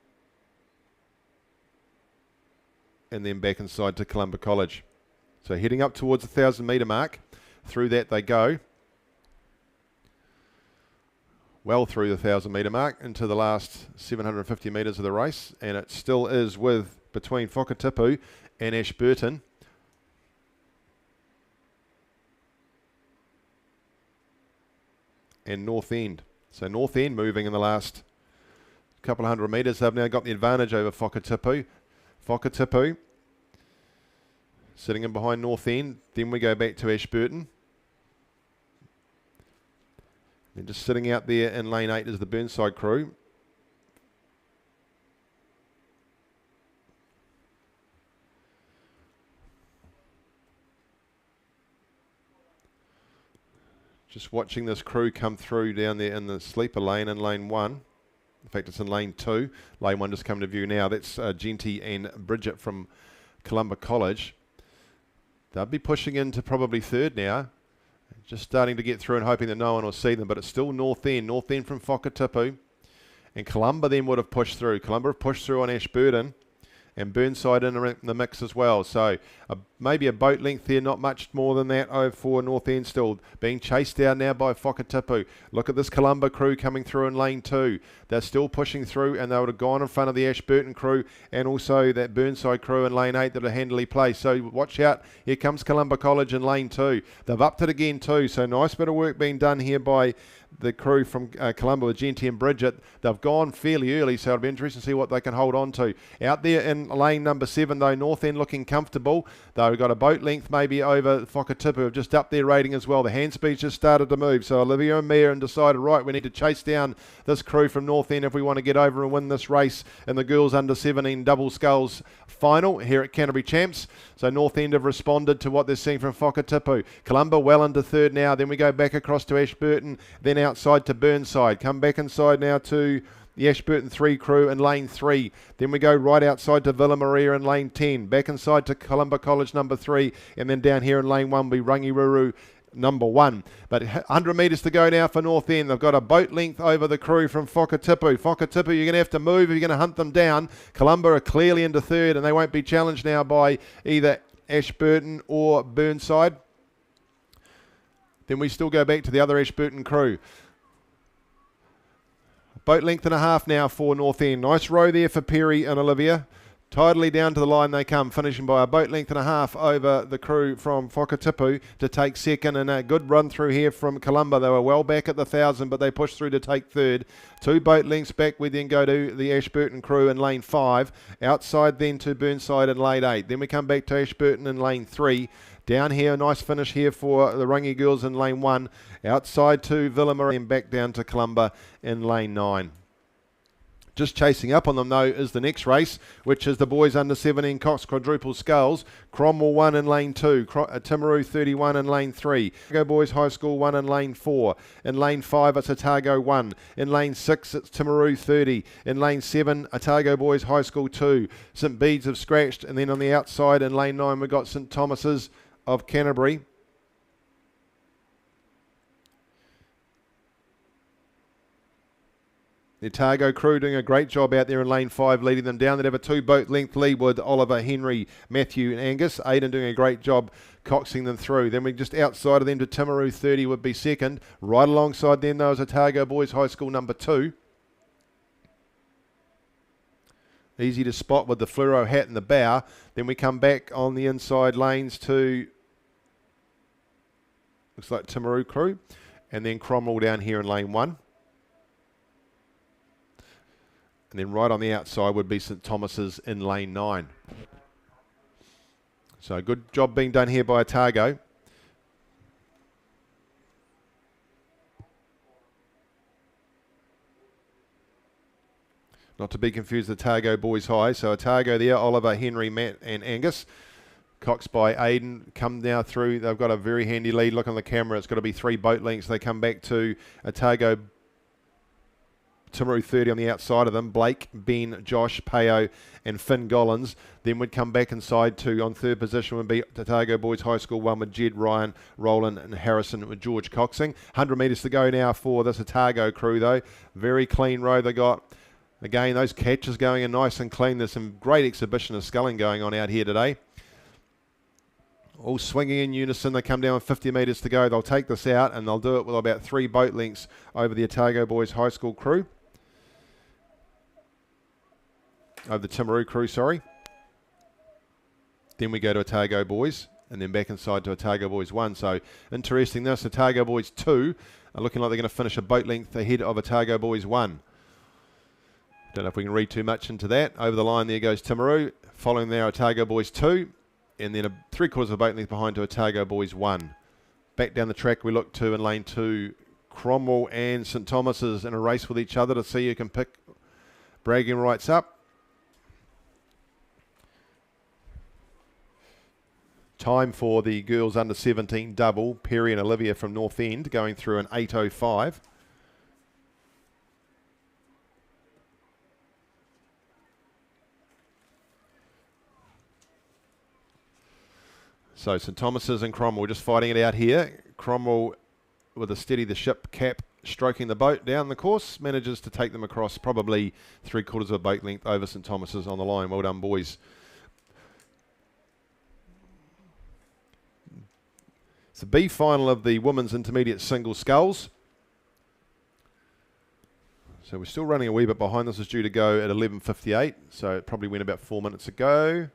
And then back inside to Columba College. So heading up towards the 1,000 metre mark. Through that they go. Well through the 1,000 metre mark into the last 750 metres of the race. And it still is with between Whakatipu and Ashburton. And North End. So North End moving in the last couple of hundred metres. They've now got the advantage over Whakatipu. Whakatipu sitting in behind North End. Then we go back to Ashburton. Then just sitting out there in lane 8 is the Burnside crew. Just watching this crew come through down there in the sleeper lane in lane 1. In fact, it's in lane 2. Lane 1 just come to view now. That's Genty and Bridget from Columba College. They'll be pushing into probably third now. Just starting to get through and hoping that no one will see them. But it's still North End. North End from Whakatipu. And Columba then would have pushed through. Columba have pushed through on Ashburton. And Burnside in the mix as well. So maybe a boat length there, not much more than that over for North End still. Being chased down now by Whakatipu. Look at this Columba crew coming through in lane 2. They're still pushing through and they would have gone in front of the Ashburton crew and also that Burnside crew in lane 8 that are handily placed. So watch out. Here comes Columba College in lane 2. They've upped it again too. So nice bit of work being done here by the crew from Columba with Genty and Bridget. They've gone fairly early, so it'll be interesting to see what they can hold on to. Out there in lane number 7, though, North End looking comfortable. They've got a boat length maybe over Whakatipu, who have just upped their rating as well. The hand speed's just started to move, so Olivia and Mia and decided, right, we need to chase down this crew from North End if we want to get over and win this race in the girls under 17 double sculls final here at Canterbury Champs. So North End have responded to what they're seeing from Whakatipu. Columba well into third now. Then we go back across to Ashburton, then outside to Burnside. Come back inside now to the Ashburton 3 crew in lane 3. Then we go right outside to Villa Maria in lane 10. Back inside to Columba College number 3. And then down here in lane 1 will be Rangiruru number 1. But 100 metres to go now for North End. They've got a boat length over the crew from Whakatipu. Whakatipu, you're going to have to move if you're going to hunt them down. Columba are clearly into third and they won't be challenged now by either Ashburton or Burnside. Then we still go back to the other Ashburton crew. Boat length and a half now for North End. Nice row there for Perry and Olivia. Tidily down to the line they come, finishing by a boat length and a half over the crew from Whakatipu to take second, and a good run through here from Columba. They were well back at the 1,000, but they pushed through to take third. 2 boat lengths back, we then go to the Ashburton crew in lane 5. Outside then to Burnside in lane 8. Then we come back to Ashburton in lane 3. Down here, a nice finish here for the Rangi girls in lane 1. Outside to Villa Maria and back down to Columba in lane 9. Just chasing up on them, though, is the next race, which is the boys under 17 Cox Quadruple Sculls. Cromwell 1 in lane 2. Timaru 31 in lane 3. Otago Boys High School 1 in lane 4. In lane 5, it's Otago 1. In lane 6, it's Timaru 30. In lane 7, Otago Boys High School 2. St Bede's have scratched. And then on the outside, in lane 9, we've got St Thomas's of Canterbury. The Otago crew doing a great job out there in lane 5, leading them down. They'd have a 2-boat length lead with Oliver, Henry, Matthew and Angus. Aidan doing a great job coxing them through. Then we just outside of them to Timaru 30 would be second. Right alongside them though is Otago Boys High School number 2. Easy to spot with the fluoro hat in the bow. Then we come back on the inside lanes to, looks like Timaru crew. And then Cromwell down here in lane 1. And then right on the outside would be St Thomas's in lane 9. So good job being done here by Otago. Not to be confused with Otago Boys High. So Otago there, Oliver, Henry, Matt and Angus. Cox by Aidan come now through. They've got a very handy lead. Look on the camera. It's got to be 3 boat lengths. They come back to Otago Timaru 30 on the outside of them. Blake, Ben, Josh, Peo and Finn Gollins. Then would come back inside to, on third position would be Otago Boys High School 1 with Jed, Ryan, Roland and Harrison with George coxing. 100 metres to go now for this Otago crew though. Very clean row they got. Again, those catches going in nice and clean. There's some great exhibition of sculling going on out here today. All swinging in unison. They come down 50 metres to go. They'll take this out and they'll do it with about 3 boat lengths over the Otago Boys High School crew. Over the Timaru crew, sorry. Then we go to Otago Boys and then back inside to Otago Boys 1. So interesting this, Otago Boys 2 are looking like they're going to finish a boat length ahead of Otago Boys 1. Don't know if we can read too much into that. Over the line there goes Timaru, following there Otago Boys 2, and then a 3/4 of a boat length behind to Otago Boys 1. Back down the track we look to in lane 2, Cromwell and St Thomas's in a race with each other to see who can pick bragging rights up. Time for the girls under 17 double, Perry and Olivia from North End going through an 8:05. So St Thomas's and Cromwell just fighting it out here. Cromwell with a steady the ship cap stroking the boat down the course, manages to take them across probably 3/4 of a boat length over St Thomas's on the line. Well done boys. It's the B final of the women's intermediate single sculls. So we're still running a wee bit behind. This is due to go at 11:58, so it probably went about 4 minutes ago.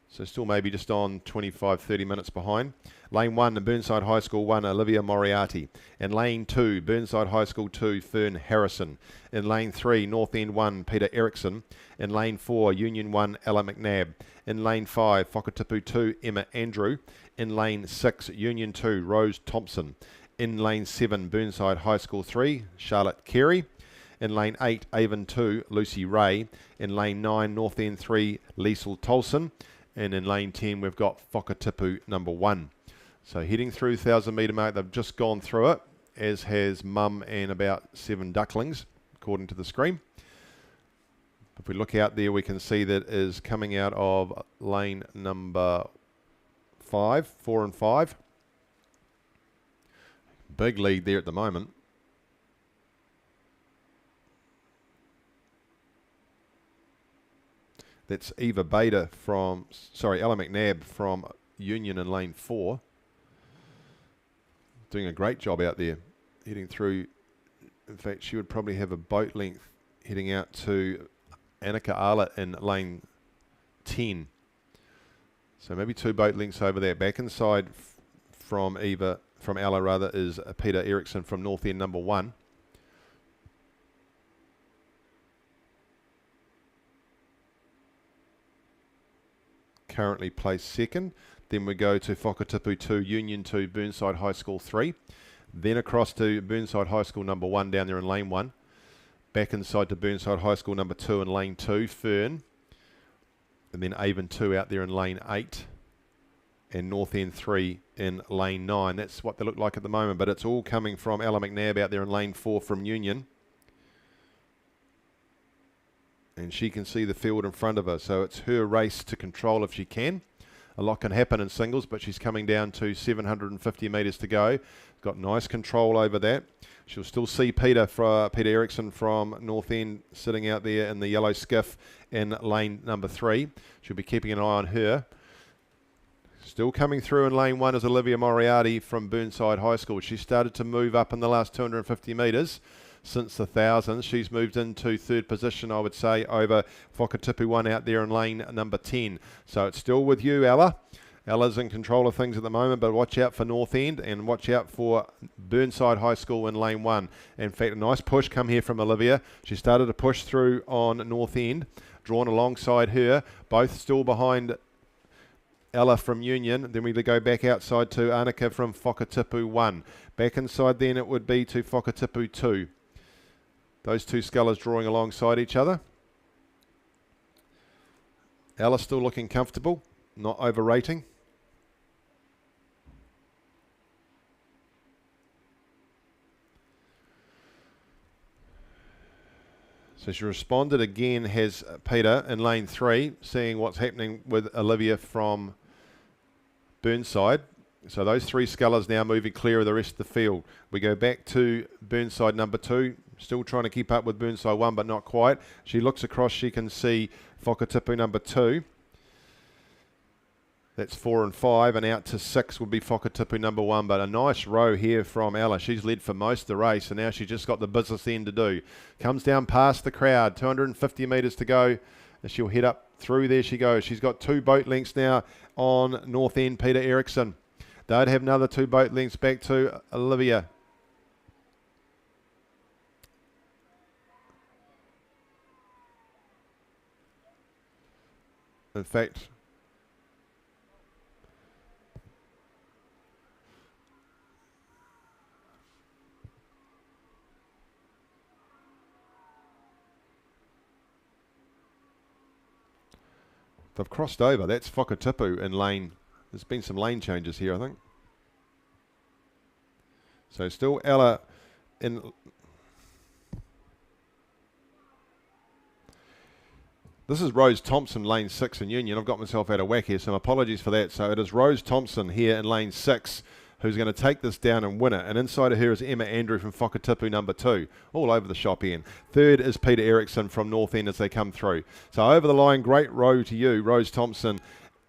So still maybe just on 25, 30 minutes behind. Lane 1, the Burnside High School 1, Olivia Moriarty. In lane 2, Burnside High School 2, Fern Harrison. In lane 3, North End 1, Peter Erickson. In lane 4, Union 1, Ella McNabb. In lane 5, Whakatipu 2, Emma Andrew. In lane 6, Union 2, Rose Thompson. In lane 7, Burnside High School 3, Charlotte Carey. In lane 8, Avon 2, Lucy Ray. In lane 9, North End 3, Liesl Tolson. And in lane 10, we've got Whakatipu number 1. So heading through 1,000 metre mark, they've just gone through it, as has Mum and about 7 ducklings, according to the screen. If we look out there, we can see that is coming out of lane number 5, 4 and 5. Big lead there at the moment. That's Ella McNabb from Union in lane 4. Doing a great job out there, heading through. In fact, she would probably have a boat length heading out to Annika Arlett in lane 10. So maybe 2 boat lengths over there. Back inside from Ella rather, is Peter Erickson from North End number 1. Currently placed second. Then we go to Whakatipu 2, Union 2, Burnside High School 3. Then across to Burnside High School number 1 down there in lane 1. Back inside to Burnside High School number 2 in lane 2, Fern. And then Avon 2 out there in lane 8. And North End 3 in lane 9. That's what they look like at the moment, but it's all coming from Ella McNabb out there in lane 4 from Union. And she can see the field in front of her, so it's her race to control if she can. A lot can happen in singles, but she's coming down to 750 metres to go. Got nice control over that. She'll still see Peter Erickson from North End sitting out there in the yellow skiff in lane number 3. She'll be keeping an eye on her. Still coming through in lane 1 is Olivia Moriarty from Burnside High School. She started to move up in the last 250 metres. Since the thousands, she's moved into third position, I would say, over Whakatipu 1 out there in lane number 10. So it's still with you, Ella. Ella's in control of things at the moment, but watch out for North End and watch out for Burnside High School in lane 1. In fact, a nice push come here from Olivia. She started to push through on North End, drawn alongside her, both still behind Ella from Union. Then we go back outside to Annika from Whakatipu 1. Back inside then it would be to Whakatipu 2. Those two scullers drawing alongside each other. Ella still looking comfortable, not overrating. So she responded again, has Peter in lane 3, seeing what's happening with Olivia from Burnside. So those 3 scullers now moving clear of the rest of the field. We go back to Burnside number 2, still trying to keep up with Burnside 1, but not quite. She looks across, she can see Whakatipu number 2. That's 4 and 5, and out to 6 would be Whakatipu number 1. But a nice row here from Ella. She's led for most of the race, and now she's just got the business end to do. Comes down past the crowd, 250 metres to go, and she'll head up through. There she goes. She's got 2 boat lengths now on North End, Peter Erickson. They'd have another 2 boat lengths back to Olivia. In fact, they've crossed over. That's Whakatipu in lane. There's been some lane changes here, I think. So still Ella in. This is Rose Thompson, lane 6 in Union. I've got myself out of whack here, so apologies for that. So it is Rose Thompson here in lane 6 who's going to take this down and win it. And inside of her is Emma Andrew from Whakatipu number 2. All over the shop end. Third is Peter Erickson from North End as they come through. So over the line, great row to you, Rose Thompson.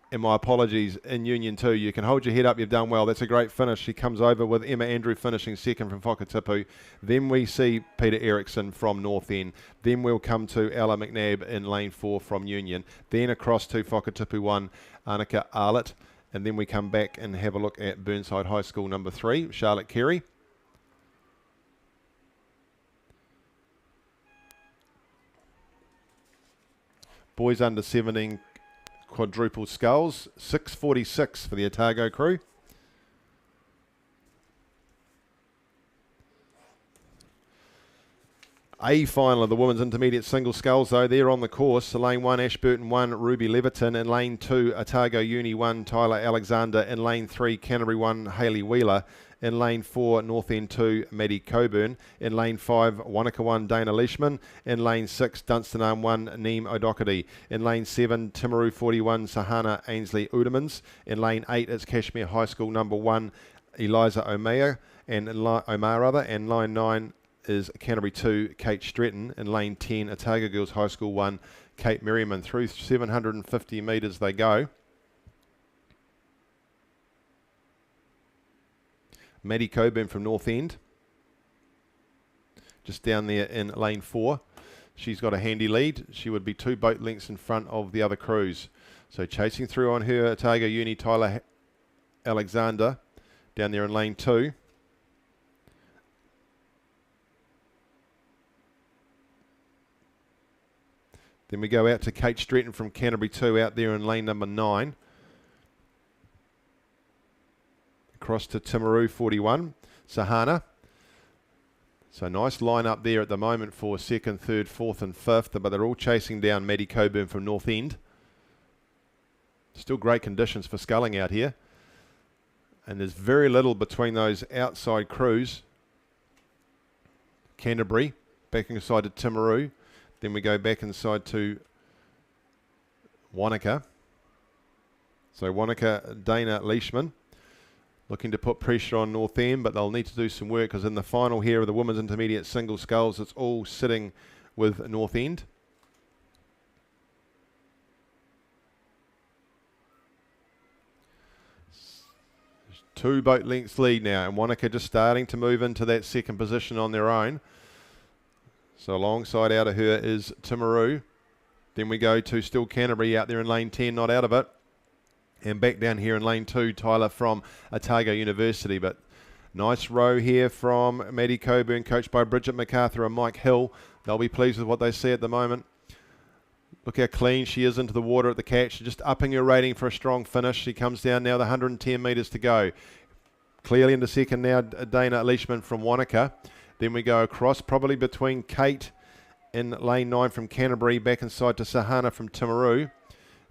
And my apologies in Union 2. You can hold your head up. You've done well. That's a great finish. She comes over with Emma Andrew finishing second from Whakatipu. Then we see Peter Erickson from North End. Then we'll come to Ella McNabb in lane 4 from Union. Then across to Whakatipu 1, Annika Arlett. And then we come back and have a look at Burnside High School number 3, Charlotte Carey. Boys under 17 quadruple sculls, 6:46 for the Otago crew. A final of the women's intermediate single sculls though, they're on the course. So lane 1, Ashburton 1, Ruby Leverton. In lane 2, Otago Uni 1, Tyler Alexander. In lane 3, Canterbury 1, Hayley Wheeler. In lane 4, North End 2, Maddie Coburn. In lane 5, Wanaka 1, Dana Leishman. In lane 6, Dunstan Arm 1, Neem O'Doherty. In lane 7, Timaru 41, Sahana Ainsley Udemans. In lane 8, it's Cashmere High School number 1, Eliza Omar. And in line 9 is Canterbury 2, Kate Stretton. In lane 10, Otago Girls High School 1, Kate Merriman. Through 750 metres they go. Maddie Coburn from North End. Just down there in lane 4. She's got a handy lead. She would be 2 boat lengths in front of the other crews. So chasing through on her, Otago Uni, Tyler Alexander, down there in lane 2. Then we go out to Kate Stretton from Canterbury 2 out there in lane number 9. Across to Timaru 41. Sahana. So nice line up there at the moment for second, third, fourth and fifth, but they're all chasing down Maddie Coburn from North End. Still great conditions for sculling out here. And there's very little between those outside crews. Canterbury, back inside to Timaru. Then we go back inside to Wanaka. So Wanaka, Dana Leishman, looking to put pressure on North End, but they'll need to do some work because in the final here of the women's intermediate single sculls, it's all sitting with North End. Two boat lengths lead now, and Wanaka just starting to move into that second position on their own. So alongside out of her is Timaru. Then we go to still Canterbury out there in lane 10, not out of it. And back down here in lane 2, Tyler from Otago University. But nice row here from Maddie Coburn, coached by Bridget MacArthur and Mike Hill. They'll be pleased with what they see at the moment. Look how clean she is into the water at the catch. Just upping her rating for a strong finish. She comes down now, the 110 metres to go. Clearly into second now, Dana Leishman from Wanaka. Then we go across, probably between Kate in lane 9 from Canterbury, back inside to Sahana from Timaru.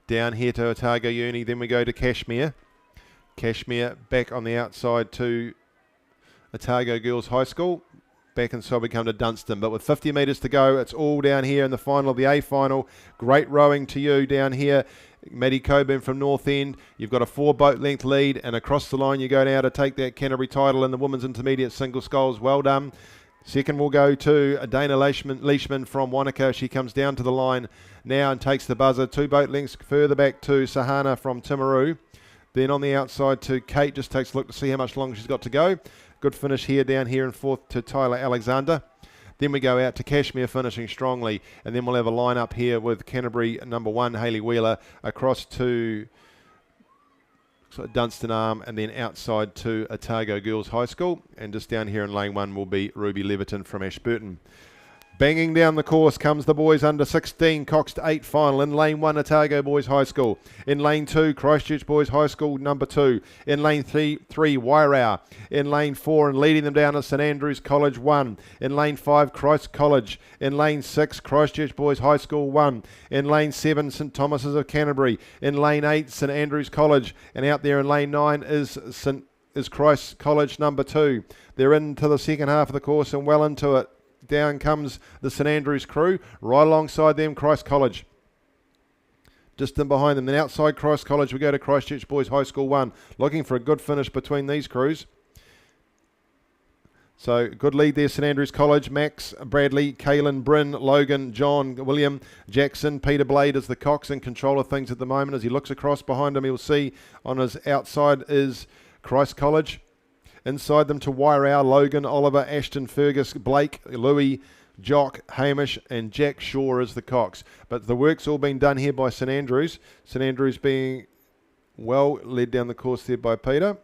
Down here to Otago Uni, then we go to Cashmere. Cashmere back on the outside to Otago Girls High School. Back inside we come to Dunstan, but with 50 metres to go, it's all down here in the final of the A final. Great rowing to you down here. Maddie Coburn from North End. You've got a 4 boat length lead, and across the line you go now to take that Canterbury title in the women's intermediate single sculls. Well done. Second will go to Dana Leishman from Wanaka. She comes down to the line now and takes the buzzer. 2 boat lengths further back to Sahana from Timaru. Then on the outside to Kate, just takes a look to see how much longer she's got to go. Good finish here, down here in fourth to Tyler Alexander. Then we go out to Cashmere finishing strongly, and then we'll have a line up here with Canterbury number 1, Hayley Wheeler, across to Dunstan Arm, and then outside to Otago Girls High School. And just down here in lane 1 will be Ruby Leverton from Ashburton. Banging down the course comes the boys under 16 coxed 8 final. In lane 1, Otago Boys High School. In lane 2, Christchurch Boys High School number 2. In lane 3, Wairau. In lane 4, and leading them down is St Andrews College 1. In lane 5, Christ College. In lane 6, Christchurch Boys High School 1. In lane 7, St Thomas's of Canterbury. In lane 8, St Andrews College. And out there in lane 9 is Christ College number 2. They're into the second half of the course and well into it. Down comes the St Andrews crew. Right alongside them, Christ College. Just in behind them. Then outside Christ College, we go to Christchurch Boys High School 1. Looking for a good finish between these crews. So good lead there, St Andrews College. Max, Bradley, Kaylin, Bryn, Logan, John, William, Jackson. Peter Blade is the cox in control of things at the moment. As he looks across behind him, he'll see on his outside is Christ College. Inside them to Wairau, Logan, Oliver, Ashton, Fergus, Blake, Louis, Jock, Hamish and Jack Shaw as the cox. But the work's all been done here by St Andrews. St Andrews being well led down the course there by Peter.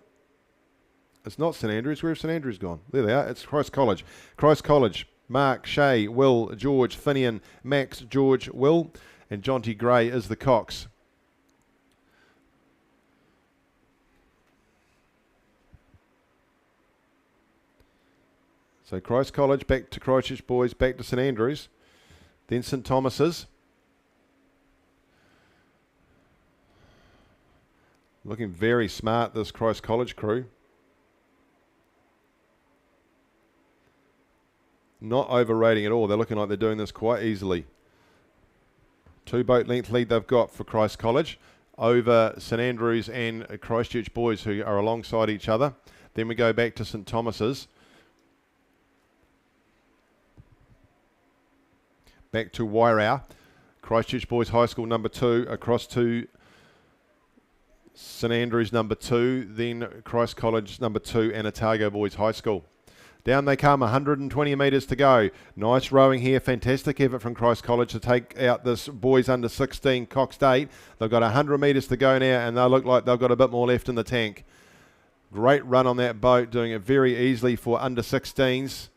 It's not St Andrews. Where have St Andrews gone? There they are. It's Christ College. Christ College, Mark, Shay, Will, George, Finian, Max, George, Will and Jonty Gray is the cox. So Christ College, back to Christchurch Boys, back to St Andrews. Then St Thomas's. Looking very smart, this Christ College crew. Not overrating at all. They're looking like they're doing this quite easily. 2 boat length lead they've got for Christ College over St Andrews and Christchurch Boys, who are alongside each other. Then we go back to St Thomas's. Back to Wairau, Christchurch Boys High School number 2, across to St Andrews number 2, then Christ College number 2 and Otago Boys High School. Down they come, 120 metres to go. Nice rowing here, fantastic effort from Christ College to take out this boys under 16 coxed 8. They've got 100 metres to go now and they look like they've got a bit more left in the tank. Great run on that boat, doing it very easily for under 16s.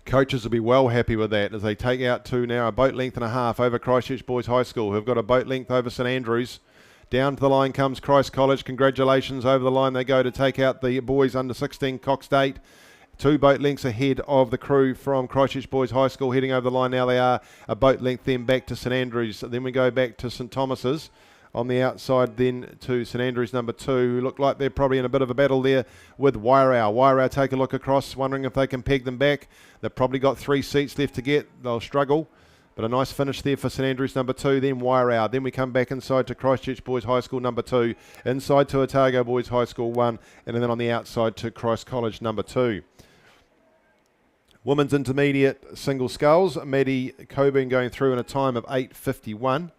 Coaches will be well happy with that as they take out to now a boat length and a half over Christchurch Boys High School, who've got a boat length over St Andrews. Down to the line comes Christ College. Congratulations, over the line they go to take out the boys under 16 coxed 8. 2 boat lengths ahead of the crew from Christchurch Boys High School. Heading over the line now, they are a boat length, then back to St Andrews. Then we go back to St Thomas's. On the outside then to St Andrews number 2, who look like they're probably in a bit of a battle there with Wairau. Wairau take a look across, wondering if they can peg them back. They've probably got 3 seats left to get. They'll struggle. But a nice finish there for St Andrews number 2, then Wairau. Then we come back inside to Christchurch Boys High School number 2, inside to Otago Boys High School 1, and then on the outside to Christ College number 2. Women's intermediate single sculls. Maddie Coburn going through in a time of 8:51.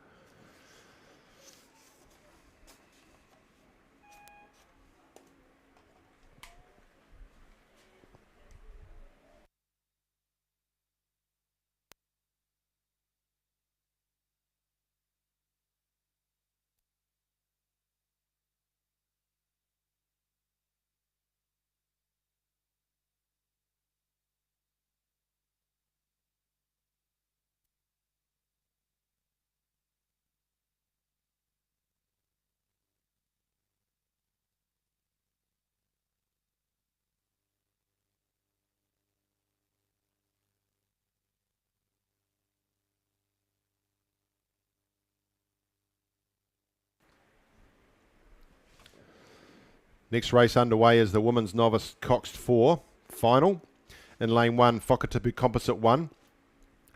Next race underway is the Women's Novice Coxed 4 final. In lane 1, Whakatipu Composite 1.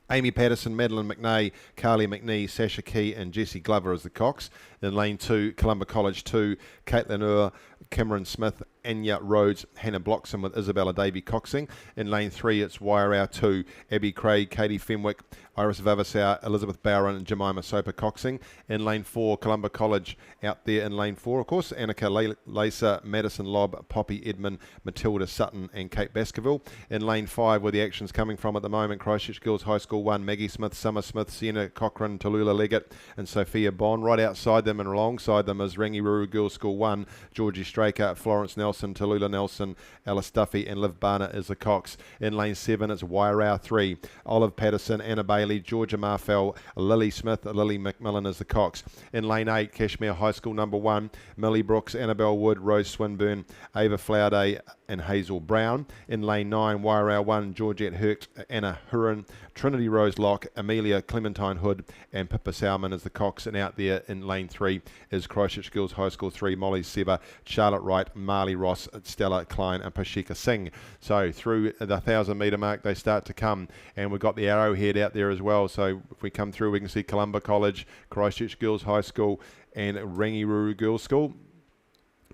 Amy Patterson, Madeline McNay, Carly McNee, Sasha Key and Jessie Glover as the Cox. In lane 2, Columba College 2, Caitlin Ur, Cameron Smith, Anya Rhodes, Hannah Bloxham with Isabella Davey coxing. In lane 3, it's Wairau 2, Abby Craig, Katie Fenwick, Iris Vavasau, Elizabeth Bowen and Jemima Soper coxing. In lane 4, Columba College out there in lane 4, of course, Annika Lisa, Madison Lobb, Poppy Edmund, Matilda Sutton and Kate Baskerville. In lane 5, where the action's coming from at the moment, Christchurch Girls High School 1, Maggie Smith, Summer Smith, Sienna Cochran, Tallulah Leggett and Sophia Bond. Right outside them and alongside them is Rangiruru Girls School 1, Georgie Straker, Florence Nelson, Tallulah Nelson, Alice Duffy and Liv Barner is the Cox. In lane 7, it's Wairau 3, Olive Patterson, Anna Bailey, Georgia Marfell, Lily Smith, Lily McMillan is the Cox. In lane 8, Cashmere High School number 1, Millie Brooks, Annabelle Wood, Rose Swinburne, Ava Flowerday and Hazel Brown. In lane 9, Wairau 1, Georgette Herkt, Anna Huron, Trinity Rose Locke, Amelia Clementine Hood and Pippa Salmon is the Cox. And out there in lane 3 is Christchurch Girls High School 3, Molly Seba, Charlotte Wright, Marley Ross, Stella Klein and Pashika Singh. So through the 1,000 metre mark they start to come, and we've got the arrowhead out there as well. So if we come through, we can see Columba College, Christchurch Girls High School and Rangiruru Girls School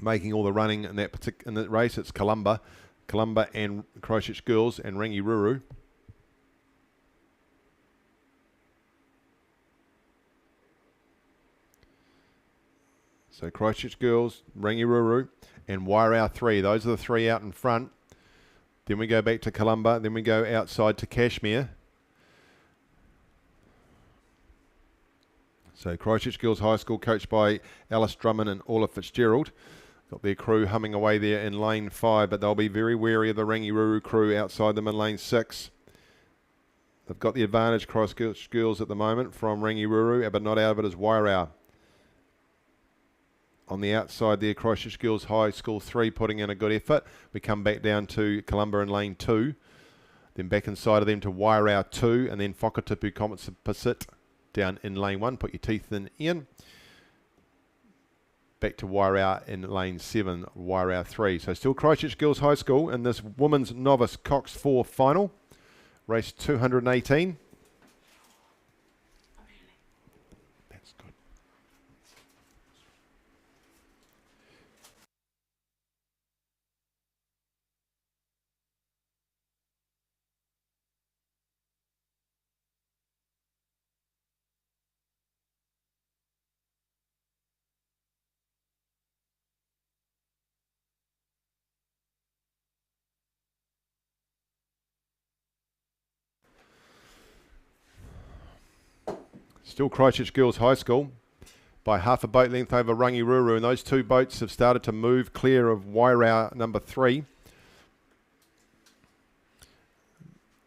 making all the running in that race. It's Columba and Christchurch Girls and Rangiruru. So Christchurch Girls, Rangiruru and Wairau 3. Those are the 3 out in front. Then we go back to Columba. Then we go outside to Cashmere. So Christchurch Girls High School, coached by Alice Drummond and Orla Fitzgerald. Got their crew humming away there in lane 5, but they'll be very wary of the Rangiruru crew outside them in lane 6. They've got the advantage, Christchurch Girls, at the moment from Rangiruru, but not out of it is Wairau. On the outside there, Christchurch Girls High School 3 putting in a good effort. We come back down to Columba in lane 2. Then back inside of them to Wairau 2, and then Whakatipu Composite down in lane 1. Put your teeth in, Ian. Back to Wairau in lane 7, Wairau 3. So still Christchurch Girls High School in this Women's Novice Cox 4 final. Race 218. That's good. Still Christchurch Girls High School by half a boat length over Rangiruru, and those 2 boats have started to move clear of Wairau number 3.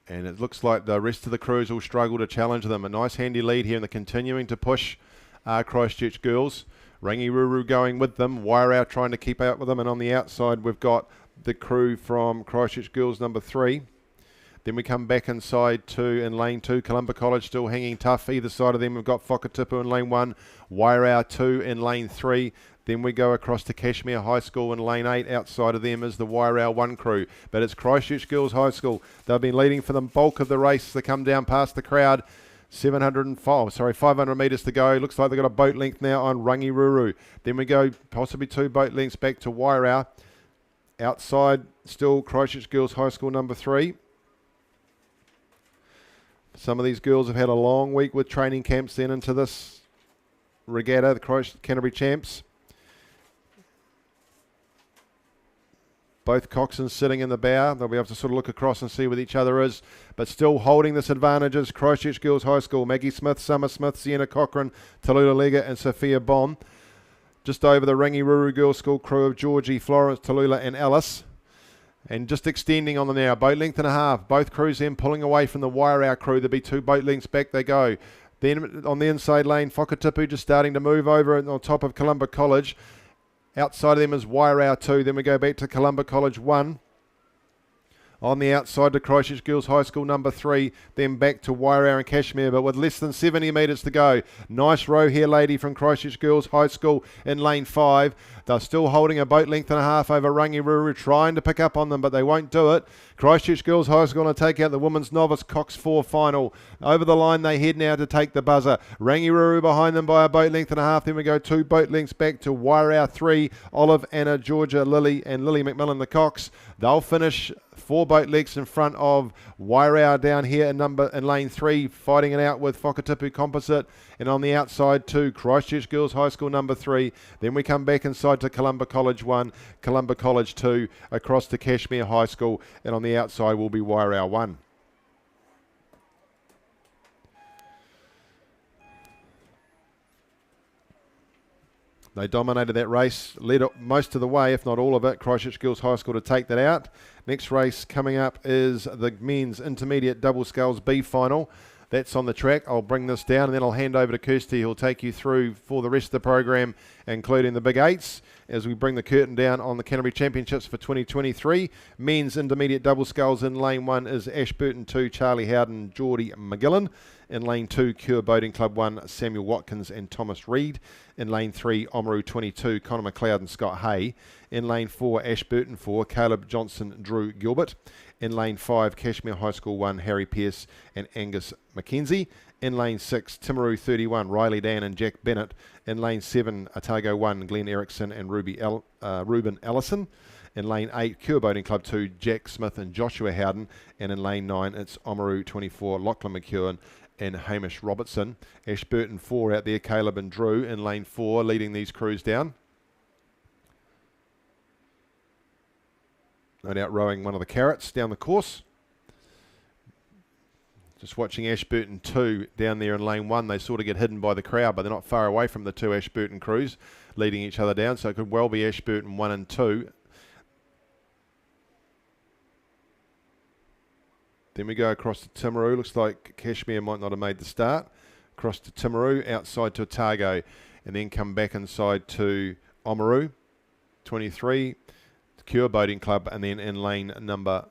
And it looks like the rest of the crews will struggle to challenge them. A nice handy lead here, and they're continuing to push Christchurch Girls. Rangiruru going with them. Wairau trying to keep out with them. And on the outside, we've got the crew from Christchurch Girls number 3. Then we come back inside in lane 2. Columba College still hanging tough. Either side of them, we've got Whakatipu in lane 1. Wairau 2 in lane 3. Then we go across to Cashmere High School in lane 8. Outside of them is the Wairau 1 crew. But it's Christchurch Girls High School. They've been leading for the bulk of the race. They come down past the crowd. 500 metres to go. Looks like they've got a boat length now on Rangiruru. Then we go possibly 2 boat lengths back to Wairau. Outside still Christchurch Girls High School number 3. Some of these girls have had a long week with training camps then into this regatta, the Canterbury Champs. Both coxswains sitting in the bow. They'll be able to sort of look across and see what each other is. But still holding this advantage is Christchurch Girls High School. Maggie Smith, Summer Smith, Sienna Cochran, Tallulah Lega and Sophia Bond. Just over the Rangiruru Girls School crew of Georgie, Florence, Tallulah and Alice. And just extending on the now, boat length and a half. Both crews then pulling away from the Wairau crew. There'll be 2 boat lengths back they go. Then on the inside lane, Whakatipu just starting to move over on top of Columba College. Outside of them is Wairau 2. Then we go back to Columba College 1. On the outside to Christchurch Girls High School number 3, then back to Wairau and Cashmere, but with less than 70 metres to go. Nice row here, lady from Christchurch Girls High School in lane 5. They're still holding a boat length and a half over Rangiruru, trying to pick up on them, but they won't do it. Christchurch Girls High School going to take out the women's novice coxed 4 final. Over the line they head now to take the buzzer. Rangiruru behind them by a boat length and a half. Then we go 2 boat lengths back to Wairau 3, Olive, Anna, Georgia, Lily and Lily McMillan the Cox. They'll finish 4 boat lengths in front of Wairau down here in lane 3, fighting it out with Whakatipu Composite. And on the outside 2, Christchurch Girls High School number 3. Then we come back inside to Columba College 1, Columba College 2, across to Cashmere High School. And on the outside will be Wairau 1. They dominated that race, led most of the way, if not all of it. Christchurch Girls High School to take that out. Next race coming up is the men's intermediate double sculls B final. That's on the track. I'll bring this down and then I'll hand over to Kirsty, who'll take you through for the rest of the program, including the big 8s, as we bring the curtain down on the Canterbury Championships for 2023. Men's intermediate double sculls in lane 1 is Ashburton 2, Charlie Howden, Geordie McGillan. In lane 2, Cure Boating Club 1, Samuel Watkins and Thomas Reid. In lane 3, Oamaru 22, Connor McLeod and Scott Hay. In lane 4, Ashburton 4, Caleb Johnson, Drew Gilbert. In lane 5, Cashmere High School 1, Harry Pearce and Angus McKenzie. In lane 6, Timaru 31, Riley Dan and Jack Bennett. In lane 7, Otago 1, Glenn Erickson and Ruben Ellison. In lane 8, Cure Boating Club 2, Jack Smith and Joshua Howden. And in lane 9, it's Oamaru 24, Lachlan McEwen and Hamish Robertson. Ashburton 4 out there, Caleb and Drew in lane 4, leading these crews down. No doubt rowing one of the carrots down the course. Just watching Ashburton 2 down there in lane 1. They sort of get hidden by the crowd, but they're not far away from the 2 Ashburton crews leading each other down. So it could well be Ashburton 1 and 2. Then we go across to Timaru. Looks like Cashmere might not have made the start. Across to Timaru, outside to Otago, and then come back inside to Oamaru 23, Cure Boating Club, and then in lane number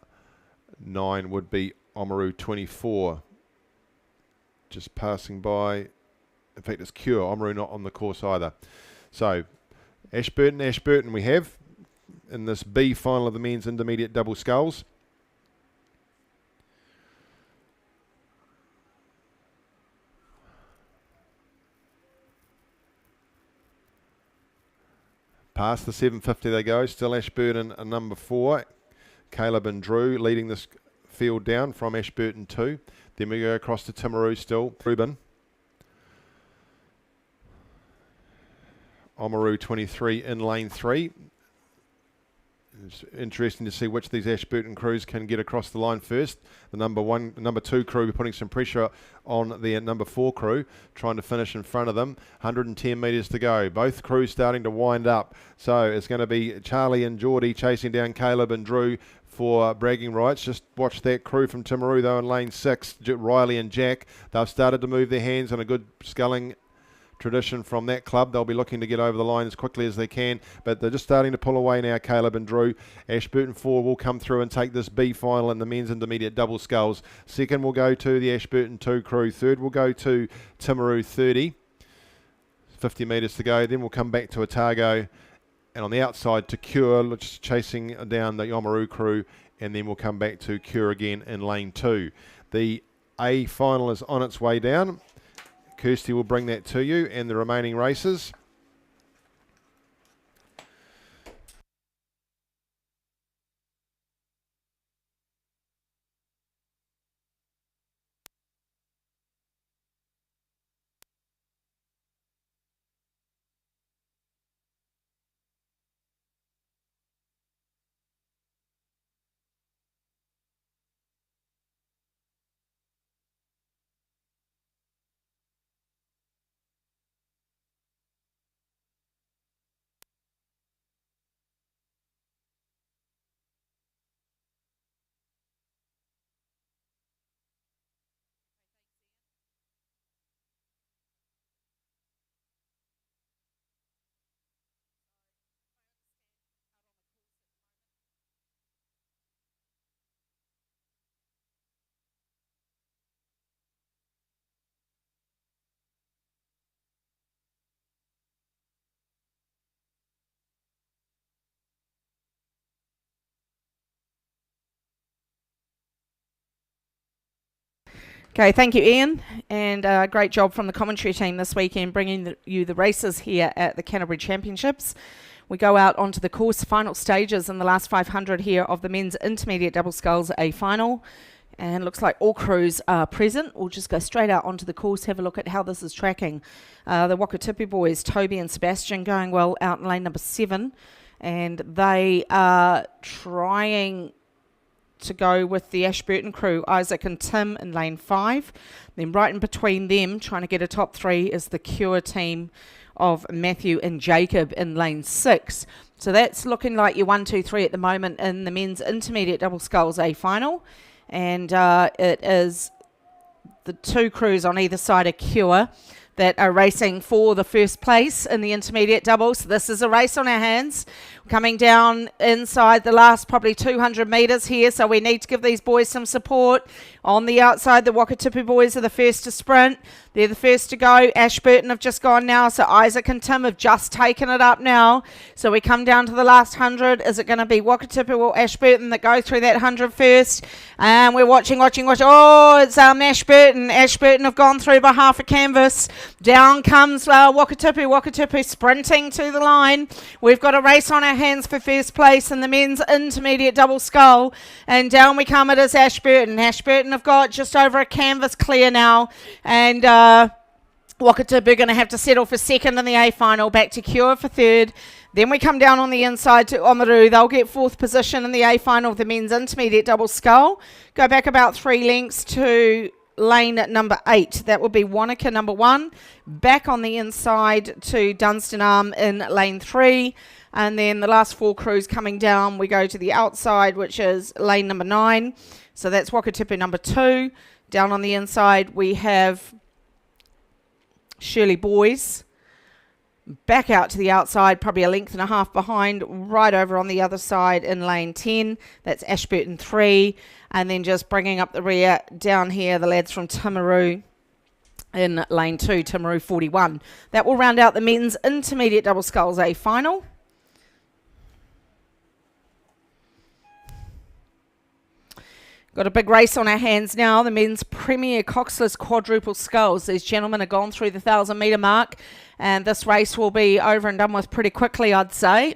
9 would be Oamaru 24. Just passing by. In fact, it's Cure. Oamaru not on the course either. So Ashburton we have in this B final of the men's intermediate double sculls. Past the 750 they go, still Ashburton number 4. Caleb and Drew leading this field down from Ashburton 2. Then we go across to Timaru still. Ruben. Oamaru 23 in lane 3. It's interesting to see which of these Ashburton crews can get across the line first. The number 2 crew putting some pressure on the number 4 crew, trying to finish in front of them. 110 metres to go. Both crews starting to wind up. So it's going to be Charlie and Geordie chasing down Caleb and Drew for bragging rights. Just watch that crew from Timaru though in lane 6, Riley and Jack. They've started to move their hands on a good sculling tradition from that club. They'll be looking to get over the line as quickly as they can, but they're just starting to pull away now, Caleb and Drew. Ashburton 4 will come through and take this B final in the men's intermediate double sculls. Second will go to the Ashburton 2 crew. Third will go to Timaru 30. 50 metres to go. Then we'll come back to Otago, and on the outside to Cure, just chasing down the Yomaru crew, and then we'll come back to Cure again in lane 2. The A final is on its way down. Kirsty will bring that to you and the remaining races. Okay, thank you, Ian, and great job from the commentary team this weekend bringing you the races here at the Canterbury Championships. We go out onto the course final stages in the last 500 here of the men's intermediate double sculls A final, and looks like all crews are present. We'll just go straight out onto the course, have a look at how this is tracking. The Wakatipu boys, Toby and Sebastian, going well out in lane number 7, and they are trying to go with the Ashburton crew, Isaac and Tim in lane 5. Then right in between them, trying to get a top 3, is the Cure team of Matthew and Jacob in lane 6. So that's looking like your 1, 2, 3 at the moment in the men's intermediate double sculls A final. And it is the 2 crews on either side of Cure that are racing for the first place in the intermediate doubles. So this is a race on our hands. Coming down inside the last probably 200 metres here, so we need to give these boys some support. On the outside, the Wakatipu boys are the first to sprint. They're the first to go. Ashburton have just gone now, so Isaac and Tim have just taken it up now. So we come down to the last 100. Is it going to be Wakatipu or Ashburton that go through that 100 first? And we're watching. Oh, it's Ashburton. Ashburton have gone through by half a canvas. Down comes Wakatipu. Wakatipu sprinting to the line. We've got a race on our hands for first place in the men's intermediate double scull, and down we come. It is Ashburton. Ashburton have got just over a canvas clear now, and Wakatipu are going to have to settle for second in the A final, back to Cure for third. Then we come down on the inside to Oamaru. They'll get 4th position in the A final of the men's intermediate double scull. Go back about 3 lengths to lane number 8. That would be Wanaka number 1. Back on the inside to Dunstan Arm in lane 3. And then the last 4 crews coming down, we go to the outside, which is lane number 9. So that's Wakatipu number 2. Down on the inside, we have Shirley Boys. Back out to the outside, probably a length and a half behind, right over on the other side in lane 10. That's Ashburton 3. And then just bringing up the rear down here, the lads from Timaru in lane 2, Timaru 41. That will round out the men's intermediate double sculls A final. Got a big race on our hands now, the men's premier coxless quadruple sculls. These gentlemen have gone through the 1,000 metre mark, and this race will be over and done with pretty quickly, I'd say.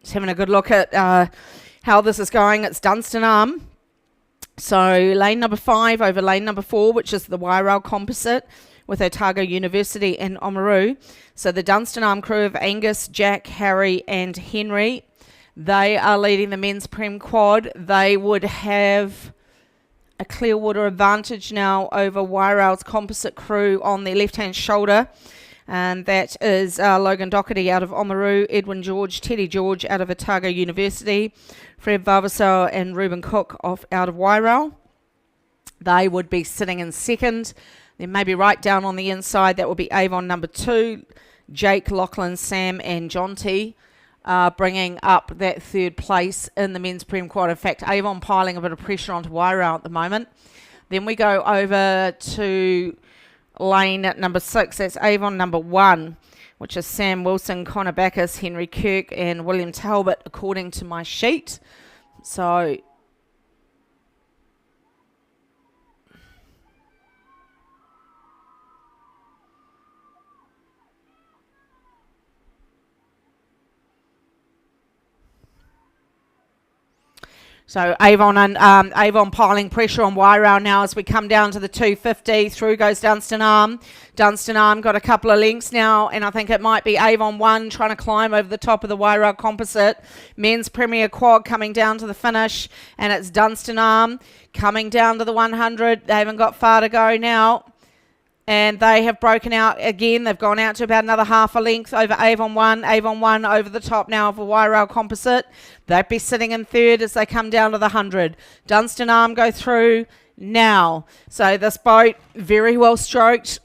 Just having a good look at how this is going. It's Dunstan Arm. So lane number 5 over lane number 4, which is the Wairau Composite with Otago University and Oamaru. So the Dunstan Arm crew of Angus, Jack, Harry and Henry, they are leading the men's Prem Quad. They would have a Clearwater advantage now over Wairau's Composite crew on their left-hand shoulder. And that is Logan Doherty out of Oamaru, Edwin George, Teddy George out of Otago University, Fred Vavasoa and Ruben Cook out of Wairau. They would be sitting in second. Then maybe right down on the inside, that will be Avon number 2, Jake, Lachlan, Sam and Jonty, bringing up that third place in the men's Prem Quad. In fact, Avon piling a bit of pressure onto Wairau at the moment. Then we go over to lane at number 6. That's Avon number 1, which is Sam Wilson, Connor Backus, Henry Kirk and William Talbot, according to my sheet. So Avon and Avon piling pressure on Wairau now as we come down to the 250. Through goes Dunstan Arm. Dunstan Arm got a couple of lengths now, and I think it might be Avon 1 trying to climb over the top of the Wairau Composite. Men's Premier Quad coming down to the finish, and it's Dunstan Arm coming down to the 100. They haven't got far to go now. And they have broken out again. They've gone out to about another half a length over Avon 1. Avon 1 over the top now of a Wairau Composite. They'd be sitting in third as they come down to the 100. Dunstan Arm go through now. So this boat, very well stroked.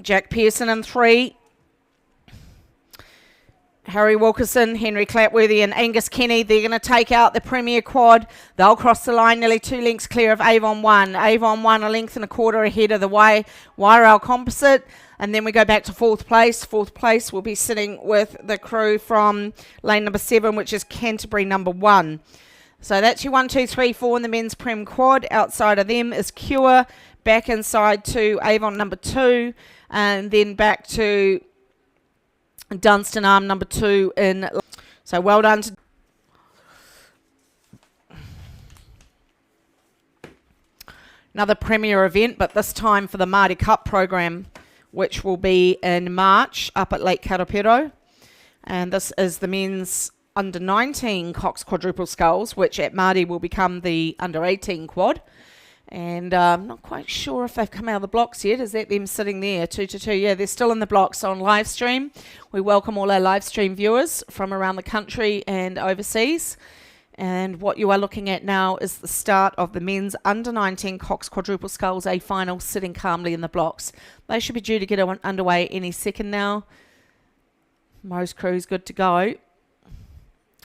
Jack Pearson in 3. Harry Wilkerson, Henry Clapworthy and Angus Kenny, they're going to take out the Premier Quad. They'll cross the line nearly 2 lengths clear of Avon 1. Avon 1 a length and a quarter ahead of the Wairau Composite. And then we go back to 4th place. 4th place will be sitting with the crew from lane number 7, which is Canterbury number 1. So that's your 1, 2, 3, 4 in the men's Prem Quad. Outside of them is Cure, back inside to Avon number 2, and then back to Dunstan Arm number 2 in. So well done to another premier event, but this time for the Māori Cup program, which will be in March up at Lake Karapiro. And this is the men's under 19 coxed quadruple sculls, which at Māori will become the under 18 quad. And I'm not quite sure if they've come out of the blocks yet. Is that them sitting there, 2 to 2? Yeah, they're still in the blocks on live stream. We welcome all our live stream viewers from around the country and overseas. And what you are looking at now is the start of the men's under 19 coxed quadruple sculls A final, sitting calmly in the blocks. They should be due to get underway any second now. Most crews good to go.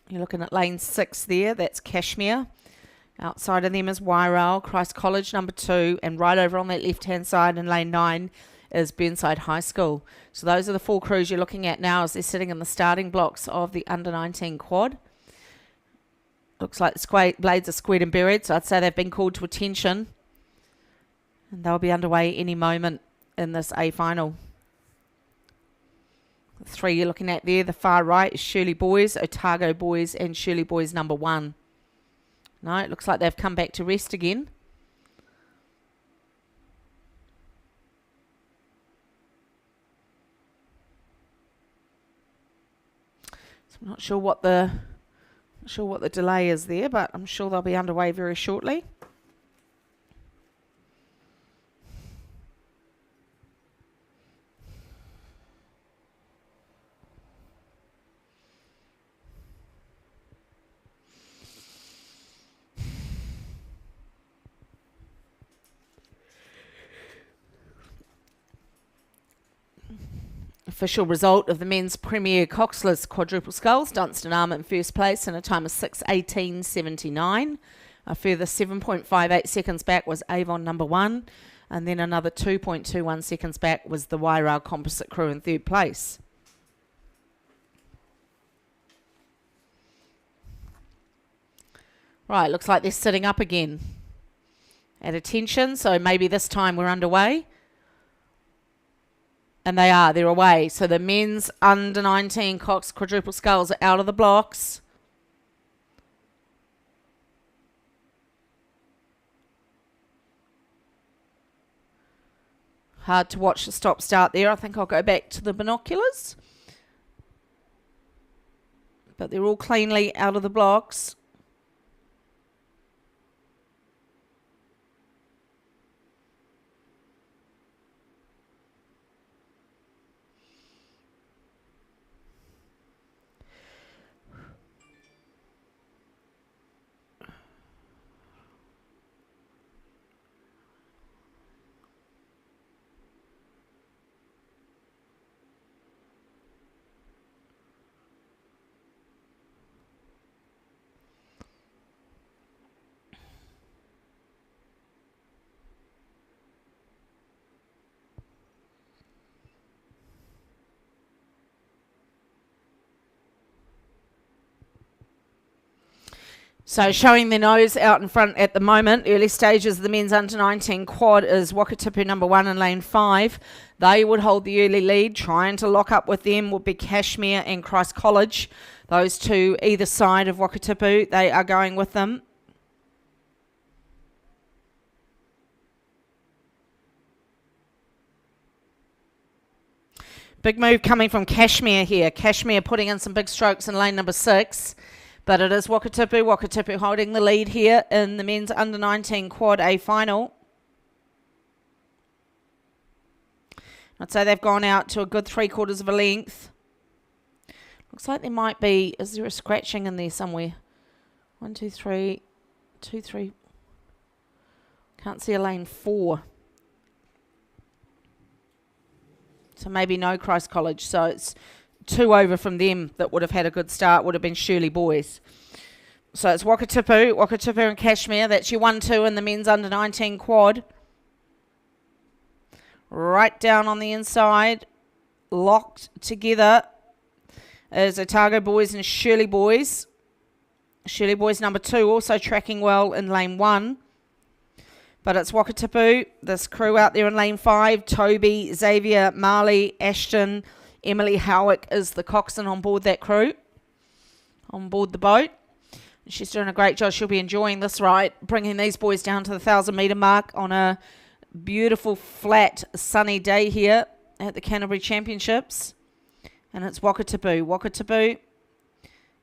You're looking at lane 6 there. That's Kashmir. Outside of them is Wairau, Christ College number 2, and right over on that left-hand side in lane 9 is Burnside High School. So those are the 4 crews you're looking at now as they're sitting in the starting blocks of the under-19 quad. Looks like the blades are squared and buried, so I'd say they've been called to attention. And they'll be underway any moment in this A final. The 3 you're looking at there, the far right is Shirley Boys, Otago Boys, and Shirley Boys number 1. No, it looks like they've come back to rest again. So I'm not sure what the delay is there, but I'm sure they'll be underway very shortly. Official result of the men's Premier Coxless quadruple sculls. Dunstan Arm in first place in a time of 6:18.79. A further 7.58 seconds back was Avon number 1, and then another 2.21 seconds back was the Wairau Composite crew in third place. Right, looks like they're sitting up again. At attention, so maybe this time we're underway. And they're away. So the men's under 19 coxed quadruple sculls are out of the blocks. Hard to watch the stop start there. I think I'll go back to the binoculars. But they're all cleanly out of the blocks. So showing their nose out in front at the moment, early stages of the men's under-19 quad is Wakatipu number 1 in lane 5. They would hold the early lead. Trying to lock up with them would be Kashmir and Christ College. Those two either side of Wakatipu, they are going with them. Big move coming from Kashmir here. Kashmir putting in some big strokes in lane number 6. But it is Wakatipu. Wakatipu holding the lead here in the men's under-19 quad A final. I'd say they've gone out to a good 3/4 of a length. Looks like there might be, is there a scratching in there somewhere? 1, 2, 3, 2, 3. Can't see a lane 4. So maybe no Christ College. So it's 2 over from them that would have had a good start, would have been Shirley Boys. So it's Wakatipu and Kashmir. That's your 1-2 in the men's under-19 quad. Right down on the inside, locked together, is Otago Boys and Shirley Boys. Shirley Boys number 2 also tracking well in lane 1. But it's Wakatipu, this crew out there in lane 5. Toby, Xavier, Marley, Ashton, Emily Howick is the coxswain on board that crew, on board the boat. She's doing a great job. She'll be enjoying this ride, bringing these boys down to the 1,000-metre mark on a beautiful, flat, sunny day here at the Canterbury Championships. And it's Wakatipu,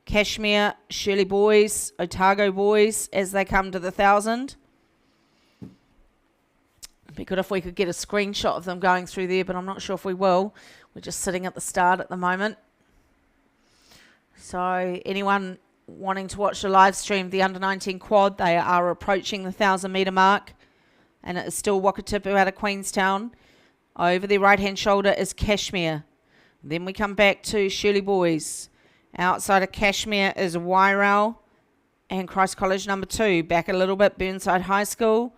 Kashmir, Shirley Boys, Otago Boys as they come to the 1,000. It'd be good if we could get a screenshot of them going through there, but I'm not sure if we will. We're just sitting at the start at the moment. So anyone wanting to watch the live stream, the under-19 quad, they are approaching the 1,000-metre mark. And it is still Wakatipu out of Queenstown. Over their right-hand shoulder is Kashmir. Then we come back to Shirley Boys. Outside of Kashmir is Wairau and Christ College number 2. Back a little bit, Burnside High School,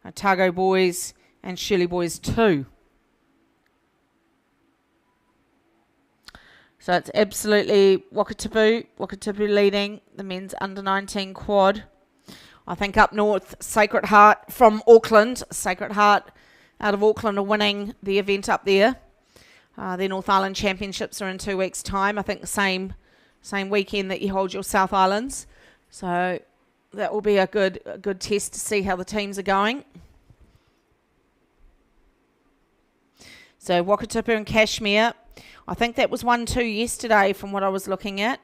Otago Boys and Shirley Boys 2. So it's absolutely Wakatipu leading the men's under-19 quad. I think up north, Sacred Heart from Auckland. Sacred Heart out of Auckland are winning the event up there. Their North Island Championships are in 2 weeks' time. I think the same weekend that you hold your South Islands. So that will be a good test to see how the teams are going. So Wakatipu and Kashmir. I think that was 1-2 yesterday from what I was looking at.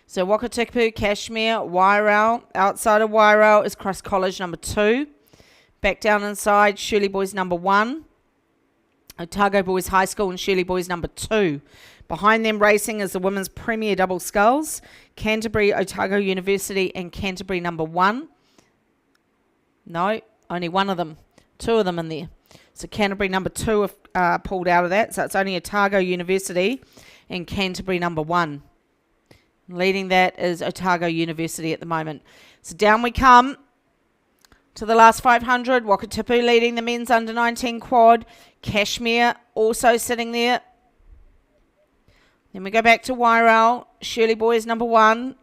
So Wakatipu, Kashmir, Wairau. Outside of Wairau is Christ College number 2. Back down inside, Shirley Boys number 1. Otago Boys High School and Shirley Boys number 2. Behind them racing is the women's premier double sculls, Canterbury, Otago University and Canterbury number 1. No, only one of them. 2 of them in there. So Canterbury number 2 have pulled out of that. So it's only Otago University and Canterbury number 1. Leading that is Otago University at the moment. So down we come to the last 500. Wakatipu leading the men's under-19 quad. Kashmir also sitting there. Then we go back to Wairau. Shirley Boys number 1.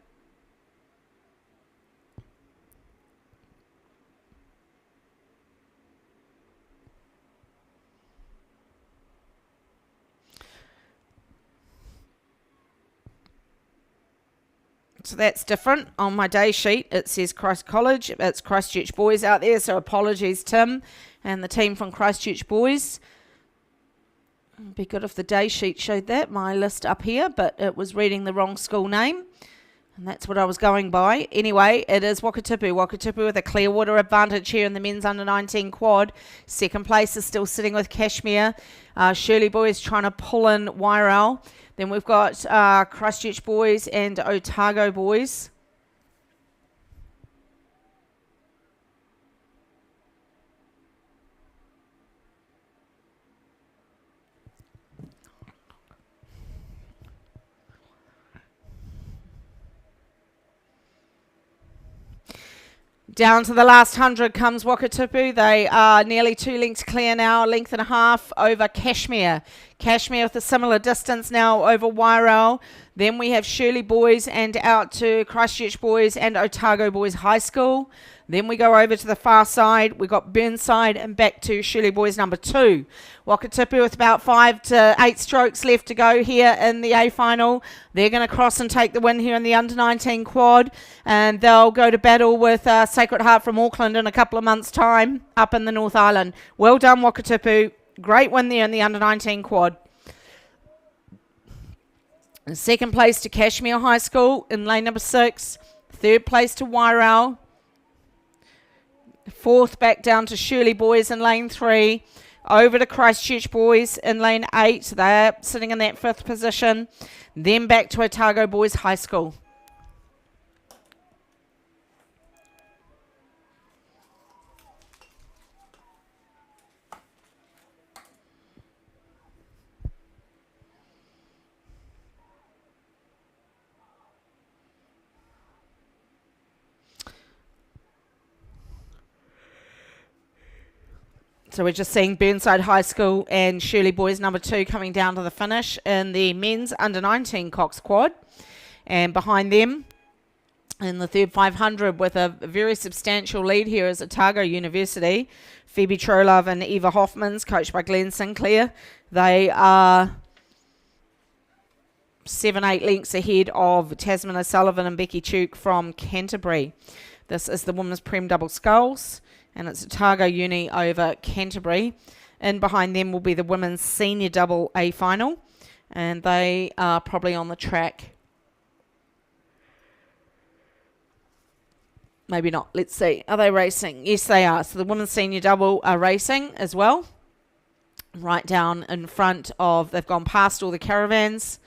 So that's different. On my day sheet, it says Christ College. It's Christchurch Boys out there, so apologies, Tim, and the team from Christchurch Boys. It'd be good if the day sheet showed that, my list up here, but it was reading the wrong school name, and that's what I was going by. Anyway, it is Wakatipu. Wakatipu with a Clearwater advantage here in the men's under-19 quad. Second place is still sitting with Kashmir. Shirley Boys trying to pull in Wairau. Then we've got Christchurch Boys and Otago Boys. Down to the last 100 comes Wakatipu. They are nearly 2 lengths clear now, a length and a half over Kashmir. Cashmere with a similar distance now over Wairau. Then we have Shirley Boys and out to Christchurch Boys and Otago Boys High School. Then we go over to the far side. We've got Burnside and back to Shirley Boys number 2. Wakatipu with about 5 to 8 strokes left to go here in the A final. They're going to cross and take the win here in the under-19 quad. And they'll go to battle with Sacred Heart from Auckland in a couple of months' time up in the North Island. Well done, Wakatipu. Great win there in the under-19 quad. And second place to Cashmere High School in lane number 6. Third place to Wairau. Fourth back down to Shirley Boys in lane 3. Over to Christchurch Boys in lane 8. They're sitting in that 5th position. Then back to Otago Boys High School. So we're just seeing Burnside High School and Shirley Boys number 2 coming down to the finish in the men's under-19 Cox quad. And behind them in the third 500 with a very substantial lead here is Otago University. Phoebe Trolove and Eva Hoffmans, coached by Glenn Sinclair. They are 7-8 lengths ahead of Tasman O'Sullivan and Becky Tuke from Canterbury. This is the women's Prem double sculls. And it's Otago Uni over Canterbury. And behind them will be the women's senior double A final. And they are probably on the track. Maybe not. Let's see. Are they racing? Yes, they are. So the women's senior double are racing as well. Right down in front of, they've gone past all the caravans.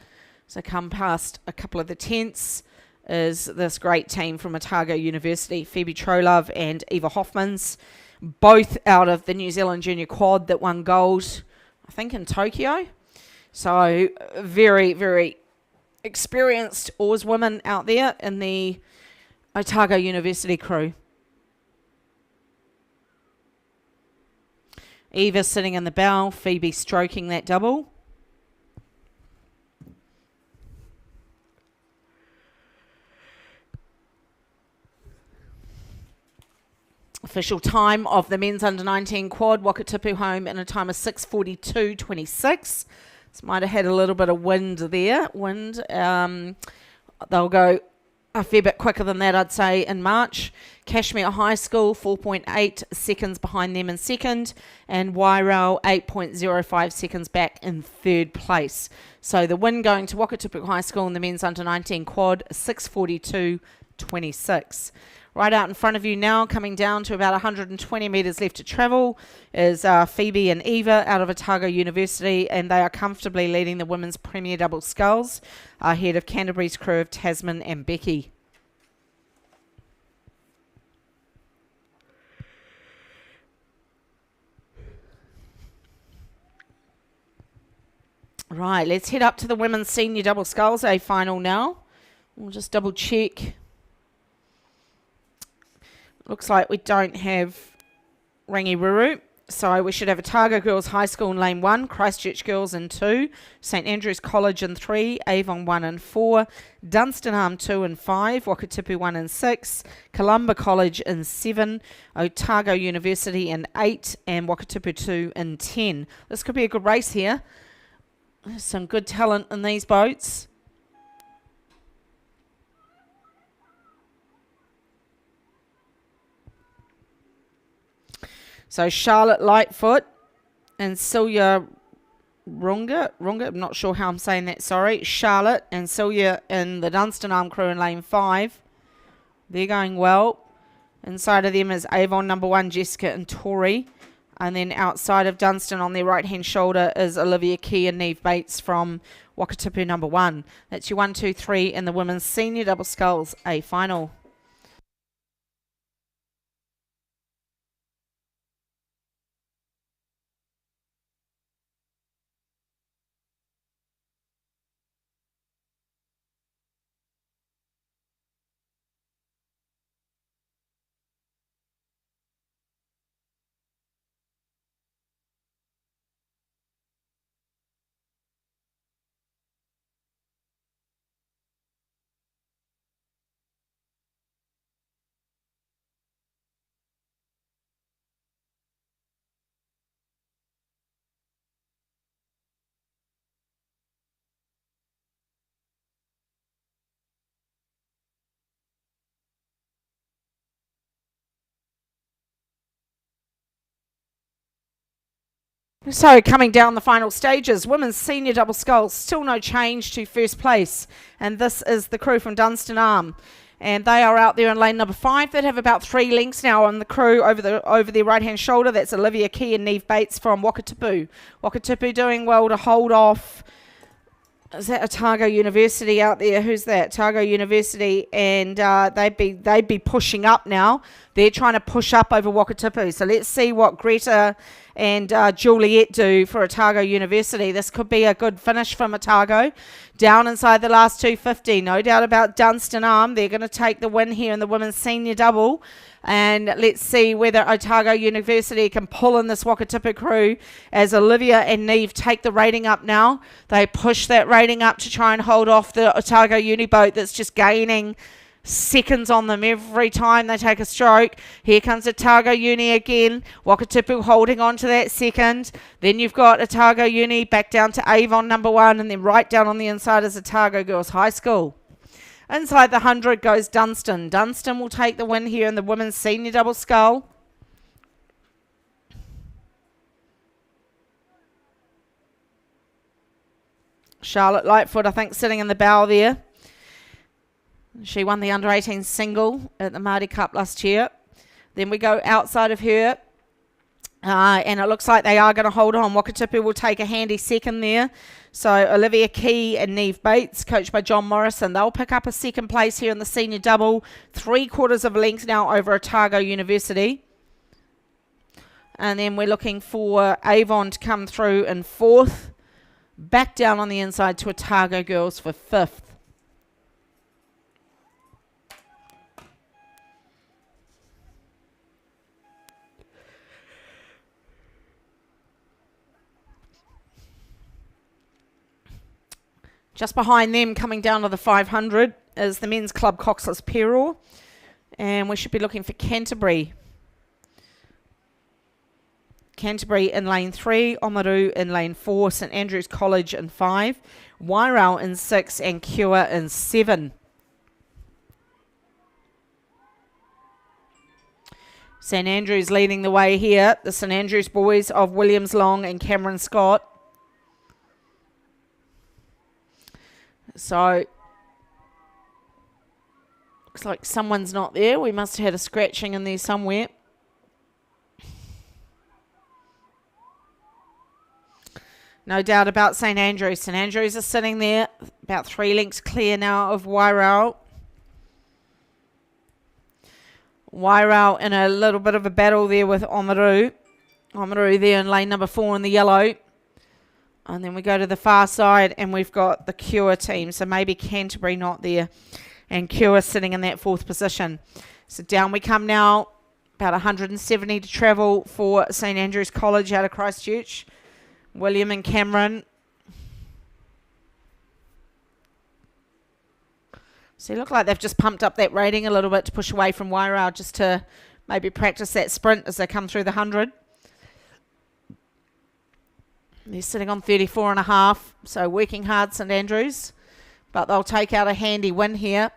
So come past a couple of the tents. Is this great team from Otago University, Phoebe Trolove and Eva Hoffmans, both out of the New Zealand Junior Quad that won gold, I think, in Tokyo. So very, very experienced oarswomen out there in the Otago University crew. Eva sitting in the bow, Phoebe stroking that double. Official time of the men's under-19 quad, Wakatipu home in a time of 6:42.26. This might have had a little bit of wind there. They'll go a fair bit quicker than that, I'd say, in March. Cashmere High School, 4.8 seconds behind them in second. And Wairau, 8.05 seconds back in third place. So the win going to Wakatipu High School in the men's under-19 quad, 6:42.26. Right out in front of you now, coming down to about 120 metres left to travel, is Phoebe and Eva out of Otago University, and they are comfortably leading the women's Premier Double Sculls ahead of Canterbury's crew of Tasman and Becky. Right, let's head up to the women's Senior Double Sculls A final now. We'll just double check. Looks like we don't have Rangiruru, so we should have Otago Girls High School in lane 1, Christchurch Girls in 2, St Andrews College in 3, Avon 1 and 4, Dunstanarm 2 and 5, Wakatipu 1 and 6, Columba College in 7, Otago University in 8, and Wakatipu 2 in 10. This could be a good race here. There's some good talent in these boats. So Charlotte Lightfoot and Celia Runga, I'm not sure how I'm saying that, sorry. Charlotte and Celia in the Dunstanarm crew in lane 5. They're going well. Inside of them is Avon number 1, Jessica and Tori. And then outside of Dunstan on their right-hand shoulder is Olivia Key and Neve Bates from Wakatipu number 1. That's your 1, 2, 3 in the women's Senior Double Sculls A final. So coming down the final stages, women's senior double sculls, still no change to first place. And this is the crew from Dunstan Arm. And they are out there in lane number 5. They'd have about 3 lengths now on the crew over their right-hand shoulder. That's Olivia Key and Neve Bates from Wakatipu. Wakatipu doing well to hold off. Is that Otago University out there? Who's that? Otago University, and they'd be pushing up now. They're trying to push up over Wakatipu. So let's see what Greta and Juliet do for Otago University. This could be a good finish from Otago. Down inside the last 250. No doubt about Dunstan Arm. They're going to take the win here in the women's senior double. And let's see whether Otago University can pull in this Wakatipu crew as Olivia and Neve take the rating up now. They push that rating up to try and hold off the Otago Uni boat that's just gaining seconds on them every time they take a stroke. Here comes Otago Uni again. Wakatipu holding on to that second. Then you've got Otago Uni back down to Avon number 1, and then right down on the inside is Otago Girls High School. Inside the 100 goes Dunstan. Dunstan will take the win here in the women's senior double scull. Charlotte Lightfoot, I think, sitting in the bow there. She won the under-18 single at the Māori Cup last year. Then we go outside of her. And it looks like they are going to hold on. Wakatipu will take a handy second there. So Olivia Key and Neve Bates, coached by John Morrison, they'll pick up a second place here in the senior double. 3/4 of a length now over Otago University. And then we're looking for Avon to come through in 4th. Back down on the inside to Otago Girls for 5th. Just behind them, coming down to the 500, is the men's club coxless Peror. And we should be looking for Canterbury. Canterbury in lane 3, Oamaru in lane 4, St Andrews College in 5, Wairau in 6, and Cure in 7. St Andrews leading the way here. The St Andrews boys of Williams Long and Cameron Scott. So, looks like someone's not there. We must have had a scratching in there somewhere. No doubt about St Andrews. St Andrews are sitting there, about 3 lengths clear now of Wairau. Wairau in a little bit of a battle there with Oamaru. Oamaru there in lane number 4 in the yellow. And then we go to the far side and we've got the Cure team. So maybe Canterbury not there. And Cure sitting in that 4th position. So down we come now. About 170 to travel for St Andrews College out of Christchurch. William and Cameron. So they look like they've just pumped up that rating a little bit to push away from Wairau, just to maybe practice that sprint as they come through the 100. They're sitting on 34.5, so working hard, St Andrews. But they'll take out a handy win here.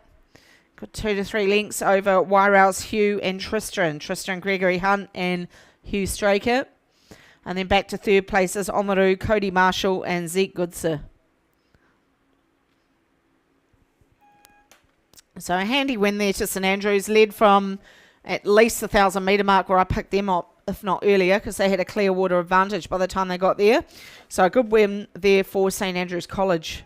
Got 2 to 3 lengths over Wairau's Hugh and Tristan. Tristan Gregory Hunt and Hugh Straker. And then back to 3rd places, Oamaru, Cody Marshall and Zeke Goodser. So a handy win there to St Andrews, led from at least the 1,000 metre mark where I picked them up, if not earlier, because they had a clear water advantage by the time they got there. So a good win there for St Andrews College.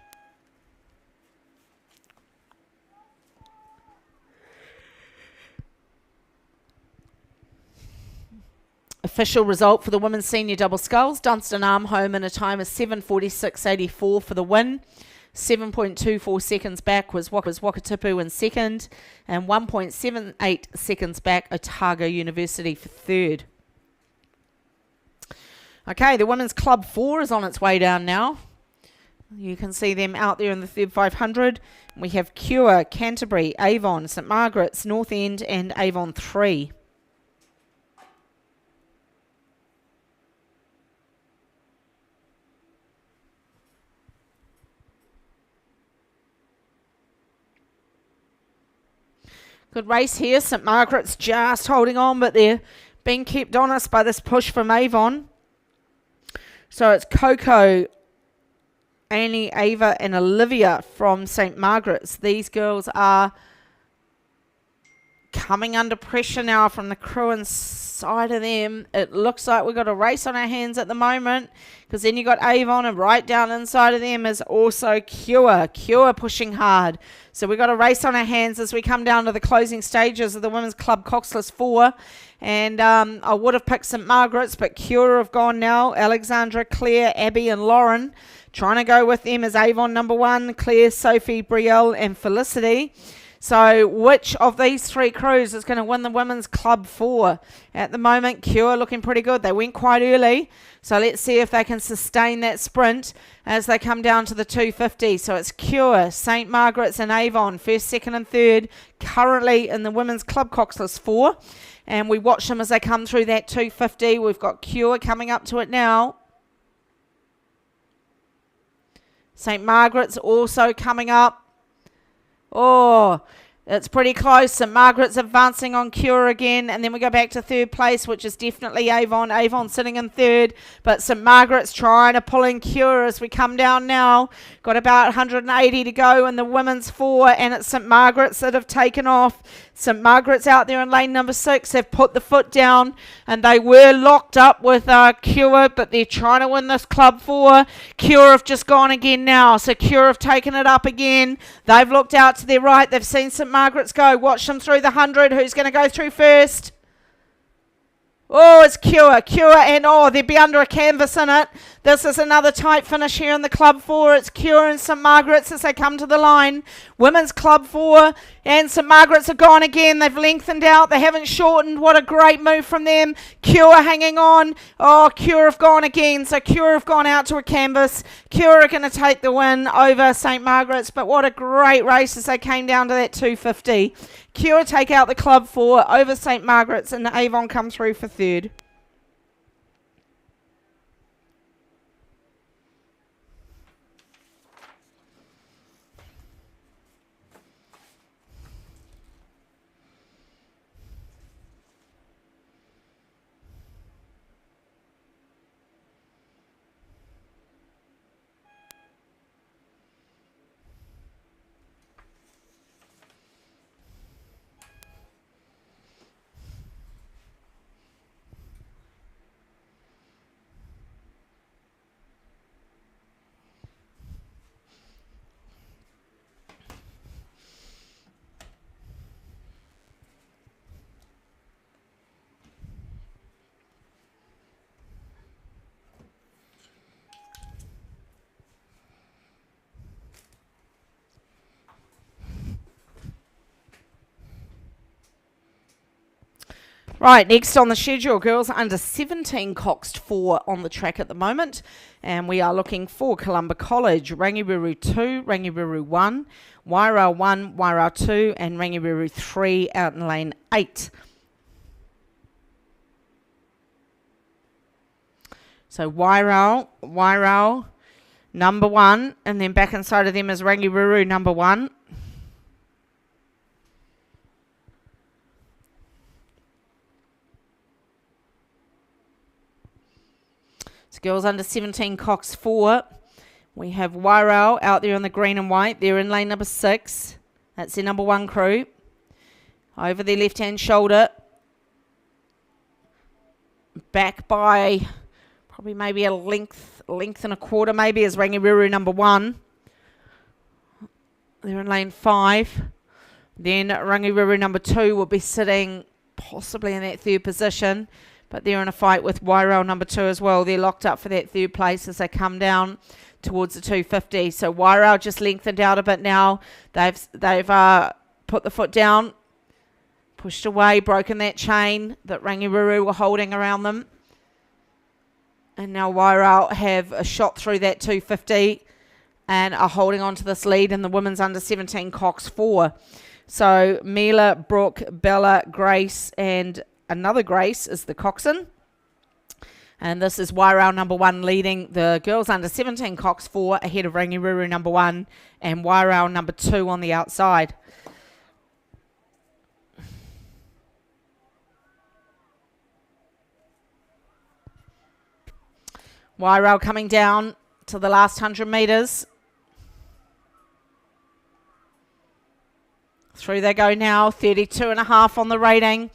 Official result for the women's senior double sculls. Dunstan Arm home in a time of 7:46.84 for the win. 7.24 seconds back was Wakatipu in 2nd, and 1.78 seconds back Otago University for 3rd. Okay, the women's club 4 is on its way down now. You can see them out there in the 3rd 500. We have Cure, Canterbury, Avon, St Margaret's, North End and Avon 3. Good race here. St Margaret's just holding on, but they're being kept honest by this push from Avon. So it's Coco, Annie, Ava and Olivia from St. Margaret's. These girls are coming under pressure now from the crew inside of them. It looks like we've got a race on our hands at the moment, because then you got Avon, and right down inside of them is also Cure pushing hard. So we've got a race on our hands as we come down to the closing stages of the Women's Club Coxless 4. And I would have picked St. Margaret's, but Cure have gone now. Alexandra, Claire, Abby and Lauren. Trying to go with them is Avon number 1, Claire, Sophie, Brielle and Felicity. So which of these 3 crews is going to win the Women's Club 4? At the moment, Cure looking pretty good. They went quite early. So let's see if they can sustain that sprint as they come down to the 250. So it's Cure, St. Margaret's and Avon, first, second and third, currently in the Women's Club Coxless 4. And we watch them as they come through that 250. We've got Cure coming up to it now. St. Margaret's also coming up. Oh, it's pretty close. St. Margaret's advancing on Cure again, and then we go back to third place, which is definitely Avon. Avon sitting in third, but St. Margaret's trying to pull in Cure as we come down now. Got about 180 to go in the women's 4, and it's St. Margaret's that have taken off. St. Margaret's out there in lane number 6. They've put the foot down, and they were locked up with Cure, but they're trying to win this Club 4. Cure have just gone again now, so Cure have taken it up again. They've looked out to their right. They've seen St. Margaret's go. Watch them through the 100. Who's going to go through first? Oh, it's Cure, and they'd be under a canvas in it. This is another tight finish here in the Club 4. It's Cure and St. Margaret's as they come to the line. Women's Club 4, and St. Margaret's are gone again. They've lengthened out. They haven't shortened. What a great move from them. Cure hanging on. Oh, Cure have gone again. So Cure have gone out to a canvas. Cure are going to take the win over St. Margaret's, but what a great race as they came down to that 250. Cure take out the Club 4 over St. Margaret's, and the Avon come through for third. Right, next on the schedule, girls under 17 coxed 4 on the track at the moment. And we are looking for Columba College, Rangibiru 2, Rangibiru 1, Wairau 1, Wairau 2, and Rangibiru 3 out in lane 8. So Wairau number 1, and then back inside of them is Rangibiru number 1. Girls under 17 cox 4. We have Wairau out there on the green and white. They're in lane number 6. That's their number 1 crew. Over their left-hand shoulder. Back by probably maybe a length and a quarter maybe is Rangibiru number 1. They're in lane 5. Then Rangibiru number 2 will be sitting possibly in that 3rd position. But they're in a fight with Wairau number 2 as well. They're locked up for that 3rd place as they come down towards the 250. So Wairau just lengthened out a bit now. They've put the foot down, pushed away, broken that chain that Rangibiru were holding around them. And now Wairau have a shot through that 250 and are holding on to this lead in the women's under 17 cox 4. So Mila, Brooke, Bella, Grace and another Grace is the coxswain. And this is Wairau number 1 leading the girls under 17 cox 4 ahead of Rangibiru number 1 and Wairau number 2 on the outside. Wairau coming down to the last 100 metres. Through they go now, 32.5 on the rating.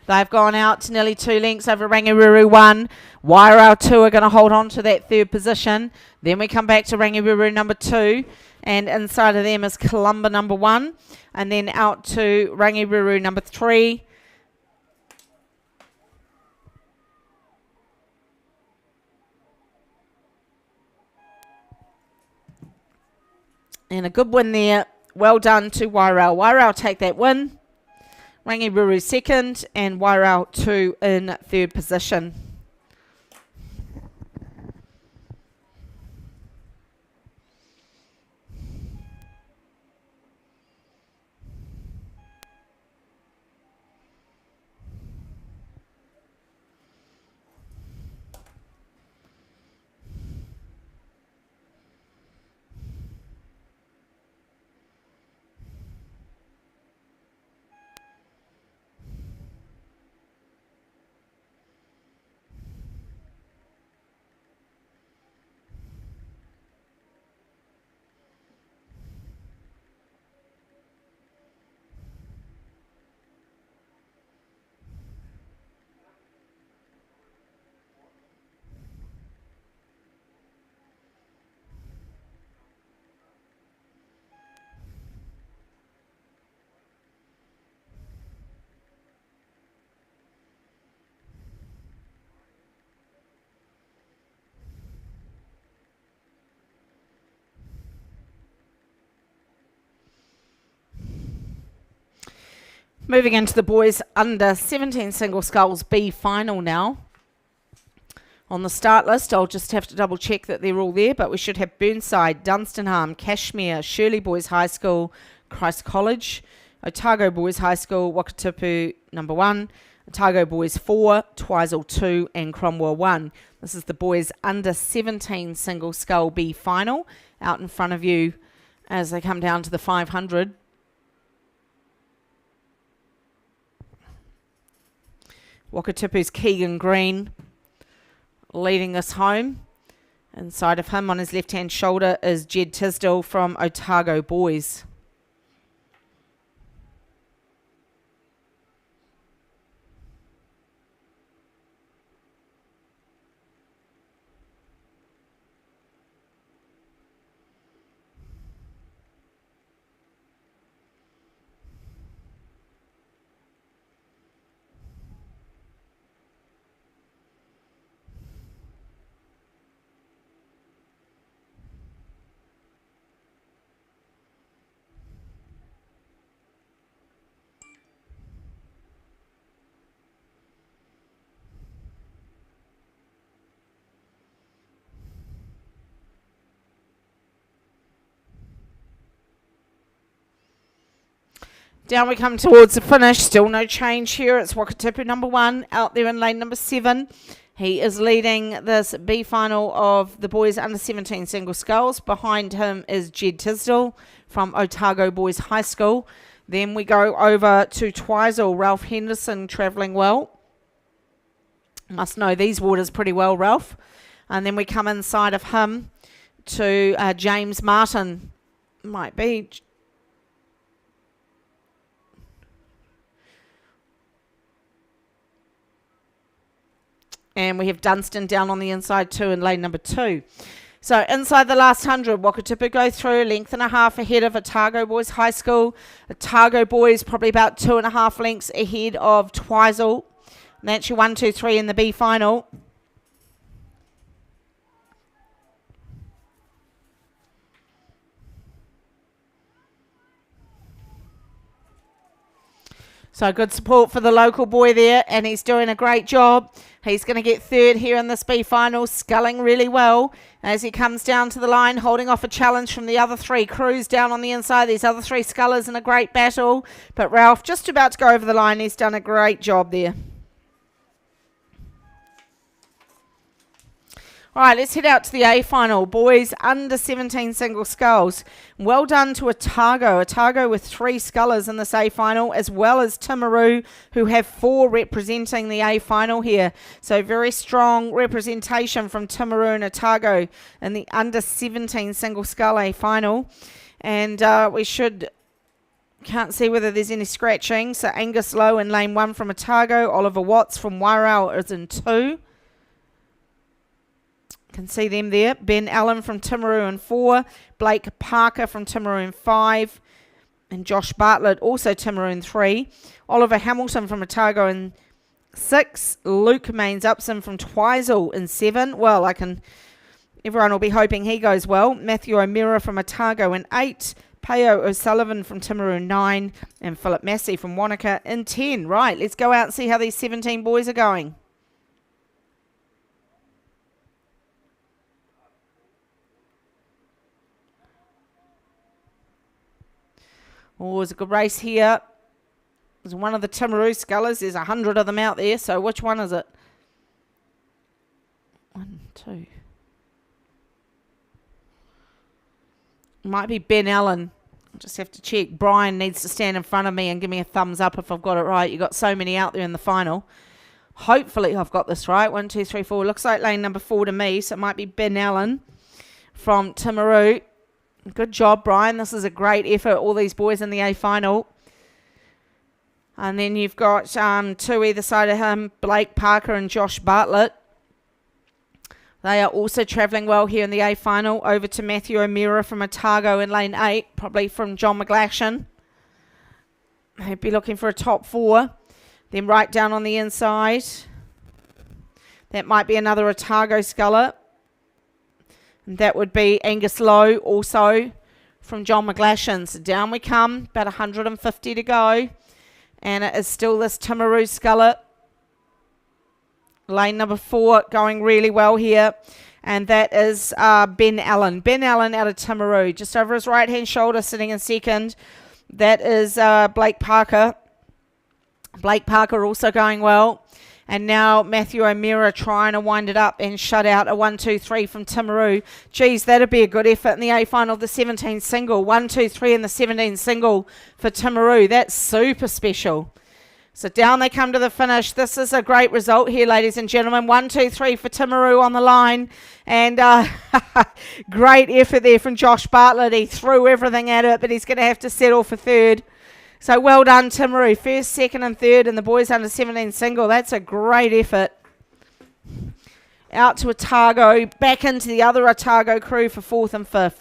They've gone out to nearly 2 lengths over Rangiruru 1. Wairau 2 are going to hold on to that third position. Then we come back to Rangiruru number 2. And inside of them is Columba number 1. And then out to Rangiruru number 3. And a good win there. Well done to Wairau. Wairau take that win. Rangiruru second and Wairau 2 in third position. Moving into the boys under 17 single sculls B final now. On the start list, I'll just have to double check that they're all there, but we should have Burnside, Dunstanham, Cashmere, Shirley Boys High School, Christ College, Otago Boys High School, Wakatipu number 1, Otago Boys 4, Twizel 2 and Cromwell 1. This is the boys under 17 single scull B final out in front of you as they come down to the 500. Wakatipu's Keegan Green leading this home. Inside of him on his left-hand shoulder is Jed Tisdall from Otago Boys. Down we come towards the finish. Still no change here. It's Wakatipu number 1 out there in lane number 7. He is leading this B final of the boys under 17 single sculls. Behind him is Jed Tisdall from Otago Boys High School. Then we go over to Twizel. Ralph Henderson travelling well. Must know these waters pretty well, Ralph. And then we come inside of him to James Martin. Might be... And we have Dunstan down on the inside too in lane number 2. So inside the last 100, Wakatipu go through, length and a half ahead of Otago Boys High School. Otago Boys probably about 2.5 lengths ahead of Twizel. And that's your 1, 2, 3 in the B final. So good support for the local boy there, and he's doing a great job. He's going to get third here in this B final, sculling really well as he comes down to the line, holding off a challenge from the other 3 crews down on the inside. These other 3 scullers in a great battle, but Ralph just about to go over the line. He's done a great job there. All right, let's head out to the A final. Boys under 17 single sculls. Well done to Otago. Otago with 3 scullers in this A final, as well as Timaru, who have 4 representing the A final here. So very strong representation from Timaru and Otago in the under 17 single scull A final. And can't see whether there's any scratching. So Angus Lowe in lane 1 from Otago. Oliver Watts from Wairau is in 2. Can see them there. Ben Allen from Timaru in 4. Blake Parker from Timaru in 5. And Josh Bartlett, also Timaru in 3. Oliver Hamilton from Otago in 6. Luke Mains-Upson from Twizel in 7. Well, everyone will be hoping he goes well. Matthew O'Meara from Otago in 8. Peo O'Sullivan from Timaru in 9. And Philip Massey from Wanaka in 10. Right, let's go out and see how these 17 boys are going. Oh, it's a good race here. There's one of the Timaru scullers. There's 100 of them out there. So which one is it? 1, 2. Might be Ben Allen. I'll just have to check. Brian needs to stand in front of me and give me a thumbs up if I've got it right. You've got so many out there in the final. Hopefully I've got this right. 1, 2, 3, 4. Looks like lane number 4 to me. So it might be Ben Allen from Timaru. Good job, Brian. This is a great effort. All these boys in the A final. And then you've got 2 either side of him, Blake Parker and Josh Bartlett. They are also travelling well here in the A final. Over to Matthew O'Meara from Otago in lane 8, probably from John McGlashan. He'd be looking for a top 4. Then right down on the inside, that might be another Otago sculler. And that would be Angus Lowe, also from John McGlashan. So down we come, about 150 to go. And it is still this Timaru sculler. Lane number 4 going really well here. And that is Ben Allen. Ben Allen out of Timaru, just over his right-hand shoulder, sitting in second. That is Blake Parker. Blake Parker also going well. And now Matthew O'Meara trying to wind it up and shut out a 1, 2, 3 from Timaru. Geez, that'd be a good effort in the A final of the 17 single. 1, 2, 3 in the 17 single for Timaru. That's super special. So down they come to the finish. This is a great result here, ladies and gentlemen. 1, 2, 3 for Timaru on the line. And great effort there from Josh Bartlett. He threw everything at it, but he's going to have to settle for third. So well done, Timaru. First, second and third in the boys under 17 single. That's a great effort. Out to Otago. Back into the other Otago crew for 4th and 5th.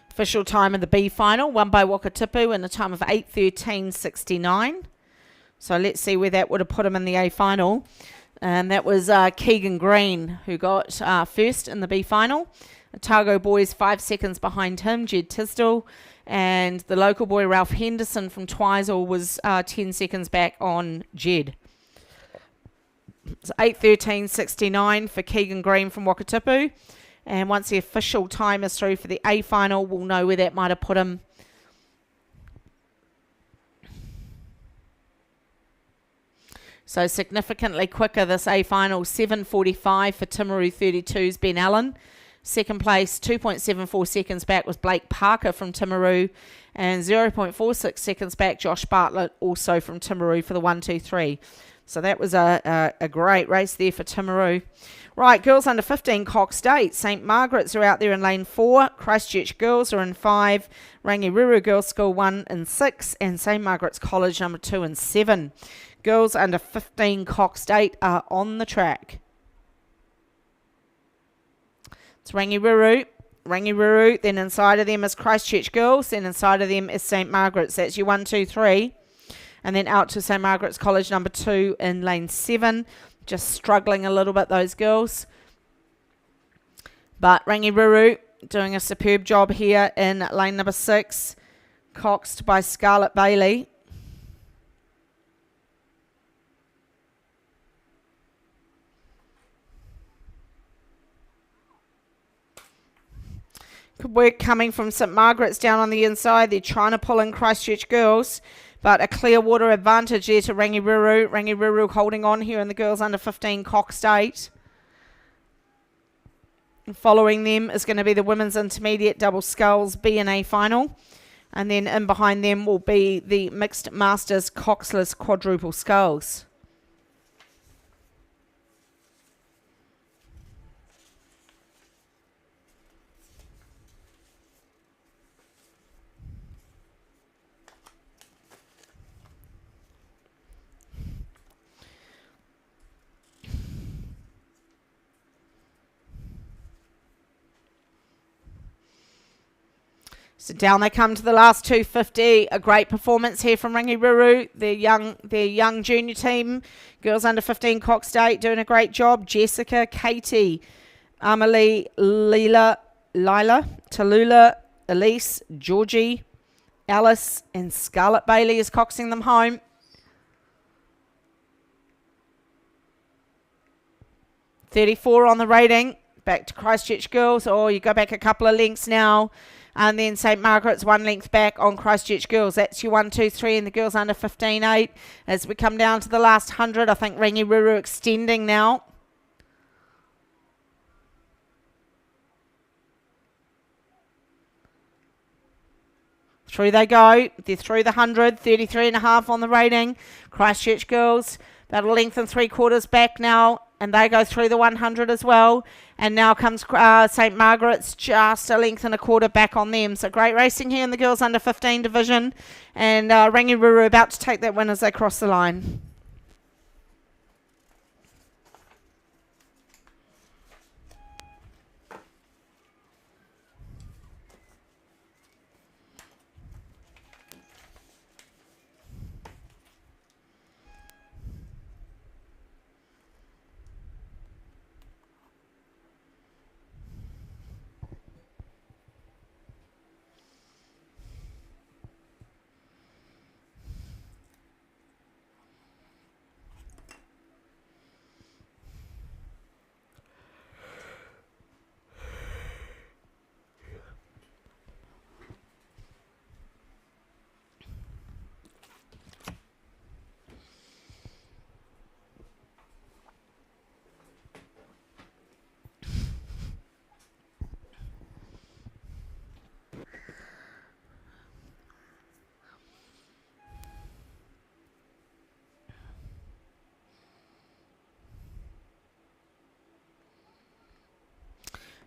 Official time of the B final, won by Wakatipu in a time of 8:13.69. So let's see where that would have put him in the A final. And that was Keegan Green, who got first in the B final. Otago boys 5 seconds behind him, Jed Tisdall. And the local boy, Ralph Henderson from Twizel, was 10 seconds back on Jed. It's 8:13.69 for Keegan Green from Wakatipu. And once the official time is through for the A final, we'll know where that might have put him. So significantly quicker this A final, 7:45 for Timaru 32's Ben Allen. Second place, 2.74 seconds back was Blake Parker from Timaru. And 0.46 seconds back, Josh Bartlett, also from Timaru for the 1, 2, 3. So that was a great race there for Timaru. Right, girls under 15, coxed 8. St Margaret's are out there in lane 4. Christchurch girls are in 5. Rangiruru Girls School 1 and 6. And St Margaret's College number 2 and 7. Girls under 15, coxed 8 are on the track. It's Rangiruru, then inside of them is Christchurch girls, then inside of them is St Margaret's. That's your 1, 2, 3. And then out to St Margaret's College number 2 in lane 7. Just struggling a little bit, those girls. But Rangiruru doing a superb job here in lane number 6, coxed by Scarlett Bailey. Good work coming from St Margaret's down on the inside. They're trying to pull in Christchurch Girls, but a clear water advantage there to Rangiruru. Rangiruru holding on here in the girls under 15 coxed 8. And following them is going to be the women's intermediate double sculls B and A final. And then in behind them will be the mixed masters coxless quadruple sculls. So down they come to the last 250. A great performance here from Rangiruru, their young junior team. Girls under 15 coxed 8 doing a great job. Jessica, Katie, Amelie, Lila, Tallulah, Elise, Georgie, Alice and Scarlett Bailey is coxing them home. .34 on the rating. Back to Christchurch Girls. Oh, you go back a couple of lengths now. And then St Margaret's 1 length back on Christchurch Girls. That's your 1, 2, 3 and the girls under 15-8. As we come down to the last 100, I think Rangiruru extending now. Through they go. They're through the 100. 33.5 on the rating. Christchurch Girls about a length and 3/4 back now. And they go through the 100 as well. And now comes St Margaret's, just a length and 1/4 back on them. So great racing here in the girls under 15 division. And Rangiruru about to take that win as they cross the line.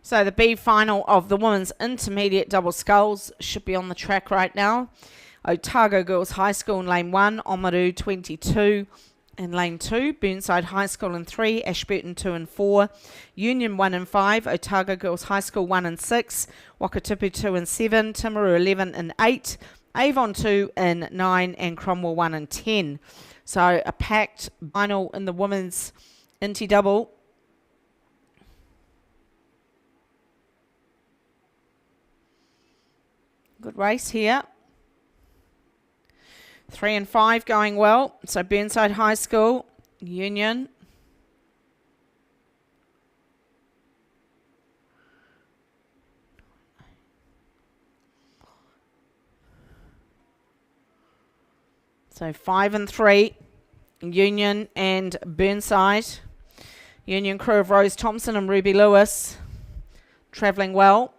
So the B final of the women's intermediate double sculls should be on the track right now. Otago Girls High School in lane 1, Oamaru 22 in lane 2, Burnside High School in 3, Ashburton 2 and 4, Union 1 and 5, Otago Girls High School 1 and 6, Wakatipu 2 and 7, Timaru 11 and 8, Avon 2 and 9, and Cromwell 1 and 10. So a packed final in the women's Inti double. Good race here. 3 and 5 going well. So Burnside High School, Union. So 5 and 3, Union and Burnside. Union crew of Rose Thompson and Ruby Lewis travelling well.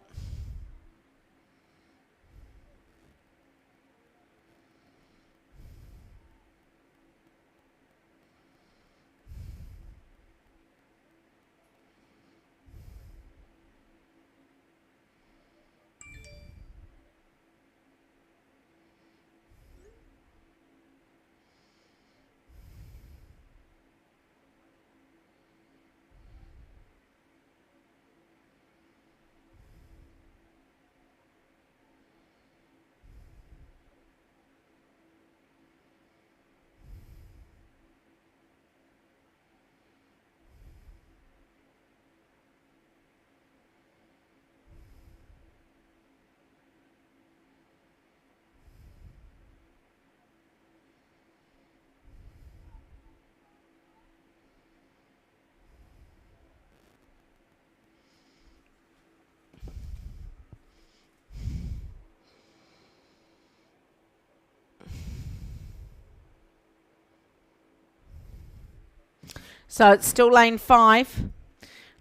So it's still lane 5.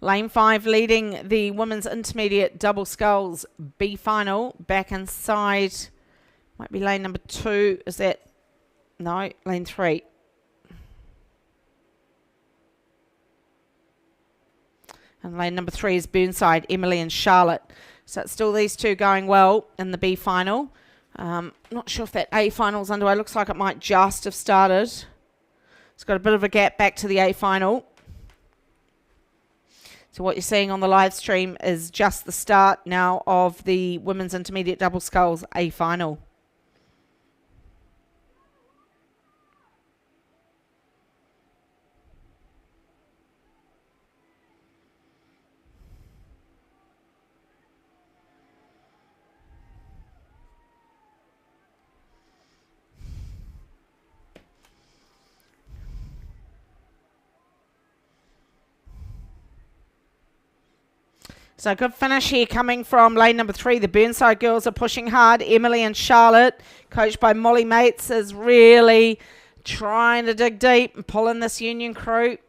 Lane 5 leading the women's intermediate double sculls B final. Back inside, might be lane number 2. Is that? No, lane 3. And lane number 3 is Burnside, Emily and Charlotte. So it's still these two going well in the B final. Not sure if that A final's underway. Looks like it might just have started. It's got a bit of a gap back to the A final. So what you're seeing on the live stream is just the start now of the women's intermediate double sculls A final. So good finish here coming from lane number 3. The Burnside girls are pushing hard. Emily and Charlotte, coached by Molly Mates, is really trying to dig deep and pull in this Union crew.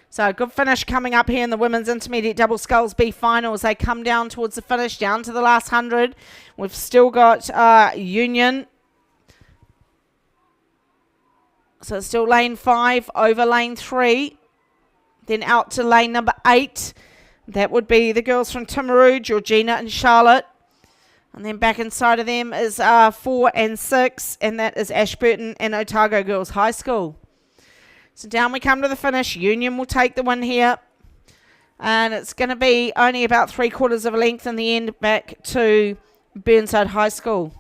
So good finish coming up here in the women's intermediate double sculls B final as they come down towards the finish, down to the last 100. We've still got Union. So it's still lane 5 over lane 3. Then out to lane number 8. That would be the girls from Timaru, Georgina and Charlotte. And then back inside of them is 4 and 6, and that is Ashburton and Otago Girls High School. So down we come to the finish. Union will take the win here. And it's going to be only about 3/4 of a length in the end back to Burnside High School.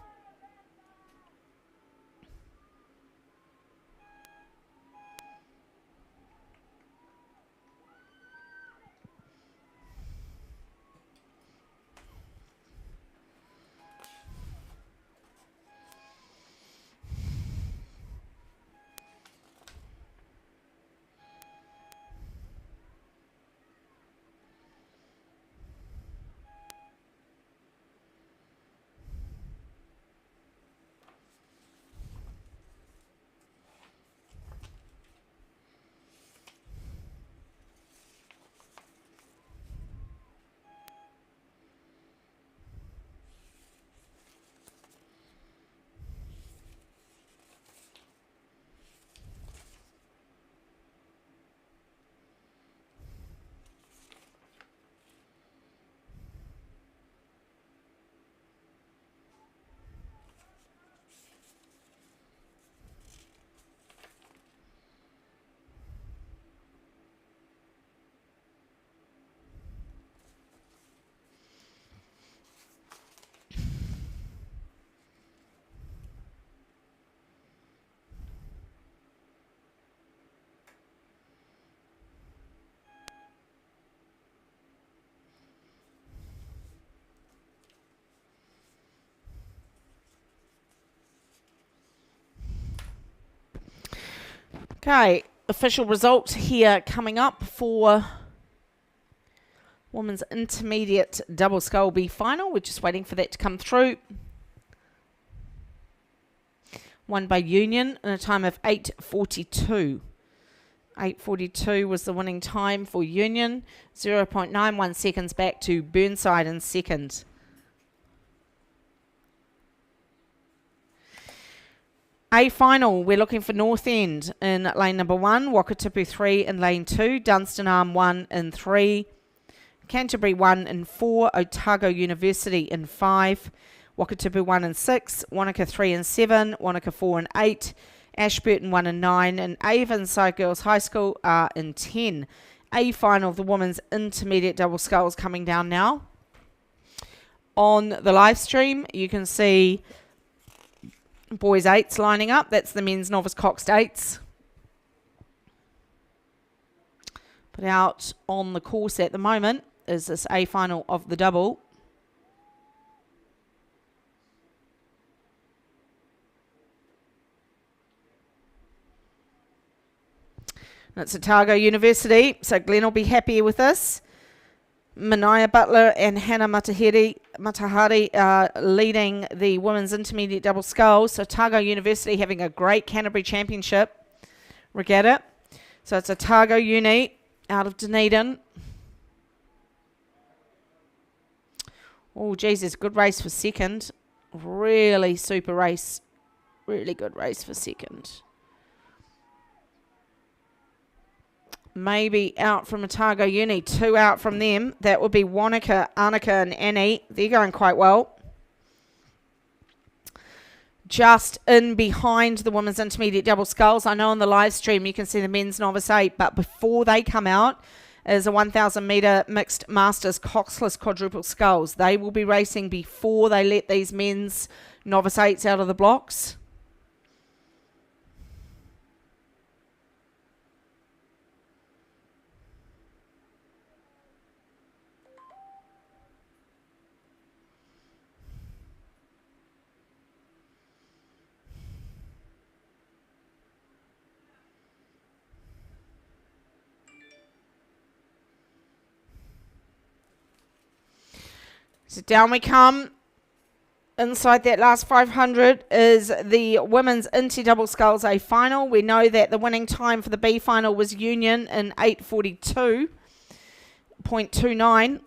Okay, official results here coming up for women's intermediate double scull B final. We're just waiting for that to come through. Won by Union in a time of 8:42. 8:42 was the winning time for Union. 0.91 seconds back to Burnside in second. A final, we're looking for North End in lane number 1, Wakatipu 3 in lane 2, Dunstan Arm 1 in 3, Canterbury 1 in 4, Otago University in 5, Wakatipu 1 and 6, Wanaka 3 and 7, Wanaka 4 and 8, Ashburton 1 and 9, and Avonside Girls High School are in 10. A final of the women's intermediate double sculls coming down now. On the live stream, you can see boys 8s lining up. That's the men's novice coxed 8s. But out on the course at the moment is this A final of the double. And it's Otago University, so Glenn will be happy with this. Manaya Butler and Hannah Matahari are leading the women's intermediate double sculls. So Otago University having a great Canterbury Championship regatta. So it's Otago Uni out of Dunedin. Oh, Jesus, good race for second. Really super race. Really good race for second. Maybe out from Otago Uni. 2 out from them. That would be Wanaka, Annika and Annie. They're going quite well. Just in behind the women's intermediate double sculls. I know on the live stream you can see the men's novice 8, but before they come out is a 1,000 metre mixed masters coxless quadruple sculls. They will be racing before they let these men's novice 8s out of the blocks. So down we come. Inside that last 500 is the women's Inti double sculls A final. We know that the winning time for the B final was Union in 8:42.29.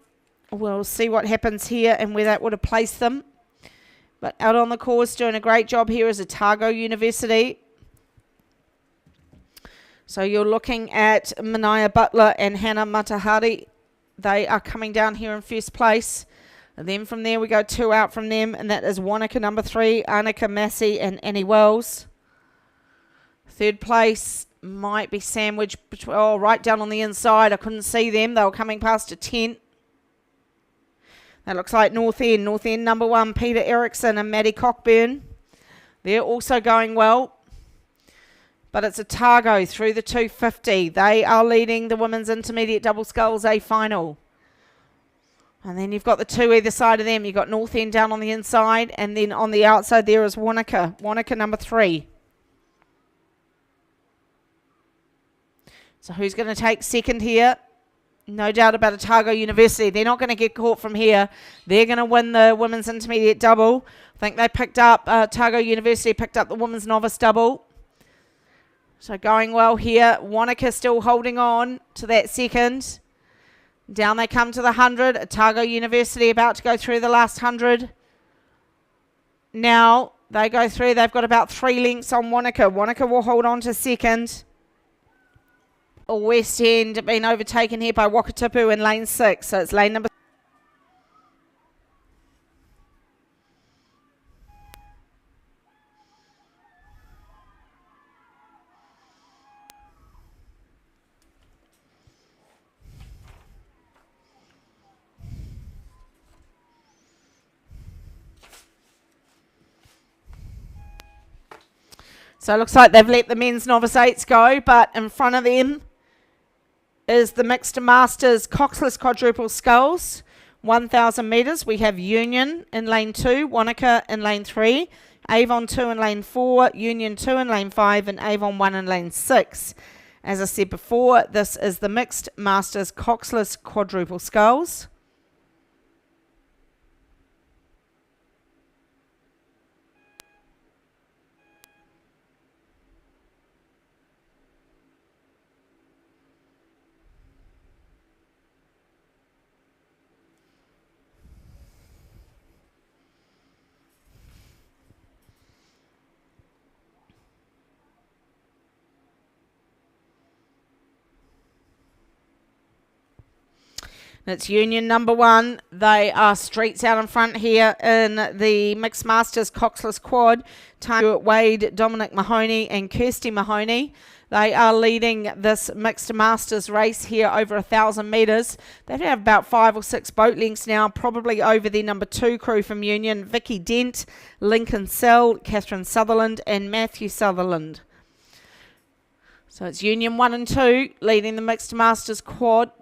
We'll see what happens here and where that would have placed them. But out on the course doing a great job here is Otago University. So you're looking at Manaya Butler and Hannah Matahari. They are coming down here in first place. And then from there we go 2 out from them, and that is Wanaka number 3, Annika Massey and Annie Wells. Third place might be sandwiched between, right down on the inside. I couldn't see them. They were coming past a tent. That looks like North End. North End number 1, Peter Erickson and Maddie Cockburn. They're also going well. But it's Otago through the 250. They are leading the women's intermediate double sculls A final. And then you've got the 2 either side of them. You've got North End down on the inside. And then on the outside there is Wanaka. Wanaka number 3. So who's going to take second here? No doubt about Otago University. They're not going to get caught from here. They're going to win the women's intermediate double. I think they picked up, Otago University picked up the women's novice double. So going well here. Wanaka still holding on to that second. Down they come to the 100. Otago University about to go through the last 100. Now they go through. They've got about 3 lengths on Wanaka. Wanaka will hold on to second. West End being overtaken here by Wakatipu in lane 6. So it's lane number. So it looks like they've let the men's novice 8s go, but in front of them is the mixed masters coxless quadruple sculls, 1,000 metres. We have Union in lane 2, Wanaka in lane 3, Avon 2 in lane 4, Union 2 in lane 5, and Avon 1 in lane 6. As I said before, this is the mixed masters coxless quadruple sculls. It's Union number 1. They are streets out in front here in the Mixed Masters Coxless Quad. Time Wade, Dominic Mahoney and Kirsty Mahoney. They are leading this Mixed Masters race here over 1,000 metres. They have about 5 or 6 boat lengths now, probably over the number 2 crew from Union, Vicky Dent, Lincoln Sell, Catherine Sutherland and Matthew Sutherland. So it's Union 1 and 2 leading the Mixed Masters Quad.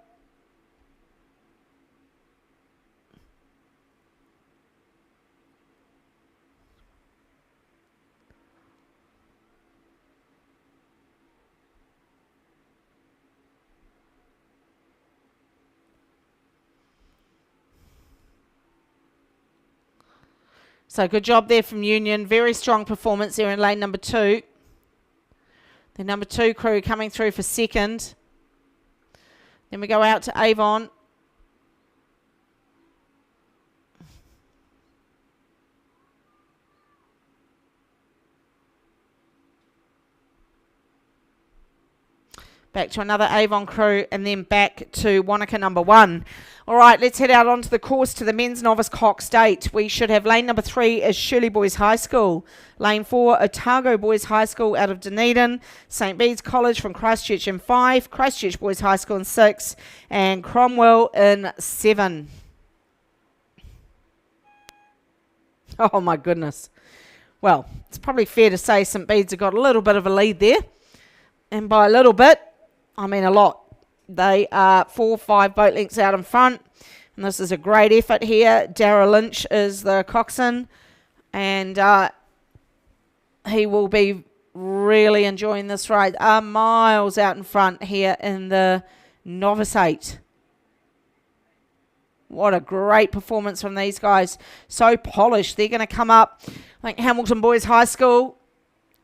So good job there from Union. Very strong performance there in lane number 2. The number 2 crew coming through for second. Then we go out to Avon. Back to another Avon crew, and then back to Wanaka number 1. All right, let's head out onto the course to the men's novice coxed 8. We should have lane number 3 is Shirley Boys High School. Lane 4, Otago Boys High School out of Dunedin. St. Bede's College from Christchurch in 5. Christchurch Boys High School in 6. And Cromwell in 7. Oh my goodness. Well, it's probably fair to say St. Bede's have got a little bit of a lead there. And by a little bit, I mean a lot. They are 4 or 5 boat lengths out in front. And this is a great effort here. Darragh Lynch is the coxswain. And he will be really enjoying this ride. Miles out in front here in the Novice 8. What a great performance from these guys. So polished. They're going to come up. I think Hamilton Boys High School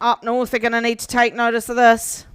up north are going to need to take notice of this.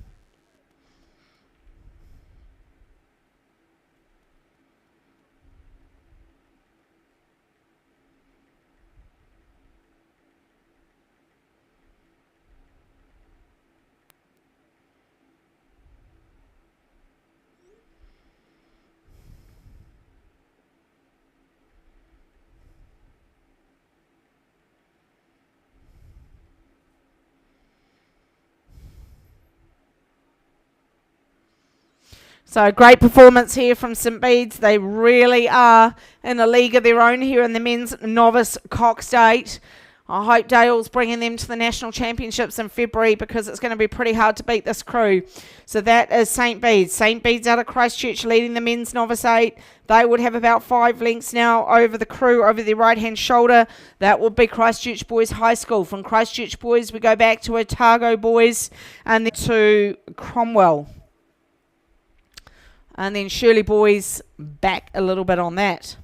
So great performance here from St. Bede's. They really are in a league of their own here in the men's novice coxed 8. I hope Dale's bringing them to the national championships in February, because it's going to be pretty hard to beat this crew. So that is St. Bede's. St. Bede's out of Christchurch leading the men's novice 8. They would have about 5 lengths now over the crew over their right-hand shoulder. That would be Christchurch Boys High School. From Christchurch Boys, we go back to Otago Boys and then to Cromwell. And then Shirley Boys back a little bit on that.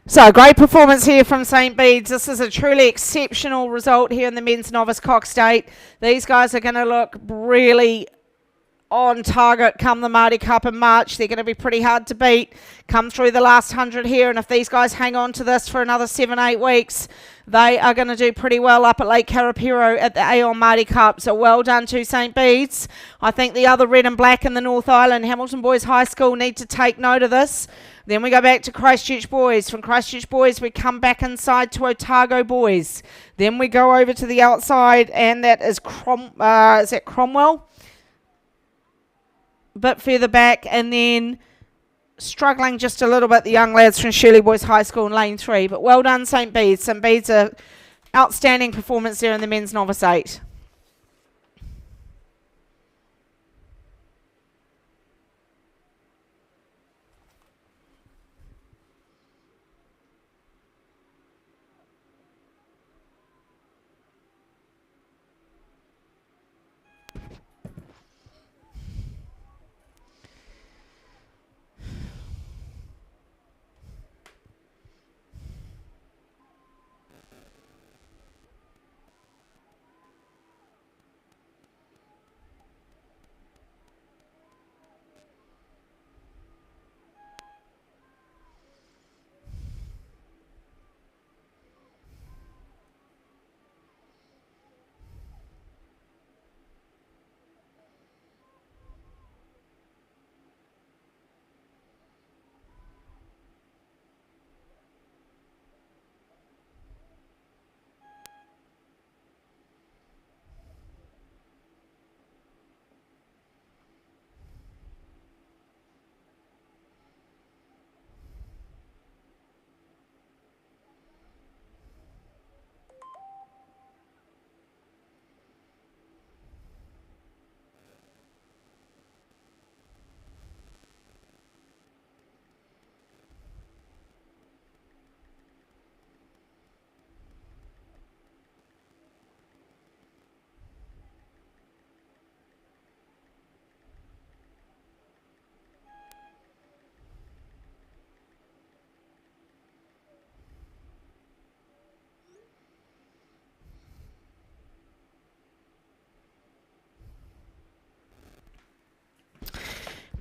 So, great performance here from St. Bede's. This is a truly exceptional result here in the men's novice coxed 8. These guys are going to look really on target come the Māori Cup in March. They're going to be pretty hard to beat. Come through the last 100 here, and if these guys hang on to this for another 7-8 weeks, they are going to do pretty well up at Lake Karapiro at the Aon Māori Cup. So well done to St. Bede's. I think the other red and black in the North Island, Hamilton Boys High School, need to take note of this. Then we go back to Christchurch Boys. From Christchurch Boys, we come back inside to Otago Boys. Then we go over to the outside, and that is Cromwell? A bit further back, and then struggling just a little bit, the young lads from Shirley Boys High School in lane 3. But well done, St. Bede's. St. Bede's a outstanding performance there in the men's novice 8.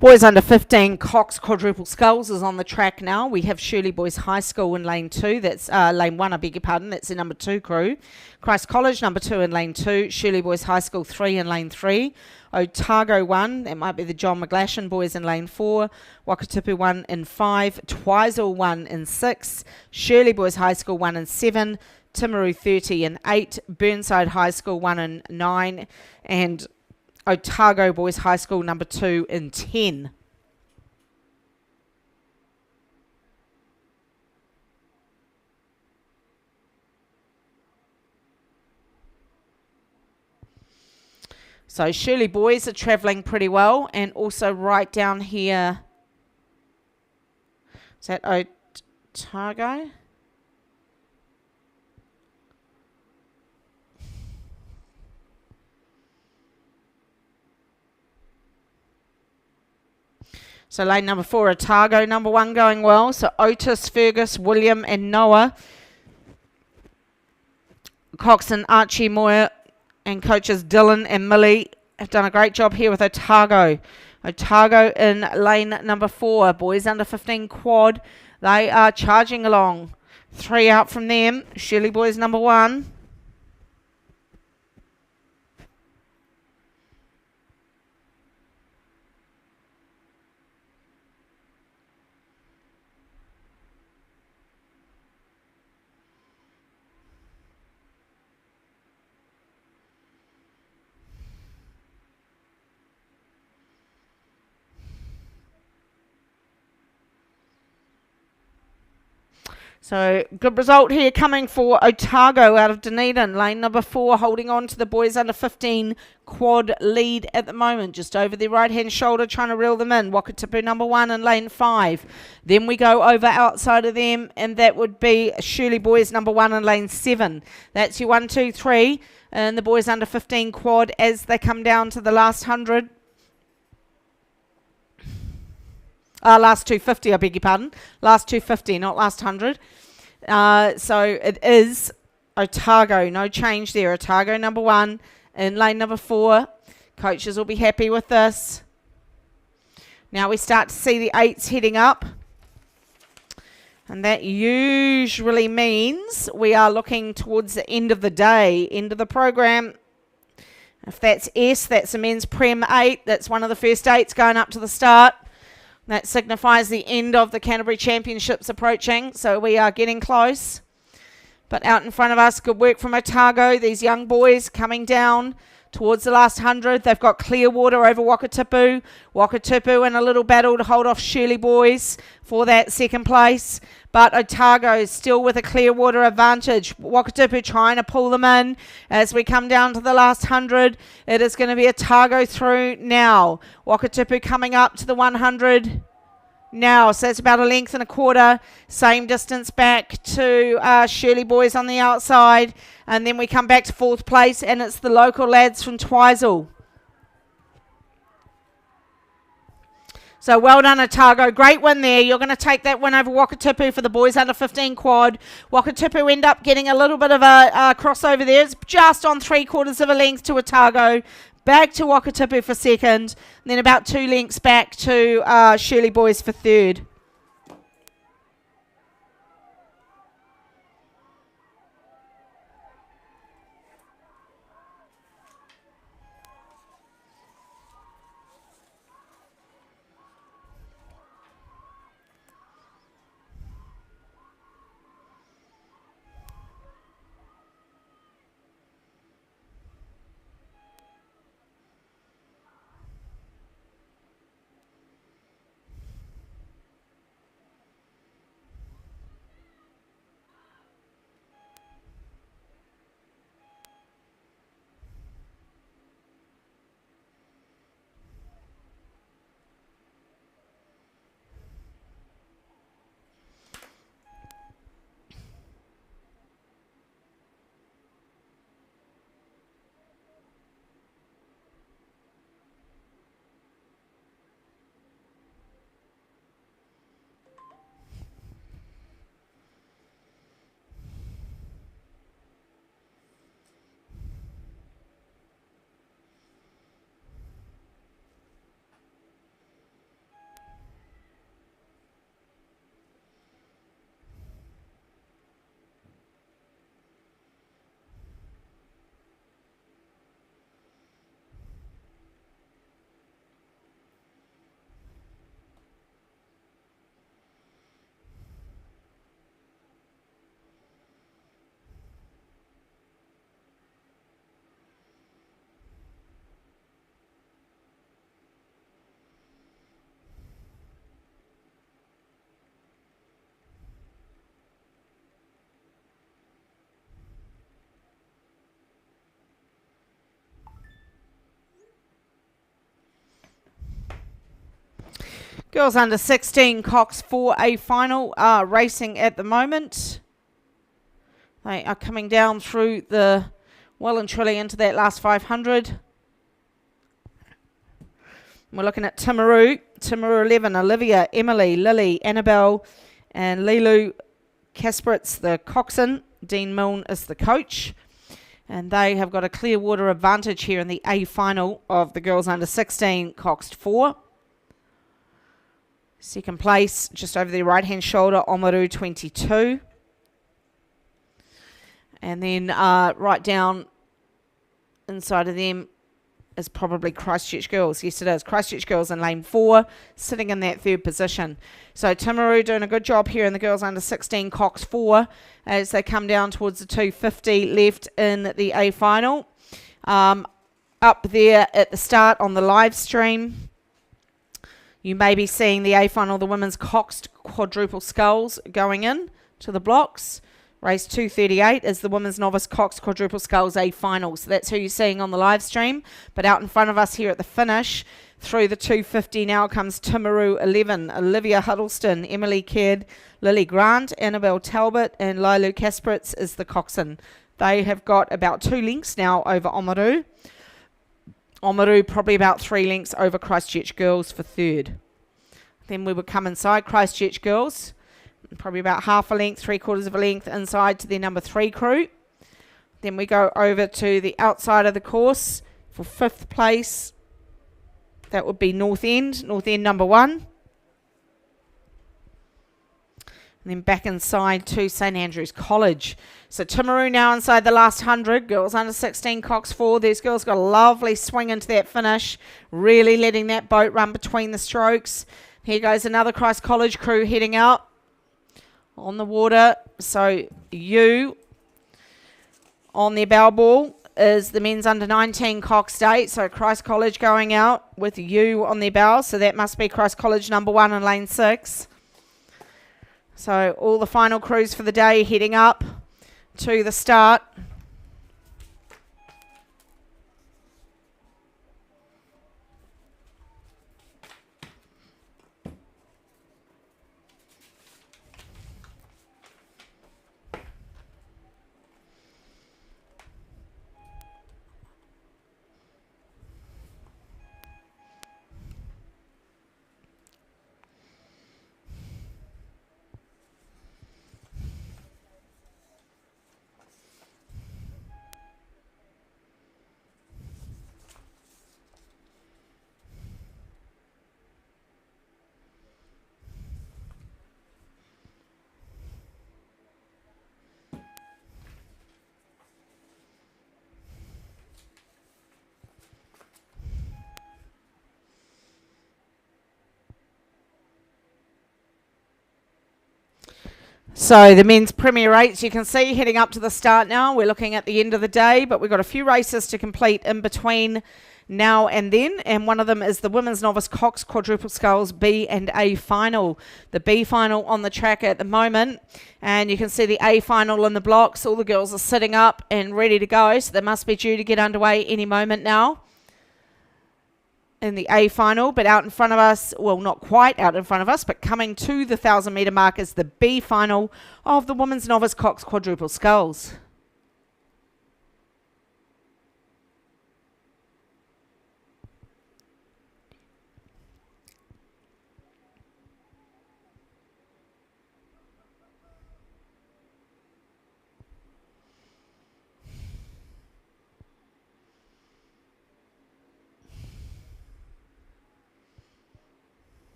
Boys under 15, Cox Quadruple Sculls is on the track now. We have Shirley Boys High School in lane 2. That's lane 1, I beg your pardon. That's the number 2 crew. Christ College, number 2 in lane 2. Shirley Boys High School 3 in lane 3. Otago 1, that might be the John McGlashan boys in lane 4. Wakatipu 1 in 5. Twizel 1 in 6. Shirley Boys High School 1 in 7. Timaru 30 in 8. Burnside High School 1 in 9. And Otago Boys High School number 2 in 10. So Shirley Boys are travelling pretty well, and also right down here, is that Otago? So lane number 4, Otago, number 1 going well. So Otis, Fergus, William and Noah. Coxon, Archie, Moyer and coaches Dylan and Millie have done a great job here with Otago. Otago in lane number 4, boys under 15 quad. They are charging along. 3 out from them. Shirley Boys number 1. So good result here coming for Otago out of Dunedin. Lane number 4 holding on to the boys under 15 quad lead at the moment. Just over their right hand shoulder trying to reel them in. Wakatipu number 1 in lane 5. Then we go over outside of them and that would be Shirley Boys number 1 in lane 7. That's your 1, 2, 3 and the boys under 15 quad as they come down to the last 100. Last 250, I beg your pardon. Last 250, not last 100. So it is Otago. No change there. Otago number 1 in lane number 4. Coaches will be happy with this. Now we start to see the 8s heading up. And that usually means we are looking towards the end of the day, end of the program. If that's S, that's the men's Prem 8. That's one of the first 8s going up to the start. That signifies the end of the Canterbury Championships approaching, so we are getting close. But out in front of us, good work from Otago. These young boys coming down towards the last 100. They've got clear water over Wakatipu. Wakatipu in a little battle to hold off Shirley Boys for that second place. But Otago is still with a clear water advantage. Wakatipu trying to pull them in as we come down to the last 100. It is going to be Otago through now. Wakatipu coming up to the 100 now. So it's about a length and a quarter. Same distance back to Shirley Boys on the outside. And then we come back to 4th place and it's the local lads from Twizel. So well done, Otago. Great win there. You're going to take that win over Wakatipu for the boys under 15 quad. Wakatipu end up getting a little bit of a crossover there. It's just on 3/4 of a length to Otago. Back to Wakatipu for second. And then about 2 lengths back to Shirley Boys for third. Girls under 16 cox for a final are racing at the moment. They are coming down through the well and truly into that last 500. We're looking at Timaru 11, Olivia, Emily, Lily, Annabelle, and Lilu Kasperitz, the coxswain. Dean Milne is the coach. And they have got a clear water advantage here in the A final of the girls under 16 coxed 4. Second place, just over the right-hand shoulder, Omaru 22. And then right down inside of them is probably Christchurch Girls. Yes, it is. Christchurch Girls in lane 4, sitting in that third position. So Timaru doing a good job here in the girls under 16 cox 4 as they come down towards the 250 left in the A final. Up there at the start on the live stream, you may be seeing the A final, the women's coxed quadruple sculls going in to the blocks. Race 238 is the women's novice coxed quadruple sculls A final. So that's who you're seeing on the live stream. But out in front of us here at the finish, through the 250 now comes Timaru 11, Olivia Huddleston, Emily Kidd, Lily Grant, Annabelle Talbot, and Lilu Kasperitz is the coxswain. They have got about 2 lengths now over Omaru. Omaru probably about 3 lengths over Christchurch Girls for third. Then we would come inside Christchurch Girls, probably about half a length, 3/4 of a length inside to their number 3 crew. Then we go over to the outside of the course for 5th place. That would be North End number 1. And then back inside to St Andrews College. So Timaru now inside the last 100. Girls under 16 cox 4. These girls got a lovely swing into that finish, really letting that boat run between the strokes. Here goes another Christ College crew heading out on the water. So you on their bow ball is the men's under 19 coxed 8. So Christ College going out with you on their bow. So that must be Christ College number 1 in lane 6. So all the final crews for the day heading up to the start. So the men's Premier 8s, you can see heading up to the start now. We're looking at the end of the day, but we've got a few races to complete in between now and then. And one of them is the women's novice cox quadruple sculls B and A final. The B final on the track at the moment. And you can see the A final in the blocks. All the girls are sitting up and ready to go. So they must be due to get underway any moment now in the A final, but out in front of us, well, not quite out in front of us, but coming to the 1,000 metre mark is the B final of the women's novice cox quadruple sculls.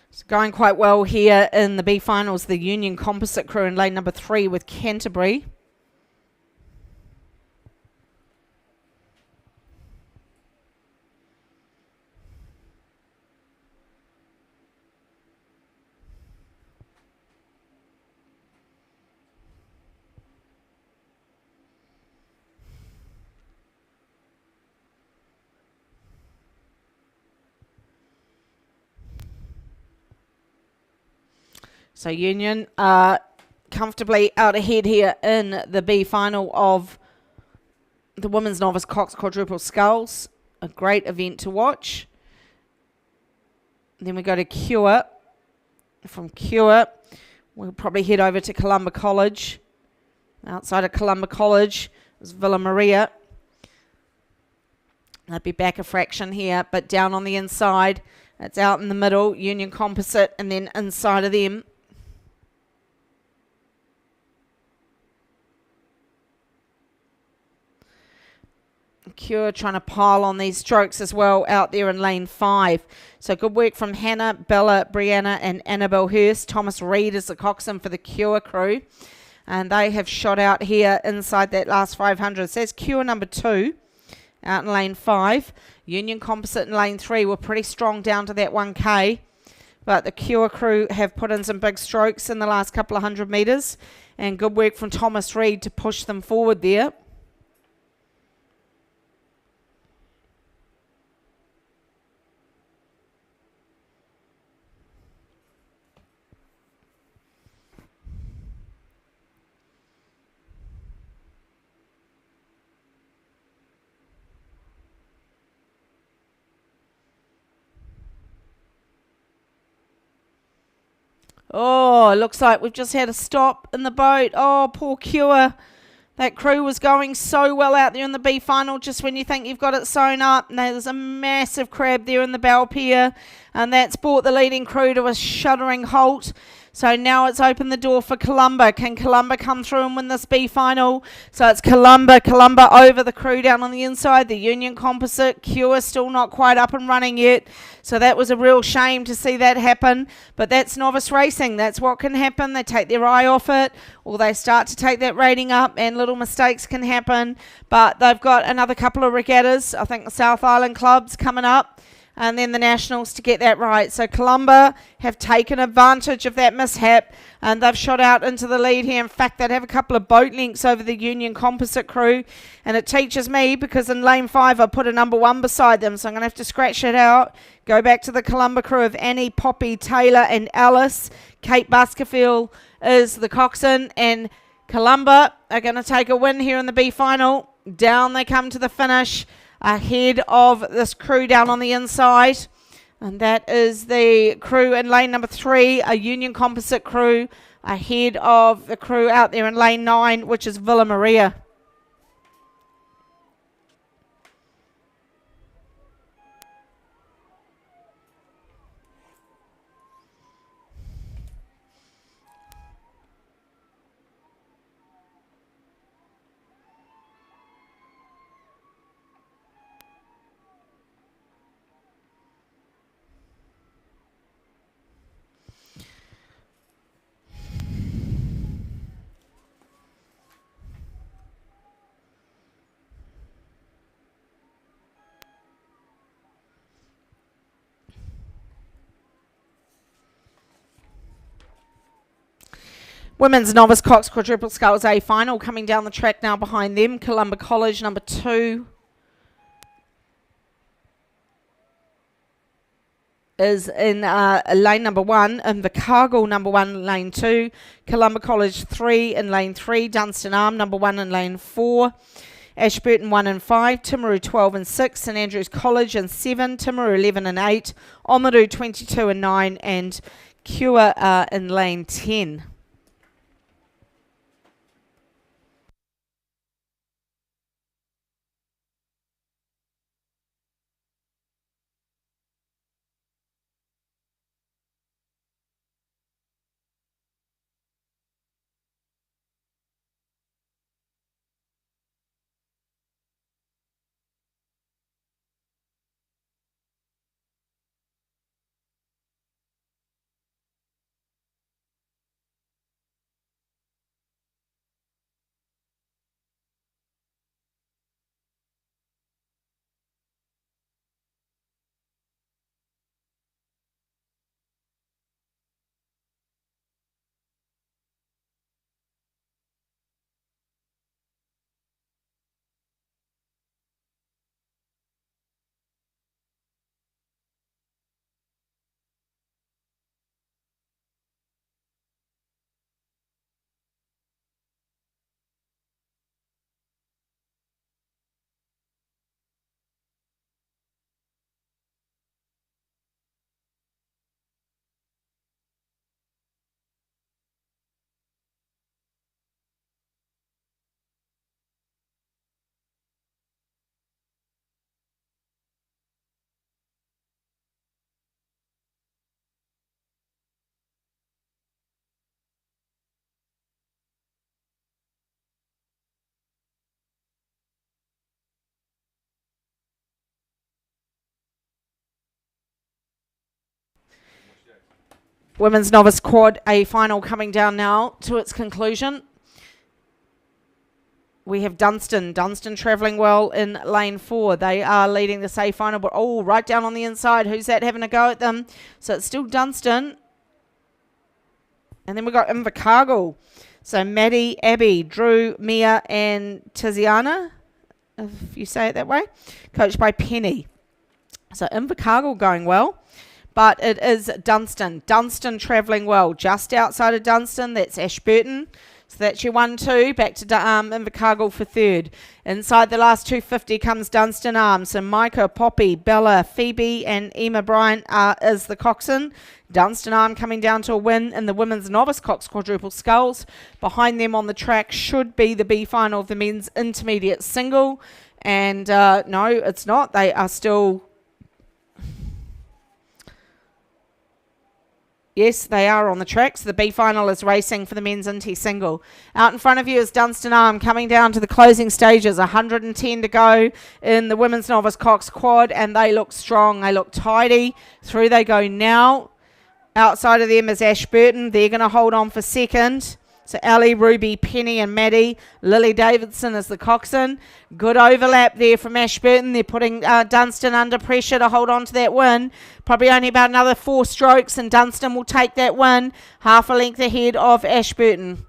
It's going quite well here in the B finals, the Union Composite crew in lane number 3 with Canterbury. So Union comfortably out ahead here in the B final of the Women's Novice Cox Quadruple Sculls. A great event to watch. Then we go to Cure. From Cure, we'll probably head over to Columba College. Outside of Columba College is Villa Maria. They'll be back a fraction here, but down on the inside, it's out in the middle, Union Composite, and then inside of them, Cure trying to pile on these strokes as well out there in lane 5. So good work from Hannah, Bella, Brianna and Annabelle Hurst. Thomas Reid is the coxswain for the Cure crew. And they have shot out here inside that last 500. So that's Cure number 2 out in lane 5. Union Composite in lane 3 were pretty strong down to that 1K. But the Cure crew have put in some big strokes in the last couple of 100 metres. And good work from Thomas Reid to push them forward there. Oh, it looks like we've just had a stop in the boat. Oh, poor Cure. That crew was going so well out there in the B final just when you think you've got it sewn up. And there's a massive crab there in the bow pier. And that's brought the leading crew to a shuddering halt. So now it's opened the door for Columba. Can Columba come through and win this B final? So it's Columba over the crew down on the inside. The Union Composite, Cure still not quite up and running yet. So that was a real shame to see that happen. But that's novice racing. That's what can happen. They take their eye off it, or they start to take that rating up, and little mistakes can happen. But they've got another couple of regattas. I think the South Island clubs coming up, and then the Nationals to get that right. So Columba have taken advantage of that mishap, and they've shot out into the lead here. In fact, they'd have a couple of boat links over the Union Composite crew, and it teaches me, because in lane 5 I put a number 1 beside them, so I'm going to have to scratch it out. Go back to the Columba crew of Annie, Poppy, Taylor and Alice. Kate Baskerville is the coxswain, and Columba are going to take a win here in the B final. Down they come to the finish, ahead of this crew down on the inside, and that is the crew in lane number 3, a Union Composite crew, ahead of the crew out there in lane 9, which is Villa Maria. Women's Novice Cox Quadruple Sculls A final coming down the track now behind them. Columba College number 2 is in lane number 1, and Invercargill number 1 in lane 2, Columba College 3 in lane 3, Dunstan Arm number 1 in lane 4, Ashburton 1 and 5, Timaru 12 and 6, St Andrews College in 7, Timaru 11 and 8, Oamaru 22 and 9, and Cure in lane 10. Women's Novice Quad A final coming down now to its conclusion. We have Dunstan. Dunstan travelling well in lane 4. They are leading the A final, but right down on the inside. Who's that having a go at them? So it's still Dunstan. And then we've got Invercargill. So Maddie, Abby, Drew, Mia, and Tiziana, if you say it that way, coached by Penny. So Invercargill going well, but it is Dunstan. Dunstan travelling well. Just outside of Dunstan, that's Ashburton. So that's your 1-2. Back to Invercargill for third. Inside the last 250 comes Dunstan Arms. So Micah, Poppy, Bella, Phoebe, and Emma Bryant is the coxswain. Dunstan Arm coming down to a win in the Women's Novice Cox Quadruple Sculls. Behind them on the track should be the B final of the Men's Intermediate Single. And no, it's not. They are still... Yes, they are on the track. So the B final is racing for the men's Inty single. Out in front of you is Dunstan Arm coming down to the closing stages. 110 to go in the Women's Novice Cox Quad, and they look strong. They look tidy. Through they go now. Outside of them is Ashburton. They're going to hold on for second. So Ellie, Ruby, Penny and Maddie. Lily Davidson is the coxswain. Good overlap there from Ashburton. They're putting Dunstan under pressure to hold on to that win. Probably only about another 4 strokes and Dunstan will take that win. Half a length ahead of Ashburton.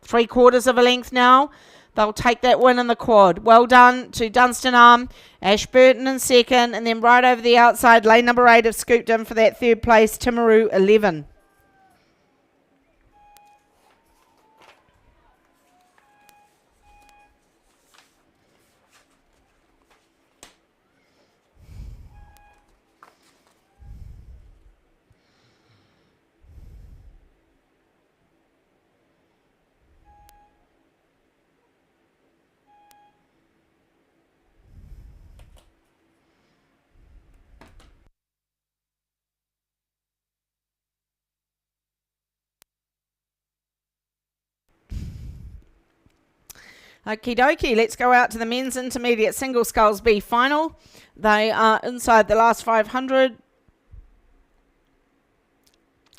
3/4 of a length now. They'll take that win in the quad. Well done to Dunstan Arm. Ashburton in second. And then right over the outside, lane number 8 have scooped in for that third place. Timaru 11. Okie dokie, let's go out to the men's intermediate single sculls B final. They are inside the last 500.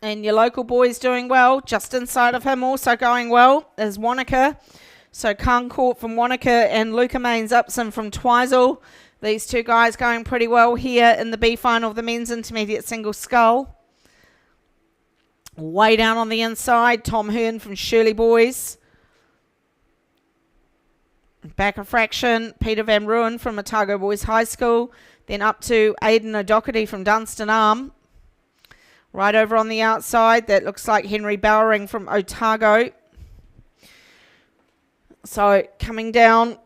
And your local boy's doing well. Just inside of him also going well is Wanaka. So Carncourt from Wanaka and Luca Mains Upson from Twizel. These two guys going pretty well here in the B final of the men's intermediate single scull. Way down on the inside, Tom Hearn from Shirley Boys. Back a fraction, Peter Van Ruin from Otago Boys High School. Then up to Aidan O'Doherty from Dunstan Arm. Right over on the outside, that looks like Henry Bowering from Otago. So coming down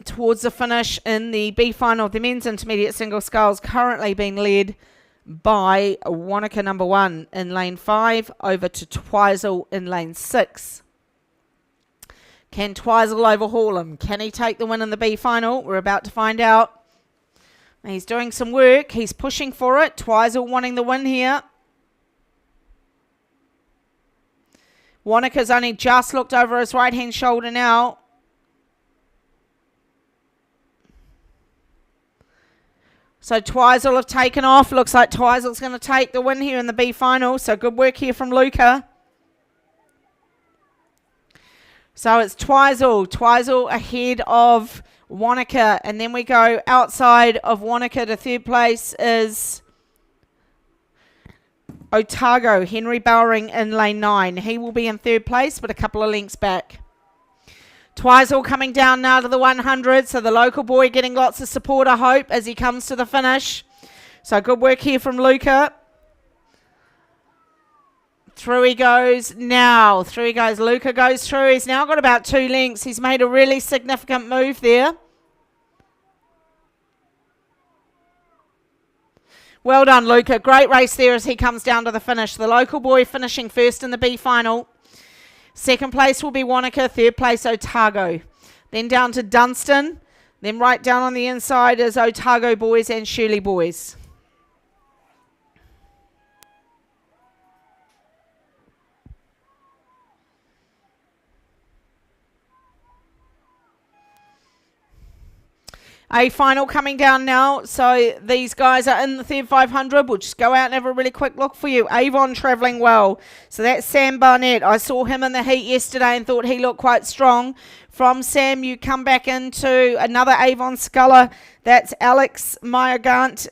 towards the finish in the B final of the men's intermediate single sculls, currently being led by Wanaka number 1 in lane 5 over to Twizel in lane 6. Can Twizel overhaul him? Can he take the win in the B final? We're about to find out. He's doing some work. He's pushing for it. Twizel wanting the win here. Wanaka's only just looked over his right-hand shoulder now. So Twizel have taken off. Looks like Twizel's going to take the win here in the B final. So good work here from Luca. So it's Twizel. Twizel ahead of Wanaka. And then we go outside of Wanaka to third place is Otago. Henry Bowering in lane 9. He will be in third place, but a couple of lengths back. Twizel coming down now to the 100. So the local boy getting lots of support, I hope, as he comes to the finish. So good work here from Luca. Through he goes now. Through he goes. Luca goes through. He's now got about 2 lengths. He's made a really significant move there. Well done, Luca. Great race there as he comes down to the finish. The local boy finishing first in the B final. Second place will be Wanaka. Third place, Otago. Then down to Dunstan. Then right down on the inside is Otago Boys and Shirley Boys. A final coming down now. So these guys are in the third 500. We'll just go out and have a really quick look for you. Avon travelling well. So that's Sam Barnett. I saw him in the heat yesterday and thought he looked quite strong. From Sam, you come back into another Avon sculler. That's Alex Meyer Gant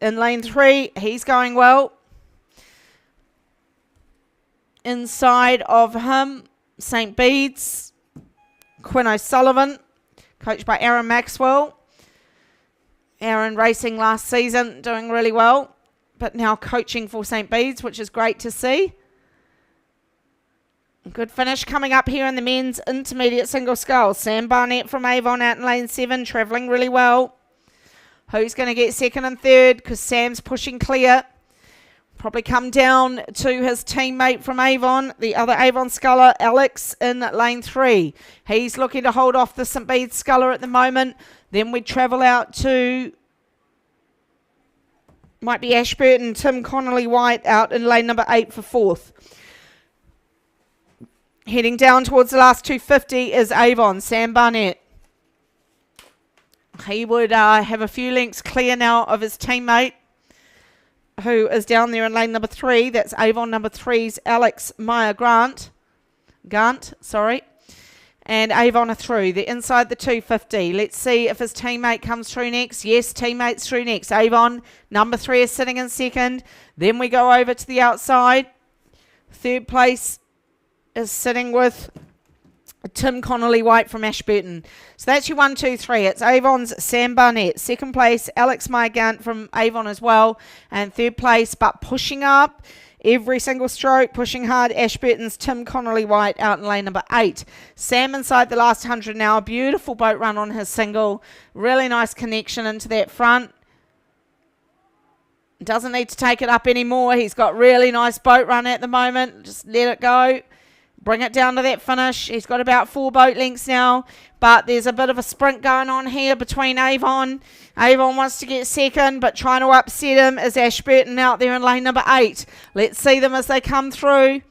in lane 3. He's going well. Inside of him, St. Bede's, Quinn O'Sullivan, coached by Aaron Maxwell. Aaron racing last season, doing really well, but now coaching for St. Bede's, which is great to see. Good finish coming up here in the men's intermediate single scull. Sam Barnett from Avon out in lane 7, travelling really well. Who's going to get second and third? Because Sam's pushing clear. Probably come down to his teammate from Avon, the other Avon sculler, Alex, in lane 3. He's looking to hold off the St. Bede's sculler at the moment. Then we travel out to, might be Ashburton, Tim Connolly White out in lane number 8 for 4th. Heading down towards the last 250 is Avon, Sam Barnett. He would have a few lengths clear now of his teammate, who is down there in lane number 3. That's Avon number 3's Alex Meyer Gant, and Avon are through. They're inside the 250. Let's see if his teammate comes through next. Yes, teammate's through next. Avon number 3 is sitting in second. Then we go over to the outside. Third place is sitting with Tim Connolly White from Ashburton. So that's your 1, 2, 3. It's Avon's Sam Barnett. Second place, Alex Meyer Gant from Avon as well. And third place, but pushing up every single stroke, pushing hard, Ashburton's Tim Connolly White out in lane number 8. Sam inside the last 100 now. A beautiful boat run on his single. Really nice connection into that front. Doesn't need to take it up anymore. He's got really nice boat run at the moment. Just let it go. Bring it down to that finish. He's got about 4 boat lengths now, but there's a bit of a sprint going on here between Avon. Avon wants to get second, but trying to upset him is Ashburton out there in lane number 8. Let's see them as they come through.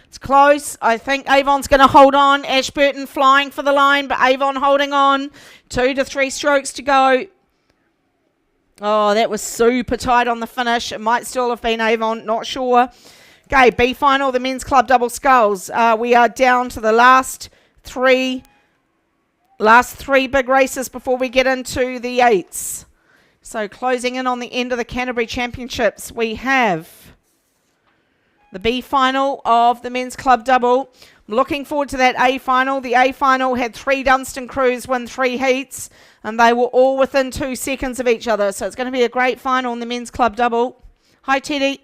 It's close. I think Avon's going to hold on. Ashburton flying for the line, but Avon holding on. 2 to 3 strokes to go. Oh, that was super tight on the finish. It might still have been Avon, not sure. Okay, B final, the men's club double sculls. We are down to the last three big races before we get into the 8s. So closing in on the end of the Canterbury Championships, we have the B final of the men's club double. I'm looking forward to that A final. The A final had 3 Dunstan crews win 3 heats, and they were all within 2 seconds of each other. So it's going to be a great final in the men's club double. Hi, Teddy.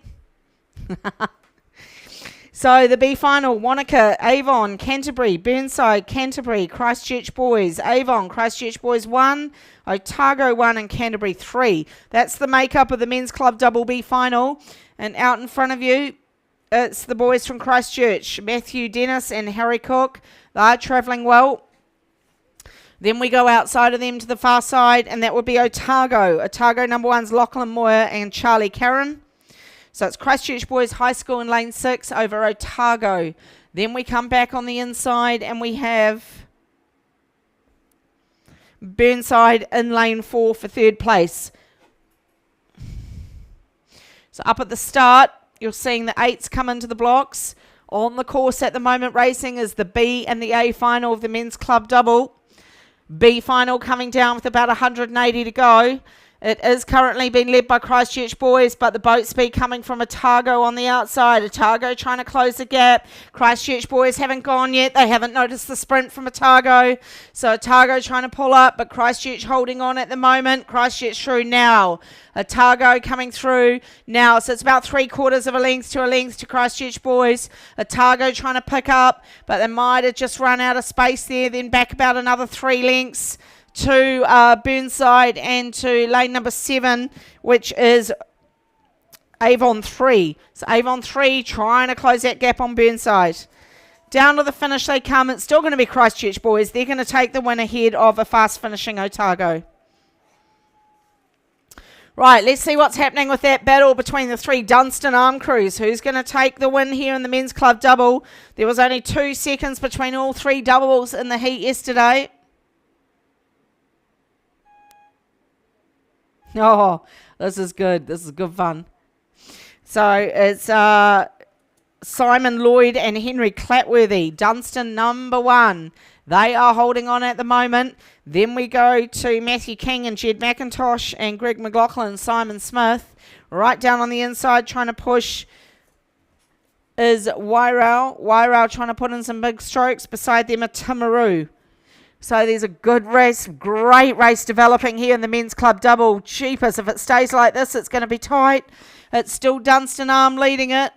So the B final, Wanaka, Avon, Canterbury, Burnside, Canterbury, Christchurch Boys, Avon, Christchurch Boys 1, Otago 1 and Canterbury 3. That's the makeup of the men's club double B final. And out in front of you, it's the boys from Christchurch, Matthew Dennis and Harry Cook. They're travelling well. Then we go outside of them to the far side, and that would be Otago. Otago number 1's Lachlan Moyer and Charlie Carron. So it's Christchurch Boys High School in lane 6 over Otago. Then we come back on the inside, and we have Burnside in lane 4 for 3rd place. So up at the start, you're seeing the 8s come into the blocks. On the course at the moment racing is the B and the A final of the men's club double. B final coming down with about 180 to go. It is currently being led by Christchurch Boys, but the boat speed coming from Otago on the outside. Otago trying to close the gap. Christchurch Boys haven't gone yet. They haven't noticed the sprint from Otago. So Otago trying to pull up, but Christchurch holding on at the moment. Christchurch through now. Otago coming through now. So it's about 3/4 of a length to Christchurch Boys. Otago trying to pick up, but they might have just run out of space there. Then back about another 3 lengths. To Burnside and to lane number 7, which is Avon 3. So Avon 3 trying to close that gap on Burnside. Down to the finish they come. It's still going to be Christchurch Boys. They're going to take the win ahead of a fast finishing Otago. Right, let's see what's happening with that battle between the three Dunstan arm crews. Who's going to take the win here in the men's club double? There was only 2 seconds between all 3 doubles in the heat yesterday. Oh, this is good. This is good fun. So it's Simon Lloyd and Henry Clatworthy, Dunstan number 1. They are holding on at the moment. Then we go to Matthew King and Jed McIntosh and Greg McLaughlin and Simon Smith. Right down on the inside trying to push is Wairau. Wairau trying to put in some big strokes. Beside them are Timaru. So there's a good race, great race developing here in the men's club double. Jeepers, if it stays like this, it's going to be tight. It's still Dunstan Arm leading it.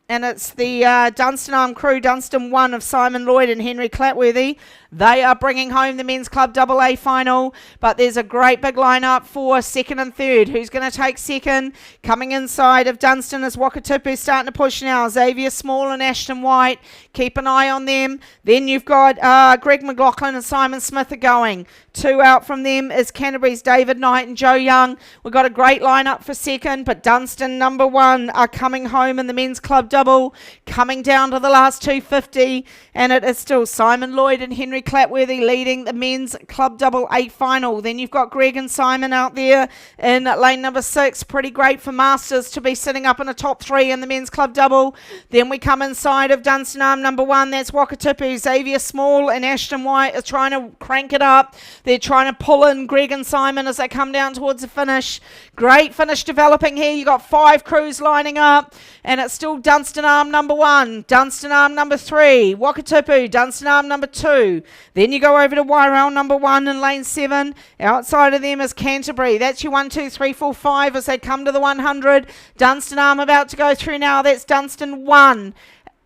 And it's the Dunstan Arm crew, Dunstan 1 of Simon Lloyd and Henry Clatworthy. They are bringing home the men's club double A final. But there's a great big lineup for second and third. Who's going to take second? Coming inside of Dunstan is Wakatipu starting to push now. Xavier Small and Ashton White. Keep an eye on them. Then you've got Greg McLaughlin and Simon Smith are going. 2 out from them is Canterbury's David Knight and Joe Young. We've got a great lineup for second, but Dunstan number 1 are coming home in the men's club double, coming down to the last 250, and it is still Simon Lloyd and Henry Clatworthy leading the men's club double A final. Then you've got Greg and Simon out there in lane number 6. Pretty great for Masters to be sitting up in the top 3 in the men's club double. Then we come inside of Dunstan Arm number 1. That's Wakatipu. Xavier Small and Ashton White are trying to crank it up. They're trying to pull in Greg and Simon as they come down towards the finish. Great finish developing here. You've got 5 crews lining up, and it's still Dunstan Arm number 1, Dunstan Arm number 3, Wakatipu, Dunstan Arm number 2. Then you go over to Wairau number 1 in lane 7. Outside of them is Canterbury. That's your 1, 2, 3, 4, 5 as they come to the 100. Dunstan Arm about to go through now. That's Dunstan 1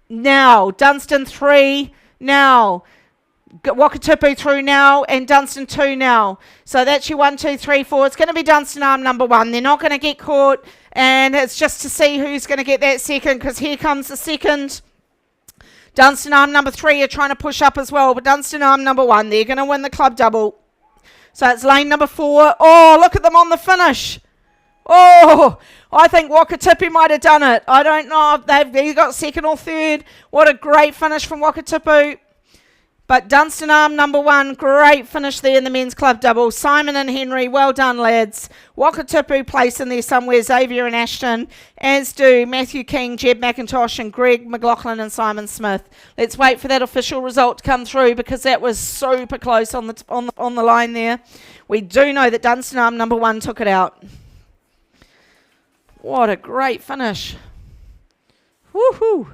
now, Dunstan 3 now. Wakatipu through now and Dunstan 2 now. So that's your 1, 2, 3, 4. It's going to be Dunstan Arm number 1. They're not going to get caught, and it's just to see who's going to get that second, because here comes the second. Dunstan Arm number 3 are trying to push up as well, but Dunstan Arm number 1, they're going to win the club double. So it's lane number 4. Oh, look at them on the finish. Oh, I think Wakatipu might have done it. I don't know if they've got second or third. What a great finish from Wakatipu. But Dunstan Arm number 1, great finish there in the men's club double. Simon and Henry, well done, lads. Wakatipu place in there somewhere, Xavier and Ashton, as do Matthew King, Jed McIntosh, and Greg McLaughlin and Simon Smith. Let's wait for that official result to come through, because that was super close on the line there. We do know that Dunstan Arm number 1 took it out. What a great finish. Woohoo!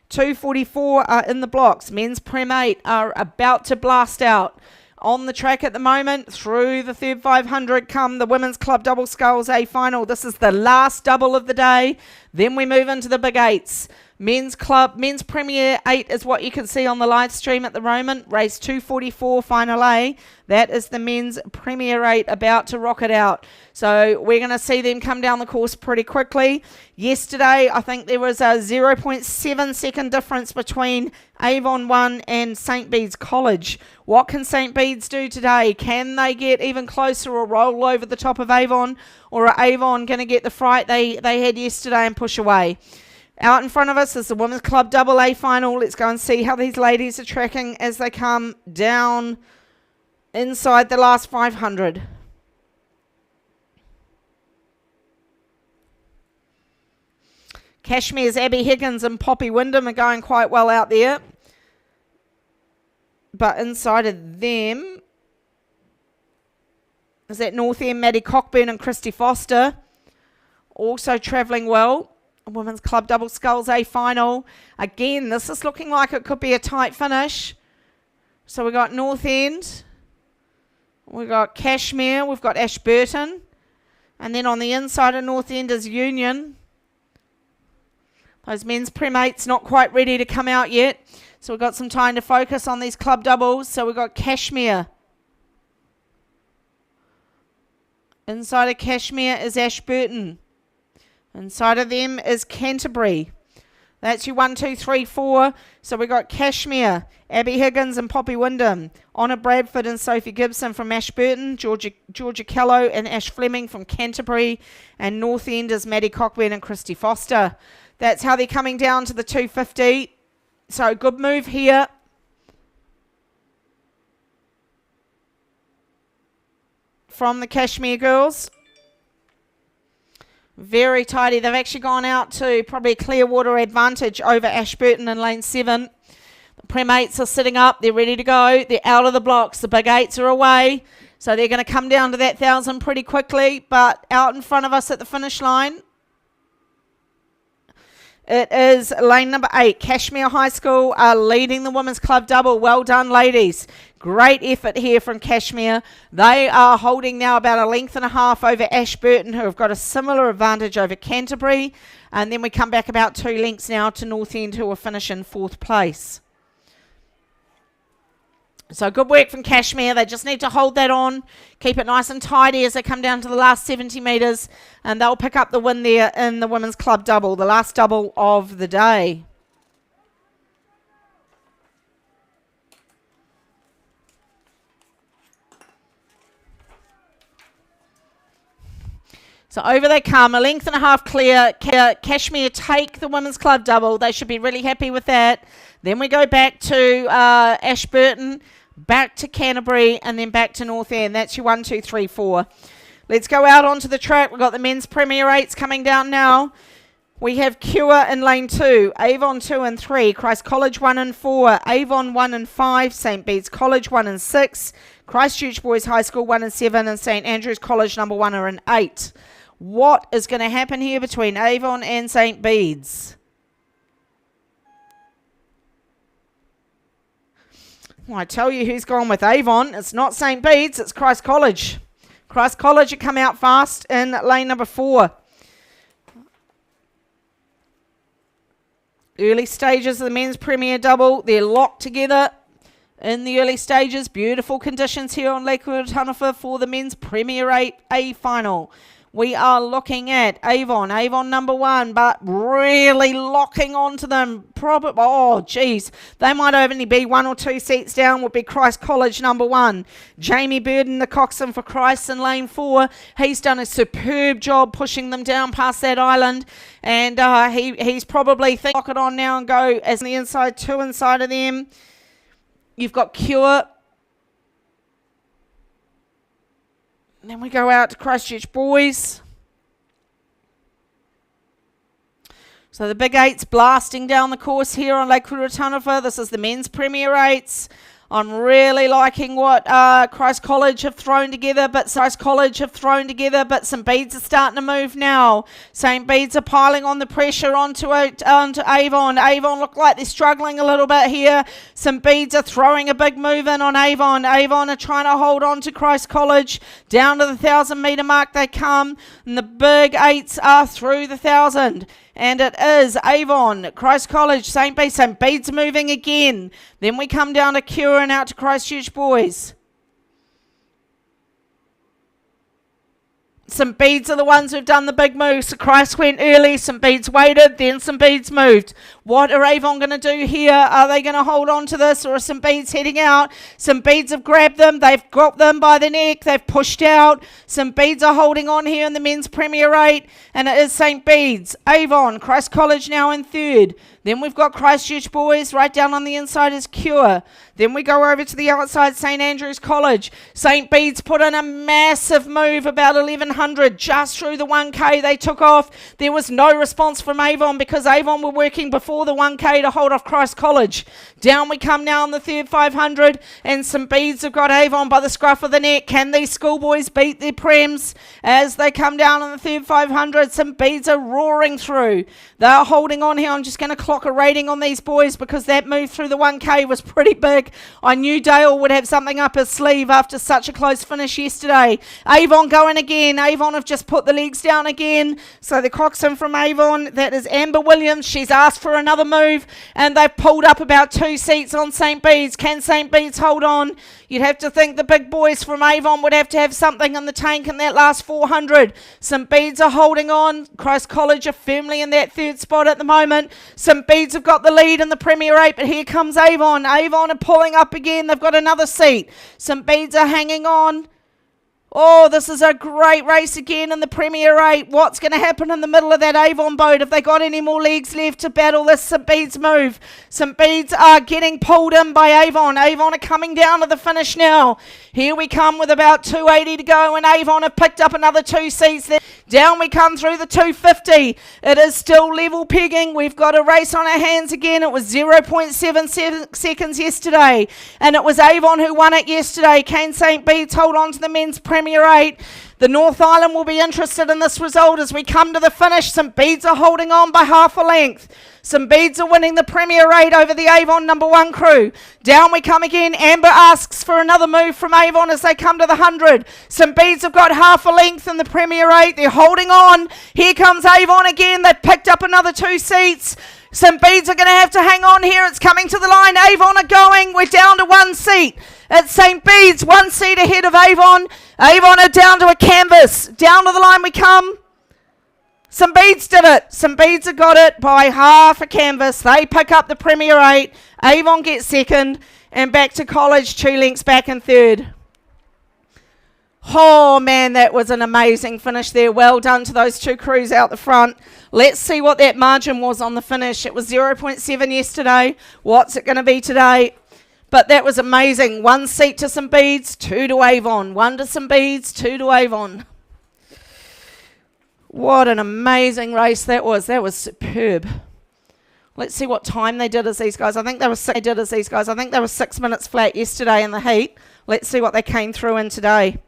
2:44 are in the blocks. Men's Prem 8 are about to blast out. On the track at the moment, through the third 500 come the Women's Club Double Sculls A final. This is the last double of the day. Then we move into the Big Eights. Men's Premier 8 is what you can see on the live stream at the moment. Race 244 Final A. That is the Men's Premier 8 about to rocket out. So we're going to see them come down the course pretty quickly. Yesterday, I think there was a 0.7 second difference between Avon 1 and St. Bede's College. What can St. Bede's do today? Can they get even closer or roll over the top of Avon? Or are Avon going to get the fright they had yesterday and push away? Out in front of us is the Women's Club Double A final. Let's go and see how these ladies are tracking as they come down inside the last 500. Cashmere's Abby Higgins and Poppy Wyndham are going quite well out there. But inside of them is that North End, Maddie Cockburn and Christy Foster. Also travelling well. Women's Club Double Sculls A final. Again, this is looking like it could be a tight finish. So we've got North End. We've got Cashmere. We've got Ashburton. And then on the inside of North End is Union. Those men's Premates not quite ready to come out yet. So we've got some time to focus on these club doubles. So we've got Cashmere. Inside of Cashmere is Ashburton. Inside of them is Canterbury. That's your 1, 2, 3, 4. So we got Cashmere, Abby Higgins and Poppy Wyndham, Honor Bradford and Sophie Gibson from Ashburton, Georgia Kello and Ash Fleming from Canterbury, and North Enders Maddie Cockburn and Christy Foster. That's how they're coming down to the 250. So good move here. From the Cashmere girls. Very tidy. They've actually gone out to probably a Clearwater advantage over Ashburton in lane 7. The Prem 8s are sitting up. They're ready to go. They're out of the blocks. The big 8s are away. So they're going to come down to that 1,000 pretty quickly. But out in front of us at the finish line, it is lane number 8. Cashmere High School are leading the Women's Club double. Well done, ladies. Great effort here from Cashmere. They are holding now about a length and a half over Ashburton, who have got a similar advantage over Canterbury. And then we come back about 2 lengths now to North End, who will finish in 4th place. So good work from Cashmere. They just need to hold that on, keep it nice and tidy as they come down to the last 70 metres, and they'll pick up the win there in the Women's Club double, the last double of the day. So over they come, a length and a half clear. Cashmere take the Women's Club double. They should be really happy with that. Then we go back to Ashburton, back to Canterbury, and then back to North End. That's your 1, 2, 3, 4. Let's go out onto the track. We've got the men's Premier 8s coming down now. We have Cure in lane 2, Avon 2 and 3, Christ College 1 and 4, Avon 1 and 5, St. Bede's College 1 and 6, Christchurch Boys High School 1 and 7, and St. Andrews College number 1 are in 8. What is going to happen here between Avon and St. Bede's? Well, I tell you who's gone with Avon. It's not St. Bede's, it's Christ College. Christ College have come out fast in lane number 4. Early stages of the men's Premier double. They're locked together in the early stages. Beautiful conditions here on Lake Ruataniwha for the men's Premier 8A final. We are looking at Avon number 1, but really locking onto them. Oh, geez. They might only be 1 or 2 seats down, would be Christ College number 1. Jamie Burden, the coxswain for Christ in lane 4. He's done a superb job pushing them down past that island. And he's probably thinking, lock it on now and go as the inside 2 inside of them. You've got Cure. And then we go out to Christchurch Boys. So the big 8's blasting down the course here on Lake Ruataniwha. This is the men's Premier 8's. I'm really liking what Christ College have thrown together, but St. Bede's are starting to move now. St. Bede's are piling on the pressure onto Avon. Avon look like they're struggling a little bit here. St. Bede's are throwing a big move in on Avon. Avon are trying to hold on to Christ College. Down to the 1,000 metre mark they come, and the big 8's are through the 1,000. And it is Avon, Christ College, St. Bede's. St. Bede's moving again. Then we come down to Cure and out to Christchurch Boys. St. Bede's are the ones who've done the big moves. So Christ went early, St. Bede's waited, then St. Bede's moved. What are Avon going to do here? Are they going to hold on to this, or are St. Bede's heading out? St. Bede's have grabbed them. They've got them by the neck. They've pushed out. St. Bede's are holding on here in the men's Premier 8, and it is St. Bede's. Avon, Christ College now in 3rd. Then we've got Christchurch Boys. Right down on the inside is Cure. Then we go over to the outside, St. Andrews College. St. Bede's put in a massive move, about 1,100, just through the 1K. They took off. There was no response from Avon because Avon were working before the 1K to hold off Christ College. Down we come now on the 3rd 500, and St. Bede's have got Avon by the scruff of the neck. Can these schoolboys beat their Prems as they come down on the 3rd 500? St. Bede's are roaring through. They're holding on here. I'm just going to clock a rating on these boys because that move through the 1K was pretty big. I knew Dale would have something up his sleeve after such a close finish yesterday. Avon going again. Avon have just put the legs down again. So the coxswain from Avon, that is Amber Williams. She's asked for another move, and they've pulled up about 2 seats on St. Bede's. Can St. Bede's hold on? You'd have to think the big boys from Avon would have to have something in the tank in that last 400. St. Bede's are holding on. Christ College are firmly in that 3rd spot at the moment. St. St Bede's have got the lead in the Premier 8, but here comes Avon. Avon are pulling up again. They've got another seat. St Bede's are hanging on. Oh, this is a great race again in the Premier 8. What's going to happen in the middle of that Avon boat? Have they got any more legs left to battle this St Bede's move? St Bede's are getting pulled in by Avon. Avon are coming down to the finish now. Here we come with about 280 to go, and Avon have picked up another 2 seats there. Down we come through the 250. It is still level pegging. We've got a race on our hands again. It was 0.7 seconds yesterday, and it was Avon who won it yesterday. Can St Bede's hold on to the men's Premier 8? The North Island will be interested in this result as we come to the finish. St Bede's are holding on by half a length. St Bede's are winning the Premier 8 over the Avon number 1 crew. Down we come again. Amber asks for another move from Avon as they come to the 100. St Bede's have got half a length in the Premier 8. They're holding on. Here comes Avon again. They've picked up another 2 seats. St Bede's are going to have to hang on here. It's coming to the line. Avon are going. We're down to 1 seat. It's St Bede's 1 seat ahead of Avon. Avon are down to a canvas. Down to the line we come. St Bede's did it. St Bede's have got it by half a canvas. They pick up the Premier 8. Avon gets second. And back to College. 2 lengths back in third. Oh, man, that was an amazing finish there. Well done to those 2 crews out the front. Let's see what that margin was on the finish. It was 0.7 yesterday. What's it going to be today? But that was amazing. 1 seat to St Bede's, 2 to Avon. 1 to St Bede's, 2 to Avon. What an amazing race that was. That was superb. Let's see what time they did as these guys. I think they were 6 minutes flat yesterday in the heat. Let's see what they came through in today.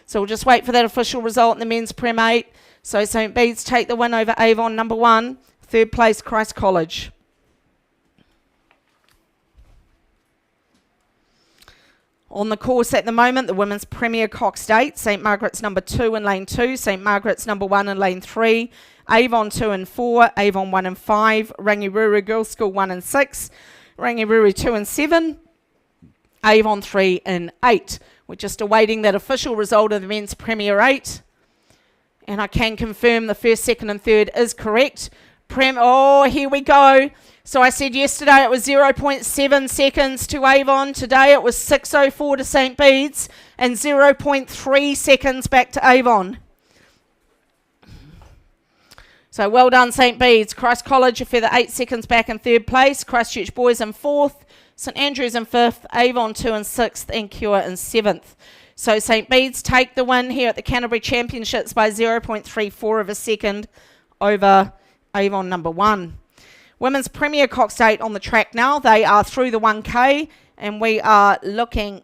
So we'll just wait for that official result in the men's Prem 8. So St Bede's take the win over Avon number 1. 3rd place, Christ College. On the course at the moment, the women's Premier Coxed 8, St Margaret's number 2 in lane 2, St Margaret's number 1 in lane 3, Avon 2 and 4, Avon 1 and 5, Rangiruru Girls School 1 and 6, Rangiruru 2 and 7, Avon 3 and 8. We're just awaiting that official result of the men's Premier 8. And I can confirm the 1st, 2nd and 3rd is correct. Oh, here we go. So I said yesterday it was 0.7 seconds to Avon. Today it was 6.04 to St Bede's and 0.3 seconds back to Avon. So well done St Bede's. Christ College a further 8 seconds back in 3rd place. Christchurch Boys in 4th. St Andrews in 5th. Avon 2 and 6th. And Cure in 7th. So St Bede's take the win here at the Canterbury Championships by 0.34 of a second over Avon number 1. Women's Premier Coxed 8 on the track now. They are through the 1K and we are looking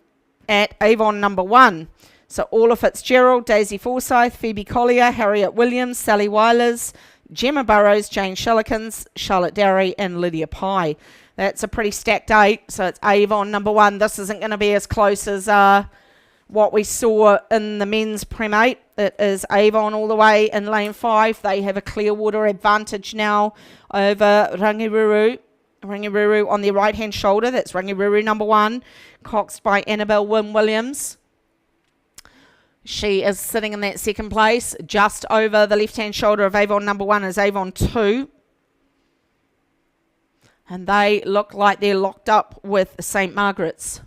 at Avon number 1. So Orla Fitzgerald, Daisy Forsyth, Phoebe Collier, Harriet Williams, Sally Weilers, Gemma Burrows, Jane Shillikins, Charlotte Darry and Lydia Pye. That's a pretty stacked 8. So it's Avon number 1. This isn't going to be as close as what we saw in the men's Prem 8. It is Avon all the way in lane 5. They have a Clearwater advantage now over Rangiruru. Rangiruru on their right-hand shoulder. That's Rangiruru number 1, coxed by Annabelle Williams. She is sitting in that 2nd place. Just over the left-hand shoulder of Avon number 1 is Avon 2. And they look like they're locked up with St Margaret's.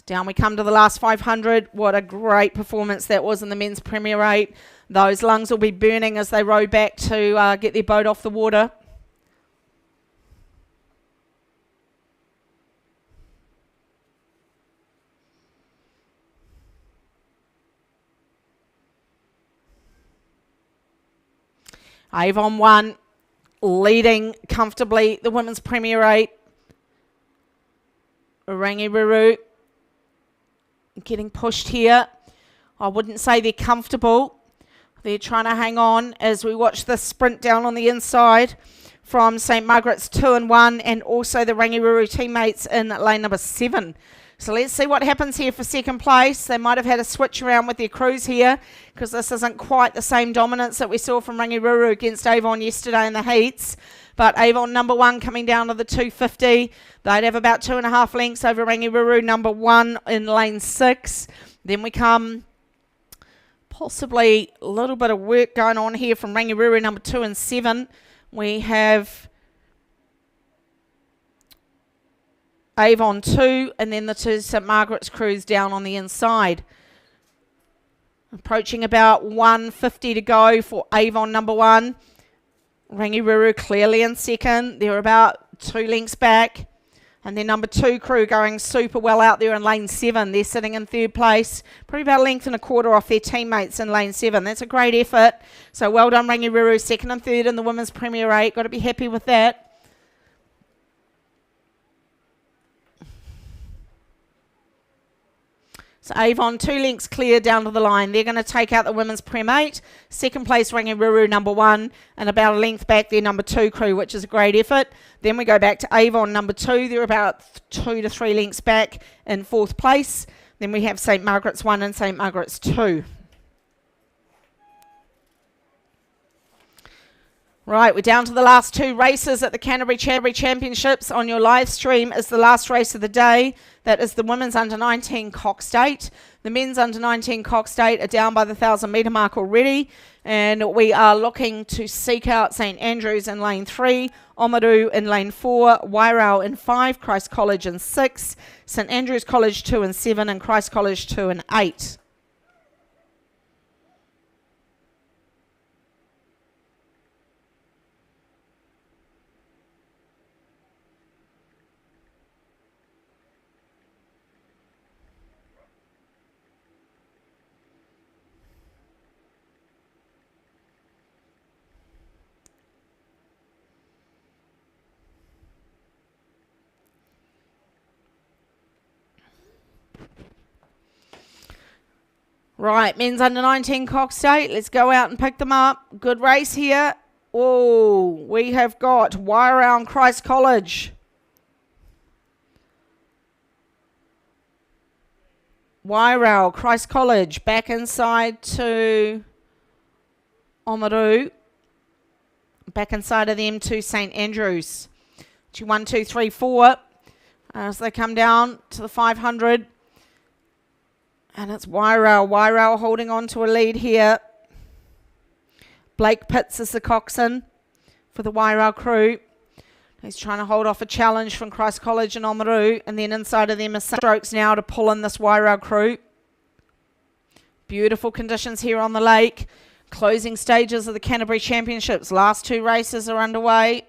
Down we come to the last 500. What a great performance that was in the men's Premier 8. Those lungs will be burning as they row back to get their boat off the water. Avon 1 leading comfortably the women's Premier 8. Rangiruru getting pushed here. I wouldn't say they're comfortable. They're trying to hang on as we watch the sprint down on the inside from St Margaret's 2 and 1 and also the Rangiruru teammates in lane number 7. So let's see what happens here for 2nd place. They might have had a switch around with their crews here because this isn't quite the same dominance that we saw from Rangiruru against Avon yesterday in the heats. But Avon number 1 coming down to the 250. They'd have about 2.5 lengths over Rangiruru number 1 in lane 6. Then we come possibly a little bit of work going on here from Rangiruru number 2 and 7. We have Avon 2, and then the two St Margaret's crews down on the inside. Approaching about 150 to go for Avon number 1. Rangiruru clearly in second. They're about 2 lengths back. And then number 2 crew going super well out there in lane 7. They're sitting in third place. Probably about a length and a quarter off their teammates in lane 7. That's a great effort. So well done Rangiruru, second and third in the Women's Premier 8. Got to be happy with that. So Avon 2 lengths clear down to the line. They're going to take out the Women's Prem 8. Second place Rangiruru number 1, and about a length back their number 2 crew, which is a great effort. Then we go back to Avon number 2. They're about 2 to 3 lengths back in 4th place. Then we have St Margaret's 1 and St Margaret's 2. Right, we're down to the last 2 races at the Canterbury Championships. On your live stream is the last race of the day. That is the women's under-19 coxed 8. The men's under-19 coxed 8 are down by the 1,000 metre mark already. And we are looking to seek out St Andrews in lane 3, Oamaru in lane 4, Wairau in 5, Christ College in 6, St Andrews College 2 and 7, and Christ College 2 and 8. Right, men's under-19 coxed 8. Let's go out and pick them up. Good race here. Oh, we have got Wairau and Christ College. Wairau, Christ College, back inside to Oamaru. Back inside of them to St Andrews. 1, 2, 3, 4. As they come down to the 500. And it's Wairau. Wairau holding on to a lead here. Blake Pitts is the coxswain for the Wairau crew. He's trying to hold off a challenge from Christ College and Oamaru. And then inside of them are strokes now to pull in this Wairau crew. Beautiful conditions here on the lake. Closing stages of the Canterbury Championships. Last 2 races are underway.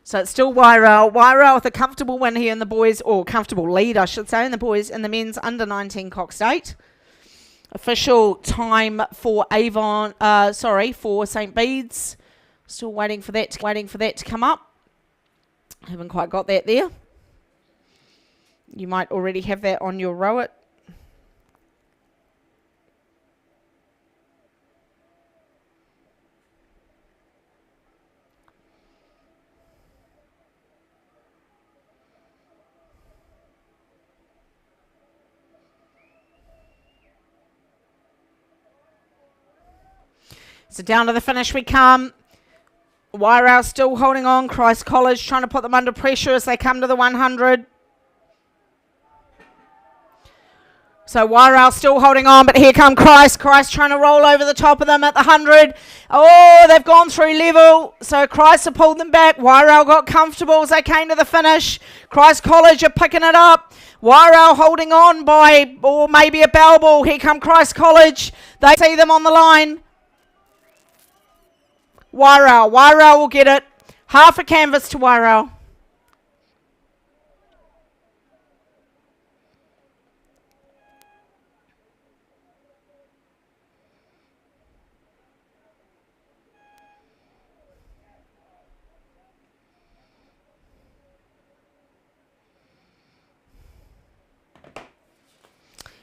So it's still Wairau. Wairau with a comfortable win here in the boys, or comfortable lead, I should say, in the boys in the men's under-19 coxed 8. Official time for Avon, for St Bede's. Still waiting for that to come up. Haven't quite got that there. You might already have that on your Rowit. So down to the finish we come. Wairau still holding on. Christ College trying to put them under pressure as they come to the 100. So Wairau still holding on, but here come Christ. Christ trying to roll over the top of them at the 100. Oh, they've gone through level. So Christ have pulled them back. Wairau got comfortable as they came to the finish. Christ College are picking it up. Wairau holding on by, or maybe a bell ball. Here come Christ College. They see them on the line. Wairau will get it. Half a canvas to Wairau.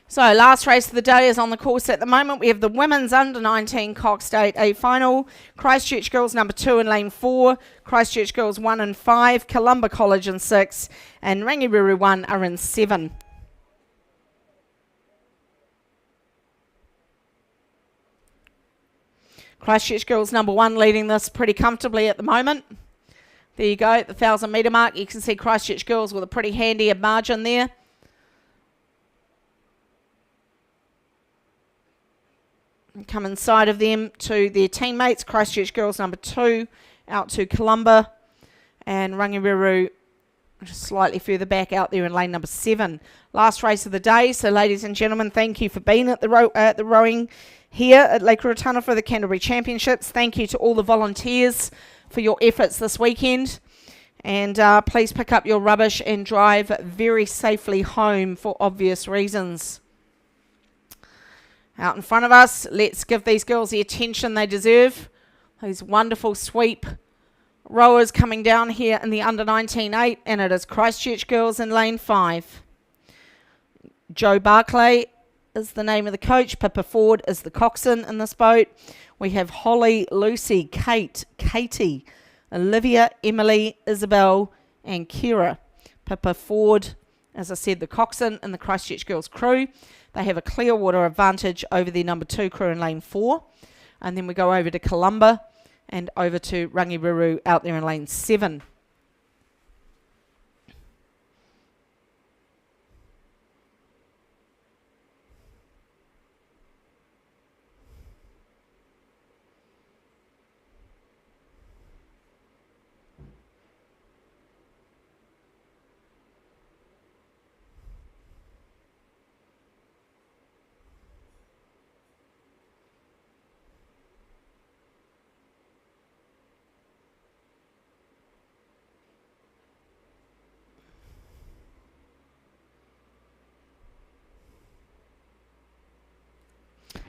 So last race of the day is on the course at the moment. We have the women's under-19 coxed 8A final. Christchurch Girls number 2 in lane 4. Christchurch Girls 1 and 5. Columba College in 6. And Rangiruru 1 are in 7. Christchurch Girls number 1 leading this pretty comfortably at the moment. There you go, the 1,000 metre mark. You can see Christchurch girls with a pretty handy margin there. And come inside of them to their teammates. Christchurch girls number 2 out to Columba, and Rangireru just slightly further back out there in lane number 7. Last race of the day. So ladies and gentlemen, thank you for being at the rowing here at Lake Ruatana for the Canterbury Championships. Thank you to all the volunteers for your efforts this weekend. And please pick up your rubbish and drive very safely home for obvious reasons. Out in front of us, let's give these girls the attention they deserve. These wonderful sweep rowers coming down here in the under 19-8, and it is Christchurch girls in lane 5. Joe Barclay is the name of the coach. Pippa Ford is the coxswain in this boat. We have Holly, Lucy, Kate, Katie, Olivia, Emily, Isabel, and Kira. Pippa Ford, as I said, the coxswain in the Christchurch girls crew. They have a clear water advantage over the number 2 crew in lane 4. And then we go over to Columba and over to Rangireru out there in lane 7.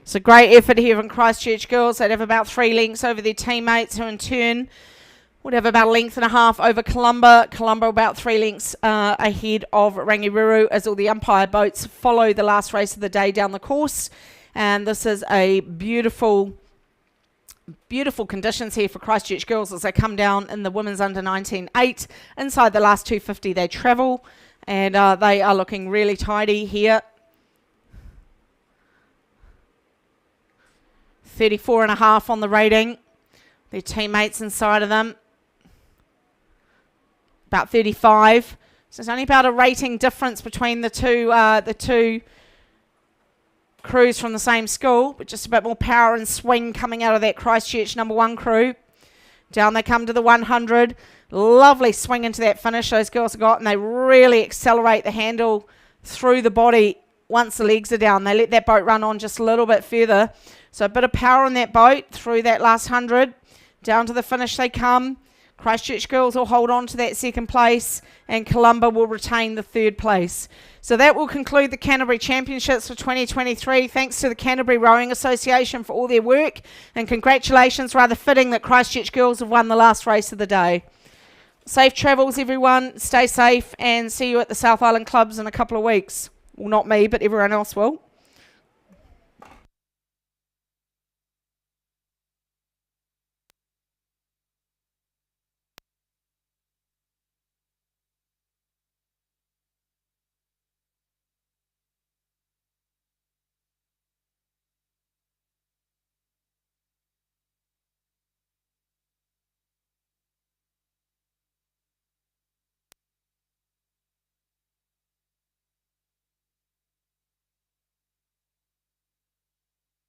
It's a great effort here from Christchurch girls. They'd have about 3 lengths over their teammates, who in turn would have about a length and a half over Columba. Columba about 3 lengths ahead of Rangireru, as all the umpire boats follow the last race of the day down the course. And this is a beautiful conditions here for Christchurch girls as they come down in the women's under 19-8. Inside the last 250 they travel, and they are looking really tidy here. 34.5 on the rating. Their teammates inside of them about 35. So it's only about a rating difference between the two crews from the same school, but just a bit more power and swing coming out of that Christchurch number 1 crew. Down they come to the 100. Lovely swing into that finish those girls have got, and they really accelerate the handle through the body once the legs are down. They let that boat run on just a little bit further. So a bit of power in that boat through that last 100. Down to the finish they come. Christchurch girls will hold on to that 2nd place, and Columba will retain the 3rd place. So that will conclude the Canterbury Championships for 2023. Thanks to the Canterbury Rowing Association for all their work, and congratulations, rather fitting that Christchurch girls have won the last race of the day. Safe travels everyone, stay safe, and see you at the South Island clubs in a couple of weeks. Well, not me, but everyone else will.